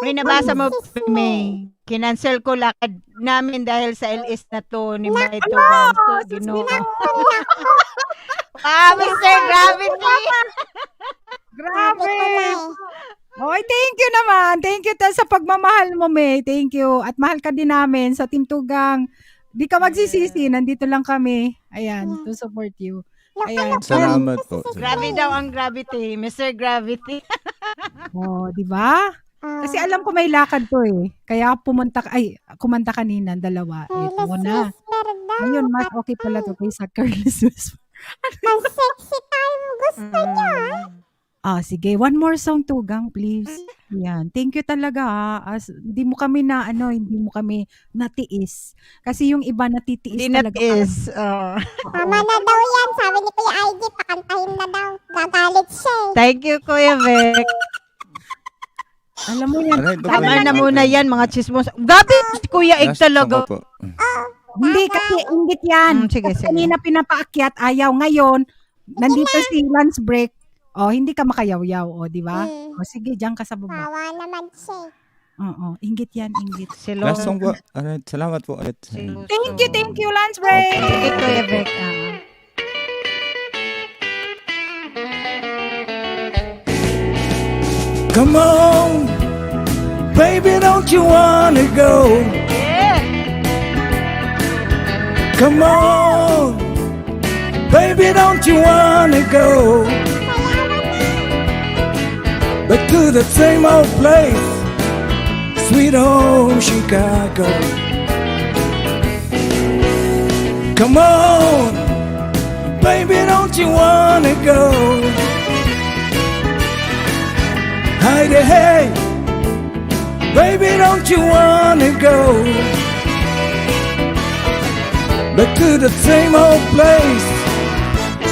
May nabasa mo, May. Kinancel ko lakad namin dahil sa LS na to ni Maito Ganto. Ginoo. Mr. Gravity! Grabe! Okay, thank you naman. Thank you sa pagmamahal mo, May. Thank you. At mahal ka din namin sa Team Tugang. Di ka magsisisi. Nandito lang kami. Ayan, to support you. Ayan. Salamat po. Grabe daw ang gravity. Mr. Gravity. Oh, di ba? Kasi alam ko may lakad to eh. Kaya kumanta kanina, dalawa. Ito na. Ayun, mas okay pala to kaysa Careless Whisper. Ang sexy time gusto niya. Sige, one more song, Tugang, please. Yan. Thank you talaga. Hindi mo kami natiis. Kasi yung iba natitiis Hindi talaga. natiis. Tama na daw yan. Sabi ni Kuya IG, pakantahin na daw. Gagalit siya eh. Thank you, Kuya Vic. Alam mo yan. Tama na muna yan, mga chismos. Gabi, Kuya Ig talaga. Hindi, kasi ingit yan. Sige. Kanina pinapaakyat, ayaw. Ngayon, nandito si lunch break. Hindi ka makayaw-yaw, di ba? Sige, diyan ka sa baba. Kawa naman siya. Oo, inggit yan, inggit. Last song po. Salamat po ulit. Thank you, lunch break. Sige, Kuya Vic. Come on, baby, don't you wanna go? Yeah. Come on, baby, don't you wanna go? Back to the same old place, Sweet home Chicago. Come on, baby, don't you wanna go? Heidi, hey, baby, don't you wanna go back to the same old place,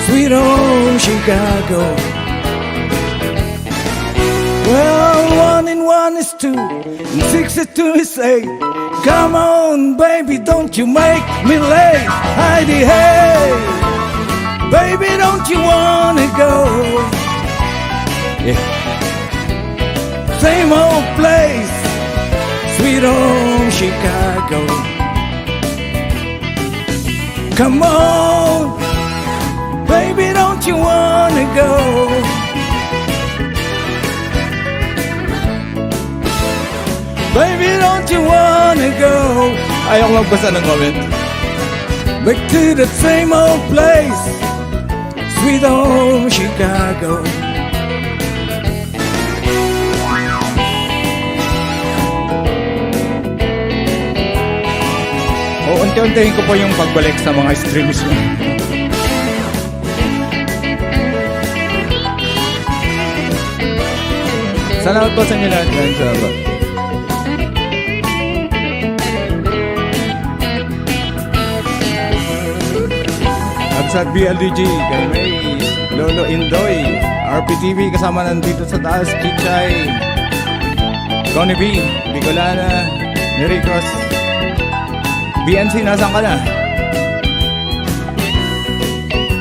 sweet home Chicago? Well, 1 and 1 is 2, and 6 and 2 is 8. Come on, baby, don't you make me late. Heidi, hey, baby, don't you wanna go? Yeah. Same old place, sweet home Chicago. Come on, baby, don't you wanna go? Baby, don't you wanna go? Ayaw ko magbasa ng comment. Back to the same old place, sweet home Chicago. O, unti-untihin ko po yung pagbalik sa mga streams mo. Salamat po sa inyo lahat. Salamat. Sa BLDG, kay May, Lolo Indoy, RPTV kasama nandito sa taas, Kichay, Connie B, Bicolana, Nericos, BNC, nasan ka na?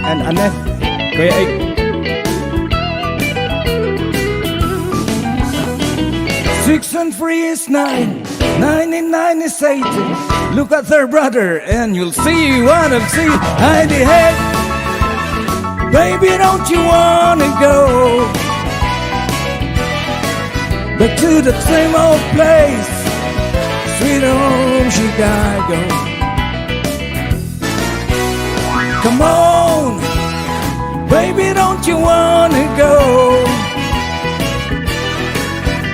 And Annette, Kuya Ike. Six and 3 is 9, 9 and 9 is 18. Look at their brother and you'll see what I'll see. Heidi, hey, baby, don't you wanna go back to the same old place, sweet home Chicago? Come on, baby, don't you wanna go?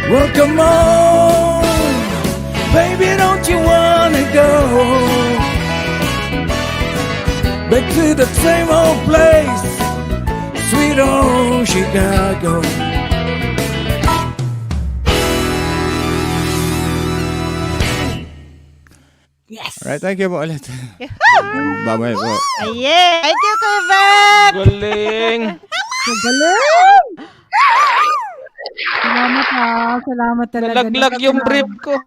Well, come on, baby, don't you wanna go back to the same old place, sweet home Chicago? Yes! Alright, thank you po ulit. Bye-bye po. Aye! Thank you, Kuya Bert! Galing! Galing! Salamat ha. Salamat talaga. Nalaglag yung brief ko.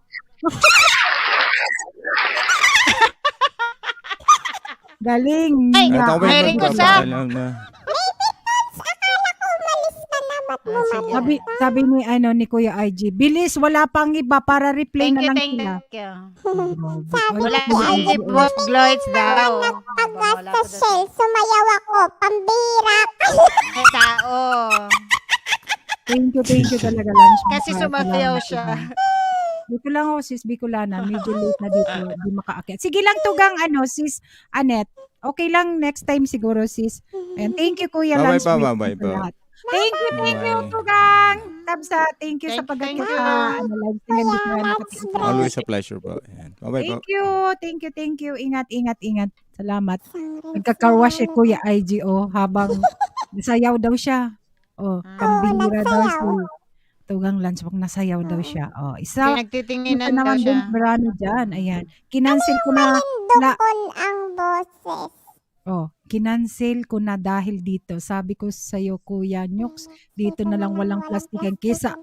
Galing. Ay, Meron ko sa... Sabi ni Kuya IG, bilis, wala pang iba para replay Thank na you, lang thank sila. you. Sabi Wala ko, si Egypt Boss Gloitz daw. Nagpagas sa Shell, sumayaw ako, pambira. Ay, tao. Thank you talaga, Lunch. Kasi sumasayaw siya. Dito lang ako, sis Bicolana. Medyo late na dito. Di makaakyat. Sige lang, tugang sis Annette. Okay lang, next time siguro, sis. Ayan, thank you, Kuya Lunch. Bye-bye po. Thank you, tugang. Tabsa, thank you sa pag-attend sa live stream. Always a pleasure po. Ayan. Bye-bye po. Thank you. Ingat. Salamat. Nagkakarwash Kuya IG, habang nasayaw daw siya. Pambihira daw si Tugang Lance, pag nasayaw daw siya. Isa. Nagtitinginan daw daw siya. Marano dyan. Ayan. Kinancel ko na. Dukol ang boses. Kinancel ko na dahil dito. Sabi ko sa'yo, Kuya Nyux, dito na lang walang plastikan kesa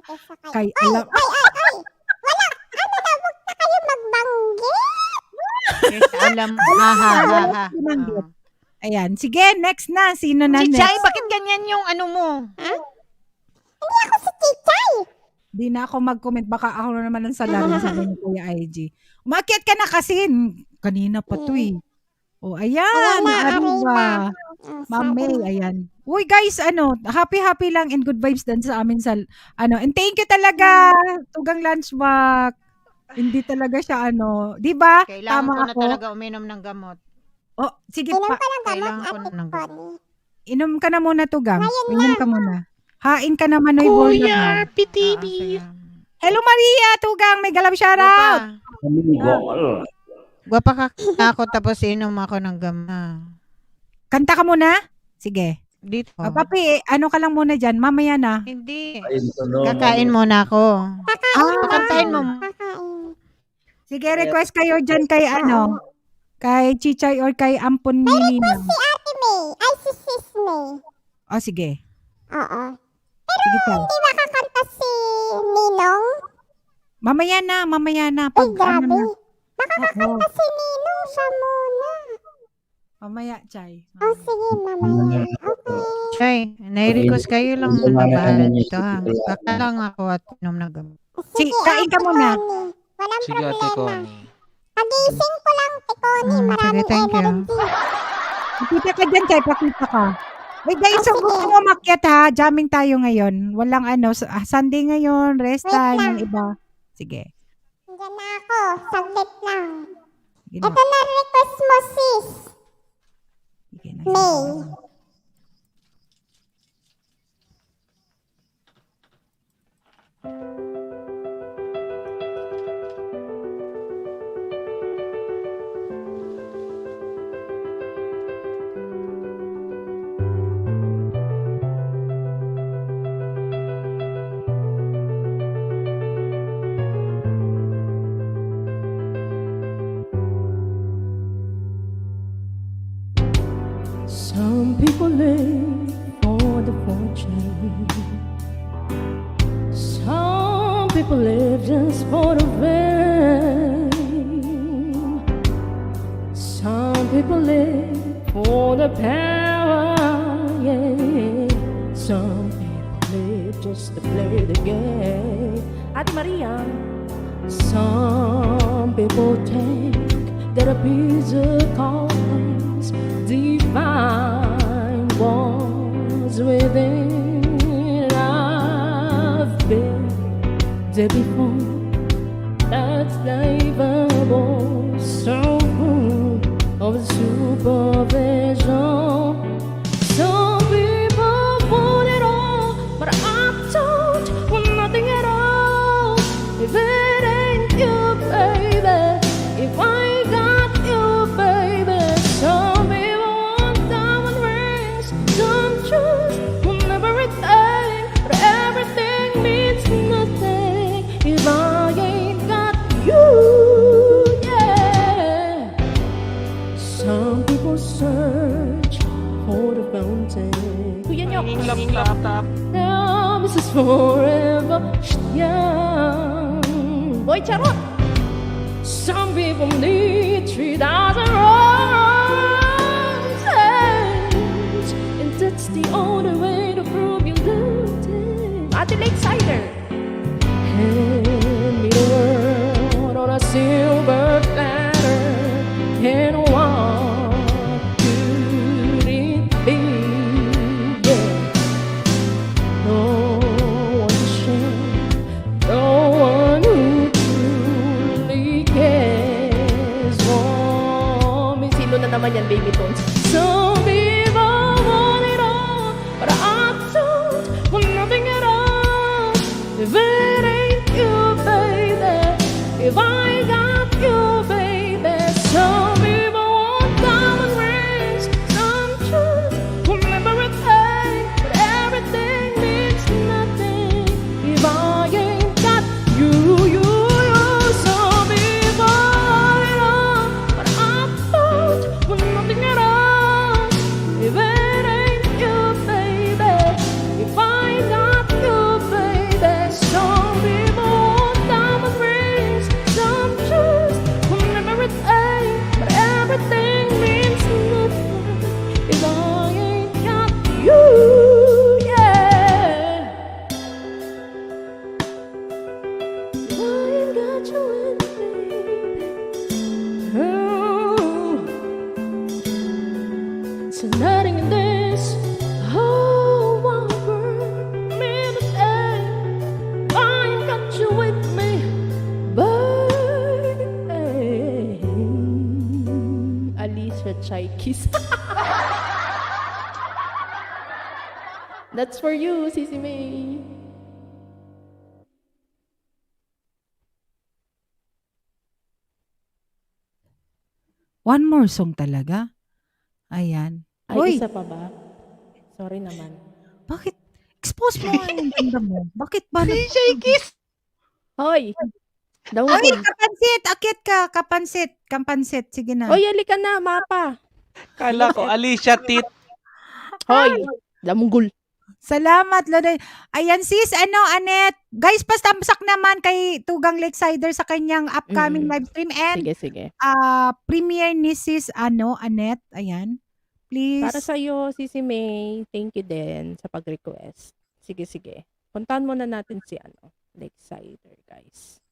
kay alam. Wala, huwag na kayo magbanggit. Alam, Ayan. Sige, next na. Sino na si next? Chay, bakit ganyan yung ano mo? Hindi ako si Chichay. Di na ako mag-comment. Baka ako na naman ang salarin sa Kuya IG. Umakyat ka na kasi. Kanina pa to eh. Ayan. Arriba. Ma'am May, ayan. Uy guys, happy lang and good vibes din sa amin sa, and thank you talaga, Tugang Lunchback. Hindi talaga siya, di ba? Kailangan Tama ko na ako. talaga uminom ng gamot. Sige Inom pa. ka ng gamot, Kailangan ko Ate ng gamot. Connie. Inom ka na muna, Tugang. Ngayon Inom ka muna. Hain ka naman, Noy Kuya Borlagan. RPTV. Hello Maria, Tugang, may galab shoutout. Gwapa ka ako tapos inom ako ng gama. Kanta ka muna? Sige. Dito. Papi, ano ka lang muna dyan, mamaya na. Hindi. Kakain muna ako. Pakantahin mo. Sige, request kayo dyan kay kay Chichay or kay Ampon Ninina. Si Ate May. Ay, si Sis May. O, sige. Oo. Sige, Tal. Hindi makakanta si Ninong. Mamaya na. Ay, grabe. Makakakanta si Ninong siya muna. Mamaya, Chay. Oh, sige, mamaya. Chay, nai-request kayo lang muna bahala dito ha. Kakalang ako at inom ng gama. Sige, kain ka muna. Walang Sige, Ate Connie. Pagising ko lang, Tikoni. Maraming thank you. energy. Pakita ka dyan, Chay. Pakita ka. Wait guys, so gusto mo makyat ha. Jamming tayo ngayon. Walang Sunday ngayon, rest time, yung iba. Sige. Diyan na ako. Saglit lang. Sige Ito na request mo, sis. May. Some people live for the fortune. Some people live just for the fame. Some people live for the power. Yeah. Some people live just to play the game. Ate Maria. Some people think that a piece of coins divine was within. I've been there before. That's livable, so full of supervision. Some people want it all, but I don't want nothing at all. If it ain't you, baby, if I got you, baby. Some people want diamond rings, some choose want everything, but everything means nothing if I ain't got you. Yeah. Some people search for the fountain. Kuya Nyok. Now this is forever young. Boy Charot. Some people need 3,000 roses, and that's the only way to prove you loved him. Ate Lakesider. Hand me the world on a silver platter, and what could it be? Yeah. No one to share, no one who truly cares for me. Sino na naman yan, baby tones? Some people want it all, but I don't want nothing at all. If it ain't you, baby, if I got you, baby. Some people want diamond rings, some choose want everything, but everything means nothing if I ain't got you. Some people want it all, but I don't want nothing at all. If it ain't you, baby, if I got you, baby. Some people want diamond rings, some choose want everything, but everything means nothing if I ain't got you. Yeah. If I ain't got you in me. Oh. So nothing in this whole wide world means a thing if I ain't got you with me, baby. Alicia Chaikis. That's for you, Sisi May. One more song talaga. Ayan. Ay, Hoy, isa pa ba? Sorry naman. bakit? Expose mo nga yung ganda mo. Bakit ba? Kiss! Hoy! Ay, Daungkol. kapansit! Akit ka! Kapansit! Kapansit. Sige na. Hoy, halika na, mapa. Kala ko, Alicia Tit. Hoy! Damunggol. Salamat, Loday. Ayan, sis, Anet. Guys, pastamsak naman kay Tugang Lakesider sa kanyang upcoming live stream. And Sige, sige. premiere ni sis, Anet. Ayan. Please. Para sa'yo, Sisi May, thank you din sa pag-request. Sige, sige. Puntahan muna natin si Lakesider, guys.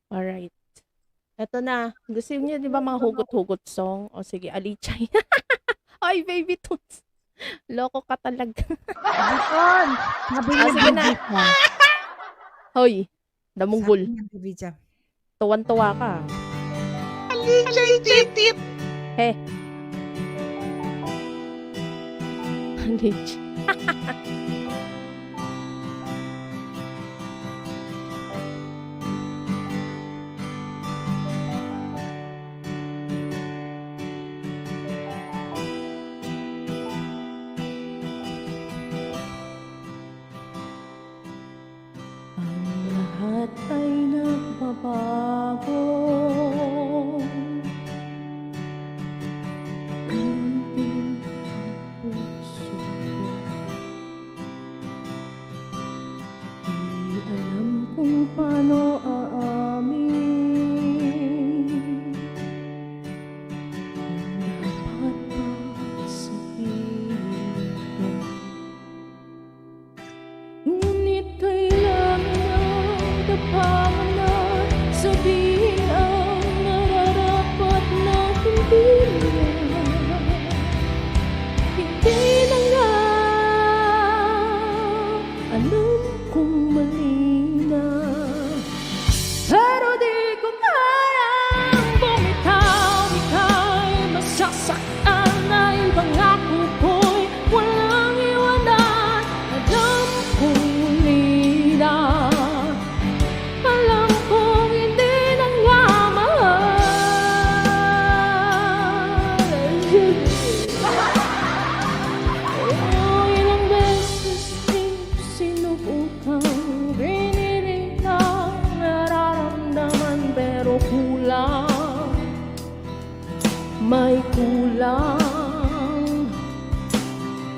Alright. Eto na. Gusto niyo, di ba, mga hugot-hugot song? O sige, Alichay. Ay, baby toots. Loko ka talaga. Bukon. Sige na. Hoy, damunggol. Tuwan-tuwa ka. Alichay. He. Alichay. Lahat ay nagbabago. Unting puso ko. Di alam kung paano aamin. Kung dapat ba sabihin ko. Ngunit kailangan dapat na sabihin ang nararapat na hindi na. Hindi na nga alam kung mali na. Pero di ko kayang bumitaw. Ika'y masasaktan na ibang ako ko'y walang iwanan. Alam kong muli na. Alam kong hindi na nga mahal. Ilang beses din sinubukang biniling ang nararamdaman pero kulang. May kulang.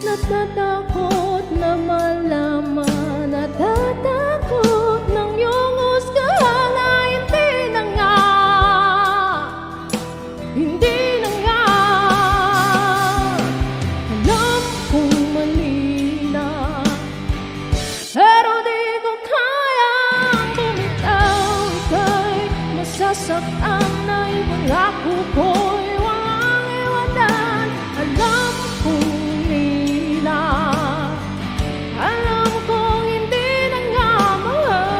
Natatakot na malaman. Natatakot ng iyong husgahan na hindi na nga. Hindi na nga. Alam kong mali na. Pero di ko kayang bumitaw. Ika'y masasaktan na ibang ako ko'y walang iwanan. Alam kong hindi na. Alam kong hindi na nga mahal.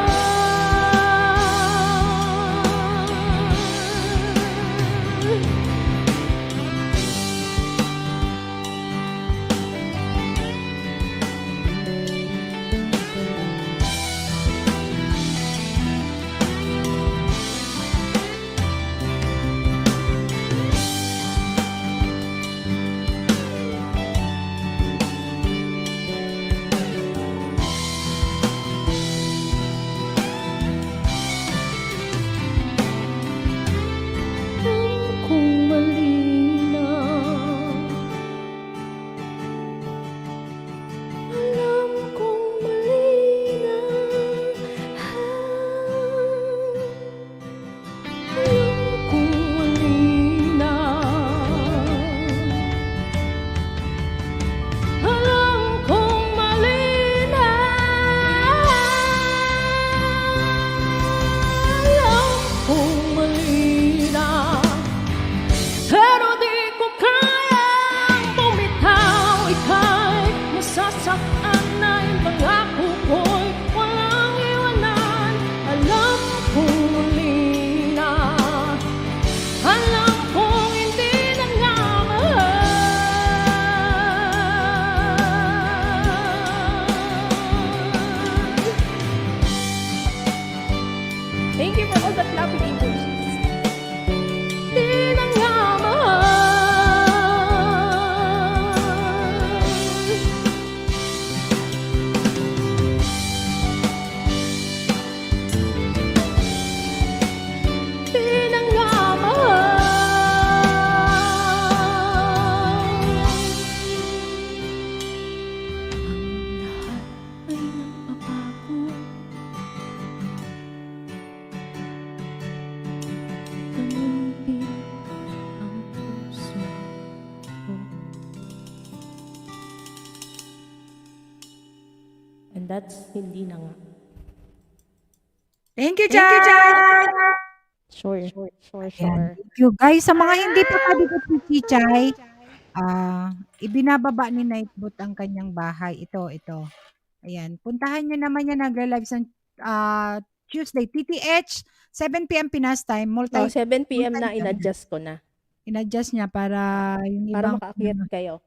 That's hindi na nga. Thank you, Chay! Sure. Ayan. Thank you. Guys, sa mga hindi pa kabigot si Chichay, ibinababa ni Nightbot ang kanyang bahay. Ito. Ayan. Puntahan nyo naman yan. Nagla-live sa Tuesday. TTH, 7 p.m. Pinas time. 7 p.m. na in-adjust ko na. In-adjust niya para yung Para ibang... makaakyat kayo.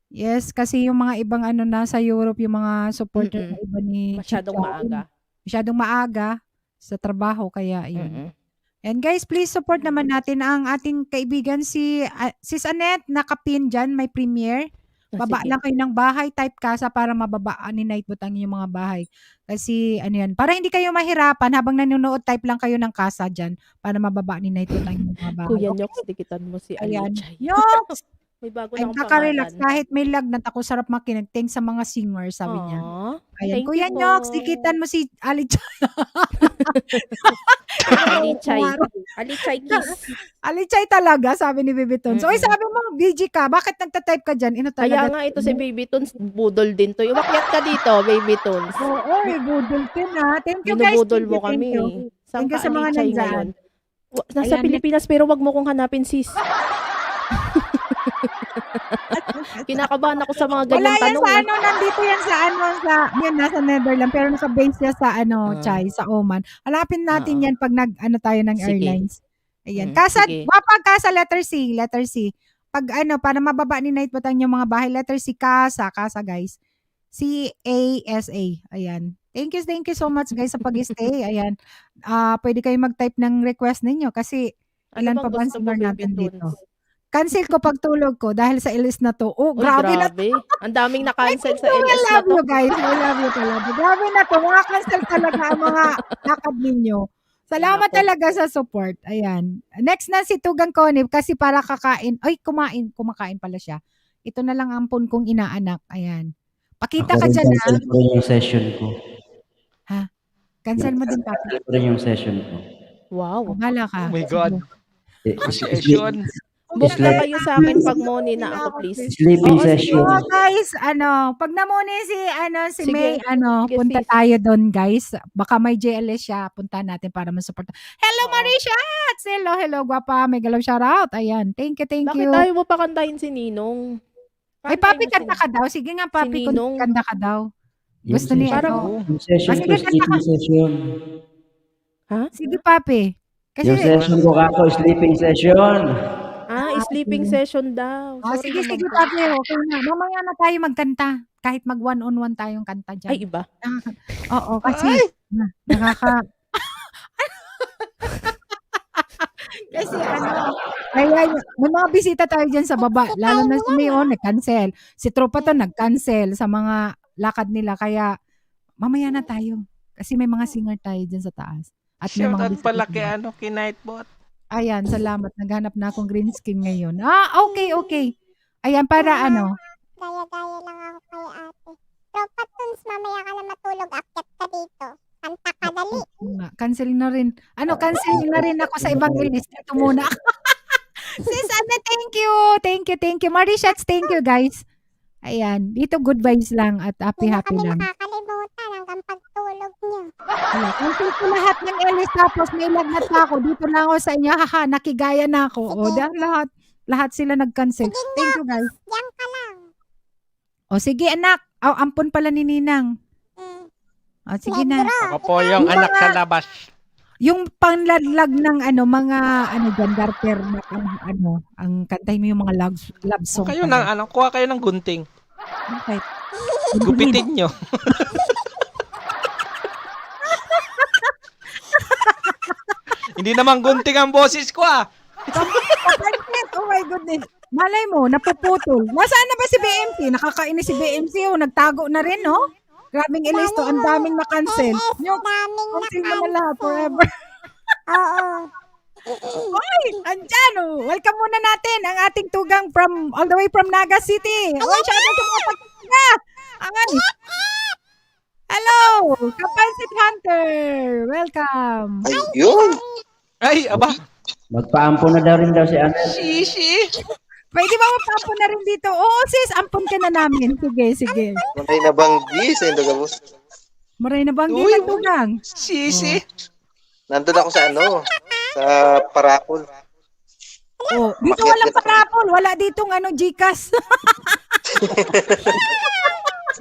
Yes, kasi yung mga ibang nasa Europe, yung mga supporter na iba ni Masyadong Chichay, masyadong maaga sa trabaho. Kaya yun. And guys, please support naman natin ang ating kaibigan si Sis Annette, nakapin dyan, may premiere. Baba Sige. lang kayo ng bahay, type casa para mababaan ni Nightbot ang inyong mga bahay. Kasi yan, para hindi kayo mahirapan habang nanonood, type lang kayo ng casa dyan para mababa ni Nightbot ang inyong mga bahay. Kuya Okay? Nyox, dikitan mo si Ayan. Alichay. Yoks! May bago Ay, na akong nakaka-relax. pangalan. Kahit may lagnat ako, sarap makinig. Thanks sa mga singers, sabi niya. Ayan. Thank Kuya you po. Nyox, dikitan mo si Alichay. Alichay kiss. Alichay talaga, sabi ni Baby Tones. Oy, sabi mo, BG ka, bakit nagta-type ka dyan? Ino Kaya talaga. nga ito si Baby Toons, budol din to. Umakyat ka dito, Baby Toons. Oo, budol din ha. Thank you guys. Binubudol Thank mo you, thank kami. you. Saan Thank you ka, sa mga Alichay, nandyan. ngayon? Nasa Ayan, Pilipinas, pero wag mo kong hanapin, sis. Kinakabahan ako sa mga Wala ganyang yan tanong. sa nandito yan yan nasa Netherlands, pero nasa base niya sa Chai, sa Oman. Hanapin natin yan pag tayo ng Sige. airlines. Ayan. Kasa, sige. wapag kasa letter C. Pag para mababa ni Nightbot ang yung mga bahay, letter C, kasa guys. C-A-S-A. Ayan. Thank you so much guys sa pag-stay. Ayan. Pwede kayo mag-type ng request ninyo kasi ilan Ano pa ba bang ang gusto mo, singer Baby natin Toons? dito? Cancel ko pagtulog ko dahil sa LS na to. Oh, Uy, grabe na to. grabe. Ang daming na-cancel sa I LS na love to. you guys. I love you talaga. Grabe na to. Mga cancel talaga ang mga lakad ninyo. Salamat talaga sa support. Ayan. Next na si Tugang Connie kasi para kakain. Ay, kumakain pala siya. Ito na lang ang ampon kong inaanak. Ayan. Pakita ka dyan ha. Cancel ko rin yung session ko. Ha? Cancel mo din, Papi. Cancel ko rin yung session ko. Wow. Bahala ka. Oh my God. Sleeping Session. Book na kayo sa akin pag money na ako, please. session. Oh, guys, pag namuni si Sige. May, Sige, punta sis. tayo doon, guys. Baka may JLS siya, punta natin para masupport. Hello, Marisha! Hello, guwapa. May galaw shoutout. Ayan. Thank you. Bakit tayo mo pa kantahin si Ninong? Ay, Papi, kanta ka daw. Sige nga, Papi, Ninong. kanta ka daw. Gusto ni Yung session Sige, ko, kanta ka. sleeping session. Sige, Papi. Kasi, Yung session ko kako, sleeping session. Sleeping session daw. Sorry sige, naman po. Papi. Okay na. Mamaya na tayo magkanta. Kahit mag one-on-one tayong kanta dyan. Ay, iba. Oo, kasi nakaka... Kasi ayan, may mga bisita tayo dyan sa baba. Lalo na si Mayo, nag-cancel. Si Tropa to, nag-cancel sa mga lakad nila. Kaya, mamaya na tayo. Kasi may mga singer tayo dyan sa taas. At may mga Shoutout bisita pala tayo. kay Nightbot. Ayan, salamat. Naghanap na akong green screen ngayon. Okay. Ayan, para Daya-daya lang ako kay ate. Tropa Toons, mamaya ka na matulog. Akyat ka dito. Kanta ka, dali. Cancel na rin. Cancel na rin ako sa ibang release. Ito muna. Sis Anna, thank you. Marishats, thank you guys. Ayan, dito good vibes lang at happy lang. Nakakalimutan hanggang pagtulog niyo. Cancel ko lahat ng LS tapos may lagnat pa ako. Dito lang ako sa inyo. Haha, nakigaya na ako. O, dahil lahat sila nag-cancel. Thank you guys. Diyan ka lang. O, sige anak. Ampon pala ni Ninang. O, sige na. Ako po yung anak sa labas. Yung pangladlag ng mga dyan, garter na ang kantahin mo yung mga love song. Kayo kuha kayo ng gunting. Okay. Gupitin nyo. Hindi naman gunting ang boses ko Oh my goodness. Malay mo, napuputol. Nasaan na ba si BMC? Nakakainis si BMC. Nagtago na rin, no? Grabing ilisto. Ang daming na-cancel. Yung cancel mo na lahat forever. Oo. Oy, andyan. Welcome muna natin ang ating tugang all the way from Naga City. Oy, shoutout sa mga pagkakas. Ay. Hello, Kapansit Hunter. Welcome. Ayun. Ay, aba. Magpaampon na daw rin si Annette. Shishi. Pwede ba magpapon na rin dito? Oo, sis, ampon ka na namin. Sige. May nabanggi sa ito gabos. Maray na bang Uy, tugang? Sisi. Nandun ako sa sa Parapol. Oh, dito Umakyat walang dito. parapol. Wala ditong Gcash.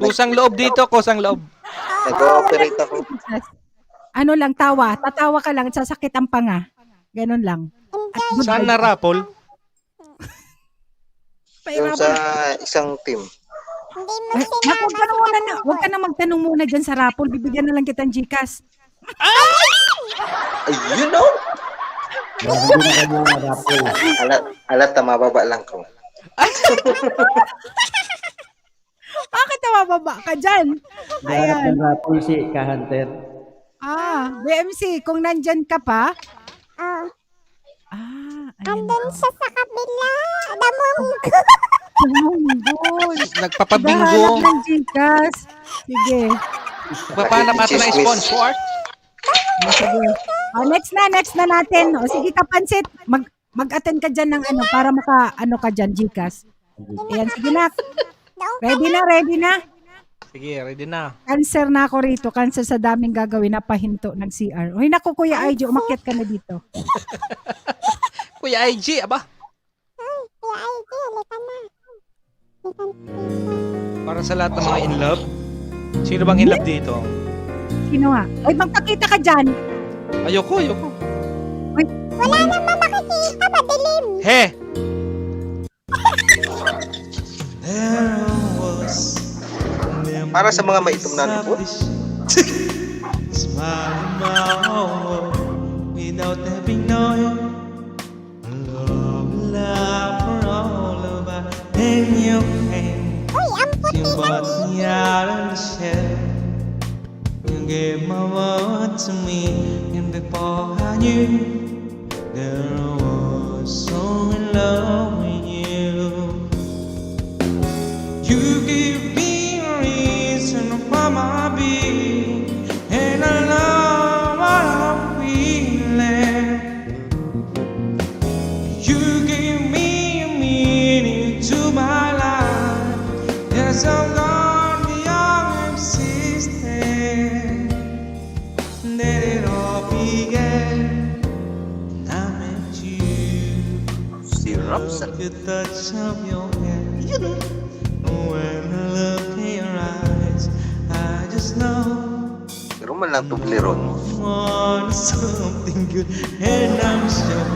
Kusang loob dito, kusang loob. Nag-ooperate ako. Ano lang, tawa. Tatawa ka lang, sasakit ang panga. Ganon lang. Saan na rapol? Yung sa isang team. Ay, naku, huwag ka na magtanong muna dyan sa Rapol. Bibigyan na lang kitang Gcash. Ayun o! Alat, mababa lang ko. Bakit mababa ka dyan? Lahat Ayan. ng rapol si Ka-Hunter. BMC, kung nandyan ka pa, Andun siya sa kabila. Damunggo. Nagpapabingo. Dahanap ng Gcash. Sige. Papanap natin na sponsor. Sige. Next na natin. Sige ka, Pansit. Mag-attend ka dyan ng para ka dyan, Gcash. Ayan, sige na. Ready na. Sige, ready na. Cancer na ako rito. Cancer sa daming gagawin na pahinto ng CR. Uy, naku, Kuya IG, umakyat ka na dito. Kuya IG, aba. Kuya IG, halika na. Para sa lahat ng mga in love. Sino bang in love dito? Sino nga? Uy, magpakita ka dyan. Ayoko. Wala naman makikita, madilim. He! Para sa mga maitom na lipot. Without having known love for all of us in your hand. You brought me out of the shell. You gave my word to me, and before I knew that I was so in love with you. You gave me a reason for my being, and I love what I'm feeling. You gave me a meaning to my life. Yes, I'm gone beyond existence. Let it all began. I met you. The touch of your hand. When I look in your eyes, I just know. Pero man lang tubleron. Want something good, and I'm sure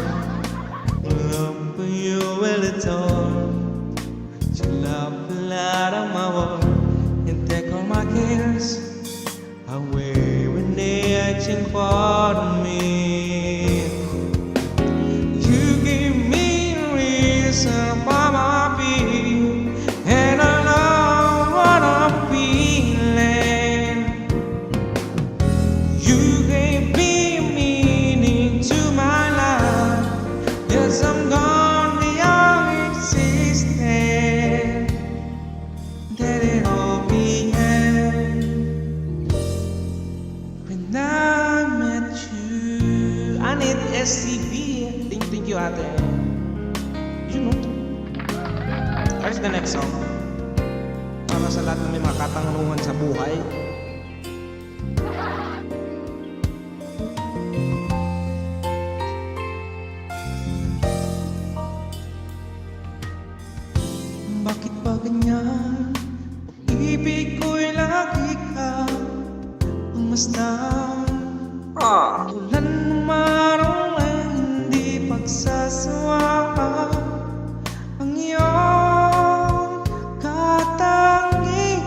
love for you will adore. You love the light of my world and take all my cares away when they action for me. You give me a reason for my being, and I know what I'm feeling. You gave me a meaning to my life. Yes, I'm gone beyond existence. Let it all began when I met you. I need SCB. Thank you, ate. You know. Here's the next song. Para sa lahat ng may mga katanungan sa buhay. Bakit ba ganyan? Pag-ibig ko'y lagi ka ang masdan. Ulan ng araw ay hindi pagsasawa. Ang iyong katangian.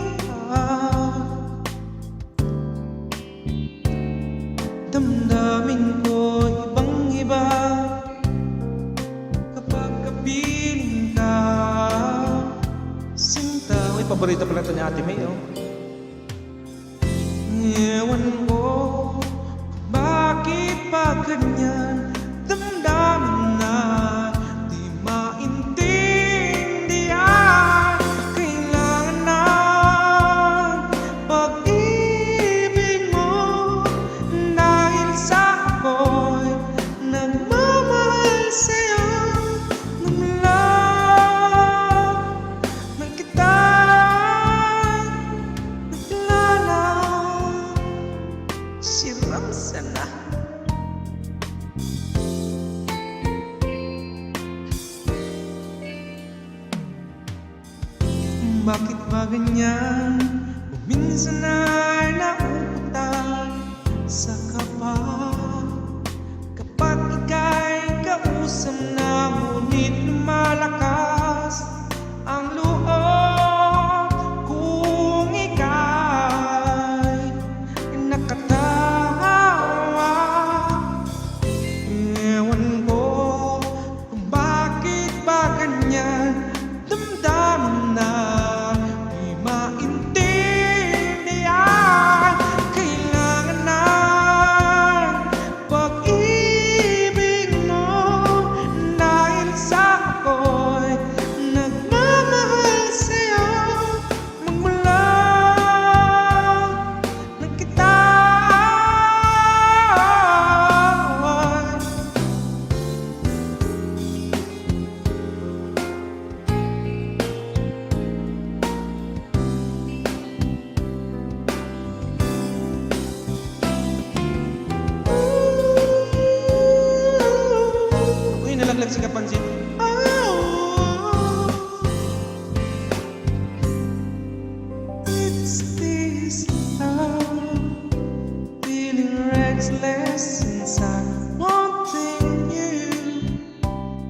Damdamin ko ibang-iba kapag kapiling ka. Sinta. Uy, paborito pala ito ni Ate May, oh. Ewan ko bakit pa ganyan. Damdamin na di maintindihan. Kailangan na pag-ibig mo dahil sa ako'y nagmamahal sa'yo ng love ng kita naglalarawan. bakit ba ganyan? Kung minsan ay nauutan sa kapa, kapag ika'y kausap na, ngunit lumalakas ang loob kung ika'y nakatawa. Ewan ko kung bakit ba ganyan, damdamin na di maintindihan. Kailangan ng pag-ibig mo, dahil sa ako'y nagmamahal sa'yo. Magmula nang kita uy, nalaglag si Kapansin. It's this love, feeling restless inside, wanting you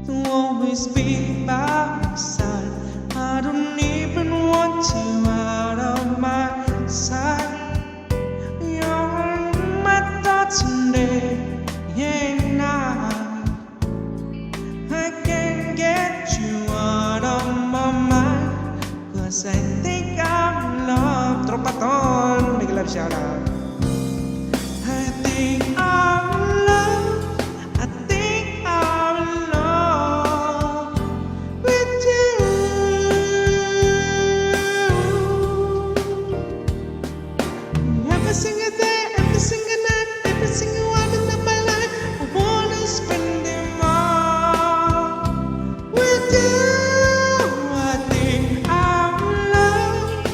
to always be by my side. I don't even want you out of my sight. You're in my thoughts today and night. I can't get you out of my mind, 'cause I think I'm in love. Tropaton, big love shout out. I think I'm in love. I think I'm in love with you. Every single day, every single night, every single moment of my life, I wanna spend them all with you. I think I'm in love.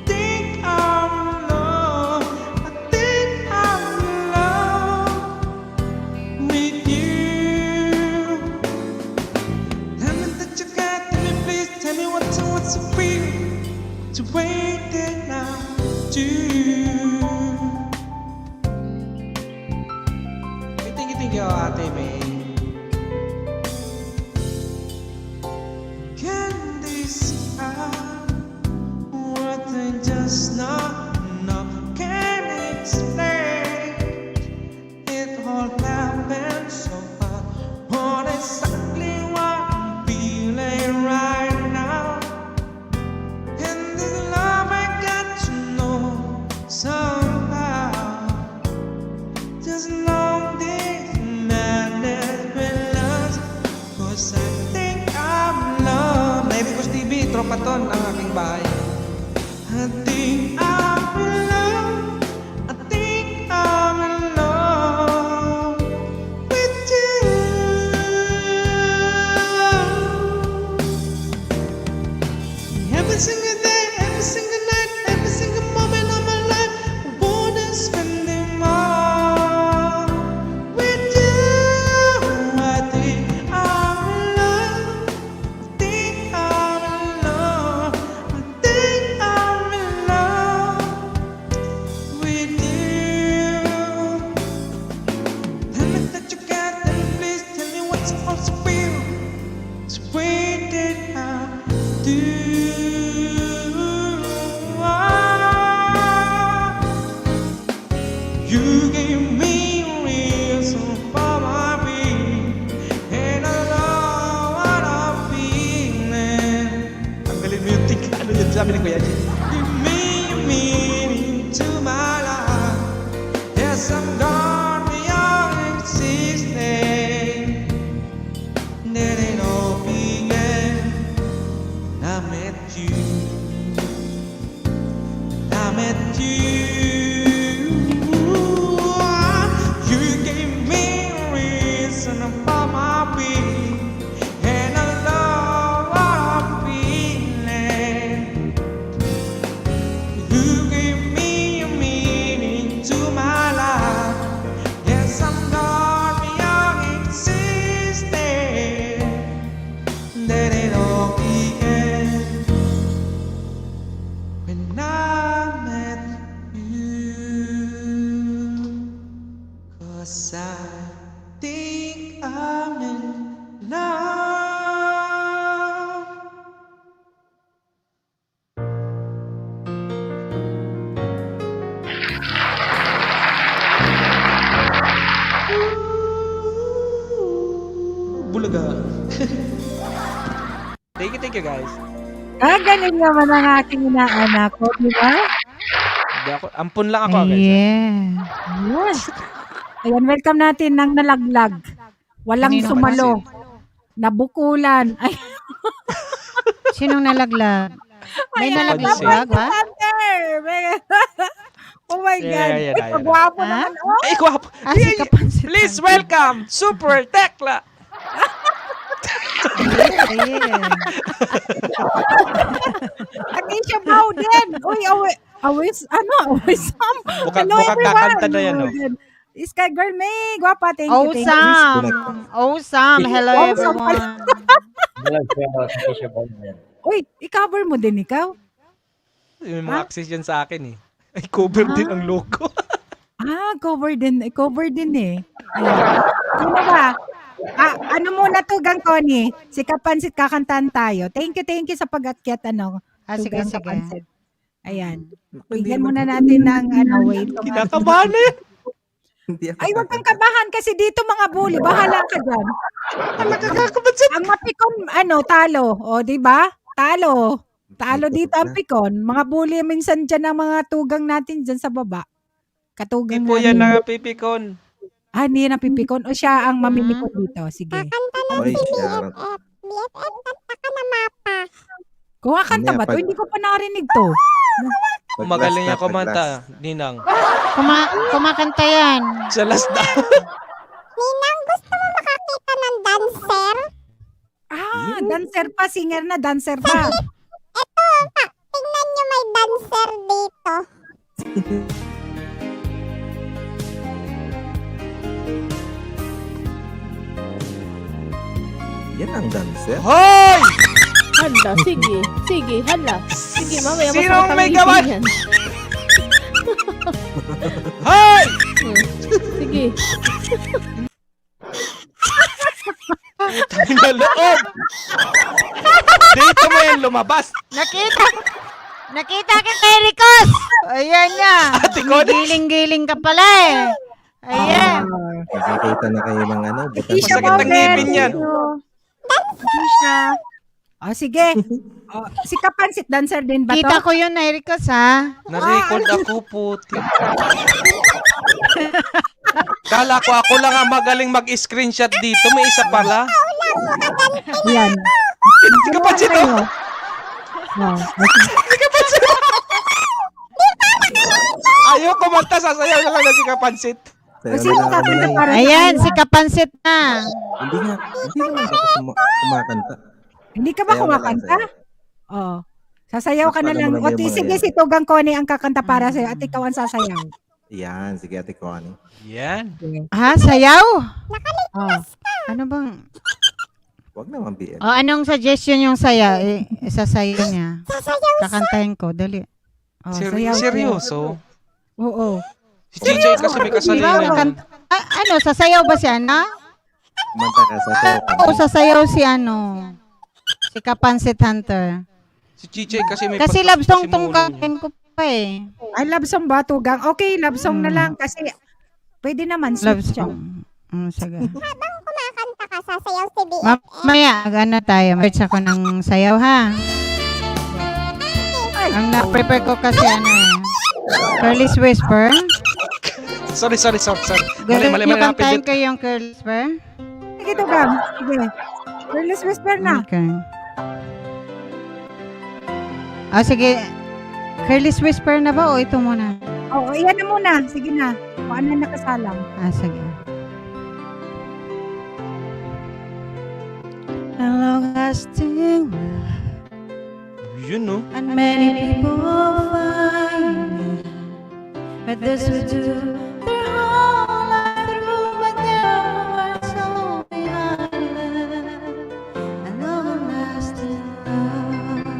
Think I'm in love. I think I'm in love with you. Tell me that you got, tell me please, tell me what's the real, to wait that now do. Thank you, Ate May. Can this more than just not enough? Can explain it all happened so fast. What exactly what I'm feeling right now? And this love I got to know somehow. Just long this madness will last, 'cause I think I'm in love. Naibigos TV, Tropaton ang aking bahay. I think I'm in love. I think I'm in love with you. Every single day, every single night, every single moment of my life, I wanna spend them all with you. I think I'm in love. I think I'm in love. I think I'm in love with you. Tell me that you got, tell me please, tell me what's supposed to feel, to wait it out, do. You gave me a reason for my being, and I know what I'm feeling. Ang galing mo yung ano yun, sabi ni Kuya Jay. Give me a meaning to my life. Yes, I'm gone beyond existing. There ain't no beginning. I met you. Thank you guys. Galing naman ang aking inaanak ko, di ba? Hindi ako, ampun lang ako guys. Yeah. Yun. Ayan, welcome natin ng nalaglag. Walang Kanino sumalo. Nabukulan. Ay, Sinong nalaglag? May ayan, nalaglag ba? Oh my God. Yeah. Ay, pagwapo Ha? naman. Oh. Ay, guwapo. Si Kapansit. Please welcome Super Tekla. Ayan. Agisha Bowden. Uy, always Sam. Mukhang Hello, everyone. kakanta na yan, no? Sky Girl May. Guwapa, thank you. Thank you. Awesome. Hello, Awesome everyone. Uy, i-cover mo din ikaw. Yung mga access yan sa akin eh. Ay, cover din ang logo. Cover din eh. Ayan. Sino ba? Ano muna to, Gang Connie? Si Kapansit kakantahan tayo. Thank you sa pag-akyat, Sige. Tugang Kapansit. Ayan. Bigyan muna natin ng, wait. Kinakabahan na yan. Ay, wag kang kabahan kasi dito mga bully. Bahala ka dyan. Ang mapikon, talo. O, di ba? Talo. Talo dito ang pikon. Mga bully minsan dyan ang mga tugang natin dyan sa baba. Katugang Hindi po yan namin. napipikon. Hindi na pipikon. O siya ang mamimikon dito. Sige. Oy, Sharon. BFF, kanta ka na mapa. Kung kakanta ba to? Hindi ko pa narinig to. Magaling niya kumanta, Ninang. Kumakanta yan. Sa last na. Ninang, gusto mo makakita ng dancer? Dancer pa. Singer na, dancer pa. Ito, tingnan nyo may dancer dito. Yan ang dancer. Hoy! Hala, sige. Sige, hala. Sige, mamaya Sinong masama may kami gawan? yan. Hoy! Sige. Tayo na loob! Dito mo yan lumabas. Nakita kita, Ricos. Ayan niya. Ate Connie. Giling-giling ka pala eh. Ayan. Nakakita na kayo ng butas. Masakit ang ngipin yan. Sige. Si Kapansit, dancer din ba to? Kita ko yun, Ricos, ha? Na-record ako, puti. Kala ko ako lang ang magaling mag-screenshot dito. May isa pala. Yan. Hindi ka pa sito. Hindi ka pa sito. Ayaw kumanta, sasayaw na lang na si Kapansit. Ayan, si Kapansit na. Hindi naman ako kumakanta. Hindi ka ba Sayaw na lang, kumakanta? Oo. Sasayaw ka na Paano lang. mo na yung mga Sige, yan? si Tugang Connie ang kakanta para sa'yo at ikaw ang sasayaw. Yan, sige Ate Connie. Yan. Sayaw? Ano bang? Huwag naman BL. Anong suggestion yung saya? Isasayaw niya. Kakantahin ko, dali. Seryoso? Oo. Si Chichay kasi may kasalinan. Sasayaw ba si Ana? Kumanta ka, sasayaw ka. O sasayaw si si Kapansit Hunter. Si Chichay kasi may Kasi love song tong pagkakasimulo. kakin ko pa eh. Ay, love song ba, Tugang? Okay, love song na lang kasi pwede naman. Love sweet siya. song. Sige. Habang kumakanta ka, sasayaw si BFF. Mamaya, tayo. Mag-search ako ng sayaw, ha? Ang na-prepare ko kasi Curly's Whisper. Sorry. Mali na Kantahin napindot. ko yung Curly's Whisper. Sige, Tugang. Sige. Curly's Whisper na. Okay. Sige. Curly's Whisper na ba o ito muna? Oo, iyan na muna. Sige na. Kung ano nakasalang. Sige. A long-lasting love, Yun, no? and many people find it, but this would do their whole life through, but there are so behind it. A long-lasting love,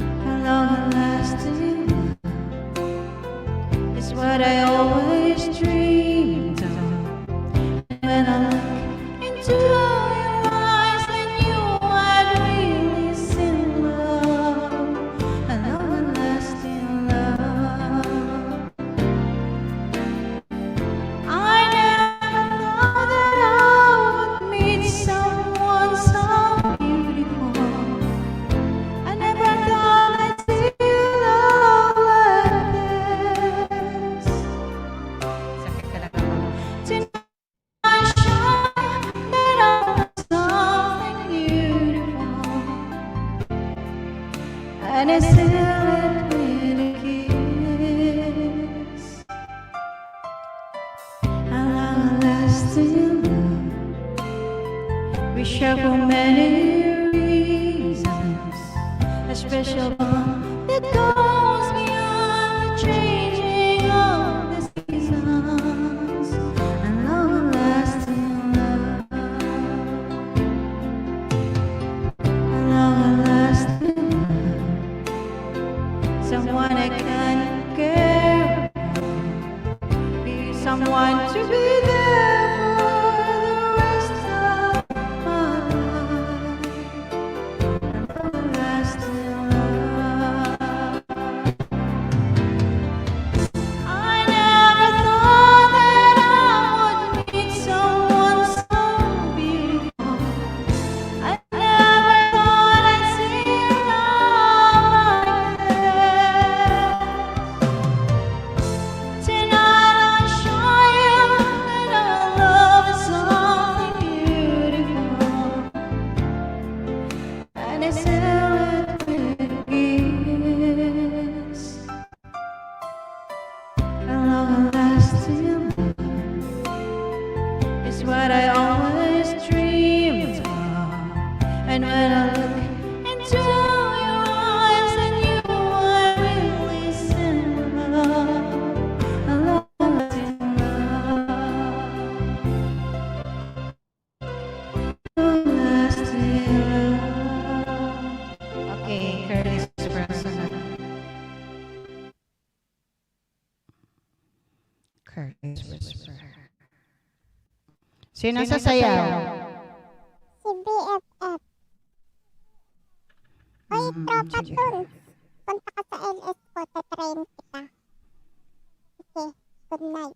a long-lasting love is what I always dreamed of. When I look into your eyes, then you had really seen love, a long-lasting love. wish her for many reasons, a special bond that goes beyond the changing of the seasons, and long-lasting love, and long-lasting love, someone I can care for, be someone to be there for the rest of my life, and long-lasting love. I never thought that I would meet someone so beautiful. I never thought I'd see love like this. Tonight I'll show you that our love is something beautiful, and it's filled with gifts. A long-lasting love is what I always dreamed of, and when I look into your eyes, then you are really in love. A long-lasting love, long-lasting love. Okay, Curtis Personal. Curtis Whisper. Sino sasayaw? Si BFF. Oy, tropa tun. Punta ka sa LS ko, tatrain kita. Okay, good night.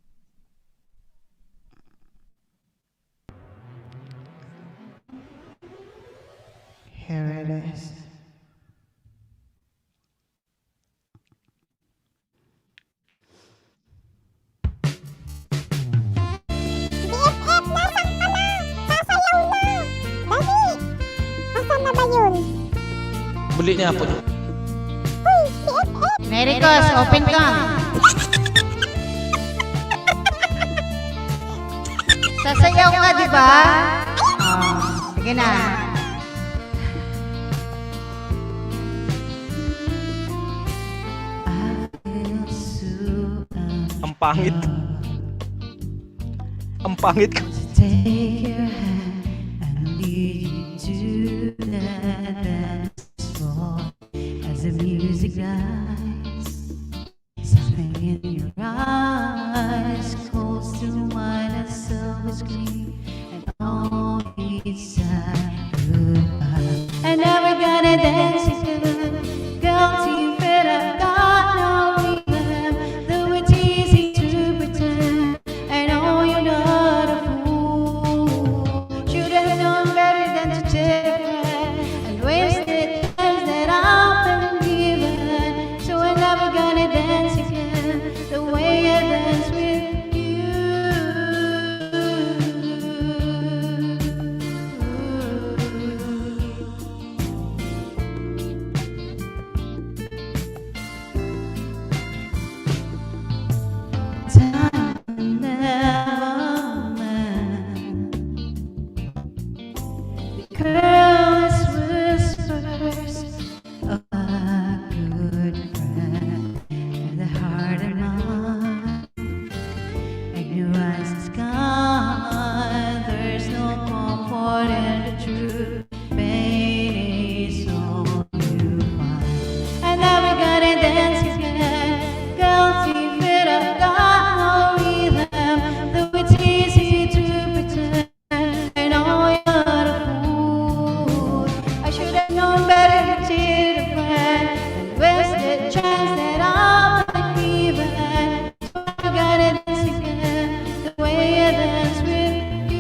Here it is. BFF, nasan ka na? Sasayaw na! Dali! Asan na ba yun? Buli niya po. Uy, BFF! Mericos, open cam. Sasayaw ka, di ba? Oh, sige na. Ang pangit. Ang pangit ko. Take your hand and lead you to that dance floor as the music dies. Something in your eyes calls to mind a silver screen, and all these sad goodbye. And now we're gonna dance again. Girl, you better got no rhythm, though it's easy to pretend. I know you're not a fool. Should have known better than to take and wasted times that I've been given. So we're never gonna dance again the way I dance with you. Time will never mend the careless whispers of a good friend in the heart of mine. Ignorance is gone, there's no comfort in the truth. Pain is all you find. And now we're gonna dance again. Guilty feet of got no rhythm, though it's easy to pretend. I know you're not a fool. I should have known better to cheat a friend and wasted chance that I've been given. So we're gonna dance again the way I dance with you.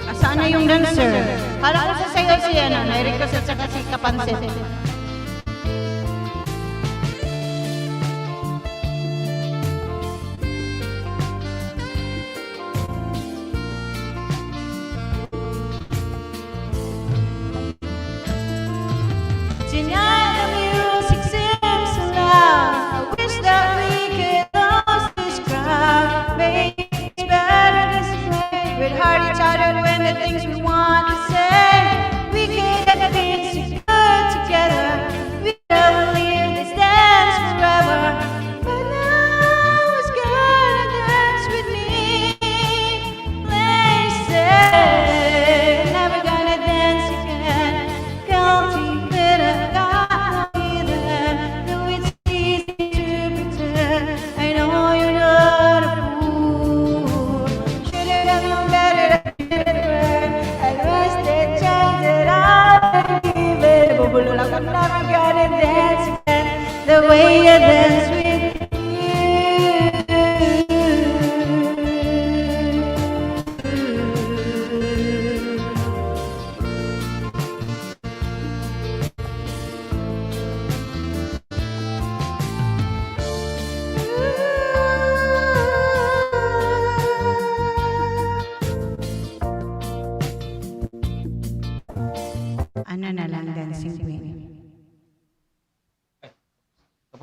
Asaan na yung dancer? Kala ko sasayaw si ano, Mericos at saka si Kapansin. Tonight the music seems so loud. I wish that we could lose the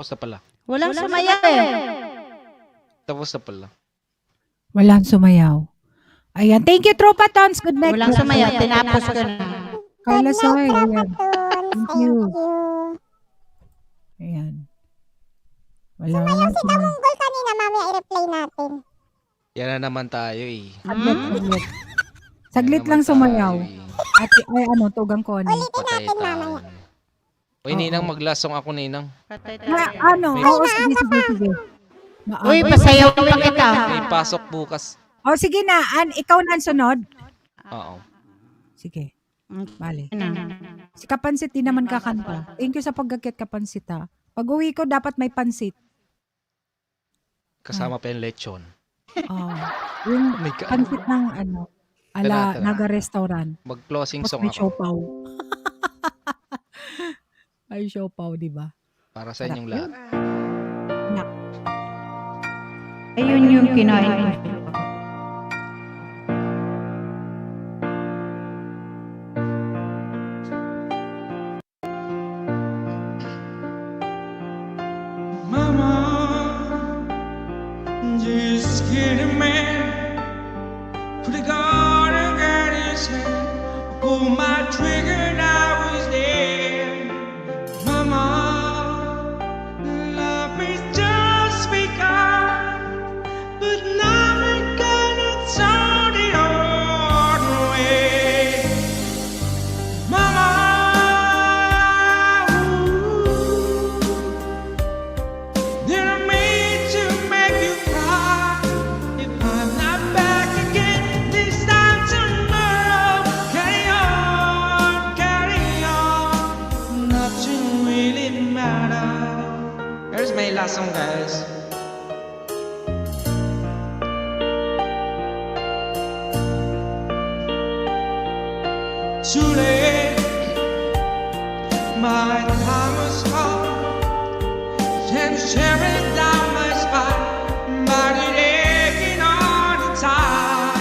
Tapos na pala. Walang sumayaw eh. Tapos na pala. Walang sumayaw. Ayan. Thank you, Tropa Tons. Good night. Walang sumayaw. Tinapos ko na. Carla Soy. Ayan. Thank you. you. Ayan. Sumayaw si Namunggol kanina, mamaya i-replay natin. Yan na naman tayo eh. Saglit. Saglit lang sumayaw. At ay ano, tugang ko ano. Patay tayo. Uy, Ninang, maglasong ako, Ninang. Ano? Oo, sige. Uy, pasayaw pa kita. May pasok bukas. O sige na, ikaw na ang sunod. Oo. Sige. Bale. Si Kapansit di naman kakanta. Thank you sa pagkakit, Kapansit ha. Pag uwi ko, dapat may pansit. Kasama pa yung lechon. Yung My God. pansit ng ano, ala Tara. Naga Restaurant. Mag-closing Tapos song may ako. siopaw. Ay, siopaw, di ba? Para sa inyong lahat. Ayun yung kinain. Mama, just scared a man. Put a gun against his head. Pull my trigger and I was dead. Mama, love is just begun, but now we're gonna turn it all away. Mama, did I mean to make you cry? If I'm not back again this time tomorrow, carry on, nothing really matters. Here's my last song, guys. Too late, my time was gone, and tearing down my spine, body aching all the time.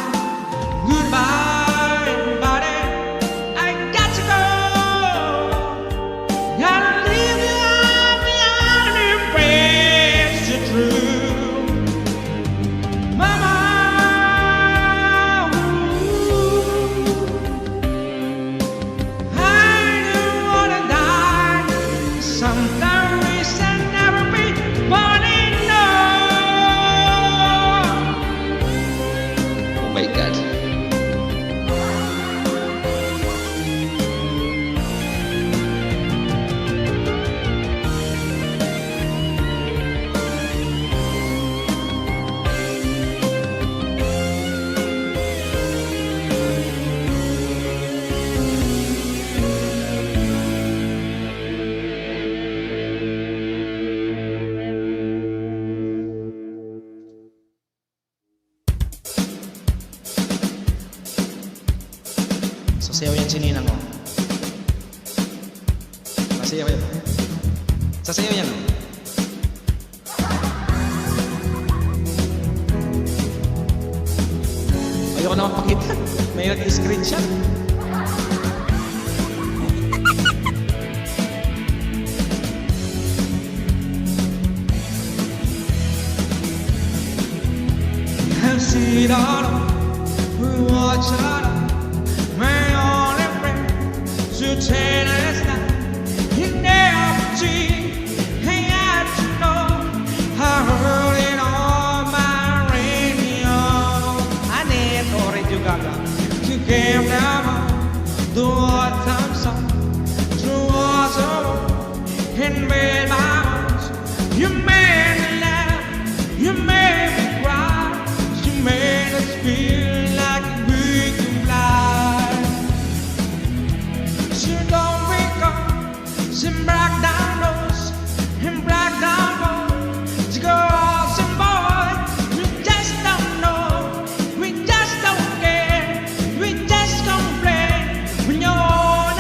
Goodbye, body, I got to go. Gotta leave you out behind, embrace the truth. Mama, I don't wanna die. Sometimes we should never be born enough. Oh my God. Sasayaw yan si Ninang, oh. Sasayaw yan. Sasayaw yan, oh. Ayoko na mapakita. May nag-screenshot. See that we watch out. My only friend to tell us that you never cheat. Hey, I to know I heard it on my radio. I need to Radio Gaga to give them the wartime song to us all and made my arms. You made me laugh, you made me cry, you made us feel like we can fly. So don't wake up, some black down nose and black down boys. Girls and boys, we just don't know, we just don't care, we just complain when you're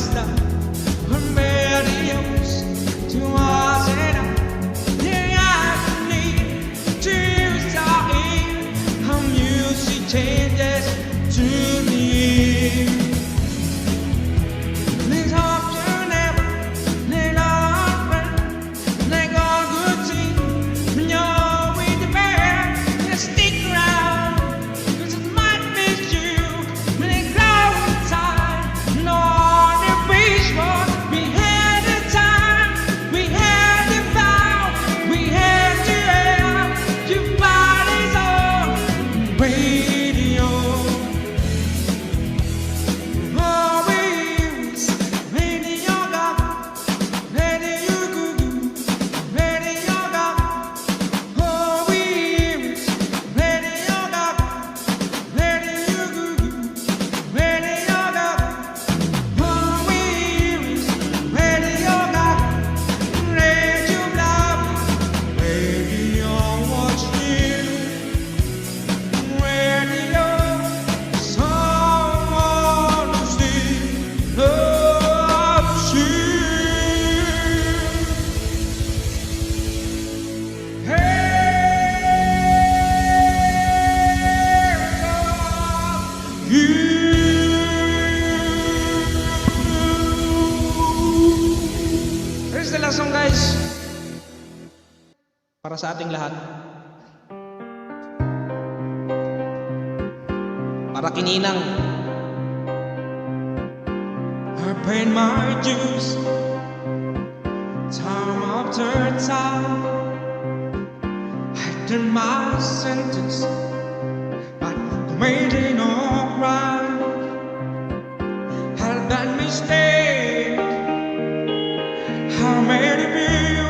basta medios to us and I need to start how music changes to me. Please hope you never let our friend, let all good things when you're with the band. Just stick around, 'cause it might miss you when it grows inside. No, the wish was we had the time, we had the power, we had to have your bodies on radio. Oh, we use radio Gaga, radio Goo Goo, radio Gaga. Oh, we use radio Gaga, radio Goo Goo, radio Gaga. Oh, we use radio Gaga, radio Love, radio Watch You, radio someone who still loves you. Here's the last song, guys. Para sa ating lahat. Para kininang. I paid my dues time after time. I did my sentence, but made it alright. Had that mistake, I made it real.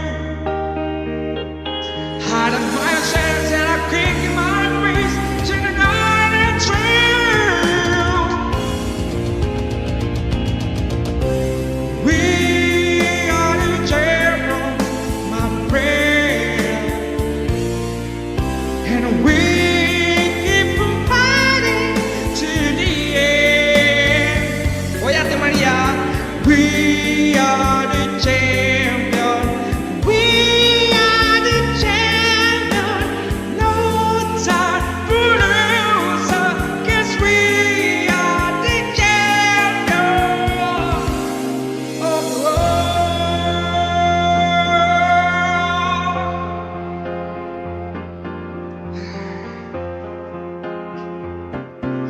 Had a final chance and I kicked in my face to the garden trail. We are the champion, my friend, and we keep on fighting to the end. Oye, Ate Maria, we are the champion. We are the champion. No time for loser, 'cause we are the champion of the world.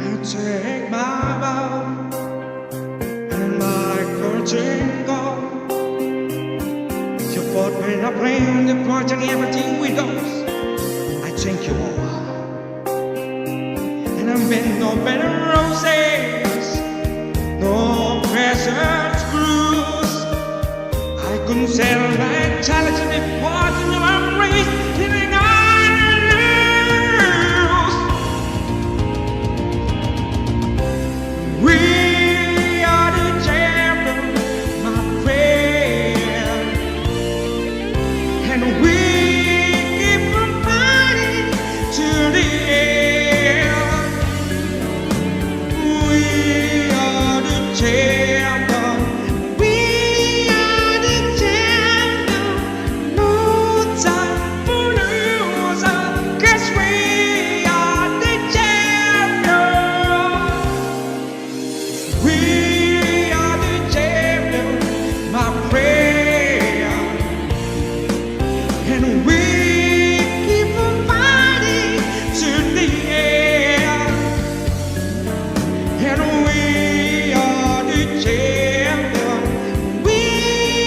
I take my vow and my curtain go. You fought when I played the part and everything we lost. I thank you all. And I've been no better roses, no present screws. I couldn't settle that challenge before in your embrace. And I lose. We are the champion, my friend, and we keep on fighting to the end. We are the champion. We are the champion. No time for loser, 'cause we are the champion. We are the champion, my friend, and we keep on fighting to the end. And we are the champion. We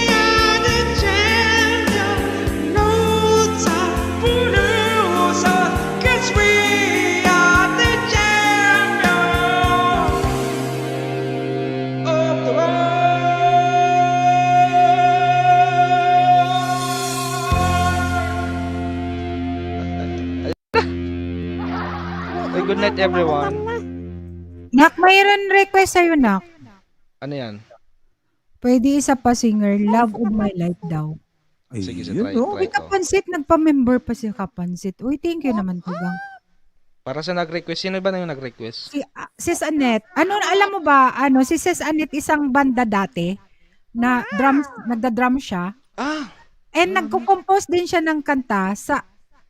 are the champion. No time for loser, 'cause we are the champion of the Hey, good night everyone. Nak, mayroon request sa'yo, Nak. Ano yan? Pwede isa pa singer, Love of My Life daw. Sige, Ayun, try, no? try Uy, ko. Kapansit, nagpa-member pa si Kapansit. Uy, thank you naman, Tugang. Para sa nag-request, sino ba na yung nag-request? Si Sis Annette. Alam mo ba, si Sis Annette isang banda dati na nagda-drum siya. And nagko-compose din siya ng kanta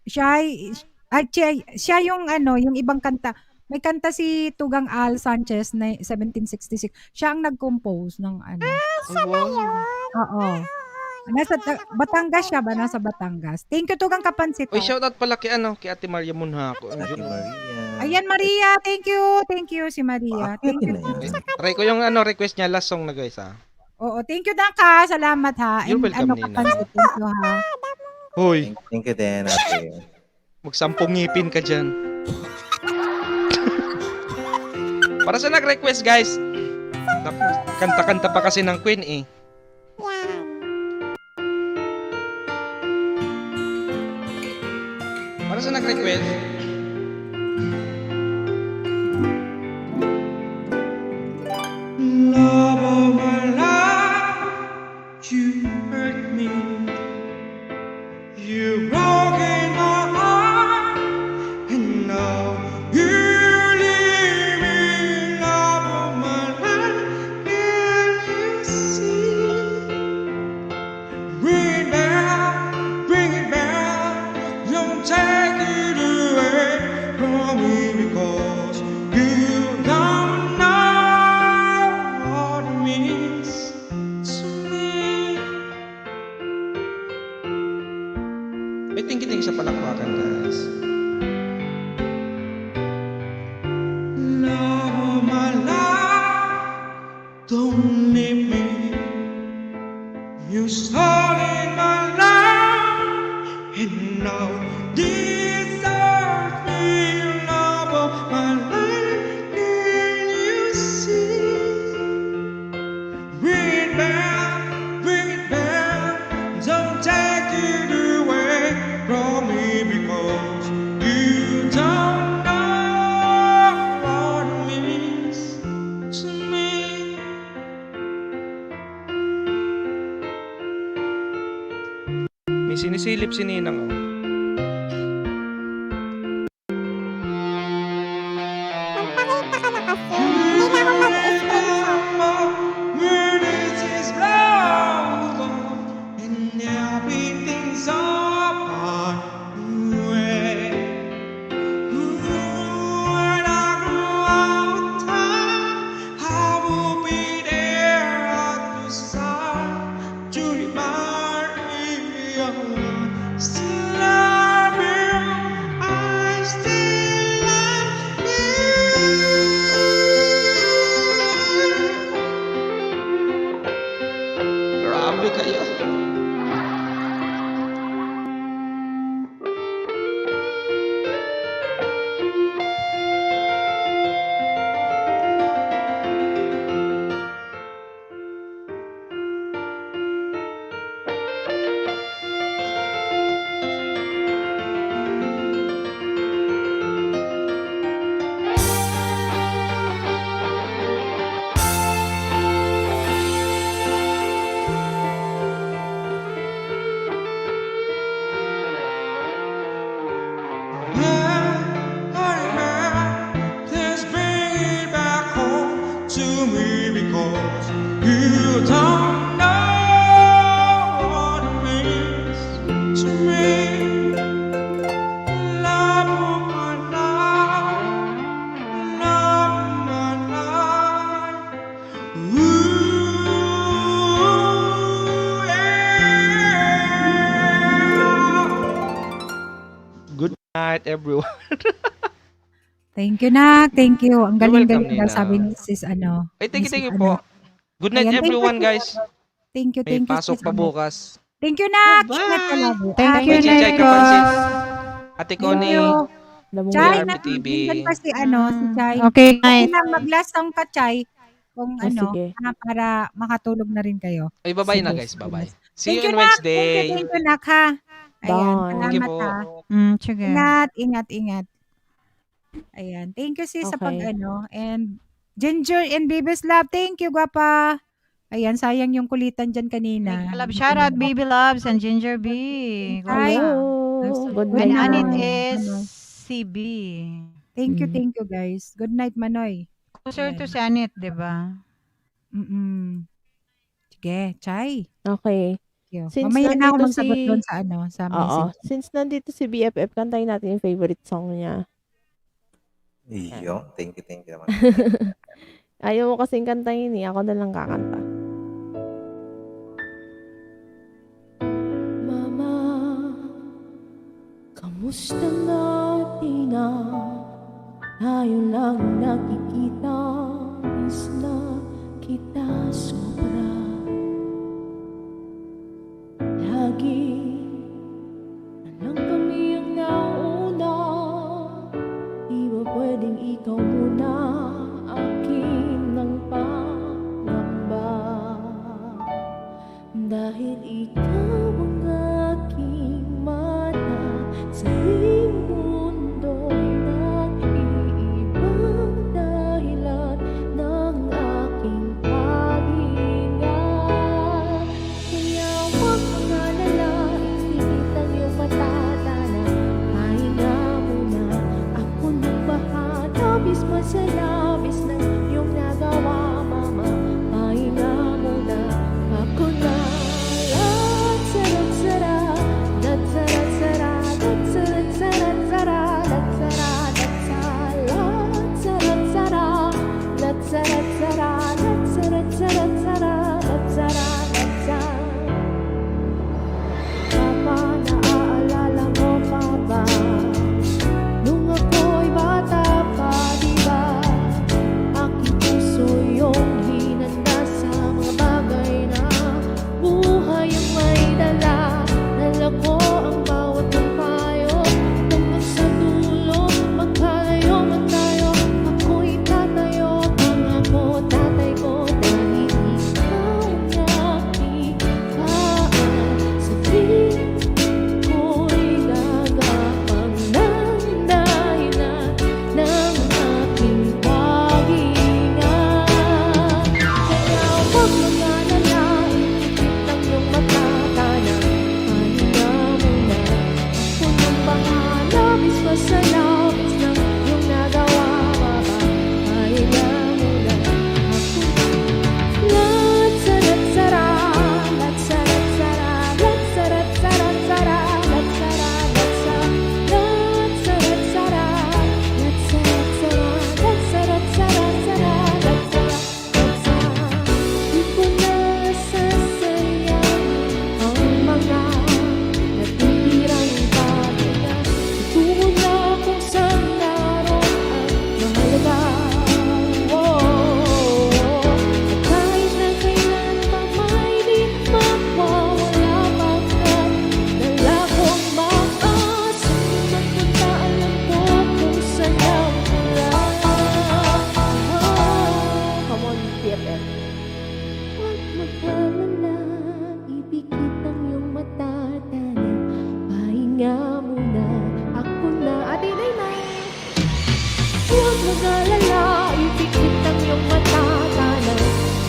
siya yung yung ibang kanta. May kanta si Tugang Al Sanchez na 1766. Siya ang nag-compose ng Siya ba yun? Oo. Nasa Batangas siya ba? Nasa Batangas. Thank you, Tugang Kapansit. Uy, shoutout pala kay Ate Maria Munhako. Ate Maria. Ayan, Maria. Thank you. Thank you, si Maria. Thank you. Try ko yung request niya, last song na guys ha. Oo, thank you, Dangka. Salamat ha. You're welcome, Nina. Kapansit. Thank you ha. Hoy, Thank you din, ate. magsampung ngipin ka dyan. Para sa nag-request guys. Naku, kanta-kanta pa kasi ng Queen eh. Para sa nag-request. Love of my life, you hurt me. You broke in my heart, and now you leave me. Love of my life, can you see? Bring it back, don't take it away from me because you don't know what it means to me. May tingkiting sa palakpakan guys. Love of my life, don't leave me. You started my life, and now desert me. Love of my life, can you see? Bring it back, don't take it away from me because you don't know what it means to me. May sinisilip si Ninang oh. When it is love, and everything's apart. When I grow out of time, I will be there at the start to remind me of still love you. I still love you. Grabe kayo. Just bring it back home to me because you don't know what it means to me. Love of my life, love of my life. Ooh, yeah. Good night everyone. Thank you, Nak. Thank you. Ang You're welcome, galing-galing daw Nina. sabi ni Sis Ay, thank Miss you po. Good night Ayan, thank you, everyone thank guys. you. Thank you, May thank you. pasok Sis pa Annette. bukas. Thank you, Nak. Ingat ka lagi. Thank you, May Chichay Nico. Kapansit. Ate Thank Connie. you. Chay, RPTV. nandyan pa si si Chay. Okay, Okay night. na, mag-last song ka, Chay. Kung sige. para makatulog na rin kayo. Ay, bye-bye na Sige, guys. sige. Bye-bye. See Thank you you, on Nak. Wednesday. Thank you, Nak, ha. Ayan, Bye. Thank you salamat po. ha. Sige. Ingat. Ayan. Thank you, sis, sa Okay. And Ginger and Baby's Love. Thank you, gwapa. Ayan, sayang yung kulitan dyan kanina. Love, shout out Baby Loves and Ginger B. Hi. Hello. Good And night. Anit naman. is Ano? CB. Thank you, Mm. thank you guys. Good night, Manoy. Closer to Ayan. si Anet, di ba? Sige, Chay. Okay. Thank you. Since Mamaya na ako nandito magsagot doon si sa sa Oo, message. since nandito si BFF, kantahin natin yung favorite song niya. Iyo, thank you naman. Ayaw mo kasing kantahin eh, ako na lang kakanta. Mama, kamusta natin na? Tayo lang nakikita, miss na kita sobra. Lagi na lang kami ang nauna, di ba pwedeng ikaw muna akin ng pangamba? Dahil ikaw ang aking mana sa mundo'y nag-iibang dahilan ng aking paghinga. Kaya huwag mag-alala, ipilit ang iyong mata na pahinga muna. Ako nang bahala, bis masalabis ng iyong nagawa, mama. Pahinga muna, ako na. Papa, naaalala mo pa ba? Nung ako'y bata pa, di ba? Aking puso yung hinanda sa mga bagay na buhay ang may dala. Dala ko ang bawat ng payo, hanggang sa dulo, magkalayo man tayo. Ako'y tatayo, pangako tatay ko, dahil ikaw ang aking kaan. Sa piling ko'y gagapang ng dahilan ng aking paghinga. Kaya huwag mag-alala, ipikit ang iyong mata, tana, pahinga muna. Kung ang bahala, bis masalabis ng iyong nagawa, baba, pahinga muna. Lat-sarat-sara, lat-sarat-sara, lat-sarat-sarat-sara, lat-sarat-sara, lat-sarat-sara, lat-sarat-sara, lat-sarat-sara, di ko nasasayang ang mga natitirang pahinga. Tungo na kung saan naroon ang mahalaga. At kahit na kailan pa may di mawawala, pagkat dala kong maas, magpunta alam ko kung saan ang mula. Come on, BFF. Huwag mag-alala, ipikit ang iyong mata, tana, pahinga muna. Ako na, Ate Nainay. Huwag mag-alala, ipikit ang iyong mata, tana,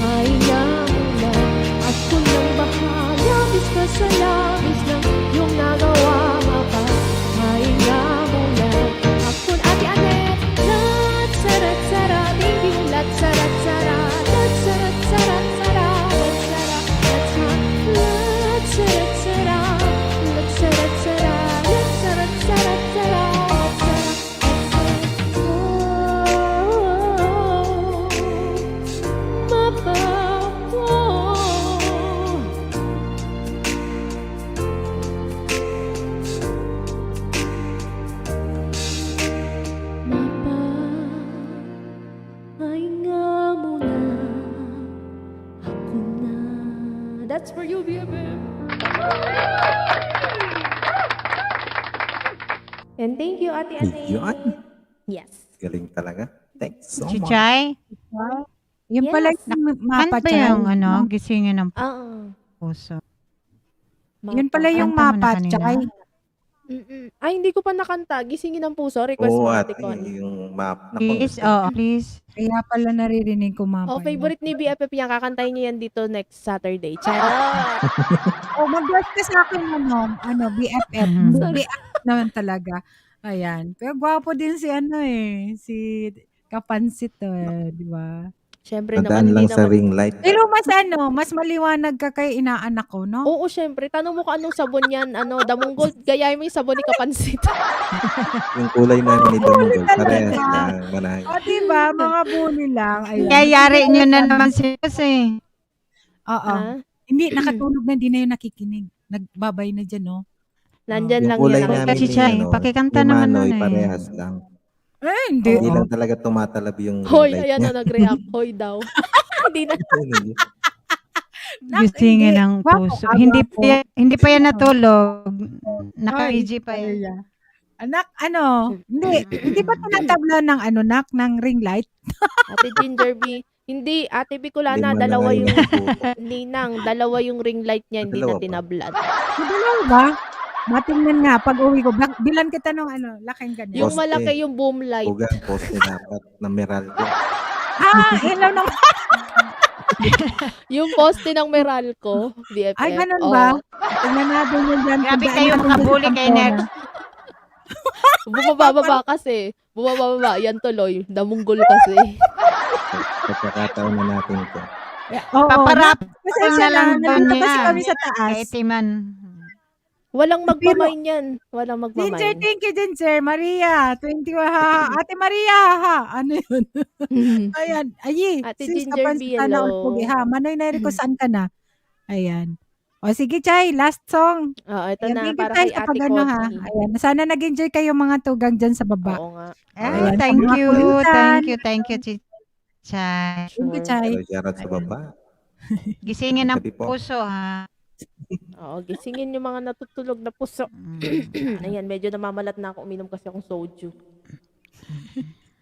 pahinga muna. Ako nang bahala, bis ka sa labis ng iyong nagawa, mapa, pahinga muna. Ako na, Ate Anet. Lat-sarat-sara, thank you. Lat-sarat-sara, lat-sarat-sarat-sara, lat-sarat-sara, lat-sarat-sara, lat-sarat-sara, mapa, mapa, pahinga muna. Ako na. That's for you, BFF. And thank you, Ate Anay. Yun. Yes. Galing talaga. Thanks so Si much. Chay? Yung pala Yes. yung Ano mapa, ba Chay. yung gisingin ng Oo. puso? Yun pala yung Kanta mo na mapa, kanina? Chay. Ay, hindi ko pa nakanta. Gisingin ng puso. Request Oo, mo, at Ate Connie. yung map na Please, oh, please. Kaya pala naririnig ko mapa. Oh, favorite ni BFF yan. Kakantayin niya yan dito next Saturday. Charot. Oh, mag-guest ka sa akin, BFF. Mhm. BFF naman talaga. Ayan. Pero gwapo din si ano eh, si Kapansit di ba? Siyempre Nadaan naman, lang hindi sa naman. ring light. Pero mas maliwanag ka kay inaanak ko, no? Oo, siyempre. Tanong mo kung anong sabon yan. Damong Gold. Gayahin mo yung sabon ni Kapansit. Yung kulay namin ni Damong Gold, parehas talaga. lang. Manay. O, diba? Mga bully lang. Ayan. Yayari nyo na naman si Jose. Oo. Ah? Hindi, nakatulog na, hindi na yun nakikinig. Nagbabay na dyan, no? Nandyan Yung lang kulay yan. namin Si ni, Chay, ano, pakikanta ni naman Manoy, nun eh. parehas lang. Hindi. Hindi lang talaga tumatalab yung ring Hoy, light ayan niya. na nag-react. Hoy daw. Hindi na. Gisingin ng puso. Hindi pa yan natulog. Naka-EG pa yan. Ay, anak, hindi ba tinatabla ng ng ring light? Ate Ginger B. Hindi, Ate Bicolana, Lima na dalawa nga yung yung Ninang, dalawa yung ring light niya, hindi na Dalawa pa. tinablad. Dalawa ba? Matingnan nga, pag uwi ko, bilan kita ng laking ganyan. Yung Poste. malaki yung boom light. Buga, poste dapat na Meralco. Ilaw ng... Yung poste ng Meralco, BFF. Ay, ganun Oo. ba? Tingnan natin yun dyan. Grabe kayo mga bully kay Nex. Bumababa kasi. Bumababa. Yan tuloy. Damunggol kasi. Pagkakataon na natin ito. Oo. Paparap Pasensya na lang doon nandito kasi yan. kami sa taas. Kay Timan. Walang magmamain yan. Walang magmamain. Ginger, thank you, Ginger. Maria, 21, ha. Ate Maria, ha. Ano yun? Ayan. Ayi. Ate sis, Ginger kapan- B, sana hello. ulpugi, ha. Manoy na ko, saan ka na? Ayan. O sige, Chay, last song. Oo, ito Ayan, na. thank you, Para Chay, kay sa Ate pag-ano, ha. Connie. Ayan. Sana nag-enjoy kayo mga tugang dyan sa baba. Oo nga. Ayan, Thank sa mga you. kulitan. Thank you, Chay. Thank you, Chay. Pero shoutout sa baba. Gisingin ng Gabi po. puso, ha. Oo, gisingin yung mga natutulog na puso. Ayan, medyo namamalat na ako. Uminom kasi akong soju.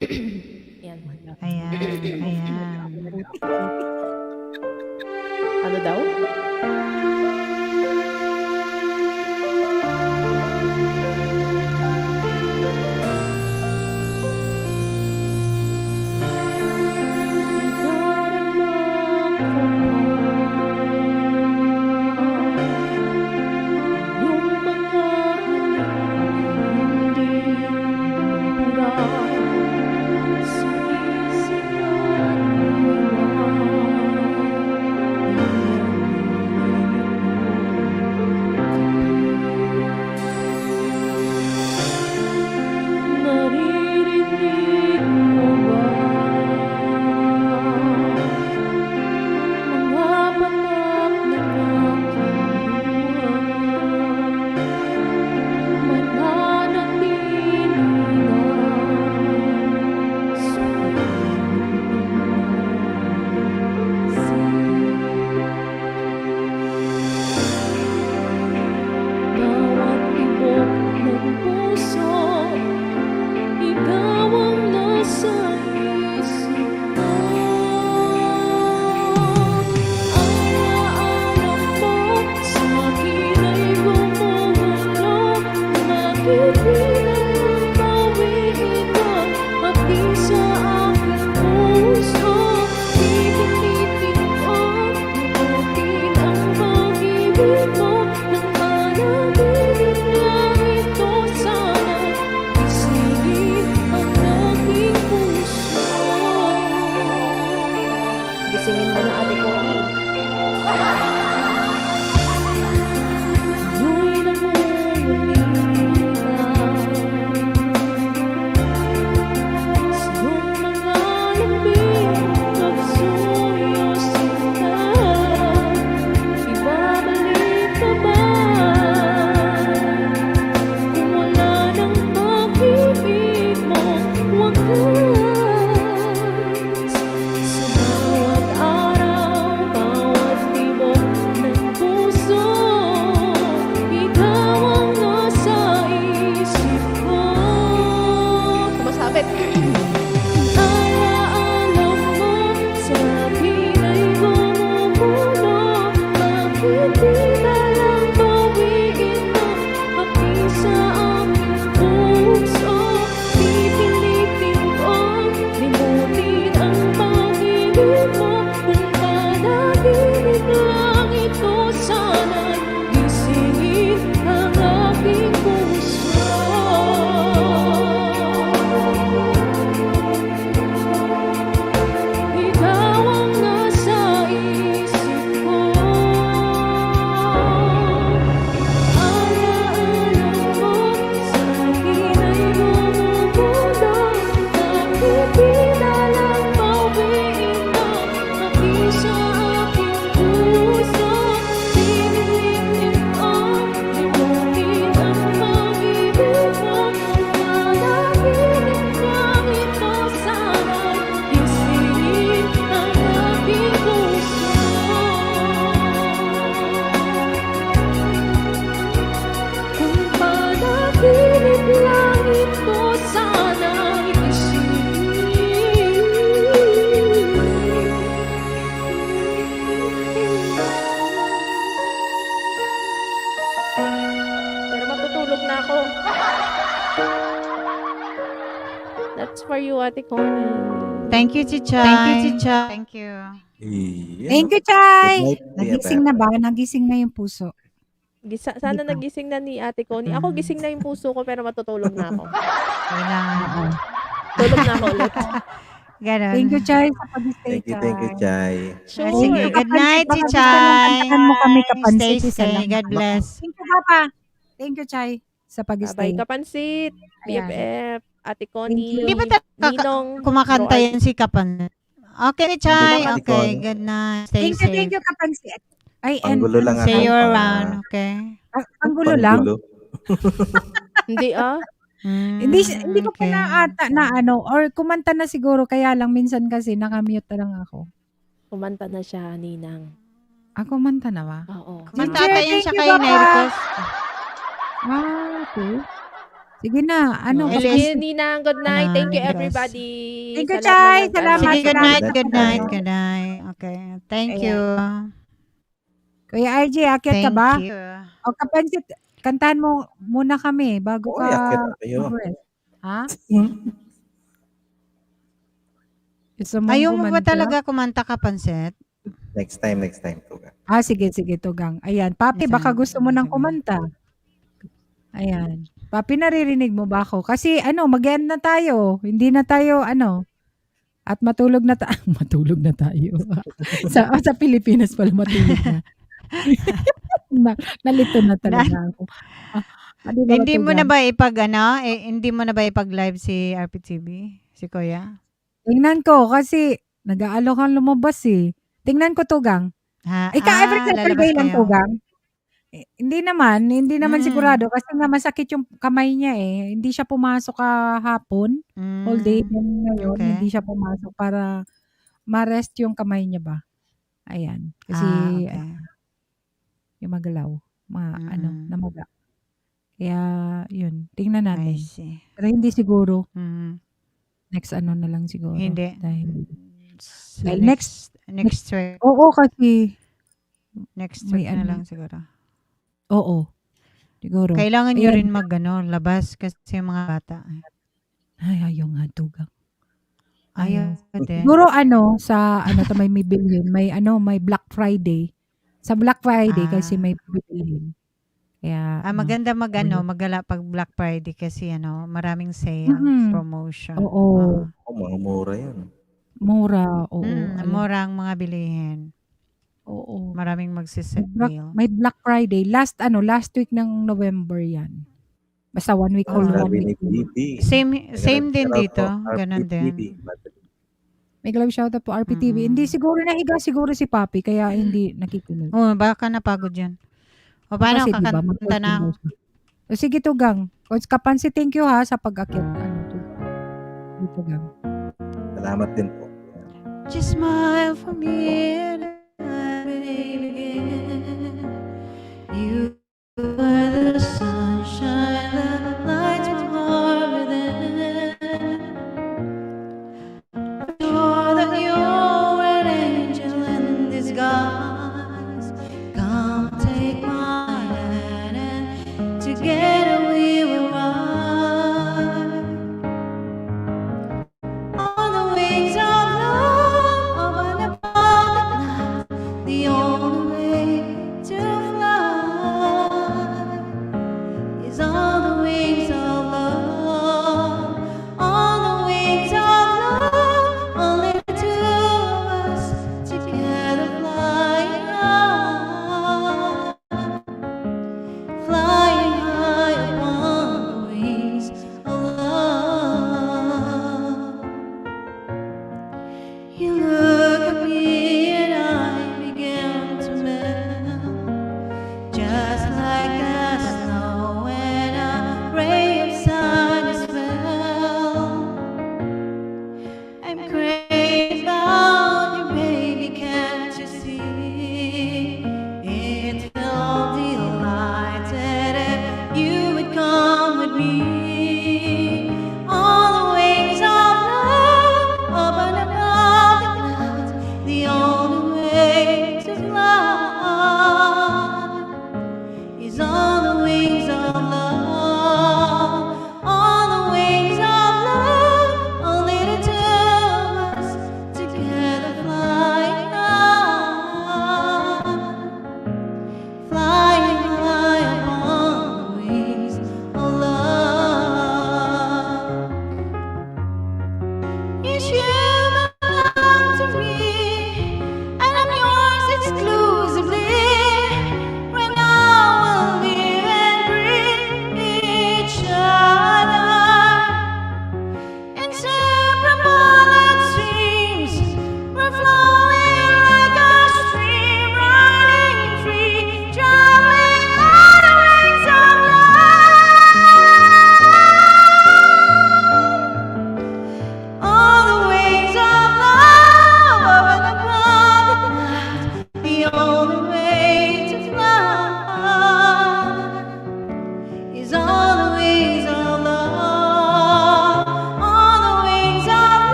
Ayan. Ayan. Ano daw? That's for you, Ate Connie. Thank you, Chichay. Thank you, Chichay. Thank you. Thank you, Chay. Good night, Nagising na ba? Nagising na yung puso. Sana nagising na ni Ate Connie. Ako gising na yung puso ko pero matutulog na ako. Kailangan. Tulog na ako ulit. Ganon. Thank you, Chay, sa pag-stay, Thank you, Chay. Sure. Sige, good night, Baka gusto Chichay. nung kantahan mo kami, Stay Kapansit. Isa safe. lang. God bless. Thank you, Papa. Thank you, Chay, sa Bye-bye, pag-stay. Kapansit. Ayan. BFF. Ate Connie. Hindi ba talaga Ninong. kumakanta Roy. yan si Kapan? Okay, Chay. Hindi ba, Ate Okay, Connie? good night. Stay Thank you, safe. thank you, Kapansit. Ay, Panggulo lang ako. See you around, okay? Ang gulo lang. Hindi Hindi ko pa na ata na ano, or kumanta na siguro, kaya lang minsan kasi nakamute na lang ako. Kumanta na siya, Ninang. Kumanta na ba? Oo. Kumanta ata yan siya Thank you, kayo Papa. na request. Okay. Sige na, ano. Sige, Ninang. Good night. Thank you, Yes. everybody. Thank you, Sa lahat Chay. ng Salamat. Sige, good night, Salamat. good night, good night. Okay, thank Ayan. you. Kuya RJ, akyat ka Thank ba? you. O Kapansit, kantahan mo muna kami bago Oy, ka akyat na kayo. mag-rest. Ha? Gusto mong Ayaw mo ba kumanta? talaga kumanta, Kapansit? Next time, Tuga. Sige, Tugang. Ayan, Papi, baka gusto mo nang kumanta. Ayan. Papi, naririnig mo ba ako? Kasi mag-end na tayo. Hindi na tayo, at matulog na tayo. Matulog na tayo. sa Pilipinas pala matulog na. Nalito na talaga ako. Hindi mo na ba hindi mo na ba ipag-live si RPTV? Si Kuya? Tingnan ko kasi nag-aalok ang lumabas eh. Tingnan ko, Tugang. Every Saturday lalabas lang, kayo. Tugang. Hindi naman sigurado kasi nga masakit yung kamay niya eh. Hindi siya pumasok kahapon. Whole day din ngayon. Okay. Hindi siya pumasok para ma-rest yung kamay niya ba. Ayan. Kasi Okay. yung magalaw. Namaga. Kaya yun. Tingnan natin. I see. Pero hindi siguro. Mhm. Next na lang siguro. Hindi. Dahil Next week. Oo, kasi Next may week na lang siguro. Oo. Siguro. Kailangan nyo Ayan. rin labas kasi yung mga bata. Ay, ayaw nga, Tugang. Ayaw din. Siguro may bibilhin. May Black Friday. Sa Black Friday kasi may bibilhin. Kaya Maganda magala pag Black Friday kasi maraming sale, promotion. Oo. Mga mura yan. Mura, oo. Mura ang mga bilihin. Oo. Maraming magsisale. May Black Friday. Last week ng November yan. Basta 1 week or 1 Sabi ni week. Bibi. Same din dito. RPTV. Ganon din. May love shoutout po RPTV. Hindi siguro nahiga siguro si Papi kaya hindi nakikinig. Baka napagod yan. O paano Kasi, diba, kakanta na ako? Sige, Tugang. Coach Kapansi, thank you ha sa pag-akit. Tugang. Salamat din po. Just smile for me and I believe again. You are the sunshine that lights my heart within. Sure that you're an angel in disguise. Come take my hand and together we will ride on the wings of love, up and above the night. The only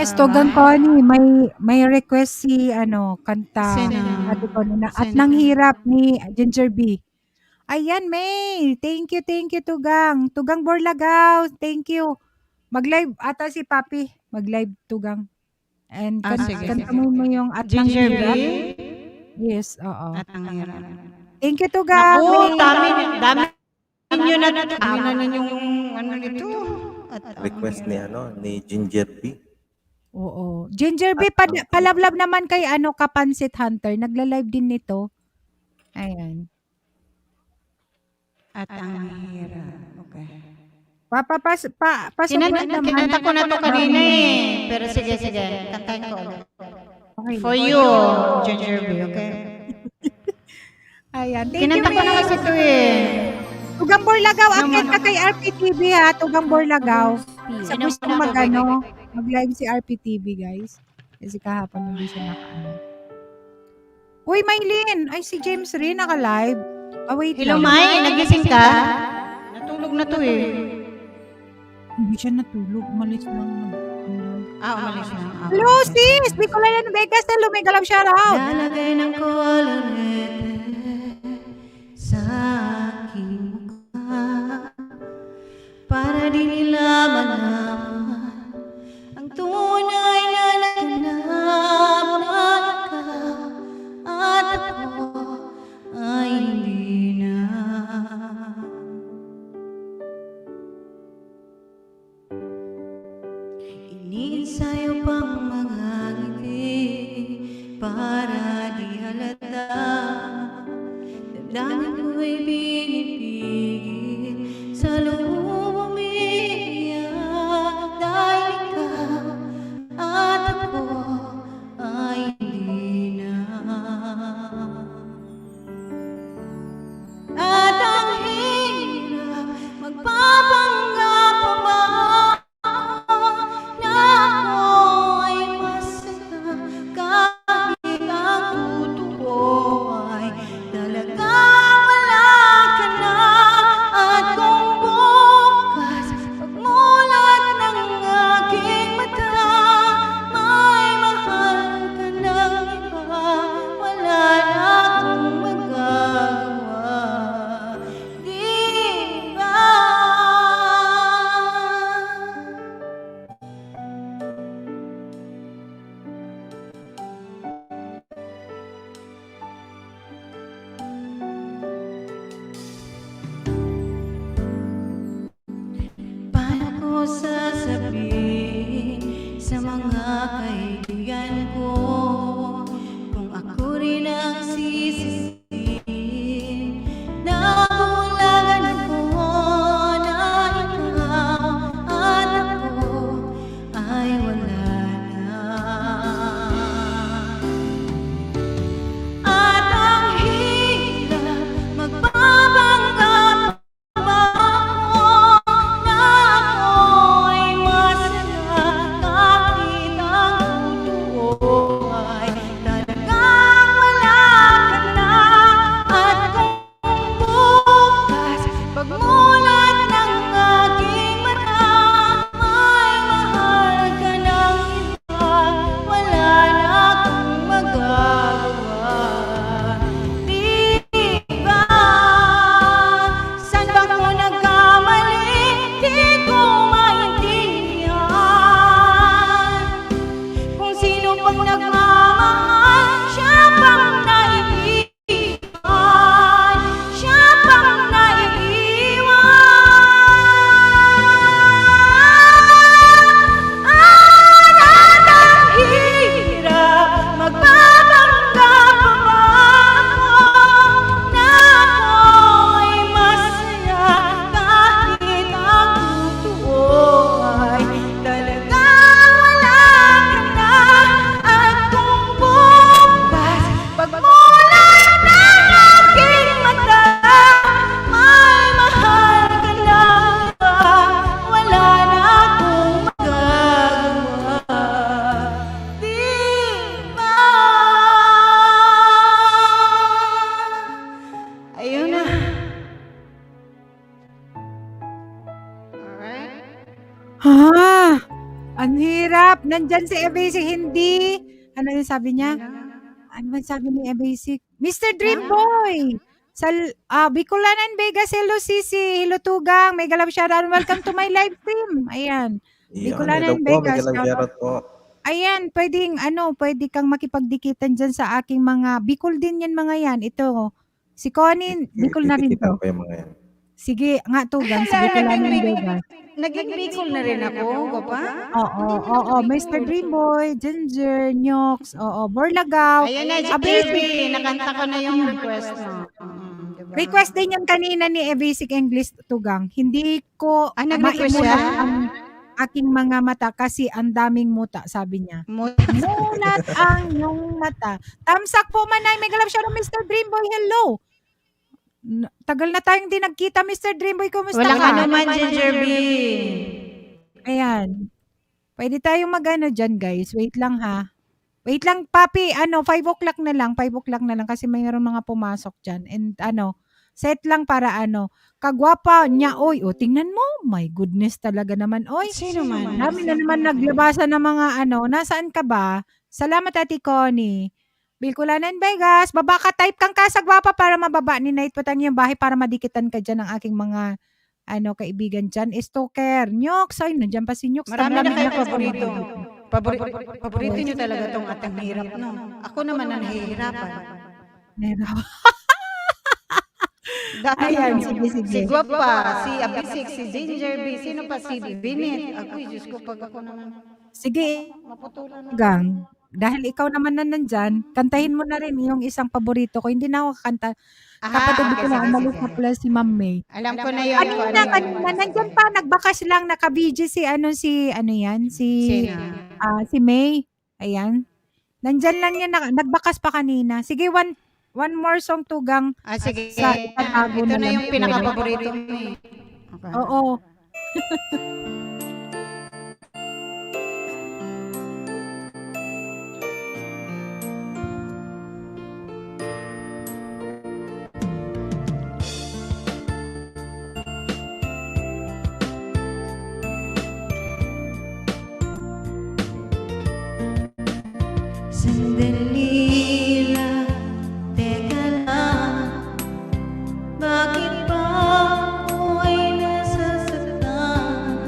Yes, Tugang Connie, may request si kanta Sino? Ate Connie na At Sino? Nang Hirap ni Ginger B. Ayan, May. Thank you, Tugang. Tugang Borlagaw, thank you. Mag-live ata si Papi. Mag-live, Tugang. And Sige. kanta mo yung At Nang Ginger B? Hirap. Yes, oo. At ang hirap. Thank you, Tugang. Naku, May. dami ninyo na ninyong ano nito. Request ni Ginger B. Oo. Ginger B, palablab naman kay Kapansit Hunter. Nagla-live din nito. Ayan. At ang hirap. Okay. Pasok mo naman. Kinanta ko na to kanina eh. Pero sige. Kantahin ko ulit. Okay. For you, Ginger B, okay? Ayan. Thank Kinanta you, ko na kasi to eh. Tugang Borlagaw, akit ka kay RPTV ha, Tugang Borlagaw. Sa gusto mag-live si RPTV, guys. Kasi kahapon hindi siya naka-ano. Uy, Maylin! Ay, si James rin naka-live. Wait Hello, lang. May. Nagising ka? Natulog na to eh. Hindi siya natulog. Umalis lang. Umalis na. Hello, sis! Bicolayan Vegas. Hello, may galap shoutout. Lalagay ng kolorete sa aking mukha para di nila malaman ang tunay na naganap na ikaw at ako ay hindi na. Iniinsayo pang mga ngiti para di halata. Damdamin ko'y pinipigil sa loob umiiyak dahil ikaw at ako ay hindi na. At ang hirap magpapanggap pa ba na ako ay masaya kahit ang totoo ay talagang wala ka na. At kung bukas pagmulat ng aking mata may mahal ka ng iba, wala na akong magagawa, di ba? Paano ko sasabihin sa mga kaibigan ko kung ako rin ang sisisihin na kulangan ako na ikaw at ako ay wala na. At ang hirap magpapanggap pa ako na ako ay masaya kahit ang totoo ay talagang wala ka na. At kung bukas pagmulat ng aking mata may mahal ka ng iba, wala na akong magagawa, di ba? Saan ba ako nagkamali? Di ko maintindihan kung sino pang nagmamahal, siya pang naiiwan, siya pang naiiwan. At ang hirap magpapanggap pa ba ako na ako ay masaya kahit ang totoo ay talagang wala ka na. At kung bukas pagmulat ng aking mata may mahal ka na iba, wala na akong magagawa, di ba? Ayun na. Ha? Ang hirap. Nandyan si Basic, hindi. Ano yung sabi niya? Ano man sabi ni Basic? Mr. Dream Boy! Bicolanan Vegas, hello Sisi, hello Tugang, mega love shoutout, welcome to my live stream. Ayan. Hello Bicolanan po, Vegas, Miguel Alvarado po. ayan, pwede kang makipagdikitan dyan sa aking mga, Bicol din yan mga yan. Ito, si Connie, Bicol na rin Tikitan to. ko yung mga yan. Sige, nga Tugang, si Bicolanan Vegas. Naging Bicol na rin ako, gapa? Oo, Mr. Dreamboy, Ginger, Nyox, Borlagaw. Ayun na, Basic. JB, nakanta ko na yung request mo. Request din yan kanina ni Basic English Tugang. Hindi ko nag-request maimulat siya? ang aking mga mata kasi ang daming muta, sabi niya. Mulat ang iyong mata. Tamsak po manay, mega love shout out Mr. Dreamboy, hello. Tagal na tayong di nagkita, Mr. Dreamboy, kumusta Walang ka? ano man, Ginger B. Ayan. Pwede tayong mag-ano dyan, guys. Wait lang, ha. Wait lang, papi. 5 o'clock na lang. 5 o'clock na lang kasi mayroon mga pumasok dyan. And set lang para kagwapa niya, oy. O, tingnan mo. My goodness talaga naman, oy. Sino man? Dami na naman naglabasan ng mga nasaan ka ba? Salamat, Ate Connie. Bicolanan Vegas, baba ka, type kang kasagwapa para mababa ni Night Patang yung bahay para madikitan ka dyan ng aking mga kaibigan dyan. Stoker, Nyox, ay, nandiyan pa si Nyox. Marami na kayo paborito. Paborito nyo talaga tong atang hirap, no? Ako naman ang nahihirapan. Ayan, sige. Si Guapa, si Abisik, si Ginger B, sino pa si Vinit? Ako, Diyos ko, pag ako naman. Sige, maputulan na. Gang. Dahil ikaw naman na nandyan, kantahin mo na rin yung isang paborito ko. Hindi na ako kakanta. Kapatid ko na, umalis na pala si Ma'am May. Alam ko na yun. Kanina, nandyan pa, nagbakas lang, naka-BG si May. Ayan. Nandyan lang yan, nagbakas pa kanina. Sige, one more song, Tugang. Sige. Ito Ito na yung pinaka-paborito mo eh. Okay. Oo. Sandali lang, teka lang, bakit ba ako ay nasasaktan?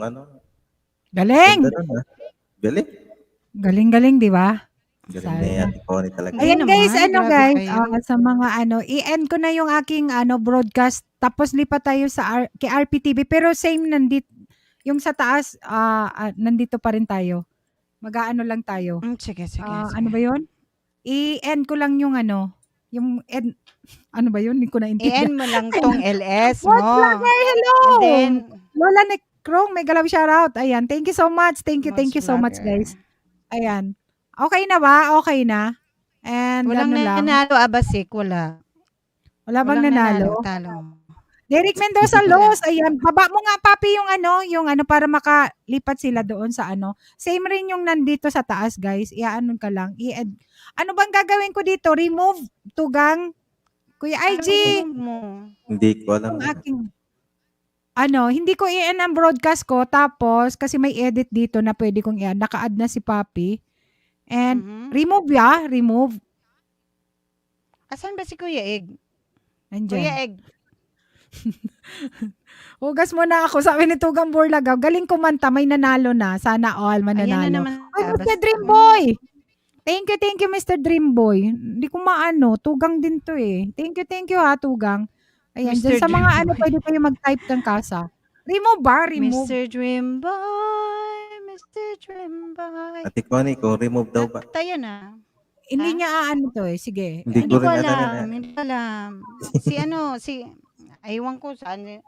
ano. Galing! Ganda nun, ah. Galing. Galing-galing, di ba? Galing na yan. Iconic talaga. Ayan guys, naman, grabe guys, kayo. sa mga i-end ko na yung aking broadcast tapos lipat tayo sa kay RPTV pero same nandito yung sa taas nandito pa rin tayo. Mag-aano lang tayo. Sige, sige. Ano ba 'yon? I-end ko lang yung yung end ano ba 'yun? Hindi ko naintindihan. I-end mo lang tong LS What's mo. Vlogger? Hello! And then, Lola Necrong, mega love shoutout. Ayan, thank you so much. Thank you so much, Vlogger. guys. Ayan. Okay na ba? Okay na. And walang ano lang. nanalo, Abasik. Wala. Wala bang Walang nanalo? Talo. Derek Mendoza Los, ayan, baba mo nga papi yung para makalipat sila doon sa Same rin yung nandito sa taas, guys. Iaanon ka lang. Ano bang gagawin ko dito? Remove tugang Kuya IG. Hindi ko alam. Yung aking hindi ko i-end ang broadcast ko tapos kasi may edit dito na pwede kong i-add. Naka-add na si Papi. And remove remove. Asan ba si Kuya Egg? Nandiyan. Kuya Egg. Hugas mo na ako, sabi ni Tugang Burlagaw. Galing kumanta, may nanalo na. Sana all mananalo. Ayan na naman. Ay, Mr. Dreamboy! Thank you, Mr. Dreamboy. Hindi ko Tugang din to eh. Thank you ha, Tugang. Ayan, Mr. dyan sa mga Dreamboy. pwede kayo mag-type ng kasa. Remove ba? Remove. Mr. Dreamboy, Mr. Dreamboy. Ate Connie, kung remove daw ba? Tayo na. Hindi niya to eh. Sige. Hindi Hindi ko ko rin alam. Hindi ko alam. Si Aywan ko saan.